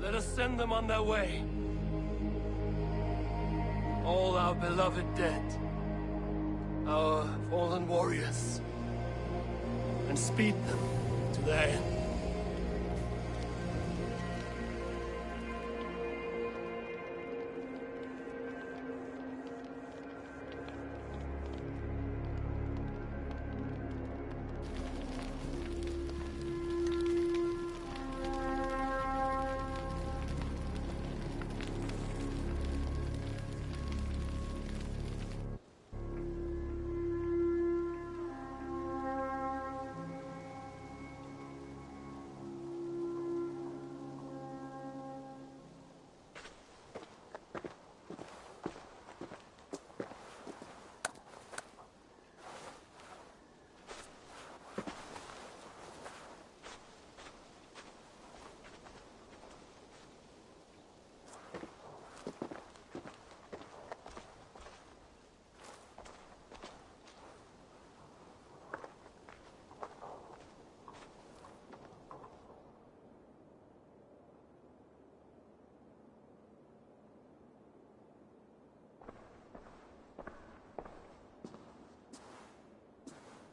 Let us send them on their way. All our beloved dead, our fallen warriors, and speed them to their end.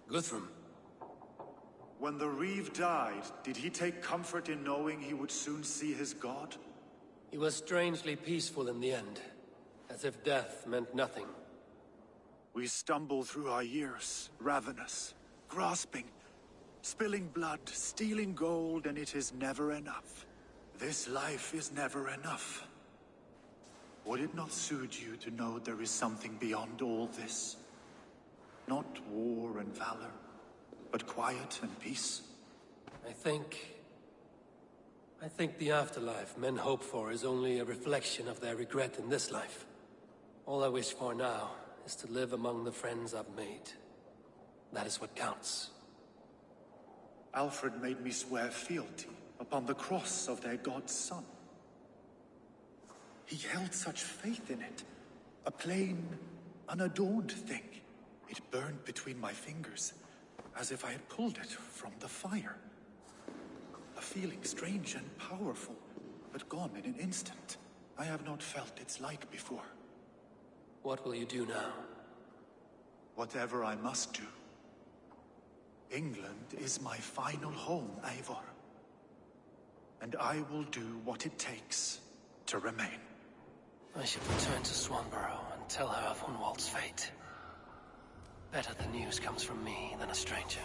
Guthrum. When the Reeve died, did he take comfort in knowing he would soon see his god? He was strangely peaceful in the end, as if death meant nothing. We stumble through our years, ravenous, grasping, spilling blood, stealing gold, and it is never enough. This life is never enough. Would it not suit you to know there is something beyond all this? Not war and valor, but quiet and peace? I think the afterlife men hope for is only a reflection of their regret in this life. All I wish for now is to live among the friends I've made. That is what counts. Alfred made me swear fealty upon the cross of their god's son. He held such faith in it, a plain, unadorned thing. It burned between my fingers, as if I had pulled it from the fire. A feeling strange and powerful, but gone in an instant. I have not felt its like before. What will you do now? Whatever I must do. England is my final home, Eivor. And I will do what it takes to remain. I should return to Swanborough and tell her of Hunwald's fate. Better the news comes from me than a stranger.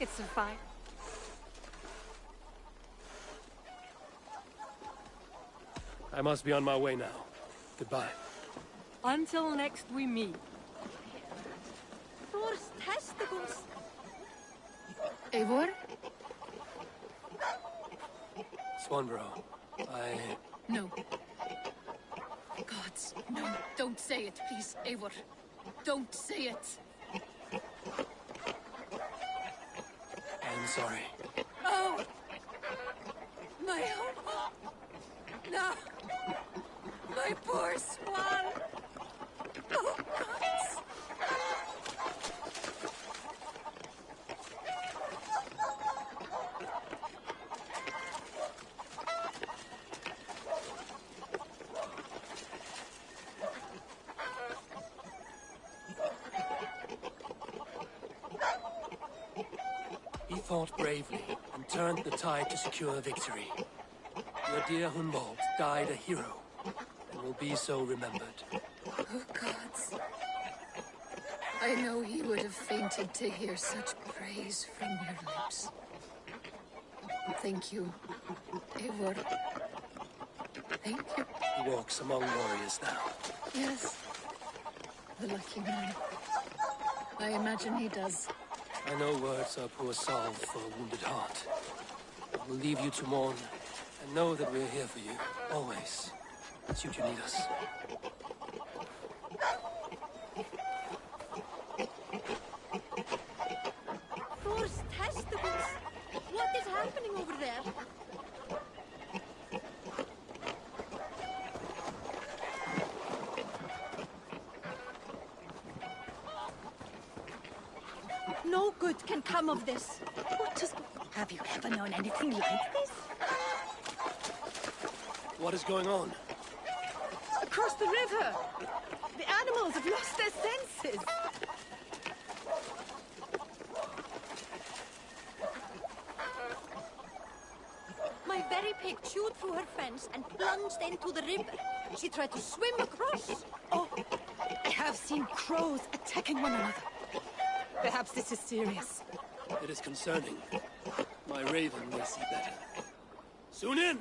It's fine. I must be on my way now. Goodbye. Until next we meet. Thor's testicles. Eivor? Swanborough, No. Gods, no. Don't say it, please, Eivor. Don't say it. I'm sorry. Oh! My home. No! My poor swan! Oh, gods! He fought bravely and turned the tide to secure victory. Your dear Hunwald died a hero and will be so remembered. Oh, gods. I know he would have fainted to hear such praise from your lips. Thank you, Eivor. Thank you. He walks among warriors now. Yes. The lucky man. I imagine he does. I know words are poor salve for a wounded heart. I will leave you to mourn, and know that we're here for you, always, should you need us. Thor's testicles! What is happening over there? No good can come of this. What is... Have you ever known anything like this? What is going on? Across the river! The animals have lost their senses! My berry pig chewed through her fence and plunged into the river. She tried to swim across. Oh, I have seen crows attacking one another. Perhaps this is serious. It is concerning. My raven may see better. Soon in!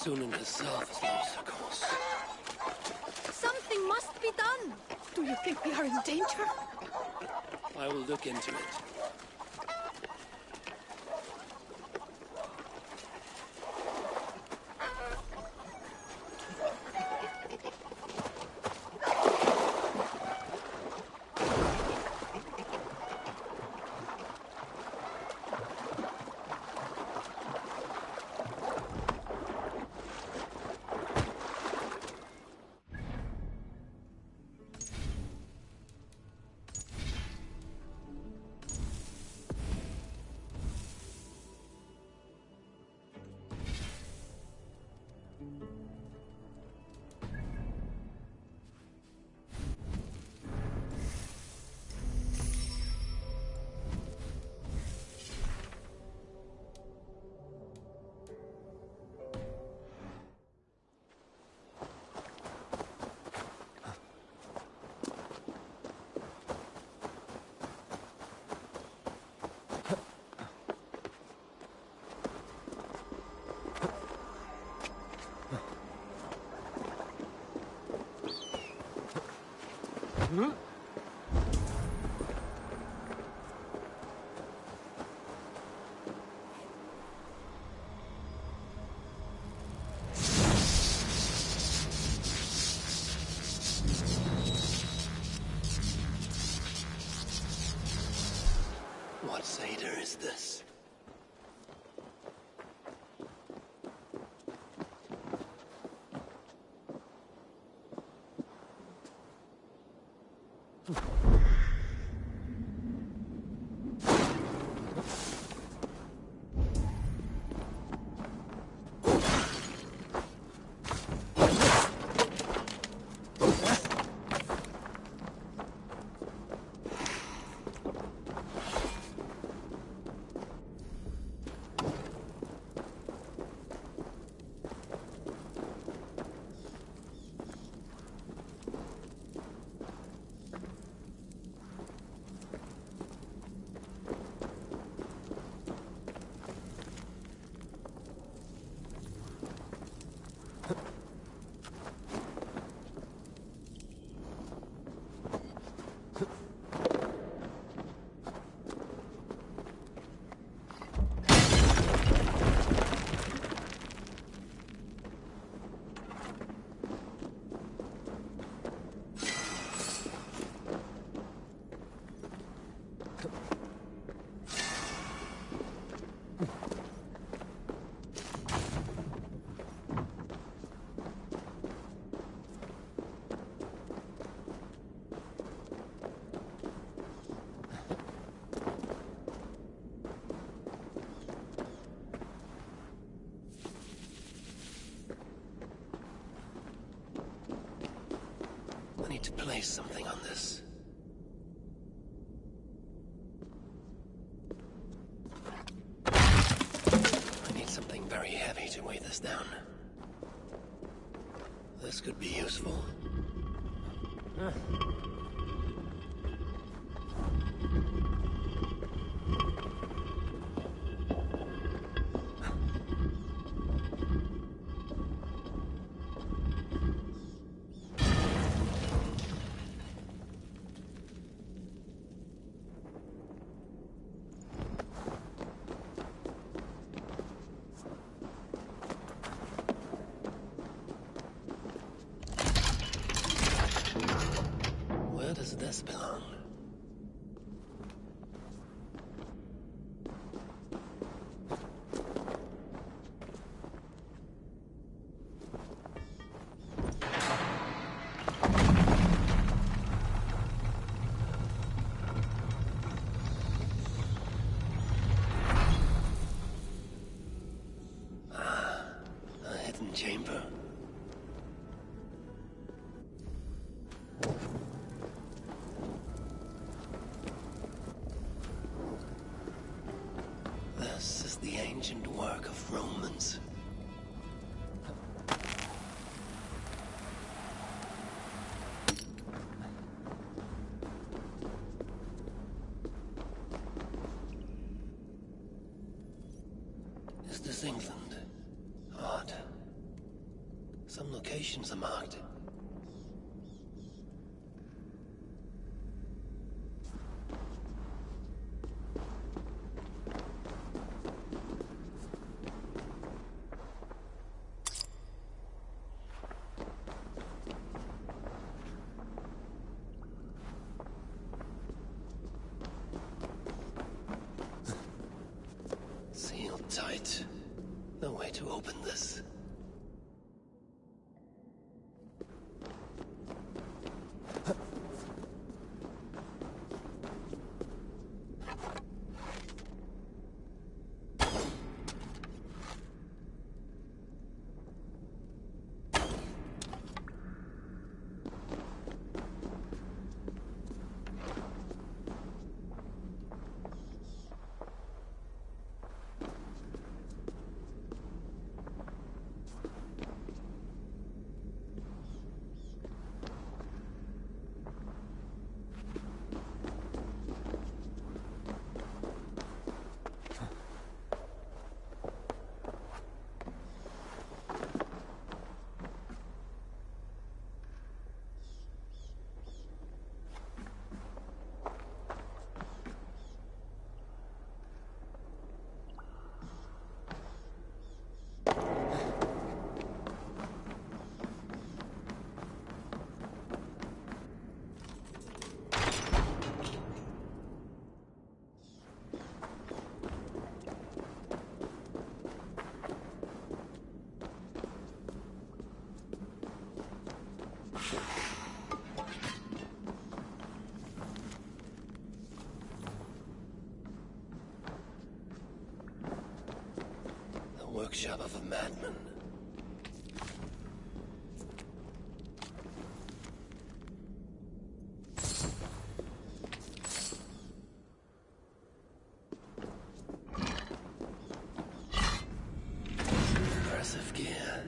Sunan herself has lost her course. Something must be done. Do you think we are in danger? I will look into it. What satyr is this? need to place something on this. I need something very heavy to weigh this down. This could be useful. Where does this belong? A hidden chamber. This is the ancient work of Romans. Is this England? Odd. Some locations are marked. Sealed tight. No way to open this. The workshop of a madman. Impressive gear.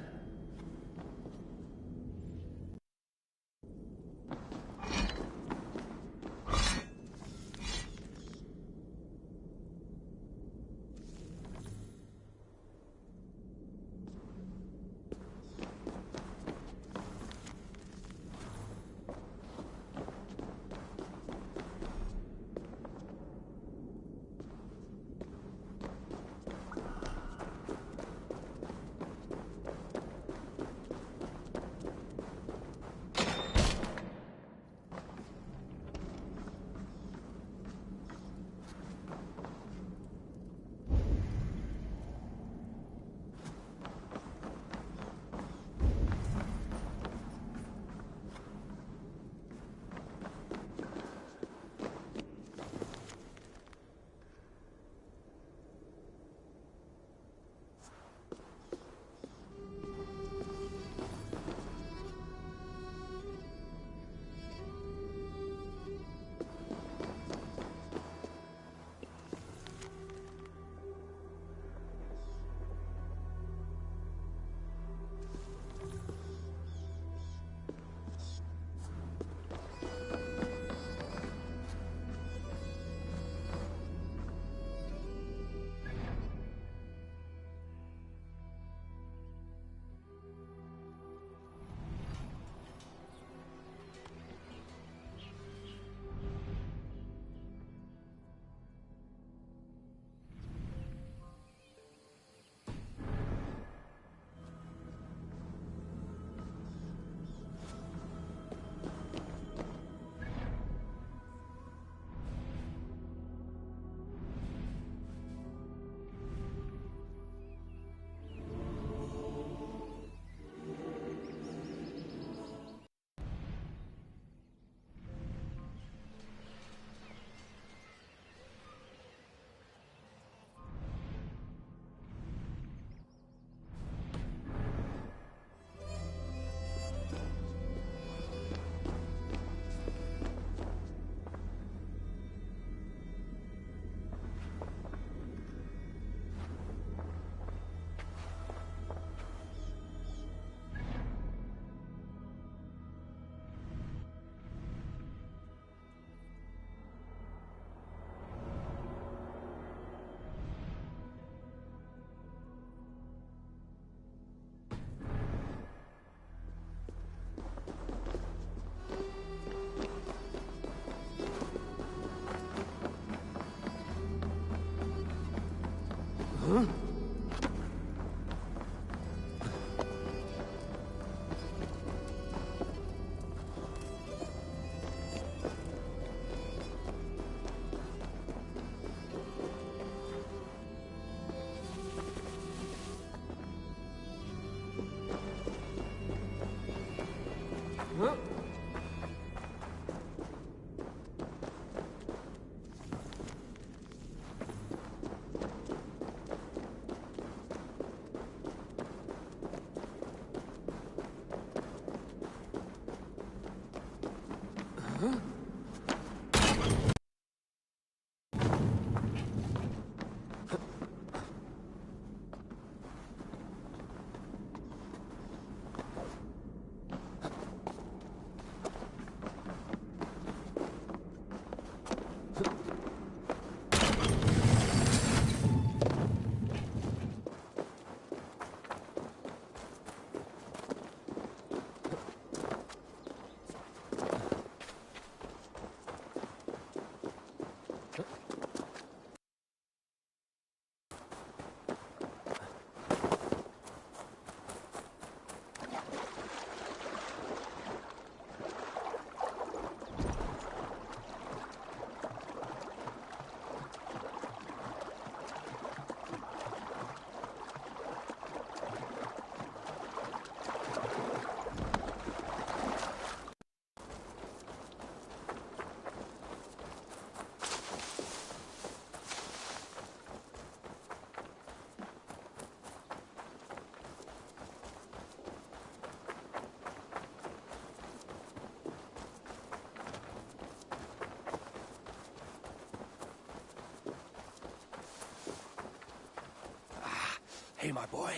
Hey, my boy.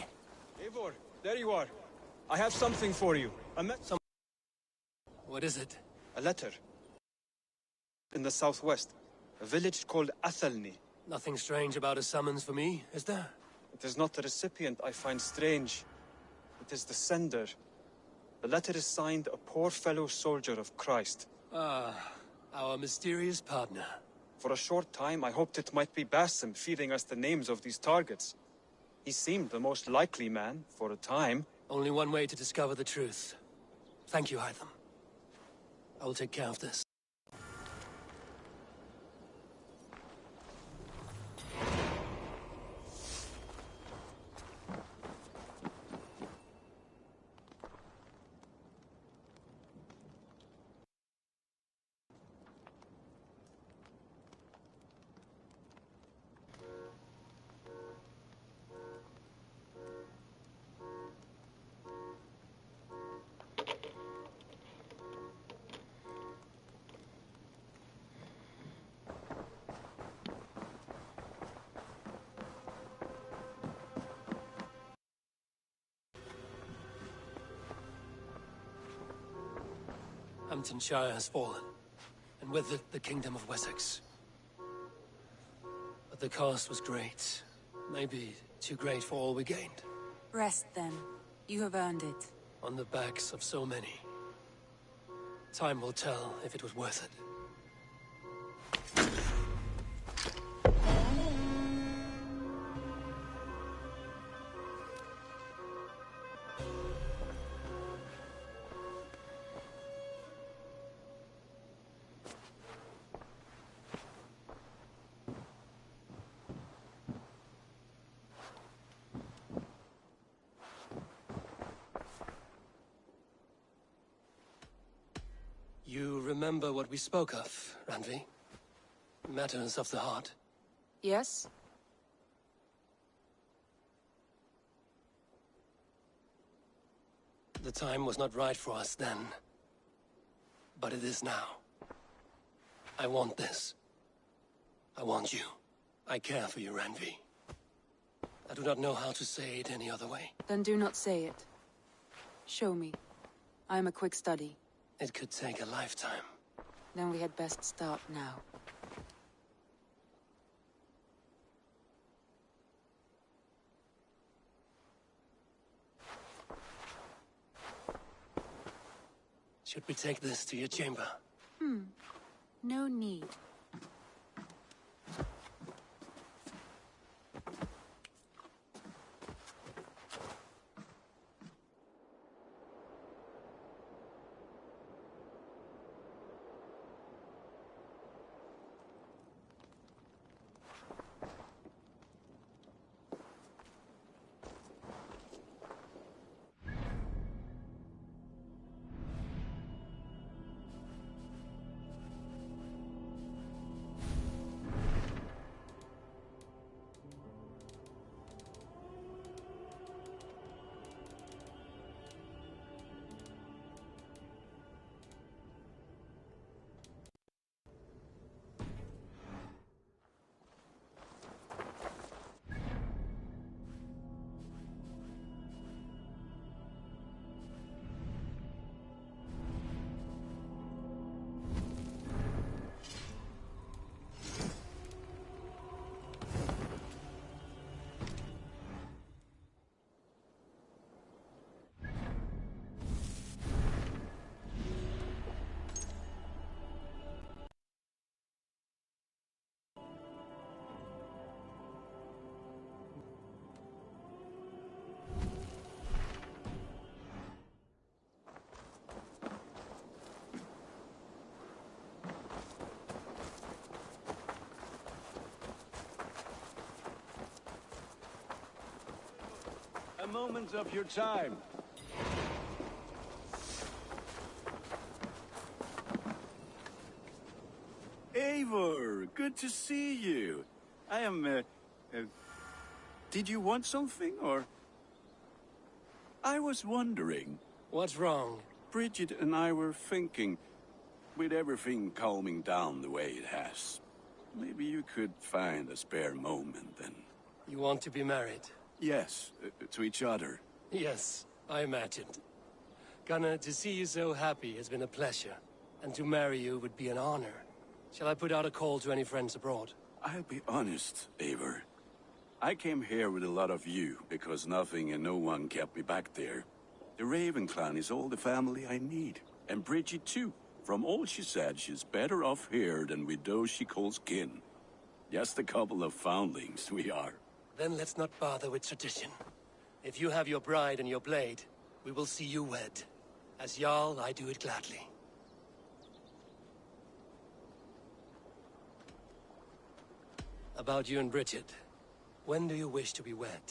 Eivor, there you are. I have something for you. I met some... What is it? A letter. In the southwest. A village called Athelni. Nothing strange about a summons for me, is there? It is not the recipient I find strange. It is the sender. The letter is signed a poor fellow soldier of Christ. Ah, our mysterious partner. For a short time, I hoped it might be Basim feeding us the names of these targets. He seemed the most likely man, for a time. Only one way to discover the truth. Thank you, Hytham. I will take care of this. Hamptonshire has fallen, and with it the Kingdom of Wessex. But the cost was great. Maybe too great for all we gained. Rest then. You have earned it. On the backs of so many. Time will tell if it was worth it. You remember what we spoke of, Ranvi? Matters of the heart. Yes? The time was not right for us then. But it is now. I want this. I want you. I care for you, Ranvi. I do not know how to say it any other way. Then do not say it. Show me. I am a quick study. It could take a lifetime. Then we had best start now. Should we take this to your chamber? No need. A moment of your time. Eivor, good to see you. I am, did you want something, or? I was wondering. What's wrong? Bridget and I were thinking, with everything calming down the way it has, maybe you could find a spare moment and... You want to be married? Yes, to each other. Yes, I imagined. Gunnar, to see you so happy has been a pleasure. And to marry you would be an honor. Shall I put out a call to any friends abroad? I'll be honest, Eivor. I came here with a lot of you, because nothing and no one kept me back there. The Raven clan is all the family I need. And Bridget too. From all she said, she's better off here than with those she calls kin. Just a couple of foundlings we are. Then let's not bother with tradition. If you have your bride and your blade, we will see you wed. As Jarl, I do it gladly. About you and Bridget. When do you wish to be wed?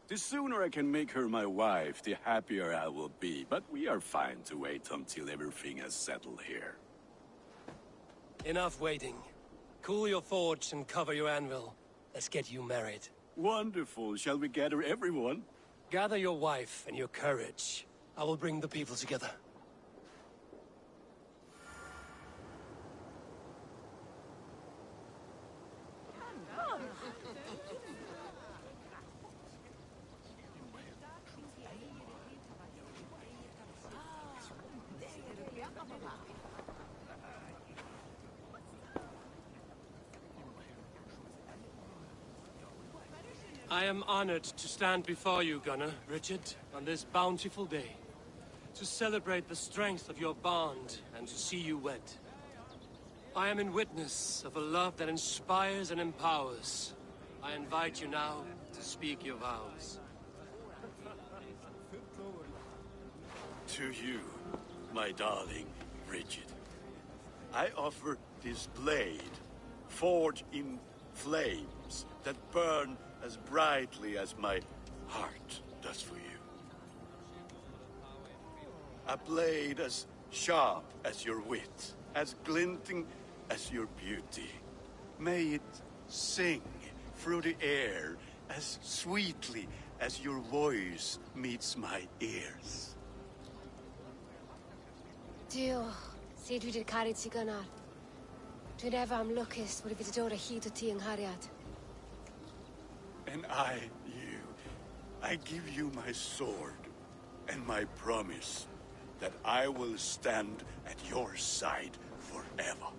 The sooner I can make her my wife, the happier I will be. But we are fine to wait until everything has settled here. Enough waiting. Cool your forge and cover your anvil. Let's get you married. Wonderful. Shall we gather everyone? Gather your wife and your courage. I will bring the people together. I am honored to stand before you, Gunnar, Bridget, on this bountiful day. To celebrate the strength of your bond and to see you wed. I am in witness of a love that inspires and empowers. I invite you now to speak your vows. To you, my darling Bridget, I offer this blade, forged in flames that burn as brightly as my heart does for you. A blade as sharp as your wit, as glinting as your beauty. May it sing through the air as sweetly as your voice meets my ears. Dio, sed vi det carit si Gunnar. Dwi'n efo am lwcus bod fi wedi dod o hyd o ti yng Nghariad. And I, you, I give you my sword and my promise that I will stand at your side forever.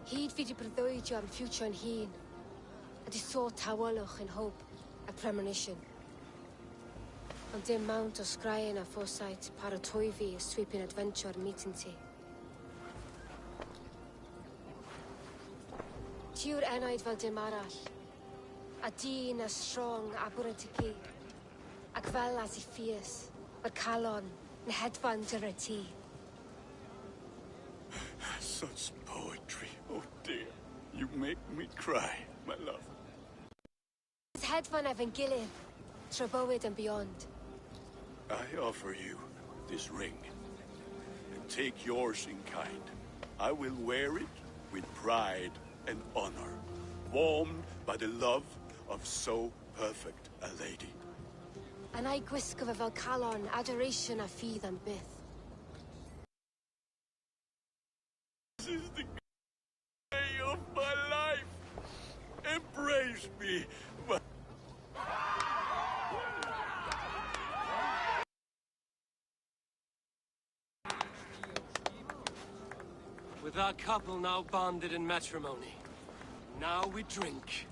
Hyd fi wedi breuddwydio am ffiwtio yn hun, a di sôn tawolwch yn hope a premonition. Ond dim mount o sgraen a foresight paratoi fi a sweeping adventure meeting ti. Ti yw'r enaid fel dim arall, a dyn a strong a bwrantigi, ac fel as I ffies, mae'r calon yn hedfan dyr y ti. Such poetry, oh dear. You make me cry, my love. Ys hedfan efo'n gilydd, tro bywyd and beyond. I offer you this ring, and take yours in kind. I will wear it with pride and honor, warmed by the love of so perfect a lady. And I gwisgo fe fel calon, adoration a ffydd am byth. This is the day of my life. Embrace me. With our couple now bonded in matrimony, now we drink.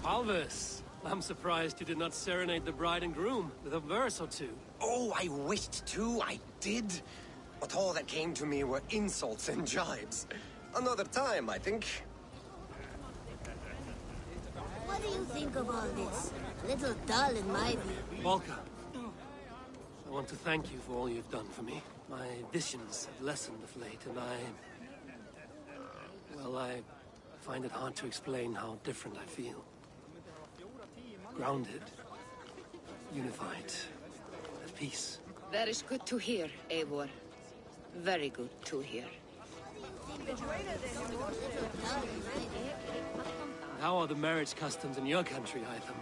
Alvis, I'm surprised you did not serenade the bride and groom with a verse or two. Oh, I wished to, I did. But all that came to me were insults and jibes. Another time, I think. What do you think of all this? A little dull in my view. Volker, I want to thank you for all you've done for me. My visions have lessened of late, and I find it hard to explain how different I feel. Grounded, unified, at peace. That is good to hear, Eivor. Very good to hear. How are the marriage customs in your country, Hytham?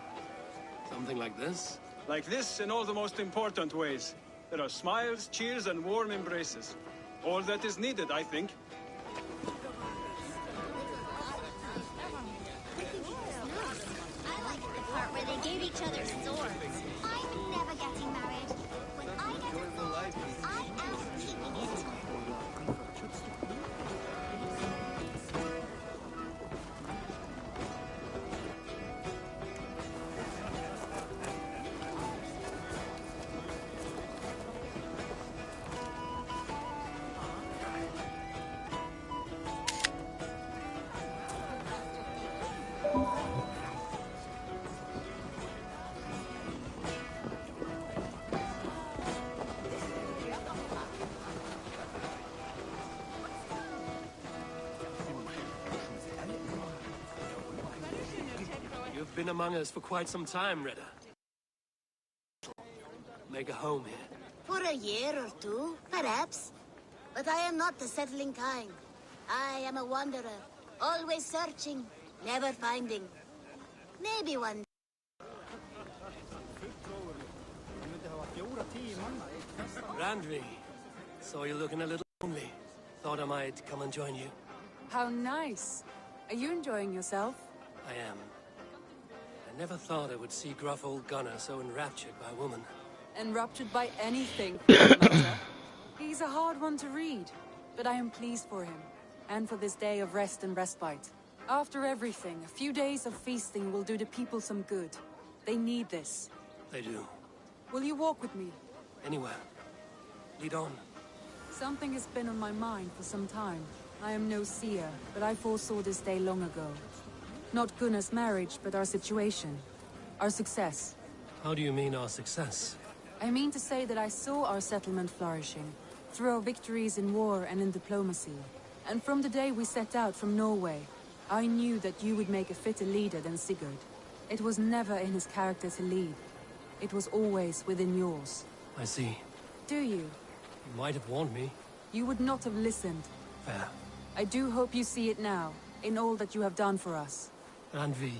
Something like this? Like this in all the most important ways. There are smiles, cheers, and warm embraces. All that is needed, I think. I like the part where they gave each other swords. I'm never getting married. When I get a sword, I am keeping it. You've been among us for quite some time, Reda. Make a home here. For a year or two, perhaps. But I am not the settling kind. I am a wanderer, always searching, never finding. Maybe one. Randvi, saw you looking a little lonely. Thought I might come and join you. How nice. Are you enjoying yourself? I am. I never thought I would see gruff old Gunnar so enraptured by a woman. Enraptured by anything, for that matter. He's a hard one to read, but I am pleased for him, and for this day of rest and respite. After everything, a few days of feasting will do the people some good. They need this. They do. Will you walk with me? Anywhere. Lead on. Something has been on my mind for some time. I am no seer, but I foresaw this day long ago. Not Gunnar's marriage, but our situation. Our success. How do you mean our success? I mean to say that I saw our settlement flourishing, through our victories in war and in diplomacy. And from the day we set out from Norway, I knew that you would make a fitter leader than Sigurd. It was never in his character to lead. It was always within yours. I see. Do you? You might have warned me. You would not have listened. Fair. I do hope you see it now, in all that you have done for us. Randvi,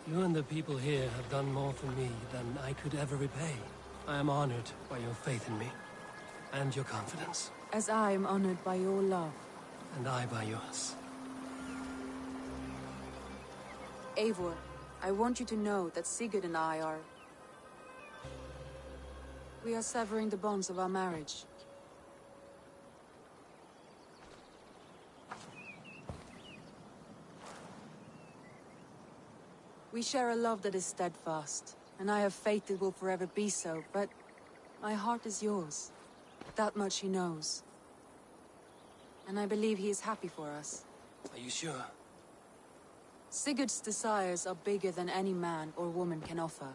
you and the people here have done more for me than I could ever repay. I am honored by your faith in me, and your confidence. As I am honored by your love. And I by yours. Eivor, I want you to know that Sigurd and I are... We are severing the bonds of our marriage. We share a love that is steadfast, and I have faith it will forever be so, but my heart is yours. That much he knows. And I believe he is happy for us. Are you sure? Sigurd's desires are bigger than any man or woman can offer.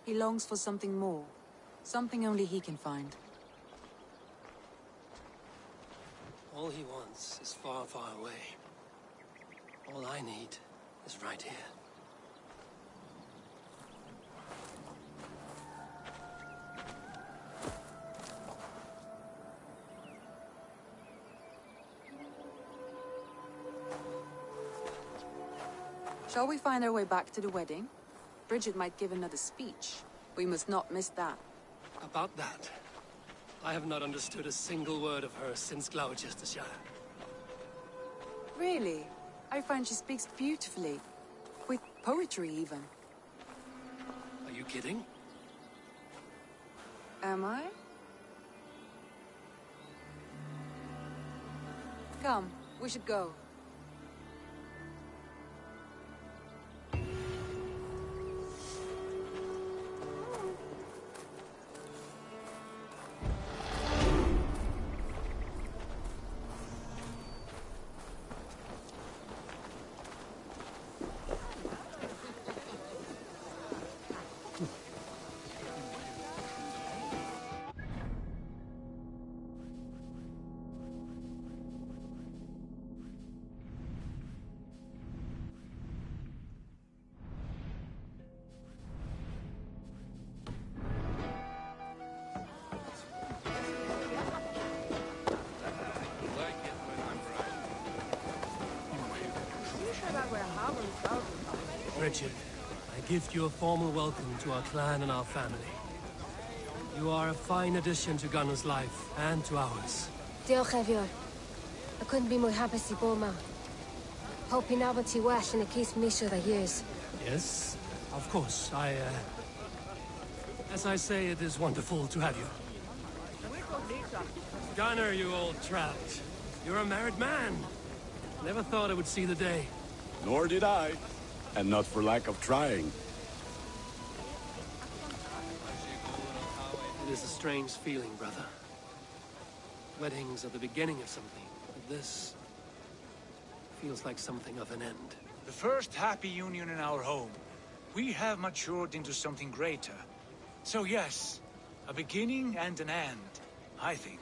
He longs for something more, something only he can find. All he wants is far, far away. All I need is right here. Shall we find our way back to the wedding? Bridget might give another speech. We must not miss that. About that, I have not understood a single word of hers since Gloucestershire. Really? I find she speaks beautifully. With poetry, even. Are you kidding? Am I? Come, we should go. Richard, I gift you a formal welcome to our clan and our family. You are a fine addition to Gunnar's life, and to ours. Diolch, Evior. I couldn't be more happy to bo ma. Hoping now but well in a case misha the years. Yes, of course. As I say, it is wonderful to have you. Gunnar, you old trout. You're a married man. Never thought I would see the day. Nor did I. And not for lack of trying. It is a strange feeling, brother. Weddings are the beginning of something, but this feels like something of an end. The first happy union in our home. We have matured into something greater. So yes, a beginning and an end, I think.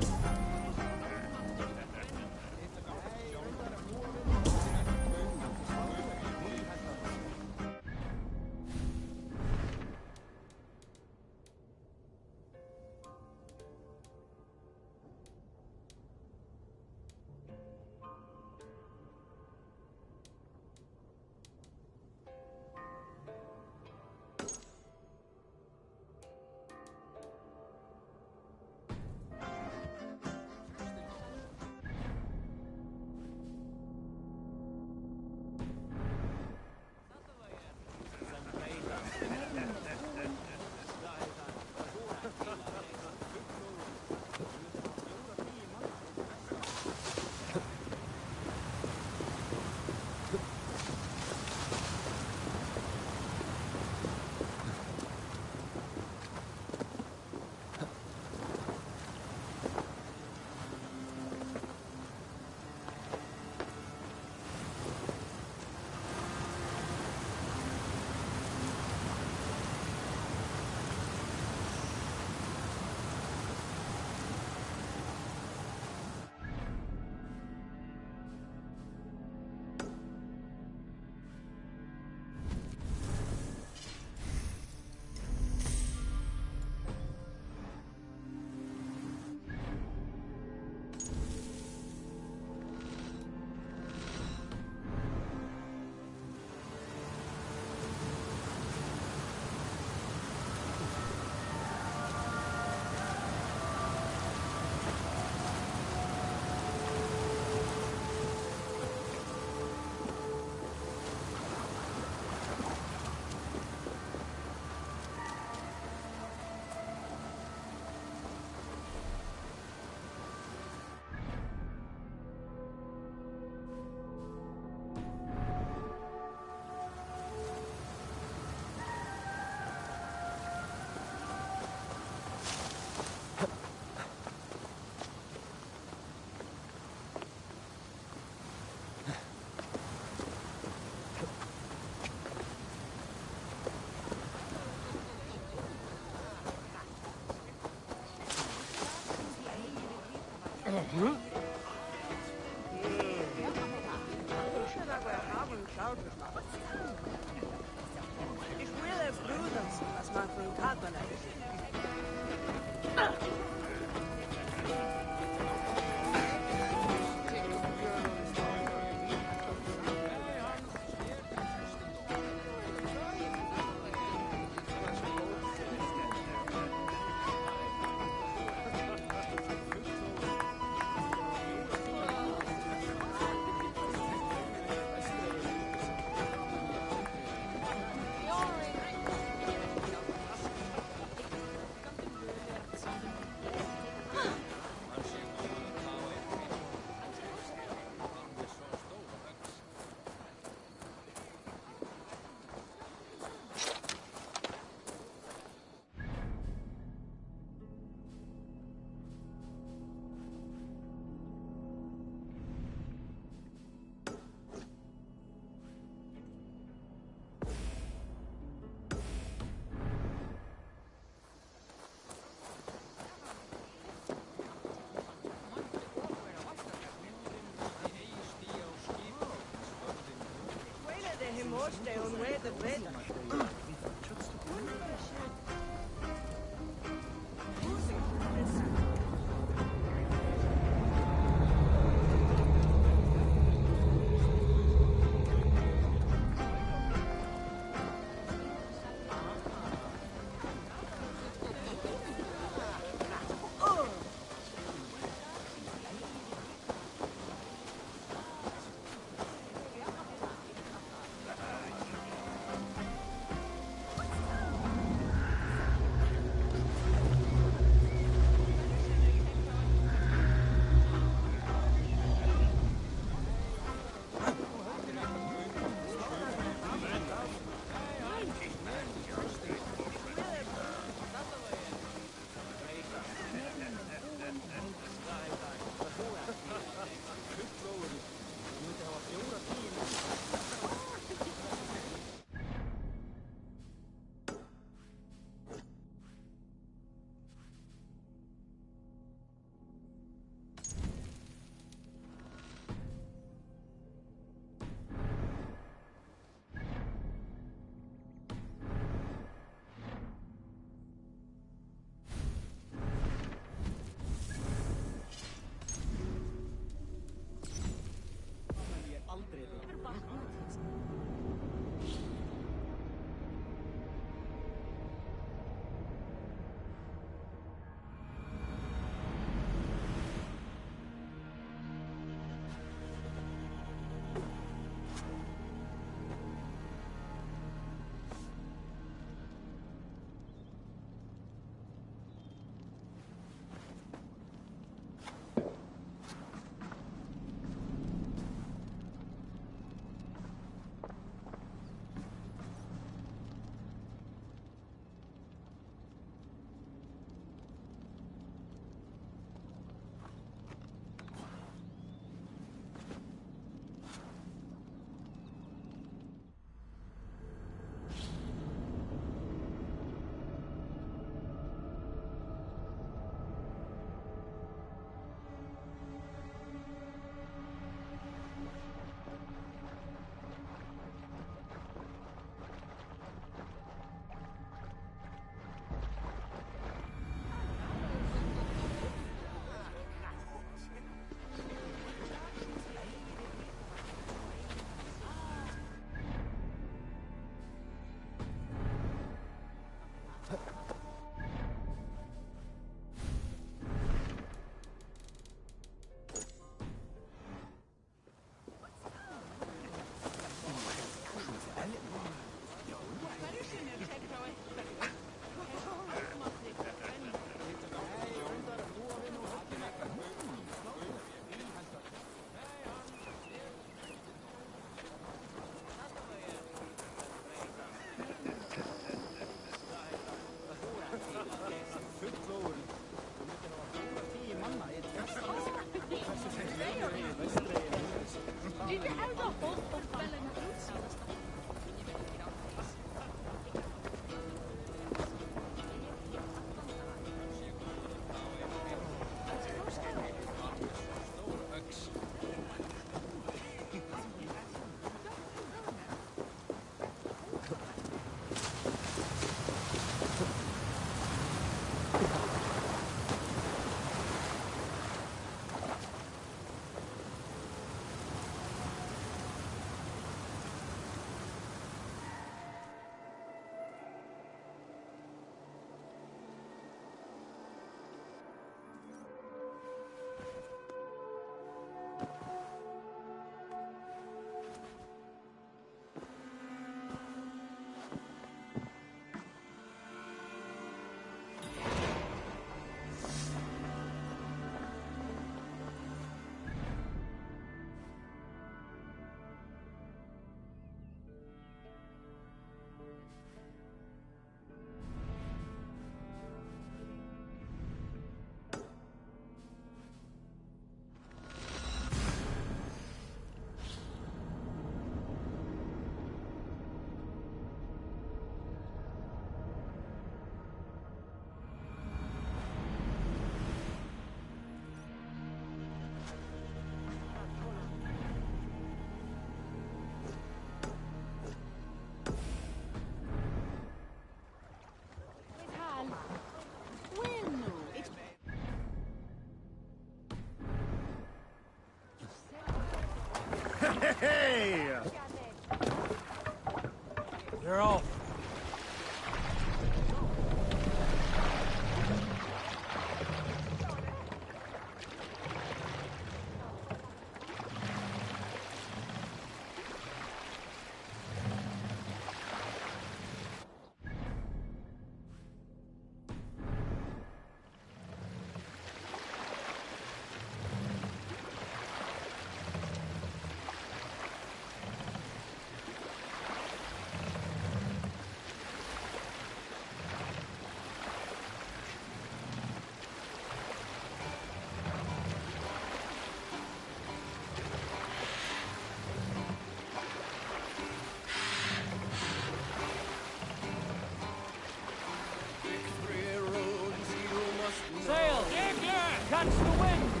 Catch the wind!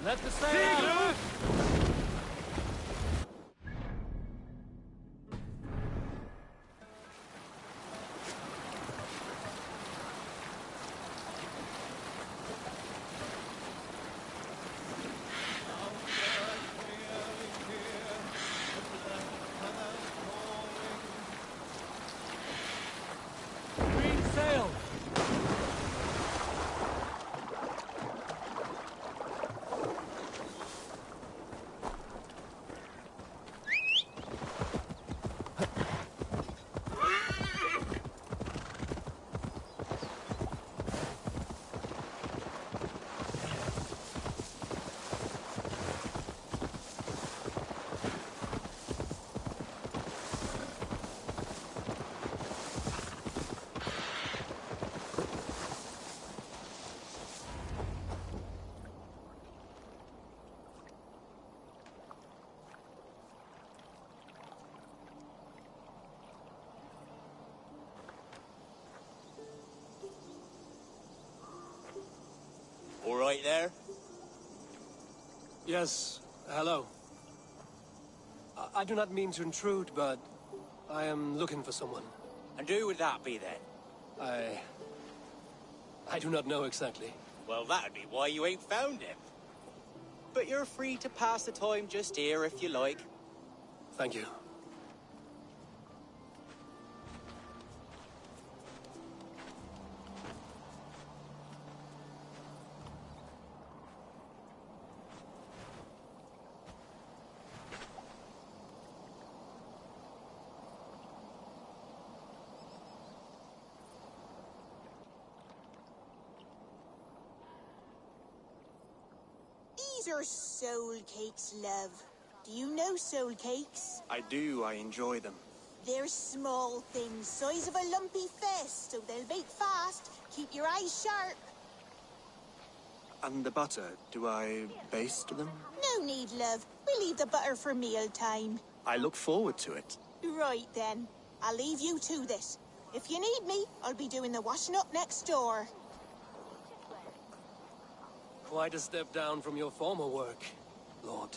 Let the sail out! right there? Yes, hello. I do not mean to intrude, but I am looking for someone. And who would that be then? I do not know exactly. Well, that'd be why you ain't found him. But you're free to pass the time just here if you like. Thank you. These are soul cakes, love. Do you know soul cakes? I do. I enjoy them. They're small things, size of a lumpy fist, so they'll bake fast. Keep your eyes sharp. And the butter, do I baste them? No need, love. We'll leave the butter for meal time. I look forward to it. Right then. I'll leave you to this. If you need me, I'll be doing the washing up next door. Quite a step down from your former work, Lord.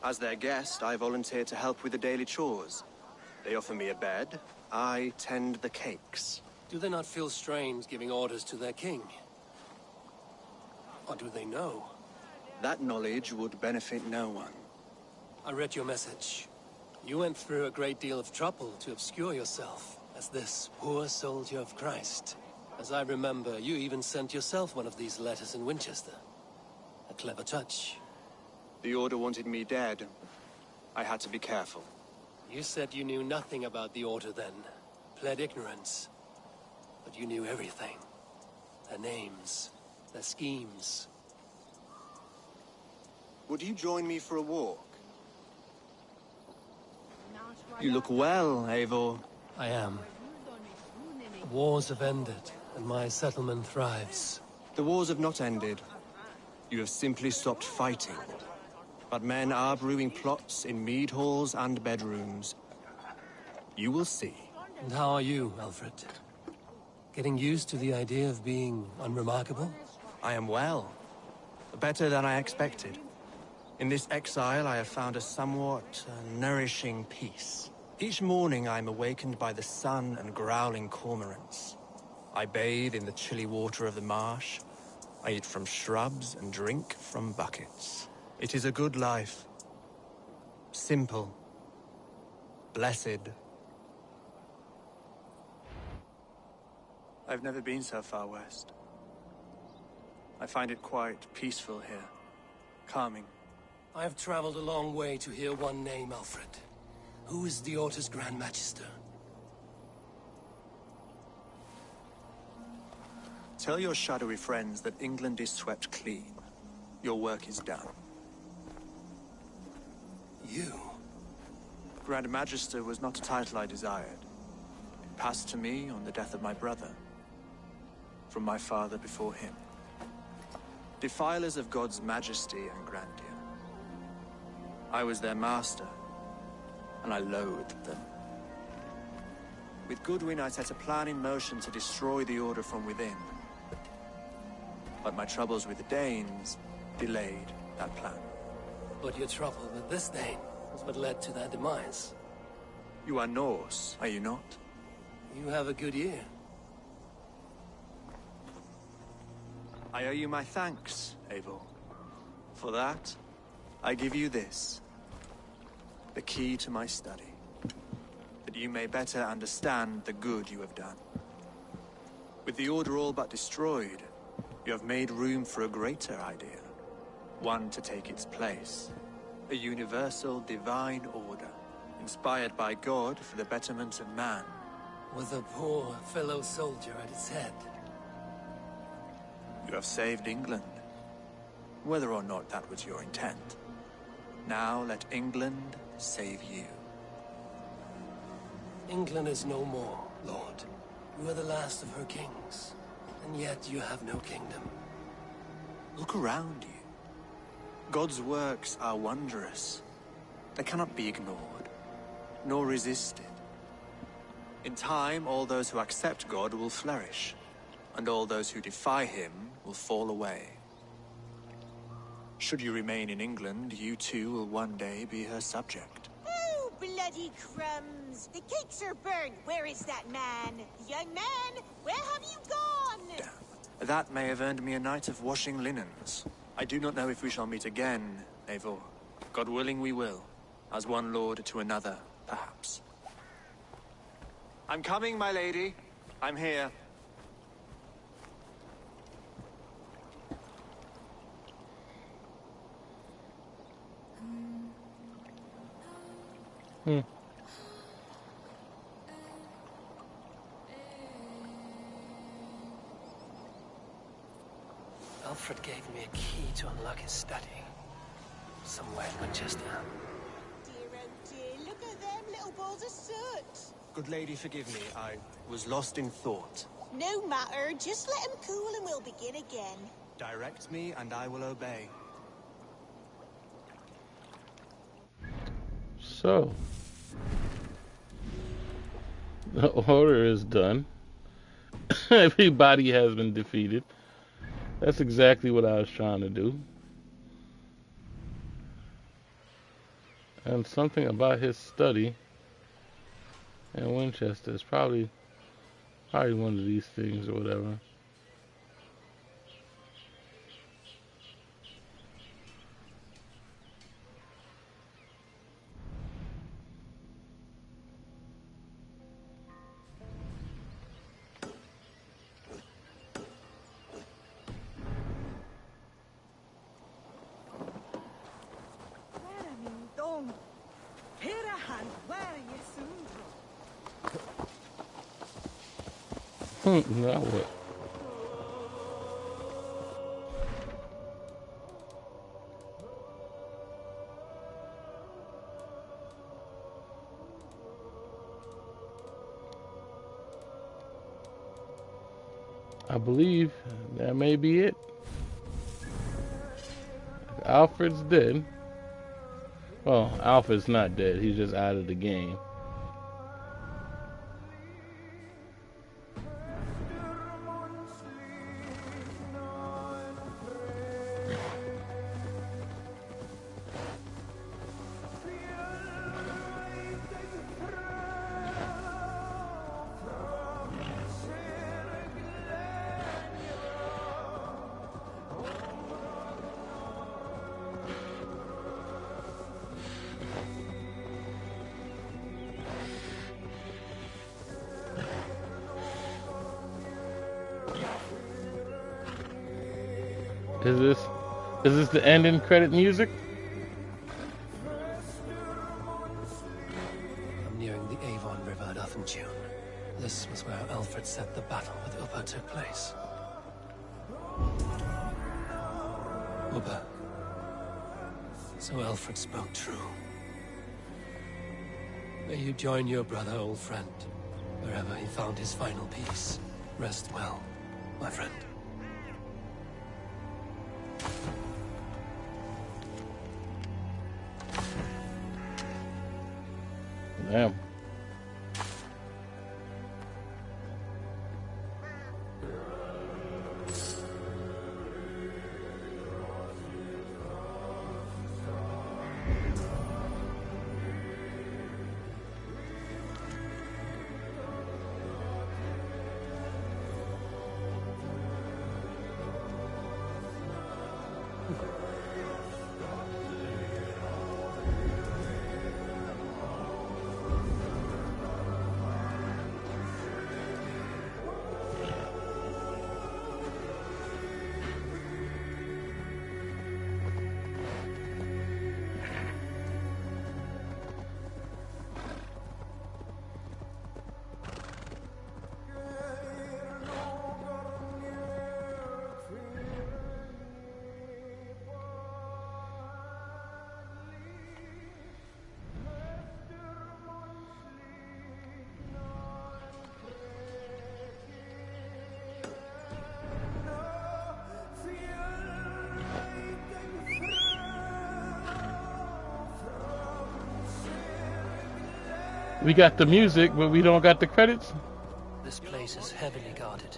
As their guest, I volunteered to help with the daily chores. They offer me a bed. I tend the cakes. Do they not feel strange giving orders to their king? Or do they know? That knowledge would benefit no one. I read your message. You went through a great deal of trouble to obscure yourself as this poor soldier of Christ. As I remember, you even sent yourself one of these letters in Winchester. A clever touch. The Order wanted me dead. I had to be careful. You said you knew nothing about the Order then. Pled ignorance. But you knew everything. Their names. Their schemes. Would you join me for a walk? You look well, Eivor. I am. The wars have ended, and my settlement thrives. The wars have not ended. You have simply stopped fighting. But men are brewing plots in mead halls and bedrooms. You will see. And how are you, Alfred? Getting used to the idea of being unremarkable? I am well. Better than I expected. In this exile, I have found a somewhat nourishing peace. Each morning, I am awakened by the sun and growling cormorants. I bathe in the chilly water of the marsh. I eat from shrubs and drink from buckets. It is a good life. Simple. Blessed. I've never been so far west. I find it quite peaceful here. Calming. I have traveled a long way to hear one name, Alfred. Who is the Order's Grand Magister? Tell your shadowy friends that England is swept clean. Your work is done. You? Grand Magister was not a title I desired. It passed to me on the death of my brother. From my father before him. Defilers of God's majesty and grandeur. I was their master, and I loathed them. With Goodwin, I set a plan in motion to destroy the Order from within. But my troubles with the Danes delayed that plan. But your trouble with this Dane was what led to their demise. You are Norse, are you not? You have a good ear. I owe you my thanks, Eivor. For that, I give you this. The key to my study. That you may better understand the good you have done. With the Order all but destroyed, you have made room for a greater idea. One to take its place. A universal divine order, inspired by God for the betterment of man. With a poor fellow soldier at its head. You have saved England. Whether or not that was your intent. Now let England save you. England is no more, Lord. You are the last of her kings. And yet you have no kingdom. Look around you. God's works are wondrous. They cannot be ignored, nor resisted. In time, all those who accept God will flourish, and all those who defy him will fall away. Should you remain in England, you too will one day be her subject. Oh, bloody crumbs! The cakes are burned. Where is that man? Young man, where have you gone? That may have earned me a night of washing linens. I do not know if we shall meet again, Eivor. God willing we will. As one lord to another, perhaps. I'm coming, my lady. I'm here. Alfred gave me a key to unlock his study. Somewhere in Winchester. Dear, oh dear, look at them little balls of soot. Good lady, forgive me. I was lost in thought. No matter, just let him cool and we'll begin again. Direct me and I will obey. So, the order is done. Everybody has been defeated. That's exactly what I was trying to do. And something about his study in Winchester is probably one of these things or whatever. Now what? I believe that may be it. Alfred's dead. Well, Alfred's not dead. He's just out of the game. Is this the ending credit music? I'm nearing the Avon River at Athenjune. This was where Alfred said the battle with Uppa took place. Uppa. So Alfred spoke true. May you join your brother, old friend, wherever he found his final peace. Rest well, my friend. Damn. We got the music, but we don't got the credits. This place is heavily guarded.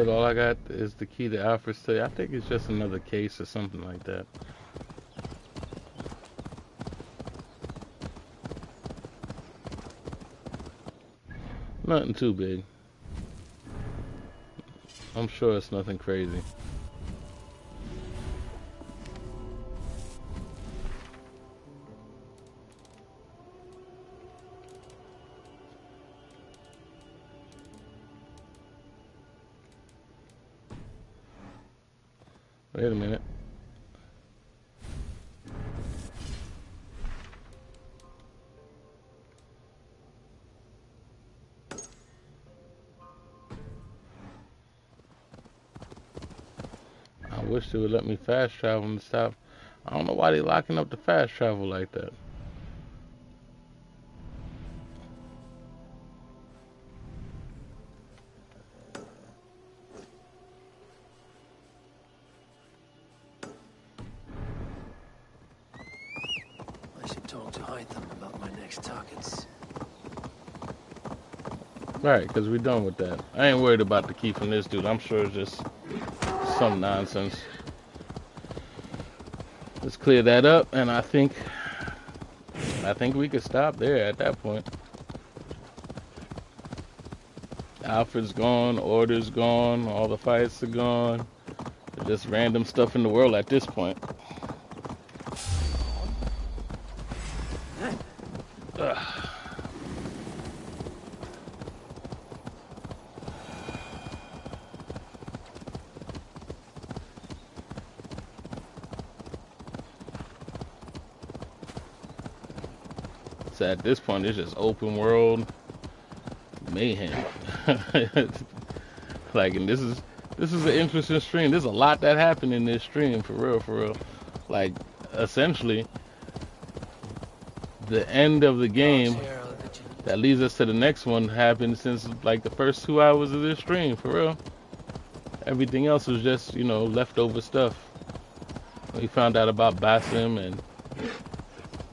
said, all I got is the key to Alfred's study. I think it's just another case or something like that. Nothing too big. I'm sure it's nothing crazy. Wait a minute. I wish they would let me fast travel and stop. I don't know why they locking up the fast travel like that. I should talk to Hytham about my next targets. Right, because we're done with that. I ain't worried about the key from this dude. I'm sure it's just some nonsense. Let's clear that up, and I think we could stop there at that point. Alfred's gone, Order's gone, all the fights are gone. Just random stuff in the world at this point. Ugh. So at this point, it's just open world mayhem. Like, and this is an interesting stream. There's a lot that happened in this stream, for real, for real. Like, essentially, the end of the game that leads us to the next one happened since like the first 2 hours of this stream, for real. Everything else was just, you know, leftover stuff. We found out about Basim and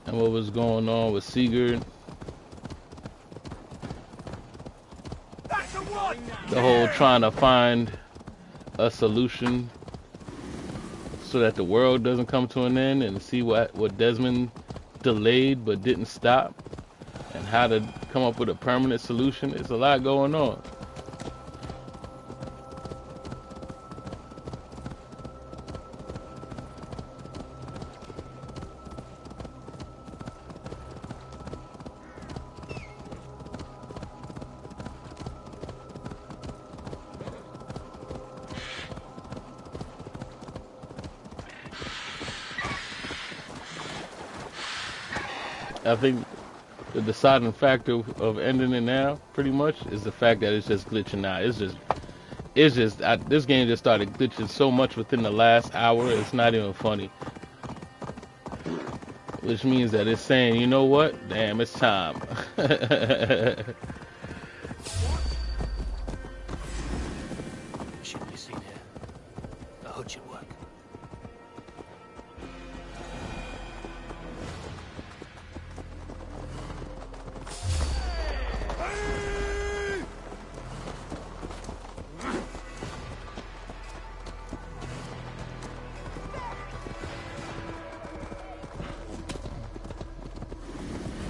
what was going on with Sigurd. The whole trying to find a solution so that the world doesn't come to an end, and see what Desmond delayed but didn't stop, and how to come up with a permanent solution. There's a lot going on. I think the deciding factor of ending it now, pretty much, is the fact that it's just glitching out. This game just started glitching so much within the last hour, it's not even funny. Which means that it's saying, you know what? Damn, it's time. Shouldn't be seen here. The hood should work.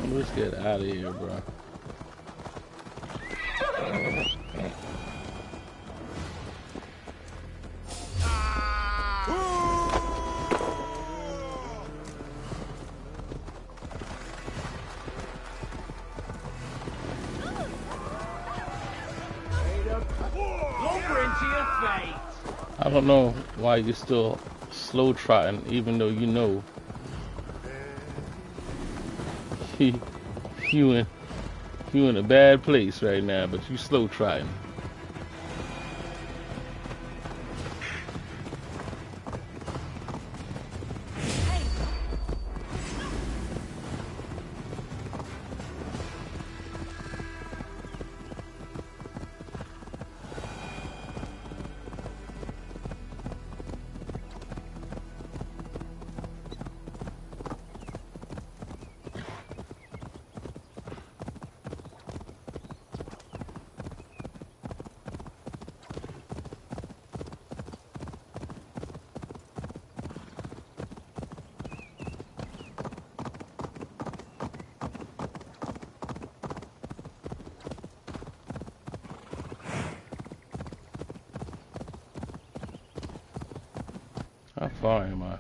Let's get out of here, bro. I don't know why you're still slow trotting, even though you know you in a bad place right now, but you slow trotting. far am I?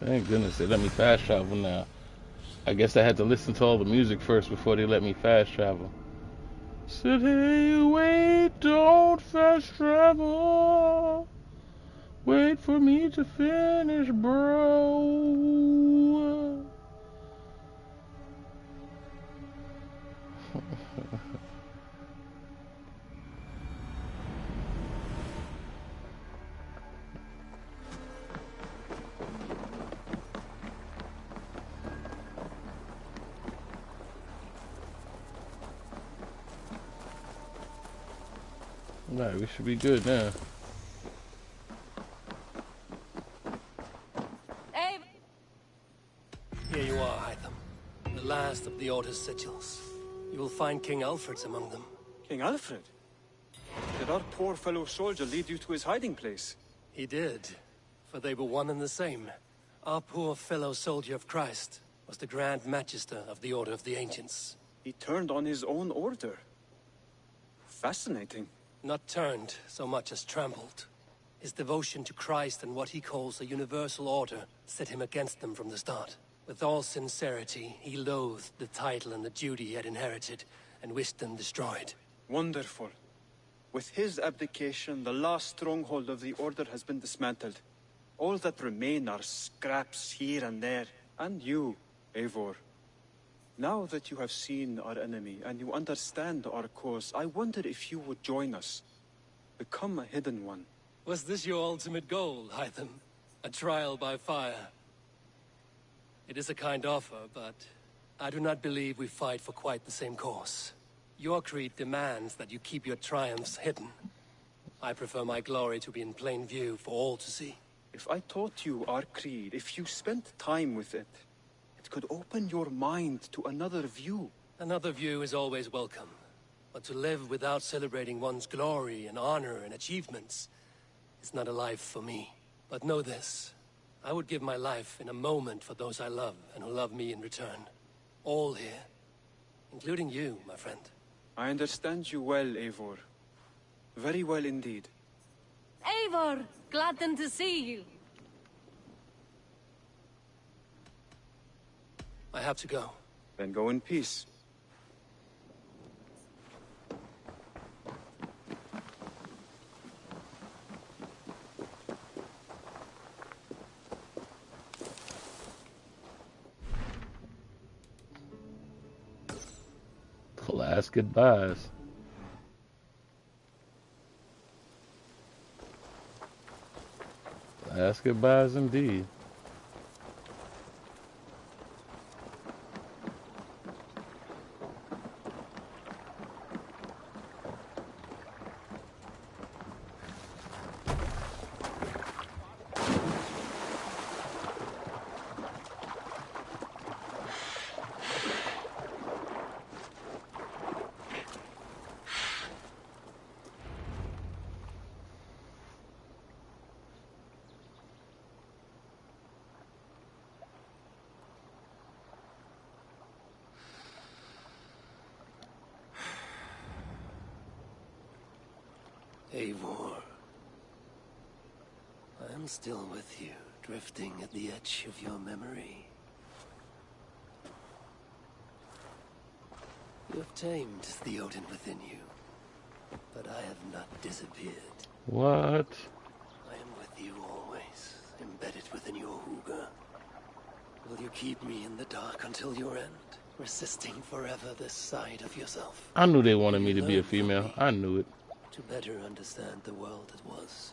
Thank goodness they let me fast travel now. I guess I had to listen to all the music first before they let me fast travel. Said, hey, wait, don't fast travel. Wait for me to finish, bro. Alright, we should be good now. Here you are, Hytham. The last of the Order's sigils. You will find King Alfred's among them. King Alfred? Did our poor fellow soldier lead you to his hiding place? He did, for they were one and the same. Our poor fellow soldier of Christ was the Grand Magister of the Order of the Ancients. He turned on his own order. Fascinating. Not turned so much as trampled. His devotion to Christ and what he calls a universal order set him against them from the start. With all sincerity, he loathed the title and the duty he had inherited, and wished them destroyed. Wonderful. With his abdication, the last stronghold of the Order has been dismantled. All that remain are scraps here and there. And you, Eivor. Now that you have seen our enemy, and you understand our cause, I wonder if you would join us. Become a hidden one. Was this your ultimate goal, Hytham? A trial by fire? It is a kind offer, but I do not believe we fight for quite the same cause. Your creed demands that you keep your triumphs hidden. I prefer my glory to be in plain view for all to see. If I taught you our creed, if you spent time with it, it could open your mind to another view. Another view is always welcome. But to live without celebrating one's glory and honor and achievements is not a life for me. But know this. I would give my life in a moment for those I love and who love me in return. All here. Including you, my friend. I understand you well, Eivor. Very well indeed. Eivor! Glad then to see you. I have to go. Then go in peace. Last goodbyes. Last goodbyes indeed. Eivor. I am still with you, drifting at the edge of your memory. You have tamed the Odin within you, but I have not disappeared. What? I am with you always, embedded within your hooga. Will you keep me in the dark until your end, resisting forever this side of yourself? I knew they wanted me to be a female. I knew it. To better understand the world that was.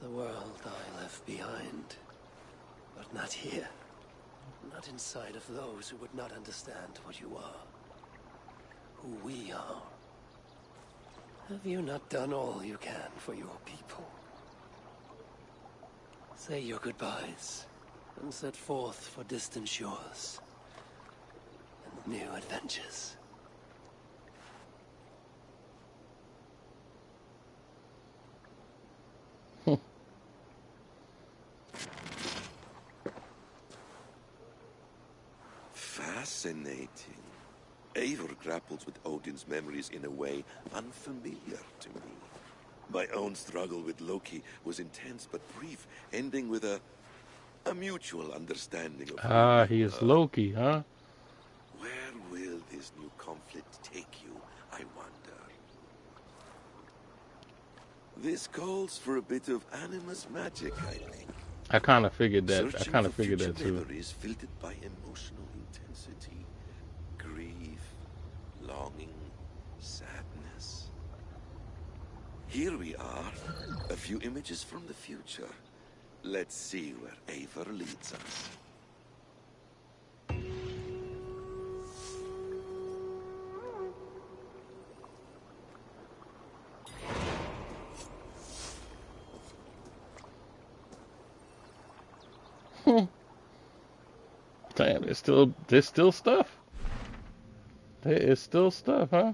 The world I left behind. But not here. Not inside of those who would not understand what you are. Who we are. Have you not done all you can for your people? Say your goodbyes, and set forth for distant shores. And new adventures. Fascinating. Eivor grapples with Odin's memories in a way unfamiliar to me. My own struggle with Loki was intense but brief, ending with a mutual understanding of Ah, he is Loki, huh? Where will this new conflict take you, I wonder? This calls for a bit of animus magic, I think. I kind of figured that. Searching I kind of for figured future that too. memories filtered by emotional intensity, grief, longing, sadness. Here we are, a few images from the future. Let's see where Eivor leads us. Damn, there's still stuff. There is still stuff, huh?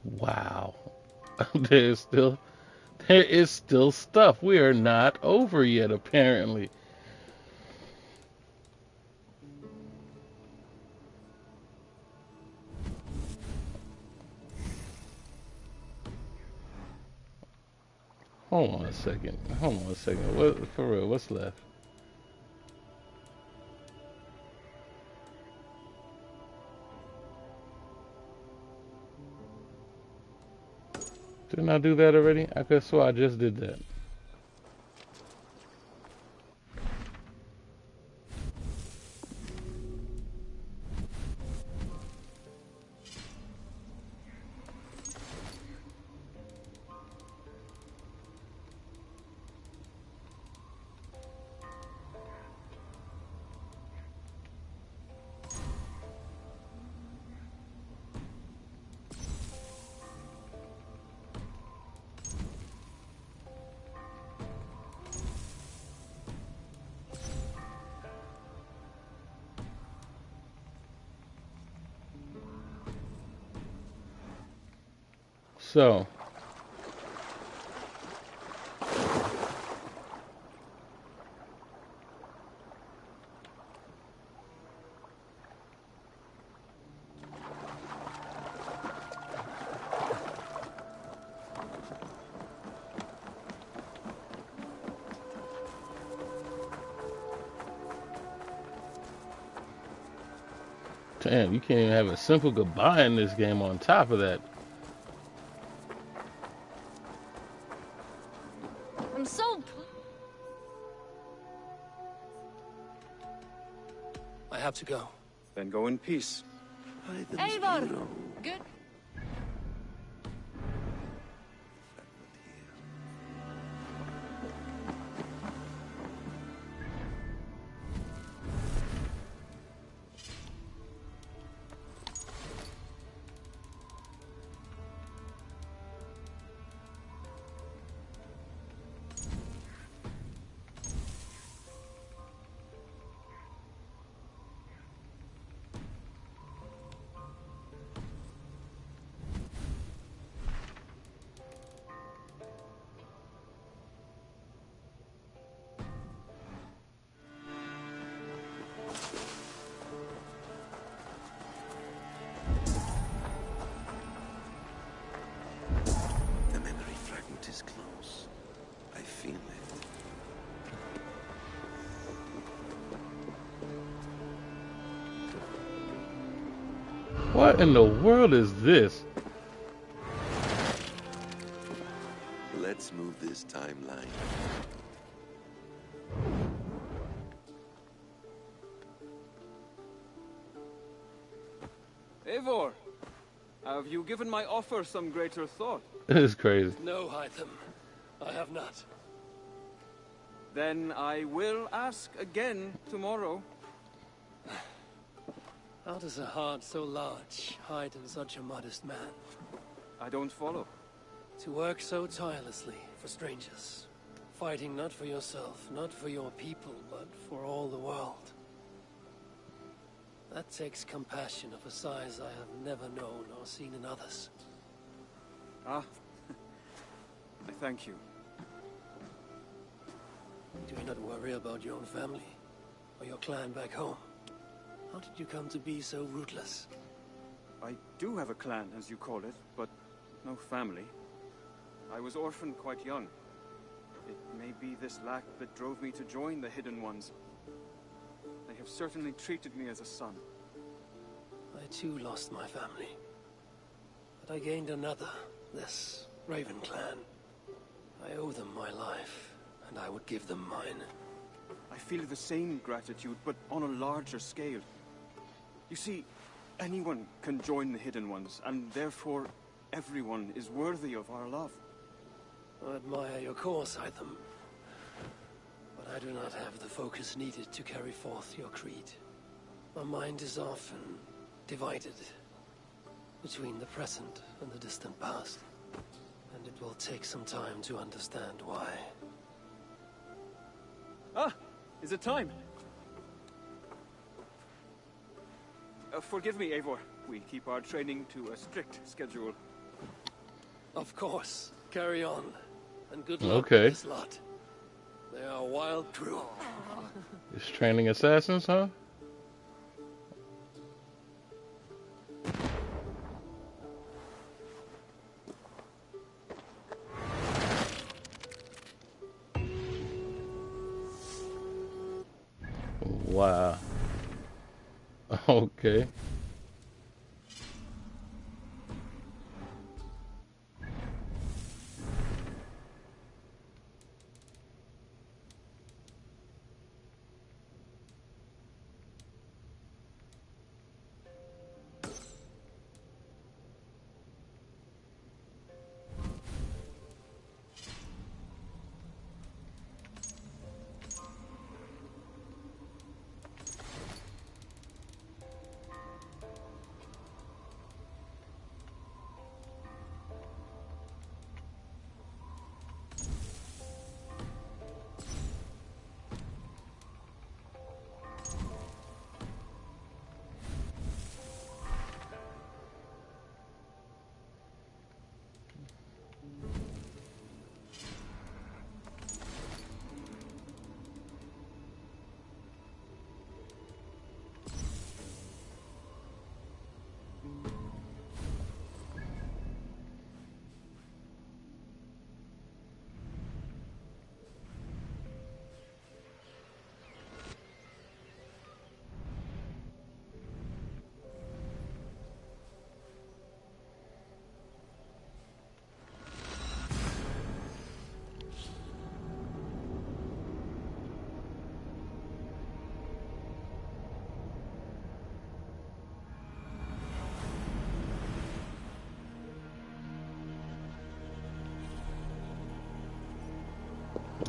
Wow. There is still stuff. We are not over yet, apparently. Hold on a second. What, for real, what's left? Didn't I do that already? I could have swore I just did that. So, damn, you can't even have a simple goodbye in this game on top of that. I'm so... I have to go. Then go in peace. Eivor! Good. The memory fragment is close. I feel it. What in the world is this? Let's move this timeline. Eivor, have you given my offer some greater thought? This is crazy. No, Hytham. I have not. Then I will ask again tomorrow. How does a heart so large hide in such a modest man? I don't follow. To work so tirelessly for strangers, fighting not for yourself, not for your people, but for all the world. That takes compassion of a size I have never known or seen in others. Ah, I thank you. Do you not worry about your own family? Or your clan back home? How did you come to be so rootless? I do have a clan, as you call it, but no family. I was orphaned quite young. It may be this lack that drove me to join the Hidden Ones. They have certainly treated me as a son. I too lost my family. But I gained another, this Raven clan. I owe them my life, and I would give them mine. I feel the same gratitude, but on a larger scale. You see, anyone can join the Hidden Ones, and therefore everyone is worthy of our love. I admire your course, Hytham. But I do not have the focus needed to carry forth your creed. My mind is often divided between the present and the distant past. And it will take some time to understand why. Ah! Is it time? Forgive me, Eivor. We keep our training to a strict schedule. Of course. Carry on. And good luck Okay. with this lot. They are a wild crew. It's training assassins, huh? Wow. Okay.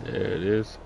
There it is.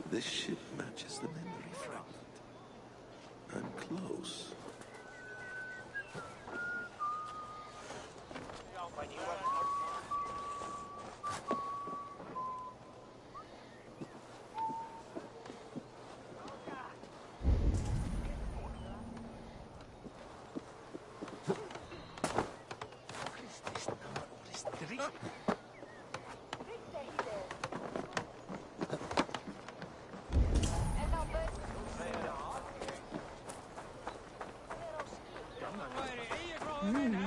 This ship matches the memory fragment. I'm close.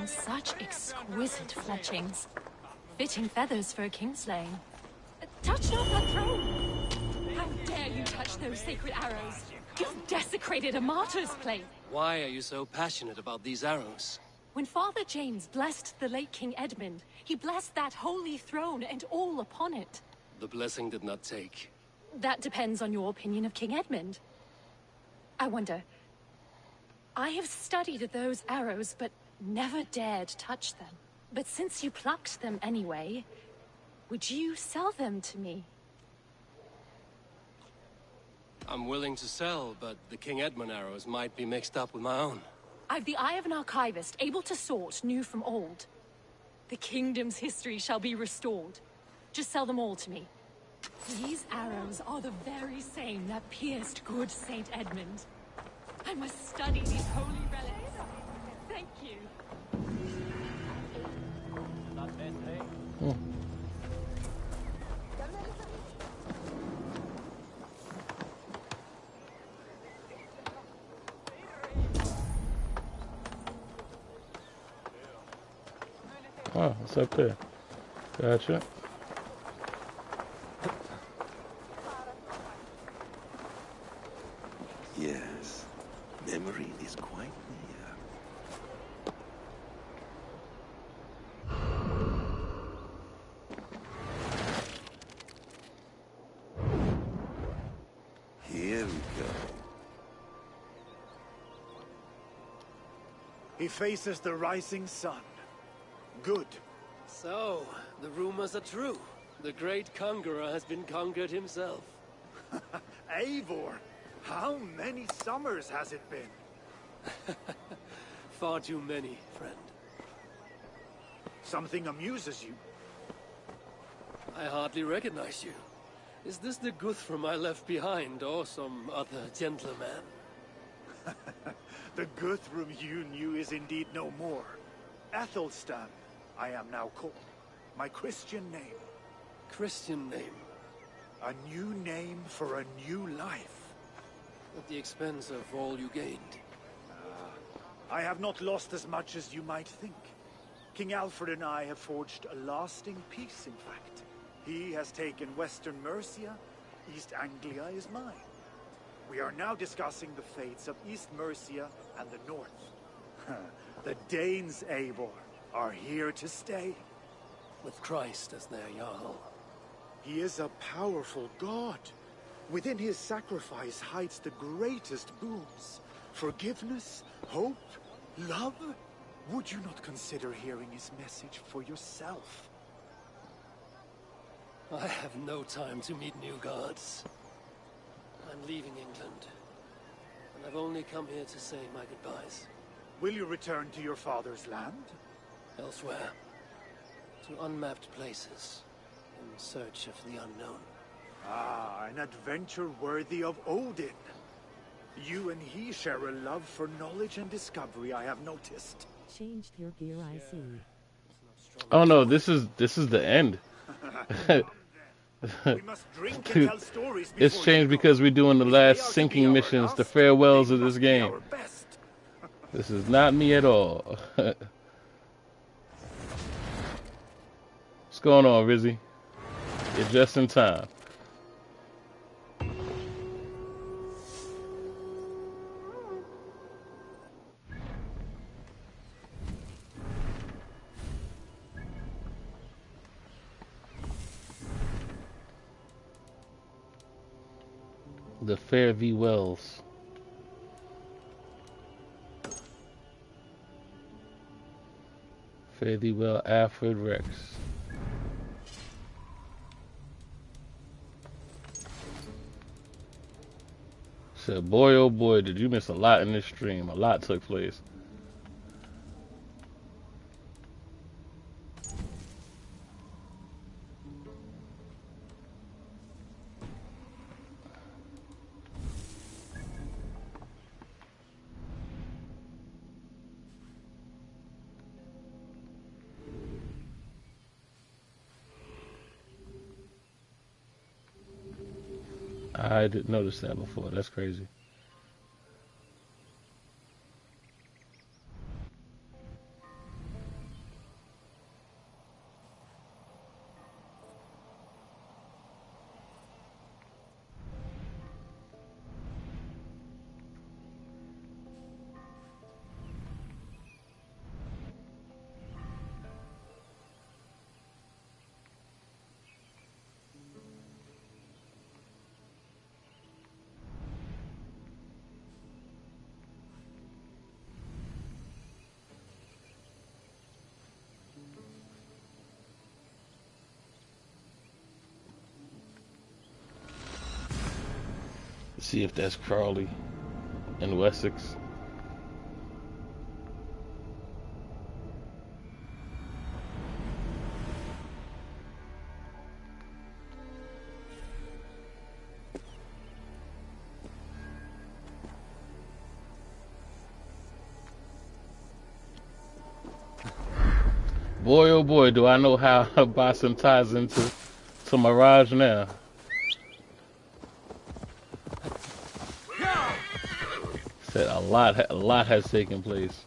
Such exquisite fletchings. Fitting feathers for a kingslaying. Touch not my throne! How dare you touch those sacred arrows? You've desecrated a martyr's place. Why are you so passionate about these arrows? When Father James blessed the late King Edmund, he blessed that holy throne and all upon it. The blessing did not take. That depends on your opinion of King Edmund. I wonder... I have studied those arrows, but never dared touch them. But since you plucked them anyway, would you sell them to me? I'm willing to sell, but the King Edmund arrows might be mixed up with my own. I've the eye of an archivist, able to sort new from old. The kingdom's history shall be restored. Just sell them all to me. These arrows are the very same that pierced good Saint Edmund. I must study these holy relics. Thank you. Oh, it's up there. Gotcha. Yes, memory is quite near. Here we go. He faces the rising sun. Good. So, the rumors are true. The great conqueror has been conquered himself. Eivor, how many summers has it been? Far too many, friend. Something amuses you? I hardly recognize you. Is this the Guthrum I left behind, or some other gentleman? The Guthrum you knew is indeed no more. Athelstan, I am now called. My Christian name. Christian name? A new name for a new life. At the expense of all you gained. I have not lost as much as you might think. King Alfred and I have forged a lasting peace, in fact. He has taken Western Mercia, East Anglia is mine. We are now discussing the fates of East Mercia and the North. The Danes, Eivor, are here to stay. With Christ as their Jarl. He is a powerful god. Within his sacrifice hides the greatest boons. Forgiveness, hope, love. Would you not consider hearing his message for yourself? I have no time to meet new gods. I'm leaving England. And I've only come here to say my goodbyes. Will you return to your father's land? Elsewhere. To unmapped places. In search of the unknown. Ah, an adventure worthy of Odin. You and he share a love for knowledge and discovery, I have noticed. Changed your gear, I see. Oh no, this is the end. We must drink and tell stories before It's changed because we're doing the last sinking missions, the farewells of this game. This is not me at all. What's going on, Rizzy? You're just in time. The Fare Thee Wells. Fare thee well, Alfred Rex. Said, boy, oh boy, did you miss a lot in this stream. A lot took place. I didn't notice that before. That's crazy. See if that's Crawley in Wessex. Boy, oh boy, do I know how Boston ties into Mirage now. Said a lot has taken place.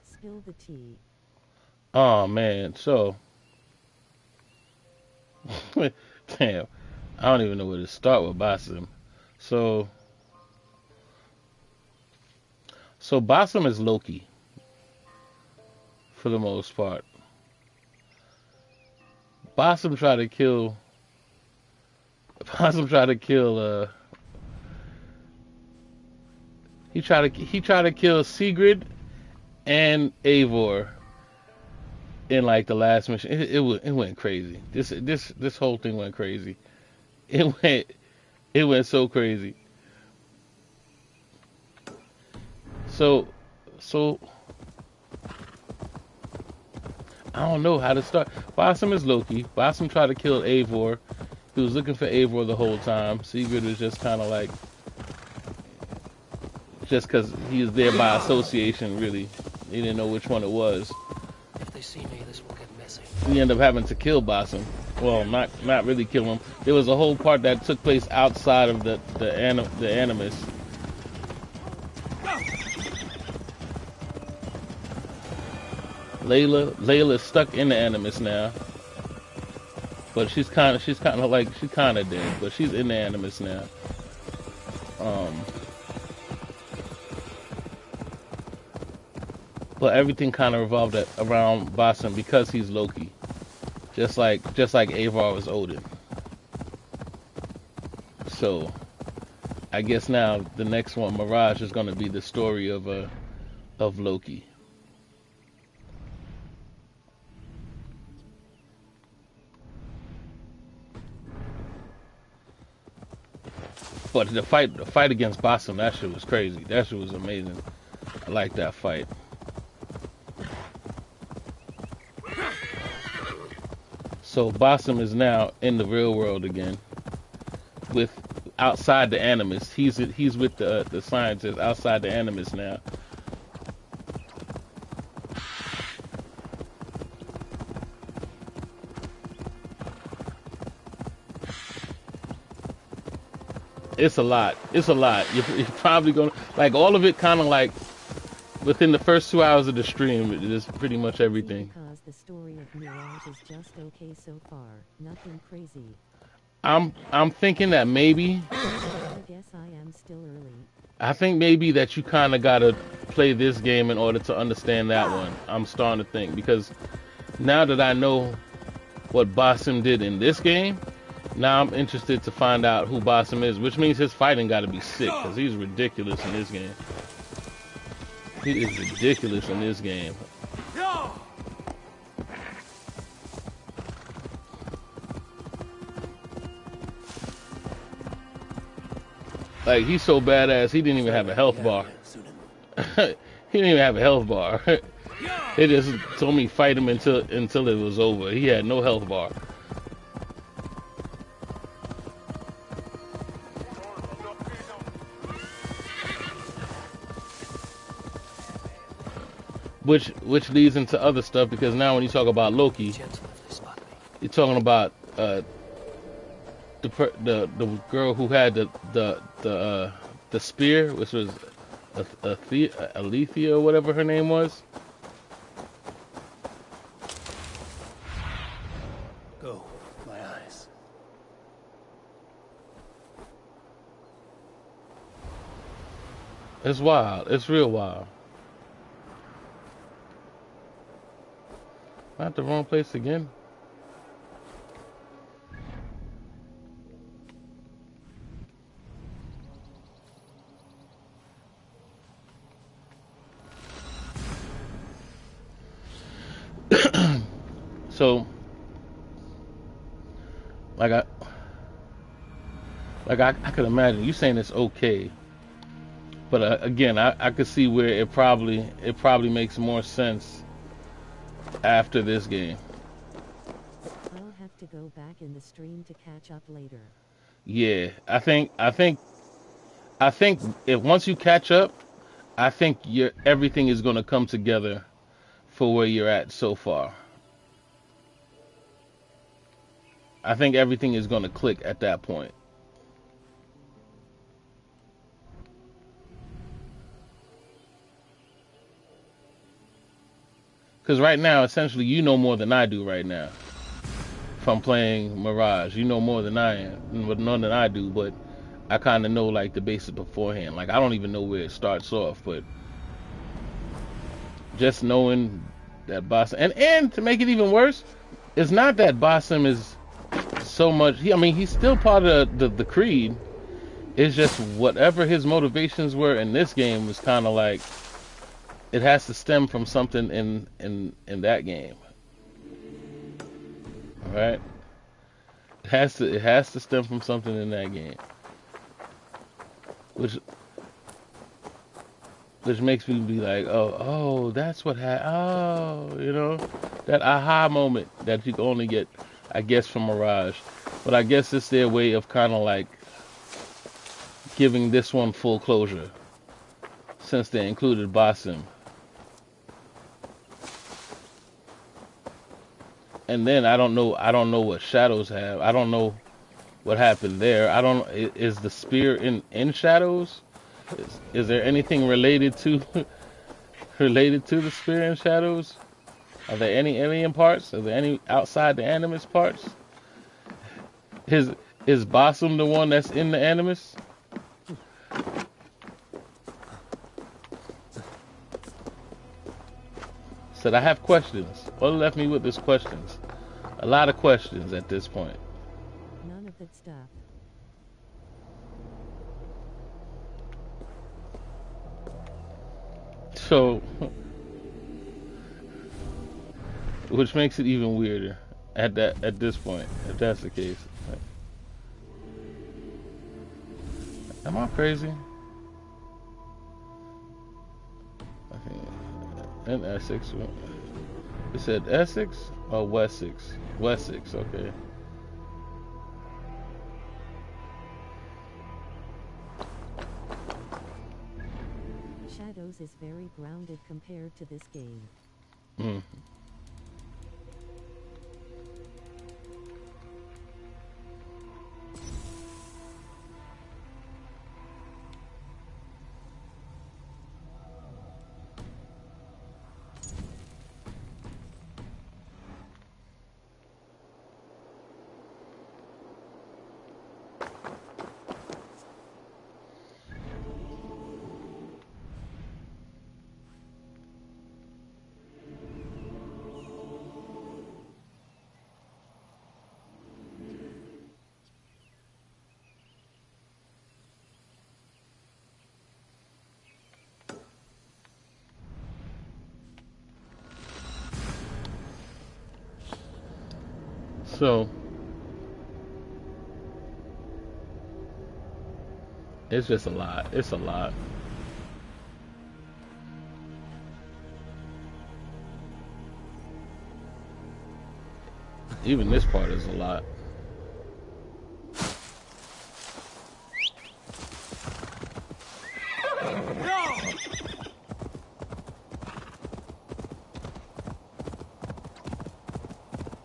Spill the tea. Oh man, so damn, I don't even know where to start with Basim. So Basim is Loki for the most part. Basim tried to kill. Basim tried to kill. He tried to kill Sigrid and Eivor in like the last mission. It went crazy. This whole thing went crazy. It went so crazy. So I don't know how to start. Basim is Loki. Basim tried to kill Eivor. He was looking for Eivor the whole time. Sigurd was just kind of like, just because he was there by association, really. He didn't know which one it was. If they see me, this will get messy. We end up having to kill Basim. Well, not really kill him. There was a whole part that took place outside of the Animus. Layla's stuck in the Animus now, but she's kind of dead, but she's in the Animus now. But everything kind of revolved around Basim because he's Loki, just like Eivor was Odin. So I guess now the next one, Mirage, is going to be the story of Loki. But the fight against Basim, that shit was crazy. That shit was amazing. I like that fight. So Basim is now in the real world again, with outside the Animus. He's with the scientists outside the Animus now. It's a lot. You're probably gonna like all of it, kind of like within the first 2 hours of the stream. It is pretty much everything. Because the story of Mirage is just okay so far, nothing crazy. I'm thinking that maybe. I guess I am still early. I think maybe that you kind of gotta play this game in order to understand that one. I'm starting to think, because now that I know what Basim did in this game, now I'm interested to find out who Basim is, which means his fighting got to be sick, because he's ridiculous in this game. He is ridiculous in this game. Like, he's so badass, he didn't even have a health bar. He didn't even have a health bar. They just told me fight him until it was over. He had no health bar. Which leads into other stuff, because now when you talk about Loki, you're talking about the girl who had the spear, which was Alethea or whatever her name was. Go, my eyes. It's wild. It's real wild. Am I at the wrong place again? So, like I could imagine you saying it's okay, but again, I could see where it probably makes more sense after this game. I'll have to go back in the stream to catch up later. Yeah, I think if once you catch up, I think everything is going to come together for where you're at so far. I think everything is going to click at that point. Because right now, essentially, you know more than I do right now. From playing Mirage, you know more than I do, but I kind of know like the basics beforehand. Like I don't even know where it starts off, but just knowing that Basim, and to make it even worse, it's not that Basim is so much. I mean, he's still part of the Creed. It's just whatever his motivations were in this game was kind of like it has to stem from something in that game. All right, it has to stem from something in that game, which makes me be like, oh, that's what that aha moment that you can only get, I guess, from Mirage. But I guess it's their way of kind of like giving this one full closure, since they included Basim. And then I don't know what Shadows have. I don't know what happened there. Is the spear in Shadows? Is there anything related to the spear in Shadows? Are there any alien parts? Are there any outside the Animus parts? Is Basim the one that's in the Animus? Said I have questions. What left me with is questions. A lot of questions at this point. None of that stuff. So, which makes it even weirder at this point, if that's the case. Am I crazy? I think in Essex. It said Essex or Wessex? Wessex, okay. Shadows is very grounded compared to this game. Mm. So it's just a lot. It's a lot. Even this part is a lot.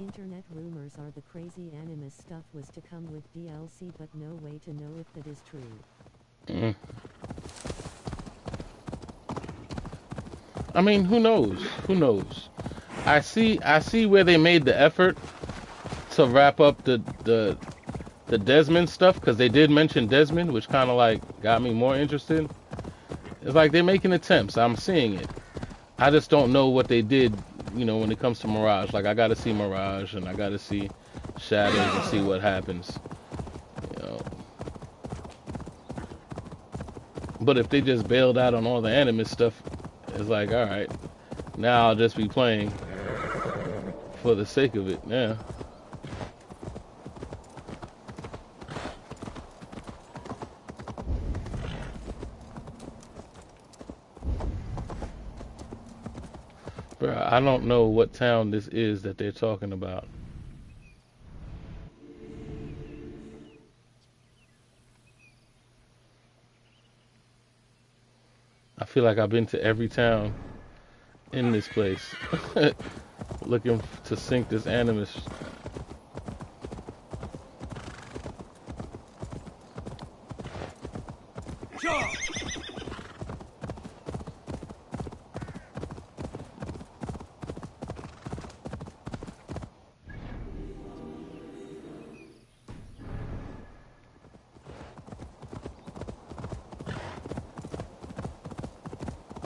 Internet rumors are the crazy Animus stuff was to come with DLC, but no way to know if that is true. I mean, who knows? Who knows? I see where they made the effort to wrap up the Desmond stuff, because they did mention Desmond, which kind of like got me more interested. It's like they're making attempts. I'm seeing it. I just don't know what they did, when it comes to Mirage. Like, I gotta see Mirage and I gotta see Shadows and see what happens. But if they just bailed out on all the Animus stuff, it's like, alright, now I'll just be playing for the sake of it, yeah. Bro, I don't know what town this is that they're talking about. I feel like I've been to every town in this place. Looking to sink this animus.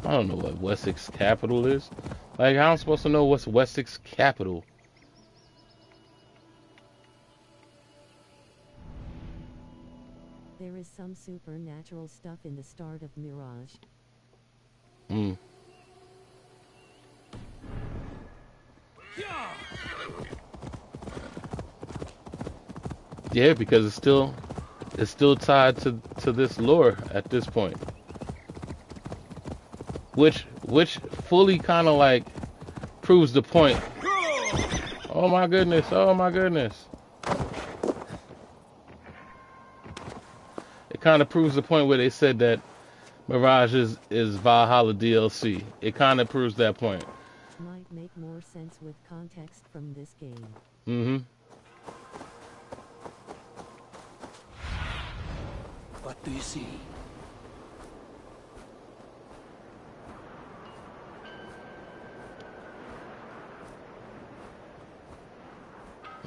I don't know what Wessex capital is. Like, how am I supposed to know what's Wessex capital? There is some supernatural stuff in the start of Mirage. Hmm. Yeah, because it's still tied to this lore at this point. Which fully kind of like proves the point. Oh my goodness, oh my goodness. It kind of proves the point where they said that Mirage is Valhalla DLC. It kind of proves that point. Might make more sense with context from this game. Mm-hmm. What do you see?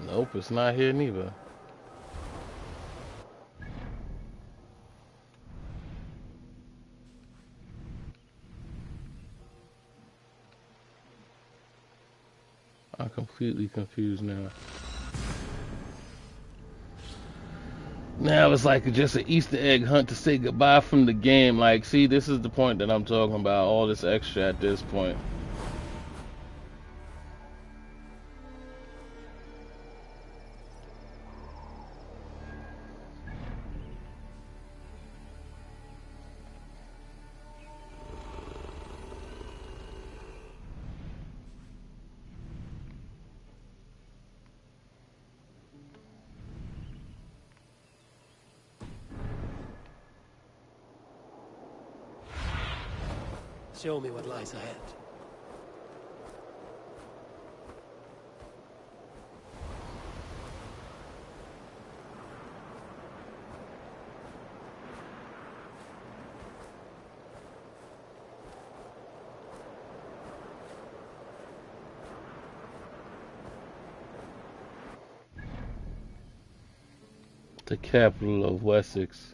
Nope, it's not here neither. I'm completely confused now. Now it's like just an Easter egg hunt to say goodbye from the game. Like, see, this is the point that I'm talking about. All this extra at this point. Show me what lies ahead. The capital of Wessex.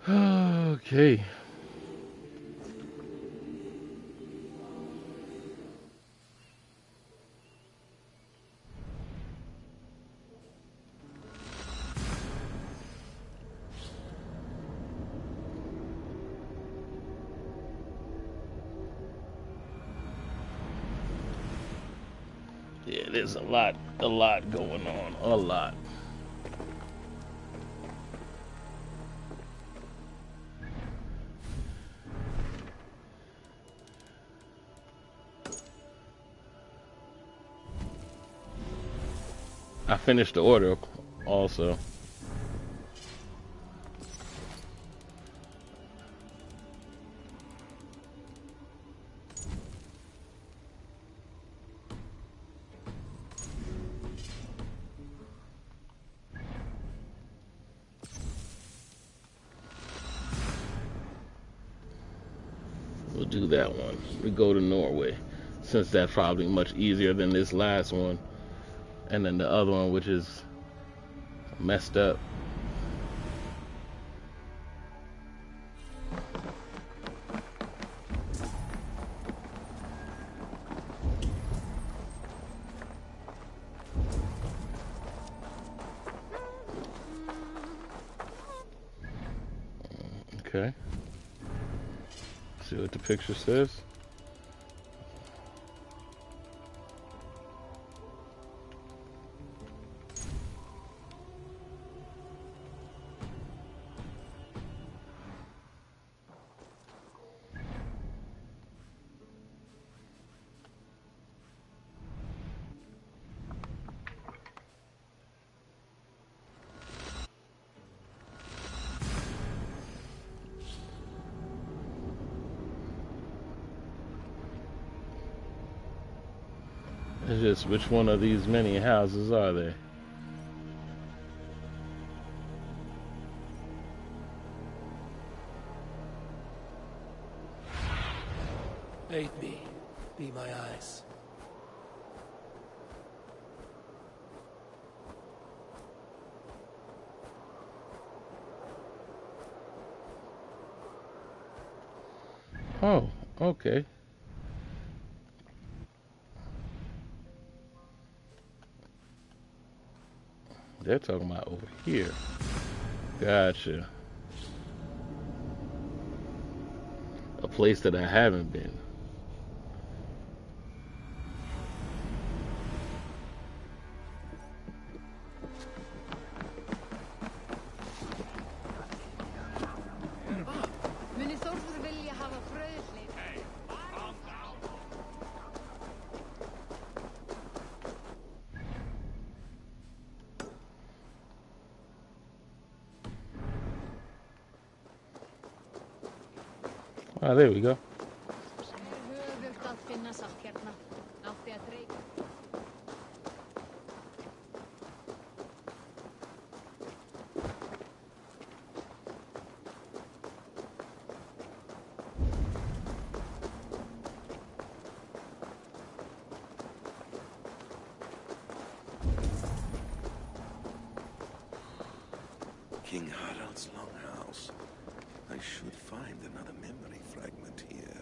Okay. Yeah, there's a lot going on. A lot. I finished the order also. We'll do that one. We go to Norway, since that's probably much easier than this last one, and then the other one, which is messed up. Okay. See what the picture says. It's just, which one of these many houses are there? Aid me. Be my eyes. Oh, okay. They're talking about over here. Gotcha. A place that I haven't been. Ah, there we go. King Harald's longhouse. I should find another memory fragment here.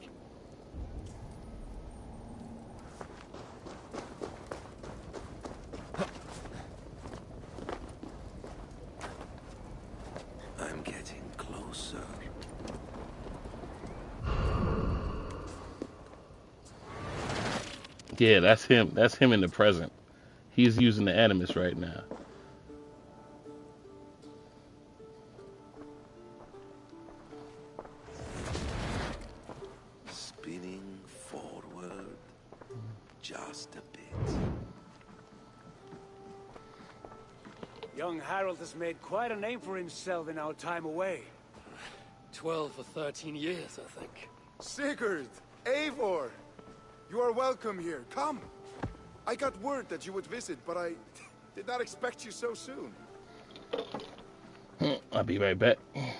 I'm getting closer. Yeah, that's him. That's him in the present. He's using the animus right now. Spinning forward just a bit. Young Harold has made quite a name for himself in our time away. 12 or 13 years, I think. Sigurd! Eivor! You are welcome here. Come! I got word that you would visit, but I did not expect you so soon. I'll be right back.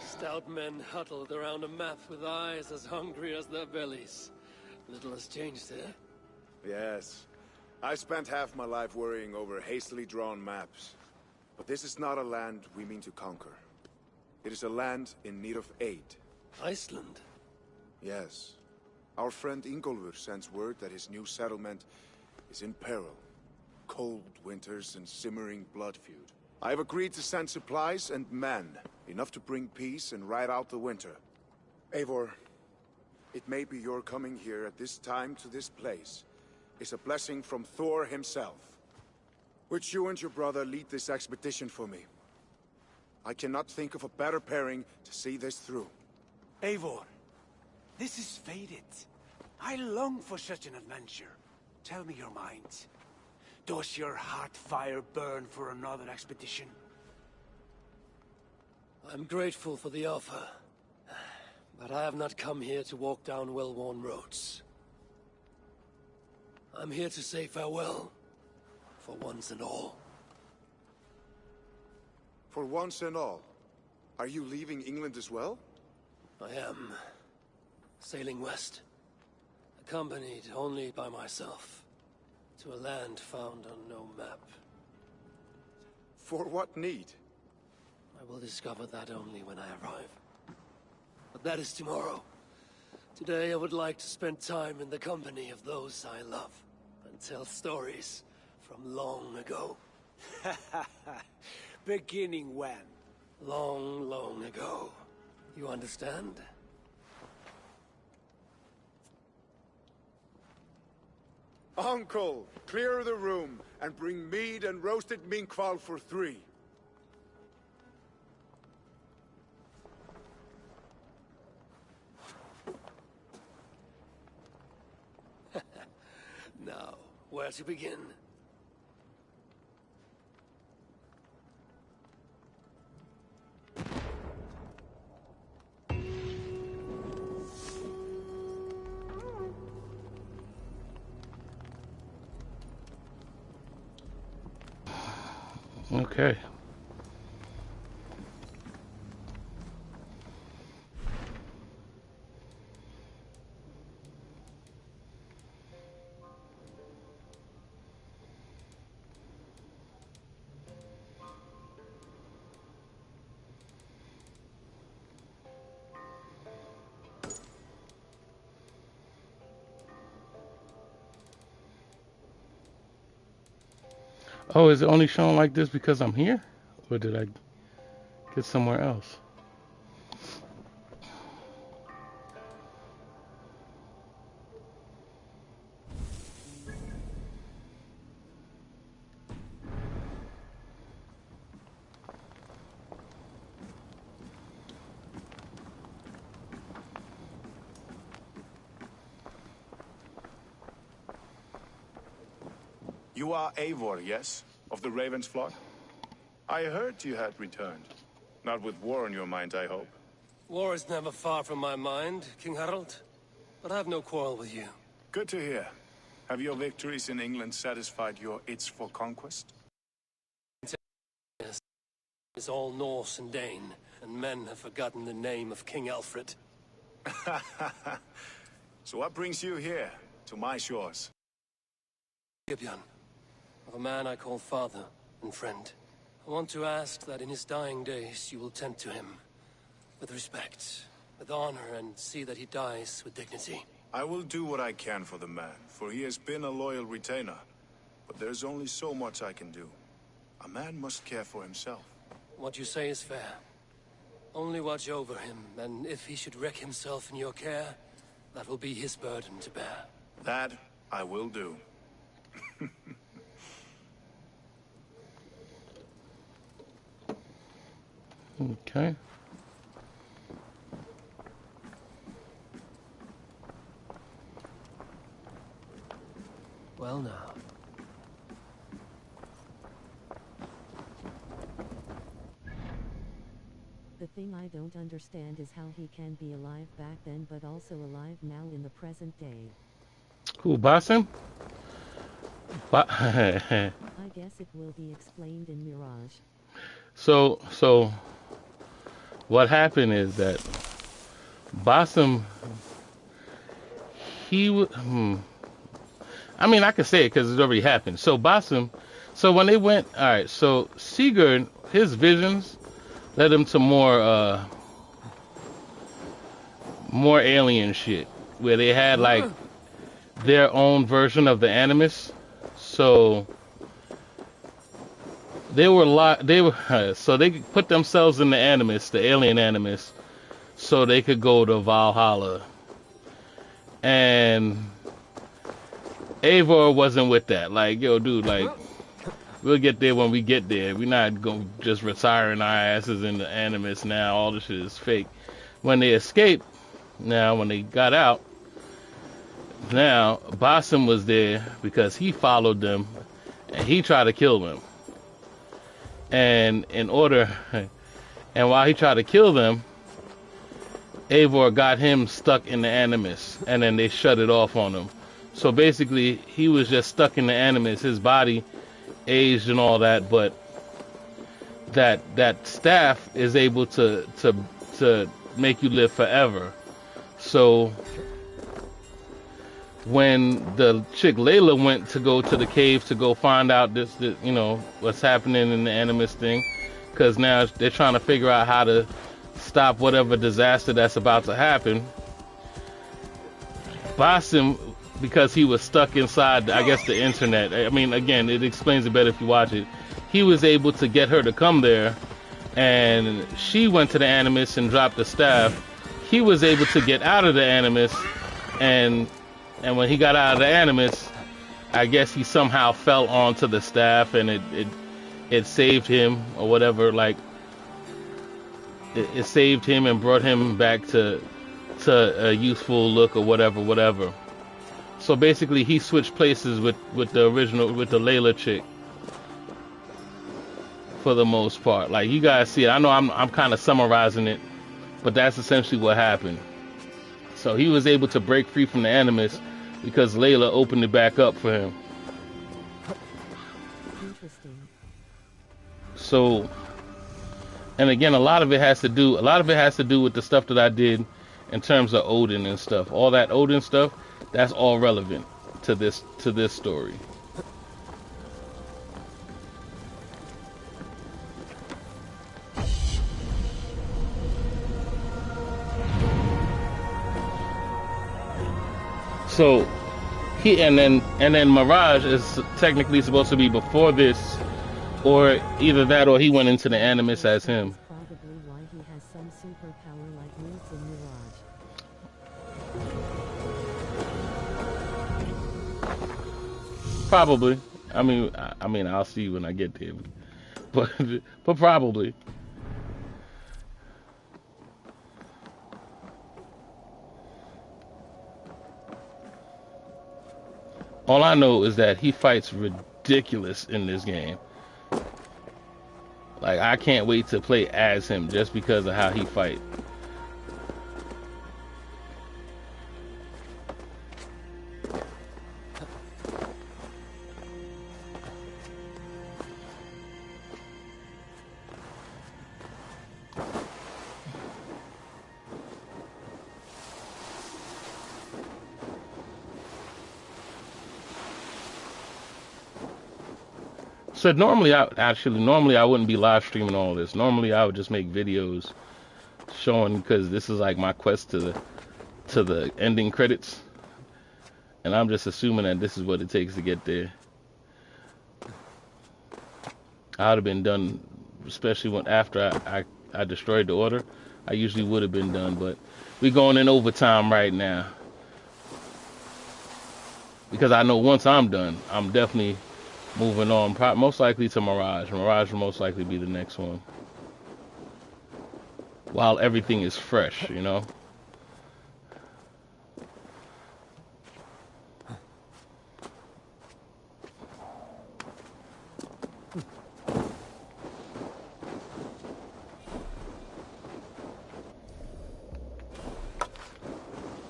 Stout men huddled around a map with eyes as hungry as their bellies. Little has changed here. Yes. I spent half my life worrying over hastily drawn maps. But this is not a land we mean to conquer. It is a land in need of aid. Iceland? Yes. Our friend Ingólfur sends word that his new settlement is in peril. Cold winters and simmering blood feud. I have agreed to send supplies and men, enough to bring peace and ride out the winter. Eivor, it may be your coming here at this time to this place is a blessing from Thor himself. Would you and your brother lead this expedition for me? I cannot think of a better pairing to see this through. Eivor, this is fated. I long for such an adventure. Tell me your mind. Does your heart fire burn for another expedition? I'm grateful for the offer. But I have not come here to walk down well-worn roads. I'm here to say farewell. For once and all. For once and all? Are you leaving England as well? I am. Sailing west, accompanied only by myself, to a land found on no map. For what need? I will discover that only when I arrive. But that is tomorrow. Today I would like to spend time in the company of those I love, and tell stories from long ago. Beginning when? Long, long ago. You understand? Uncle, clear the room and bring mead and roasted minkval for 3. Now, where to begin? Okay. Oh, is it only shown like this because I'm here? Or did I get somewhere else? You are Eivor, yes? Of the Raven's flock? I heard you had returned. Not with war on your mind, I hope. War is never far from my mind, King Harold. But I have no quarrel with you. Good to hear. Have your victories in England satisfied your itch for conquest? It's all Norse and Dane, and men have forgotten the name of King Alfred. So what brings you here, to my shores? Gibeon, of a man I call father and friend. I want to ask that in his dying days you will tend to him with respect, with honor, and see that he dies with dignity. I will do what I can for the man, for he has been a loyal retainer. But there's only so much I can do. A man must care for himself. What you say is fair. Only watch over him, and if he should wreck himself in your care, that will be his burden to bear. That I will do. Okay. Well now. The thing I don't understand is how he can be alive back then but also alive now in the present day. Who, Basim? I guess it will be explained in Mirage. So what happened is that Basim, I mean, I could say it because it's already happened. So Basim, so when they went, all right, so Sigurd, his visions led him to more alien shit, where they had like their own version of the Animus. So so they put themselves in the Animus, the alien Animus, so they could go to Valhalla. And Eivor wasn't with that. Like, yo, dude, like, we'll get there when we get there. We're not going to just retiring our asses in the Animus now. All this shit is fake. When they escaped, now, when they got out, now, Basim was there because he followed them and he tried to kill them. And while he tried to kill them, Eivor got him stuck in the Animus, and then they shut it off on him. So basically, he was just stuck in the Animus. His body aged and all that, but that staff is able to make you live forever. So when the chick Layla went to go to the cave to go find out this you know, what's happening in the Animus thing, because now they're trying to figure out how to stop whatever disaster that's about to happen. Basim, because he was stuck inside, I guess, the internet. I mean, again, it explains it better if you watch it. He was able to get her to come there, and she went to the Animus and dropped the staff. He was able to get out of the Animus, and when he got out of the Animus, I guess he somehow fell onto the staff, and it saved him or whatever. Like it saved him and brought him back to a youthful look or whatever. So basically, he switched places with the original, with the Layla chick, for the most part. Like, you guys see it. I know I'm kind of summarizing it, but that's essentially what happened. So he was able to break free from the Animus because Layla opened it back up for him. Interesting. So, and again, a lot of it has to do with the stuff that I did in terms of Odin and stuff. All that Odin stuff, that's all relevant to this story. So and then Mirage is technically supposed to be before this, or either that or he went into the Animus as him. Probably why he has some superpower like moves in Mirage. Probably. I mean, I'll see when I get there, but probably. All I know is that he fights ridiculous in this game. Like, I can't wait to play as him just because of how he fights. So normally I wouldn't be live streaming all this. Normally I would just make videos showing, because this is like my quest to the ending credits, and I'm just assuming that this is what it takes to get there. I would have been done, especially when after I destroyed the order. I usually would have been done, but we're going in overtime right now, because I know once I'm done, I'm definitely moving on, most likely to Mirage. Mirage will most likely be the next one, while everything is fresh, you know.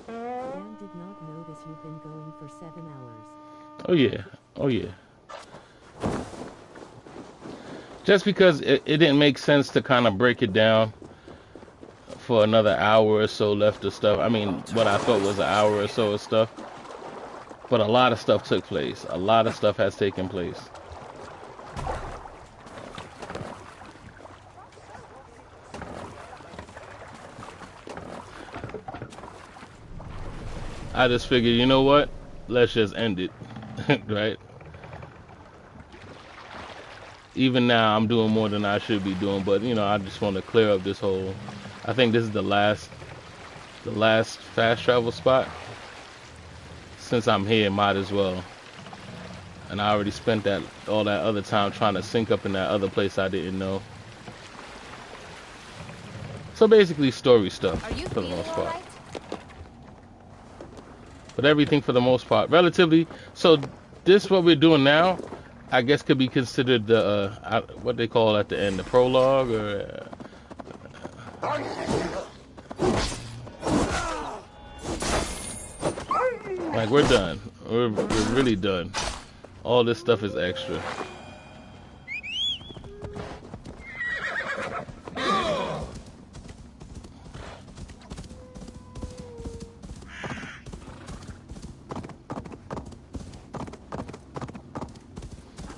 Dan did not notice you've been going for 7 hours. Oh yeah. Just because it didn't make sense to kind of break it down for another hour or so left of stuff. I mean, what I thought was an hour or so of stuff. But a lot of stuff took place. A lot of stuff has taken place. I just figured, you know what? Let's just end it, right? Even now, I'm doing more than I should be doing, but you know, I just want to clear up this whole. I think this is the last fast travel spot. Since I'm here, might as well. And I already spent all that other time trying to sync up in that other place I didn't know. So basically, story stuff for the most part. But everything for the most part, relatively. So this, what we're doing now, I guess could be considered the what they call at the end, the prologue, or like we're done. We're really done. All this stuff is extra.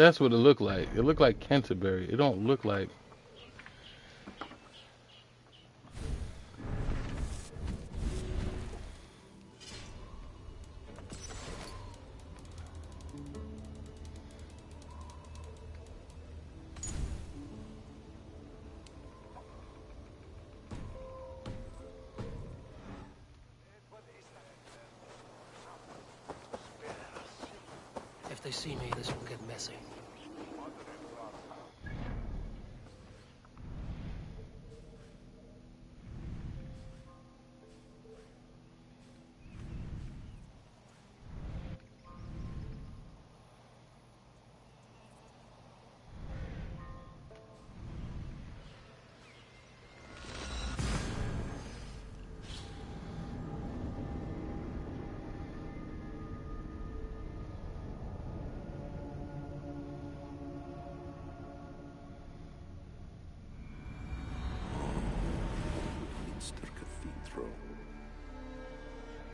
That's what it looked like. It looked like Canterbury. It don't look like. If they see me, this will get messy. Cathedral.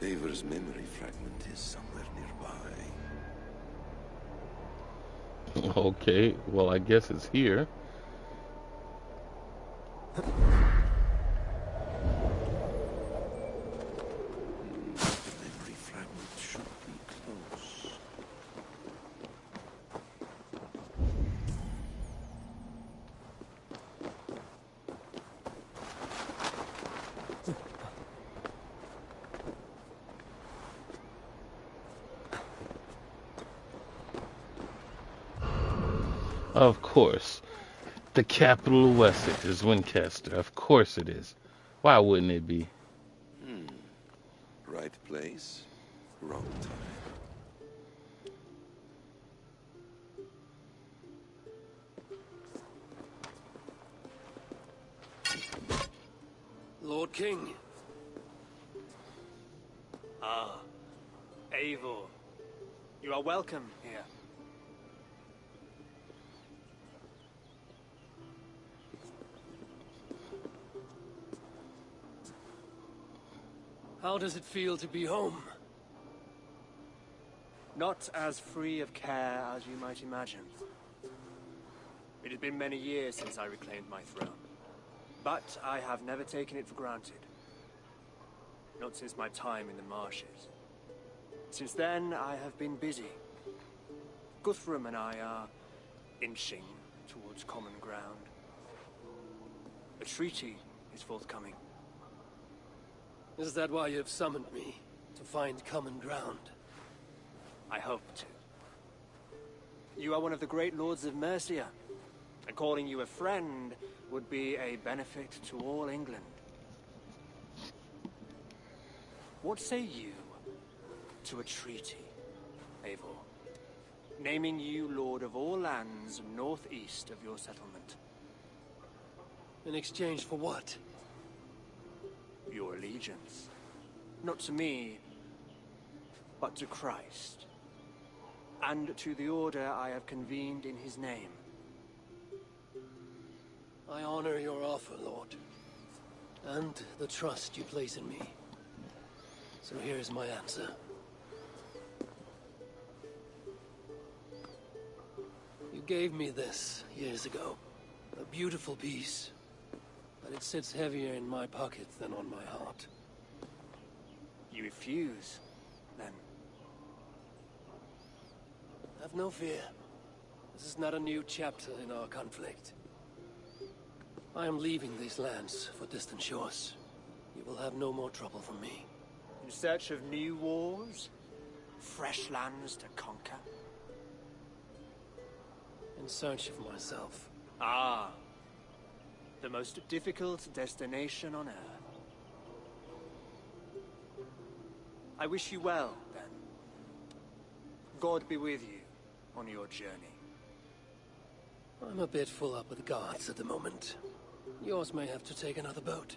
Eivor's memory fragment is somewhere nearby. Okay, well, I guess it's here. Memory fragment should be close. Of course. The capital of Wessex is Winchester. Of course it is. Why wouldn't it be? Right place, wrong time. Lord King. Ah, Eivor. You are welcome here. How does it feel to be home? Not as free of care as you might imagine. It has been many years since I reclaimed my throne, but I have never taken it for granted. Not since my time in the marshes. Since then, I have been busy. Guthrum and I are inching towards common ground. A treaty is forthcoming. Is that why you've summoned me? To find common ground? I hope to. You are one of the great lords of Mercia, and calling you a friend would be a benefit to all England. What say you to a treaty, Eivor? Naming you lord of all lands northeast of your settlement. In exchange for what? Your allegiance. Not to me, but to Christ. And to the order I have convened in his name. I honor your offer, Lord. And the trust you place in me. So here's my answer. You gave me this years ago. A beautiful piece. But it sits heavier in my pocket than on my heart. You refuse, then? Have no fear. This is not a new chapter in our conflict. I am leaving these lands for distant shores. You will have no more trouble from me. In search of new wars? Fresh lands to conquer? In search of myself. Ah. The most difficult destination on Earth. I wish you well, then. God be with you on your journey. I'm a bit full up with guards at the moment. Yours may have to take another boat.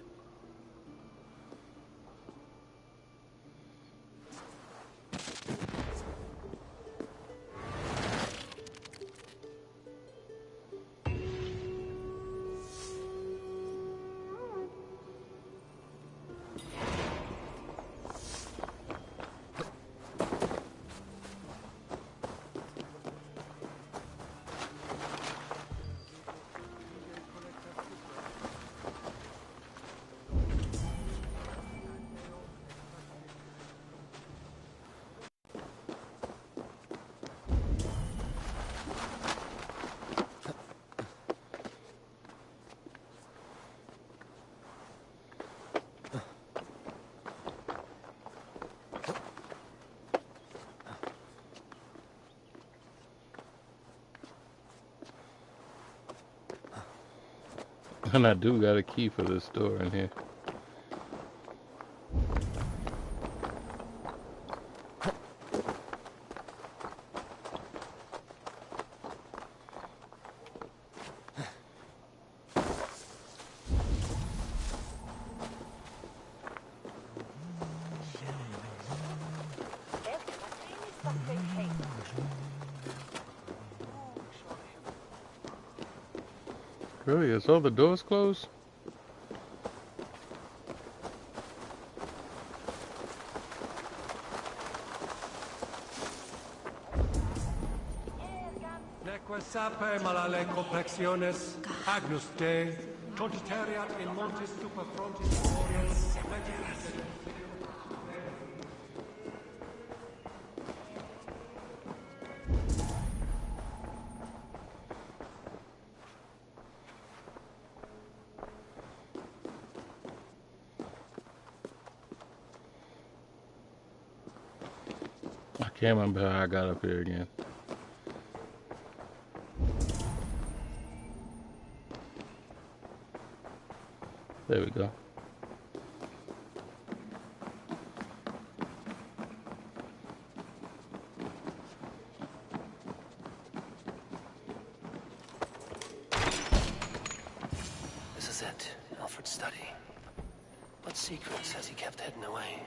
And I do got a key for this door in here. Really? Is all the doors closed? Neque sape malale complexiones, agnus Dei, totitariat in montis stupa frontis glorias, I can't remember how I got up here again. There we go. This is it, Alfred's study. What secrets has he kept hidden away?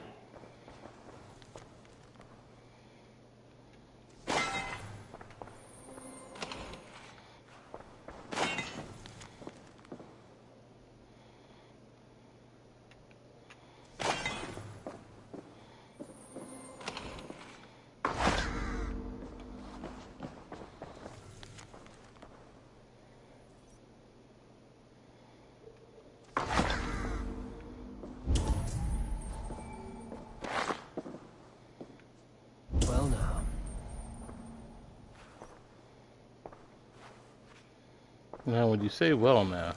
Well now. Now, when you say well now,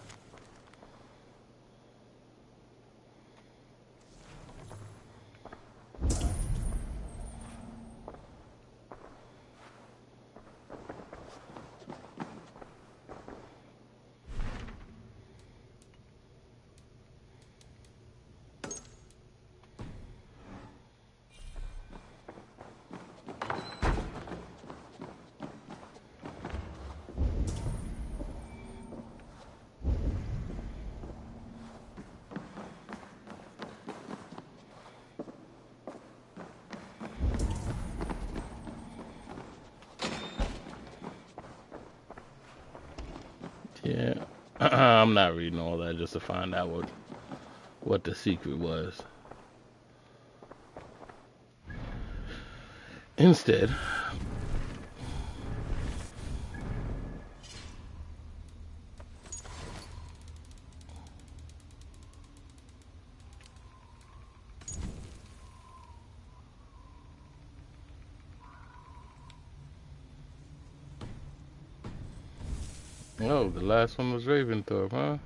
yeah, I'm not reading all that just to find out what the secret was. Instead, oh, the last one was Raventhorpe, huh?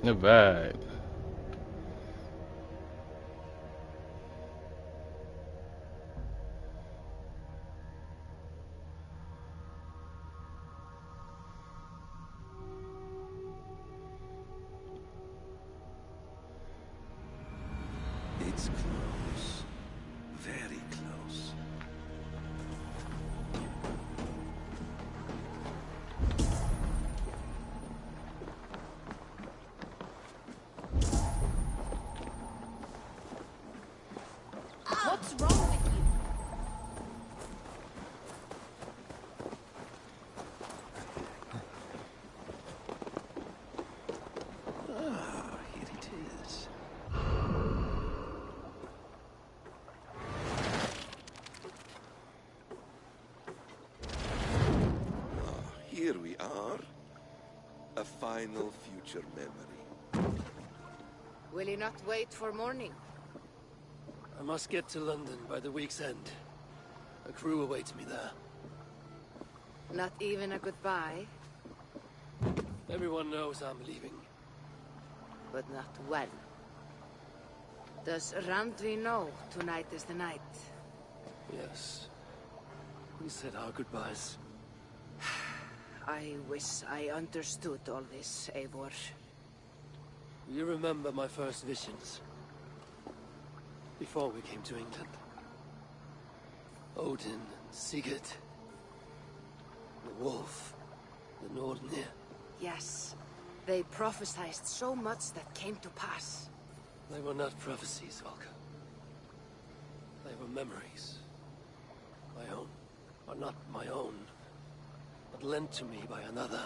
Alright. It's close. Very close. What's wrong with you? Ah, here it is. Here we are. A final future memory. Will you not wait for morning? I must get to London by the week's end. A crew awaits me there. Not even a goodbye, Everyone knows I'm leaving. but not when. Does Randvi know tonight is the night? Yes. We said our goodbyes. I wish I understood all this, Eivor. You remember my first visions? Before we came to England. Odin and Sigurd. The wolf. The Nordnir. Yes. They prophesied so much that came to pass. They were not prophecies, Valka. They were memories. My own. Or not my own. But lent to me by another.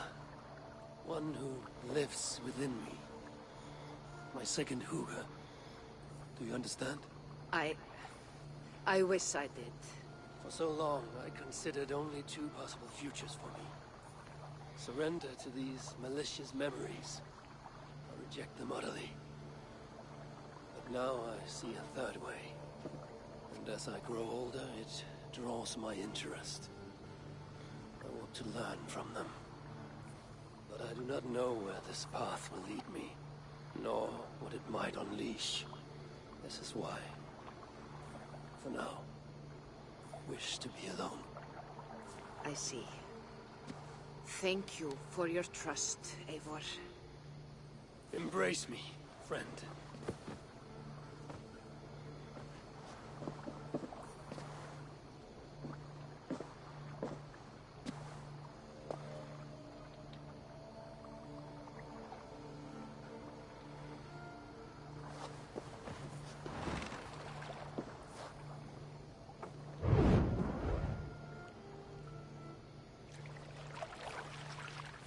One who lives within me. My second Huga. Do you understand? I wish I did. For so long, I considered only two possible futures for me. Surrender to these malicious memories, or reject them utterly. But now I see a third way. And as I grow older, it draws my interest. I want to learn from them. But I do not know where this path will lead me, nor what it might unleash. This is why, for now, I wish to be alone. I see. Thank you for your trust, Eivor. Embrace me, friend.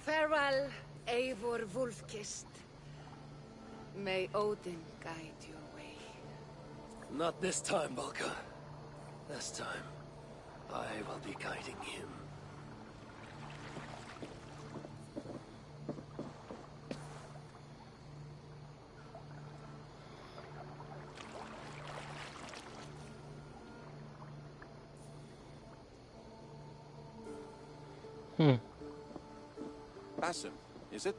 Farewell, Eivor Wolfkist. May Odin guide your way. Not this time, Valka. This time, I will be guiding him. Assasin, is it?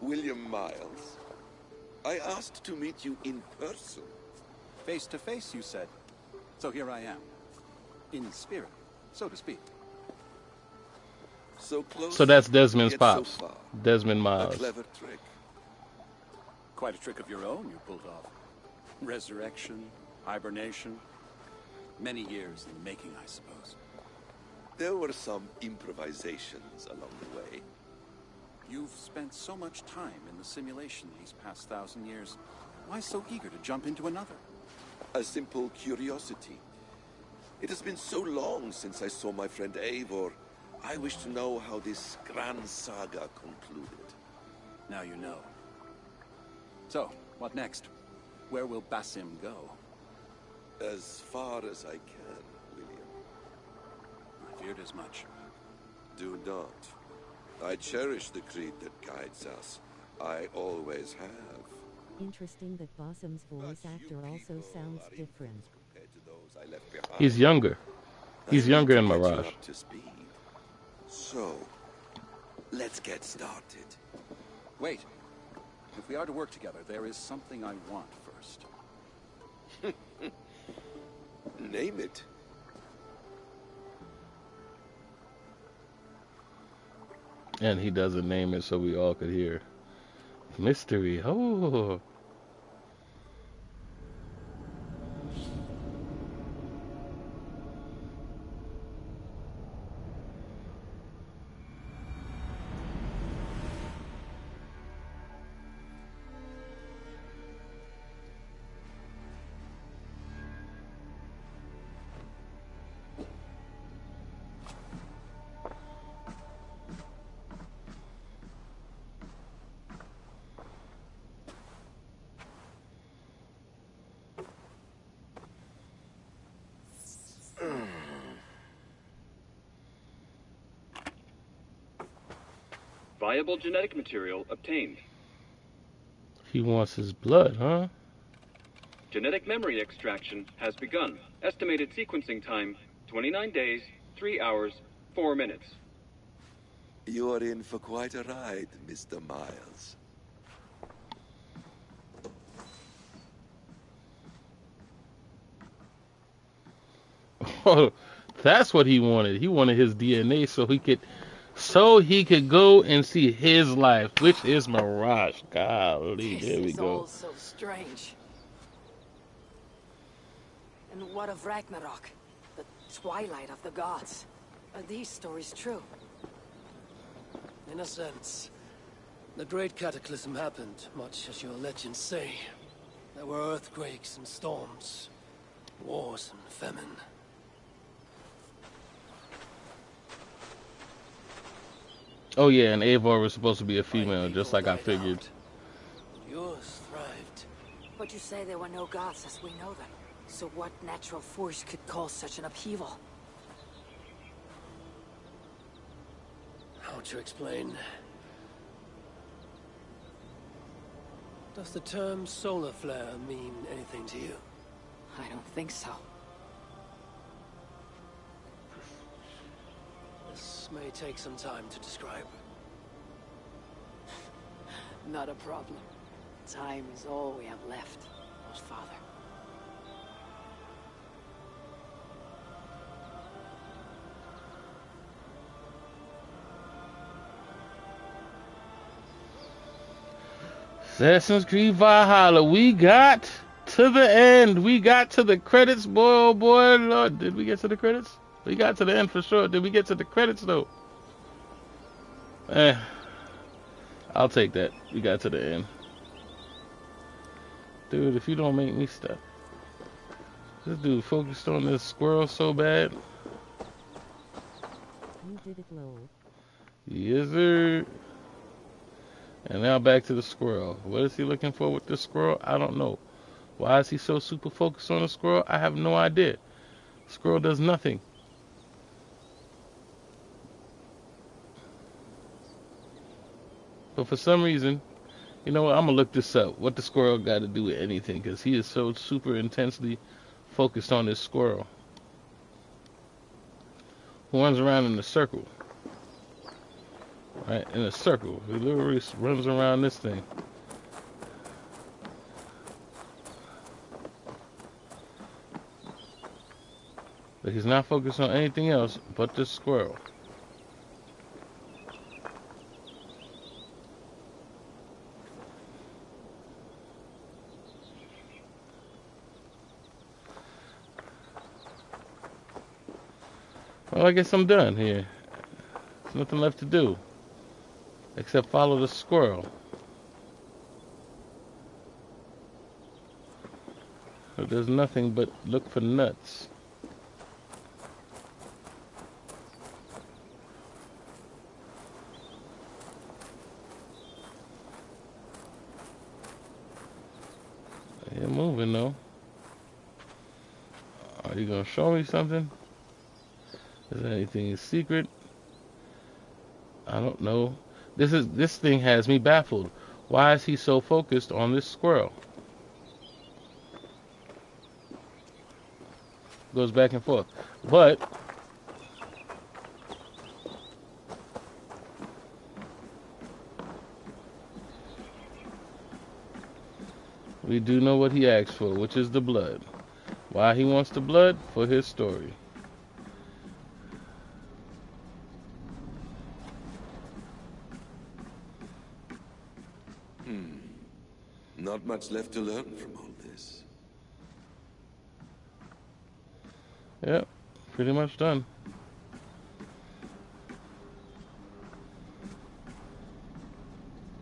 William Miles. I asked to meet you in person. Face to face, you said. So here I am. In spirit, so to speak. So close. So that's Desmond's yet pops. so far. Desmond A Miles. clever trick. Quite a trick of your own you pulled off. Resurrection, hibernation. Many years in the making, I suppose. There were some improvisations along the way. You've spent so much time in the simulation these past 1,000 years. Why so eager to jump into another? A simple curiosity. It has been so long since I saw my friend Eivor. I wish to know how this grand saga concluded. Now you know. So, what next? Where will Basim go? As far as I can, William. I feared as much. Do not. I cherish the creed that guides us. I always have. Interesting that Basim's voice actor also sounds different. He's younger. He's younger in Mirage. Up to speed. So, let's get started. Wait. If we are to work together, there is something I want first. Name it. And he doesn't name it so we all could hear. Mystery. Oh. Viable genetic material obtained. He wants his blood, huh? Genetic memory extraction has begun. Estimated sequencing time, 29 days, 3 hours, 4 minutes. You are in for quite a ride, Mr. Miles. Oh, that's what he wanted. He wanted his DNA so he could go and see his life, which is Mirage. Golly, there we This is go. all so strange. And what of Ragnarok? The twilight of the gods? Are these stories true? In a sense. The great cataclysm happened, much as your legends say. There were earthquakes and storms, wars and famine. Oh yeah, and Eivor was supposed to be a female, just like I figured. Yours thrived. But you say there were no gods as we know them. So what natural force could cause such an upheaval? How to explain? Does the term solar flare mean anything to you? I don't think so. This may take some time to describe. Not a problem. Time is all we have left, Most Father. Assassin's Creed Valhalla. We got to the end. We got to the credits, boy. Oh boy, Lord. Did we get to the credits? We got to the end for sure. Did we get to the credits though? I'll take that. We got to the end. Dude, if you don't make me stop. This dude focused on this squirrel so bad. You did it low. Yes, sir. And now back to the squirrel. What is he looking for with this squirrel? I don't know. Why is he so super focused on the squirrel? I have no idea. Squirrel does nothing. But for some reason, you know what? I'm going to look this up. What the squirrel got to do with anything. Because he is so super intensely focused on this squirrel. Who runs around in a circle. Right, in a circle. He literally runs around this thing. But he's not focused on anything else but this squirrel. Well, I guess I'm done here. There's nothing left to do. Except follow the squirrel. It does nothing but look for nuts. You're moving though. Are you gonna show me something? Is there anything secret? I don't know. This thing has me baffled. Why is he so focused on this squirrel? Goes back and forth. But we do know what he asked for, which is the blood. Why he wants the blood? For his story. Not much left to learn from all this. Yep, pretty much done.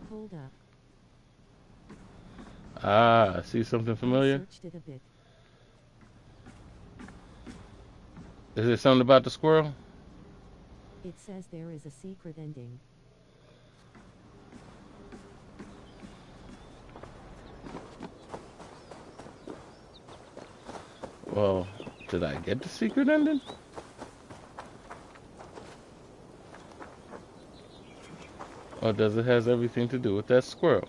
Hold up. Ah, I see something familiar. Searched it a bit. Is there something about the squirrel? It says there is a secret ending. Well, did I get the secret ending? Or does it has everything to do with that squirrel?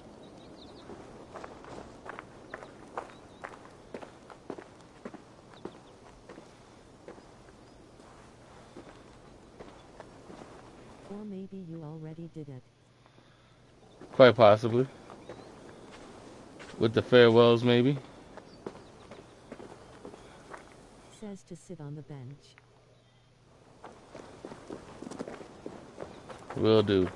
Or maybe you already did it. Quite possibly. With the farewells, maybe. says to sit on the bench. Will do.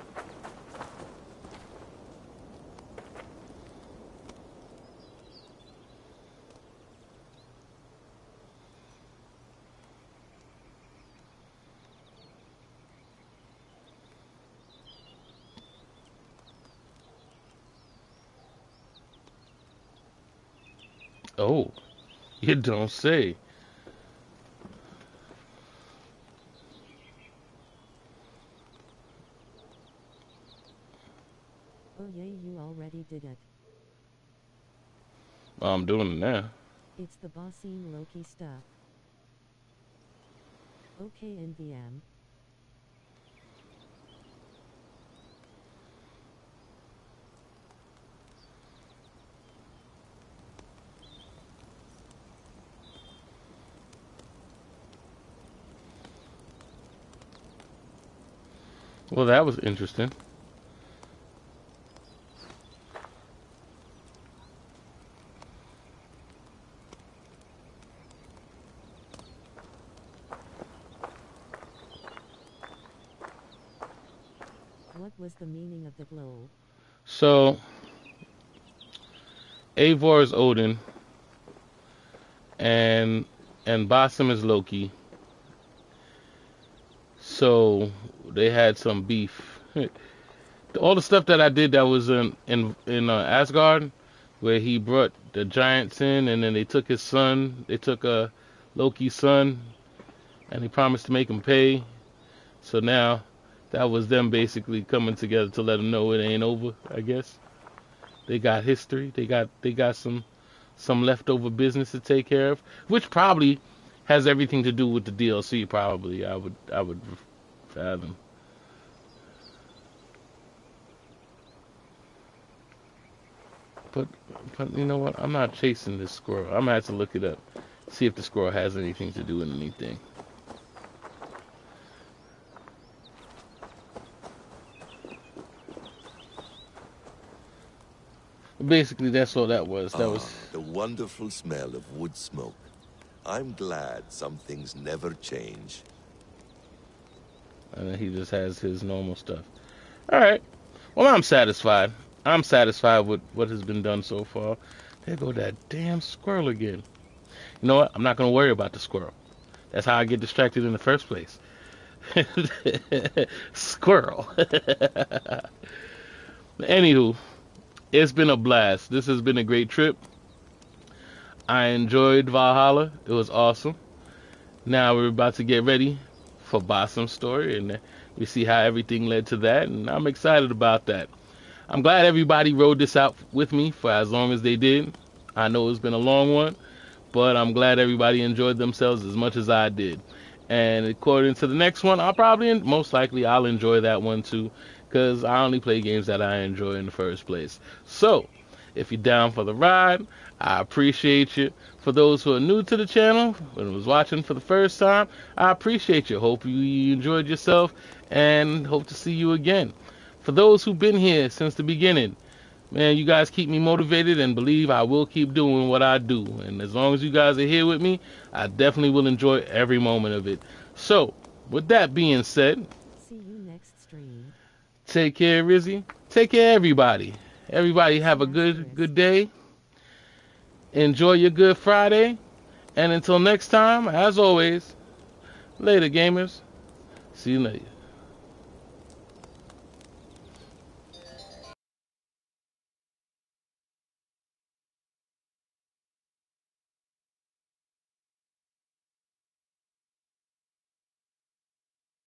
Oh, you don't say. Oh yay, you already did it. I'm doing it now. It's the Assasin Loki stuff. Okay, NVM. Well, that was interesting. What was the meaning of the glow? So, Eivor is Odin, and Basim is Loki. So they had some beef. All the stuff that I did that was in Asgard, where he brought the giants in, and then they took his son. They took Loki's son, and he promised to make him pay. So now that was them basically coming together to let him know it ain't over. I guess they got history. They got some leftover business to take care of, which probably has everything to do with the DLC. Probably, I would fathom. But you know what? I'm not chasing this squirrel. I'm gonna have to look it up, see if the squirrel has anything to do with anything. Basically, that's all that was. That was the wonderful smell of wood smoke. I'm glad some things never change. And then he just has his normal stuff. All right. Well, I'm satisfied. I'm satisfied with what has been done so far. There go that damn squirrel again. You know what? I'm not gonna worry about the squirrel. That's how I get distracted in the first place. Squirrel. Anywho, it's been a blast. This has been a great trip. I enjoyed Valhalla. It was awesome. Now we're about to get ready for Basim's story, and we see how everything led to that, and I'm excited about that. I'm glad everybody rode this out with me for as long as they did. I know it's been a long one, but I'm glad everybody enjoyed themselves as much as I did. And according to the next one, most likely I'll enjoy that one too, because I only play games that I enjoy in the first place. So, if you're down for the ride, I appreciate you. For those who are new to the channel, when was watching for the first time, I appreciate you. Hope you enjoyed yourself, and hope to see you again. For those who've been here since the beginning, man, you guys keep me motivated and believe I will keep doing what I do. And as long as you guys are here with me, I definitely will enjoy every moment of it. So, with that being said, see you next stream. Take care, Rizzy. Take care, everybody. Everybody have a good day. Enjoy your Good Friday. And until next time, as always, later, gamers. See you later.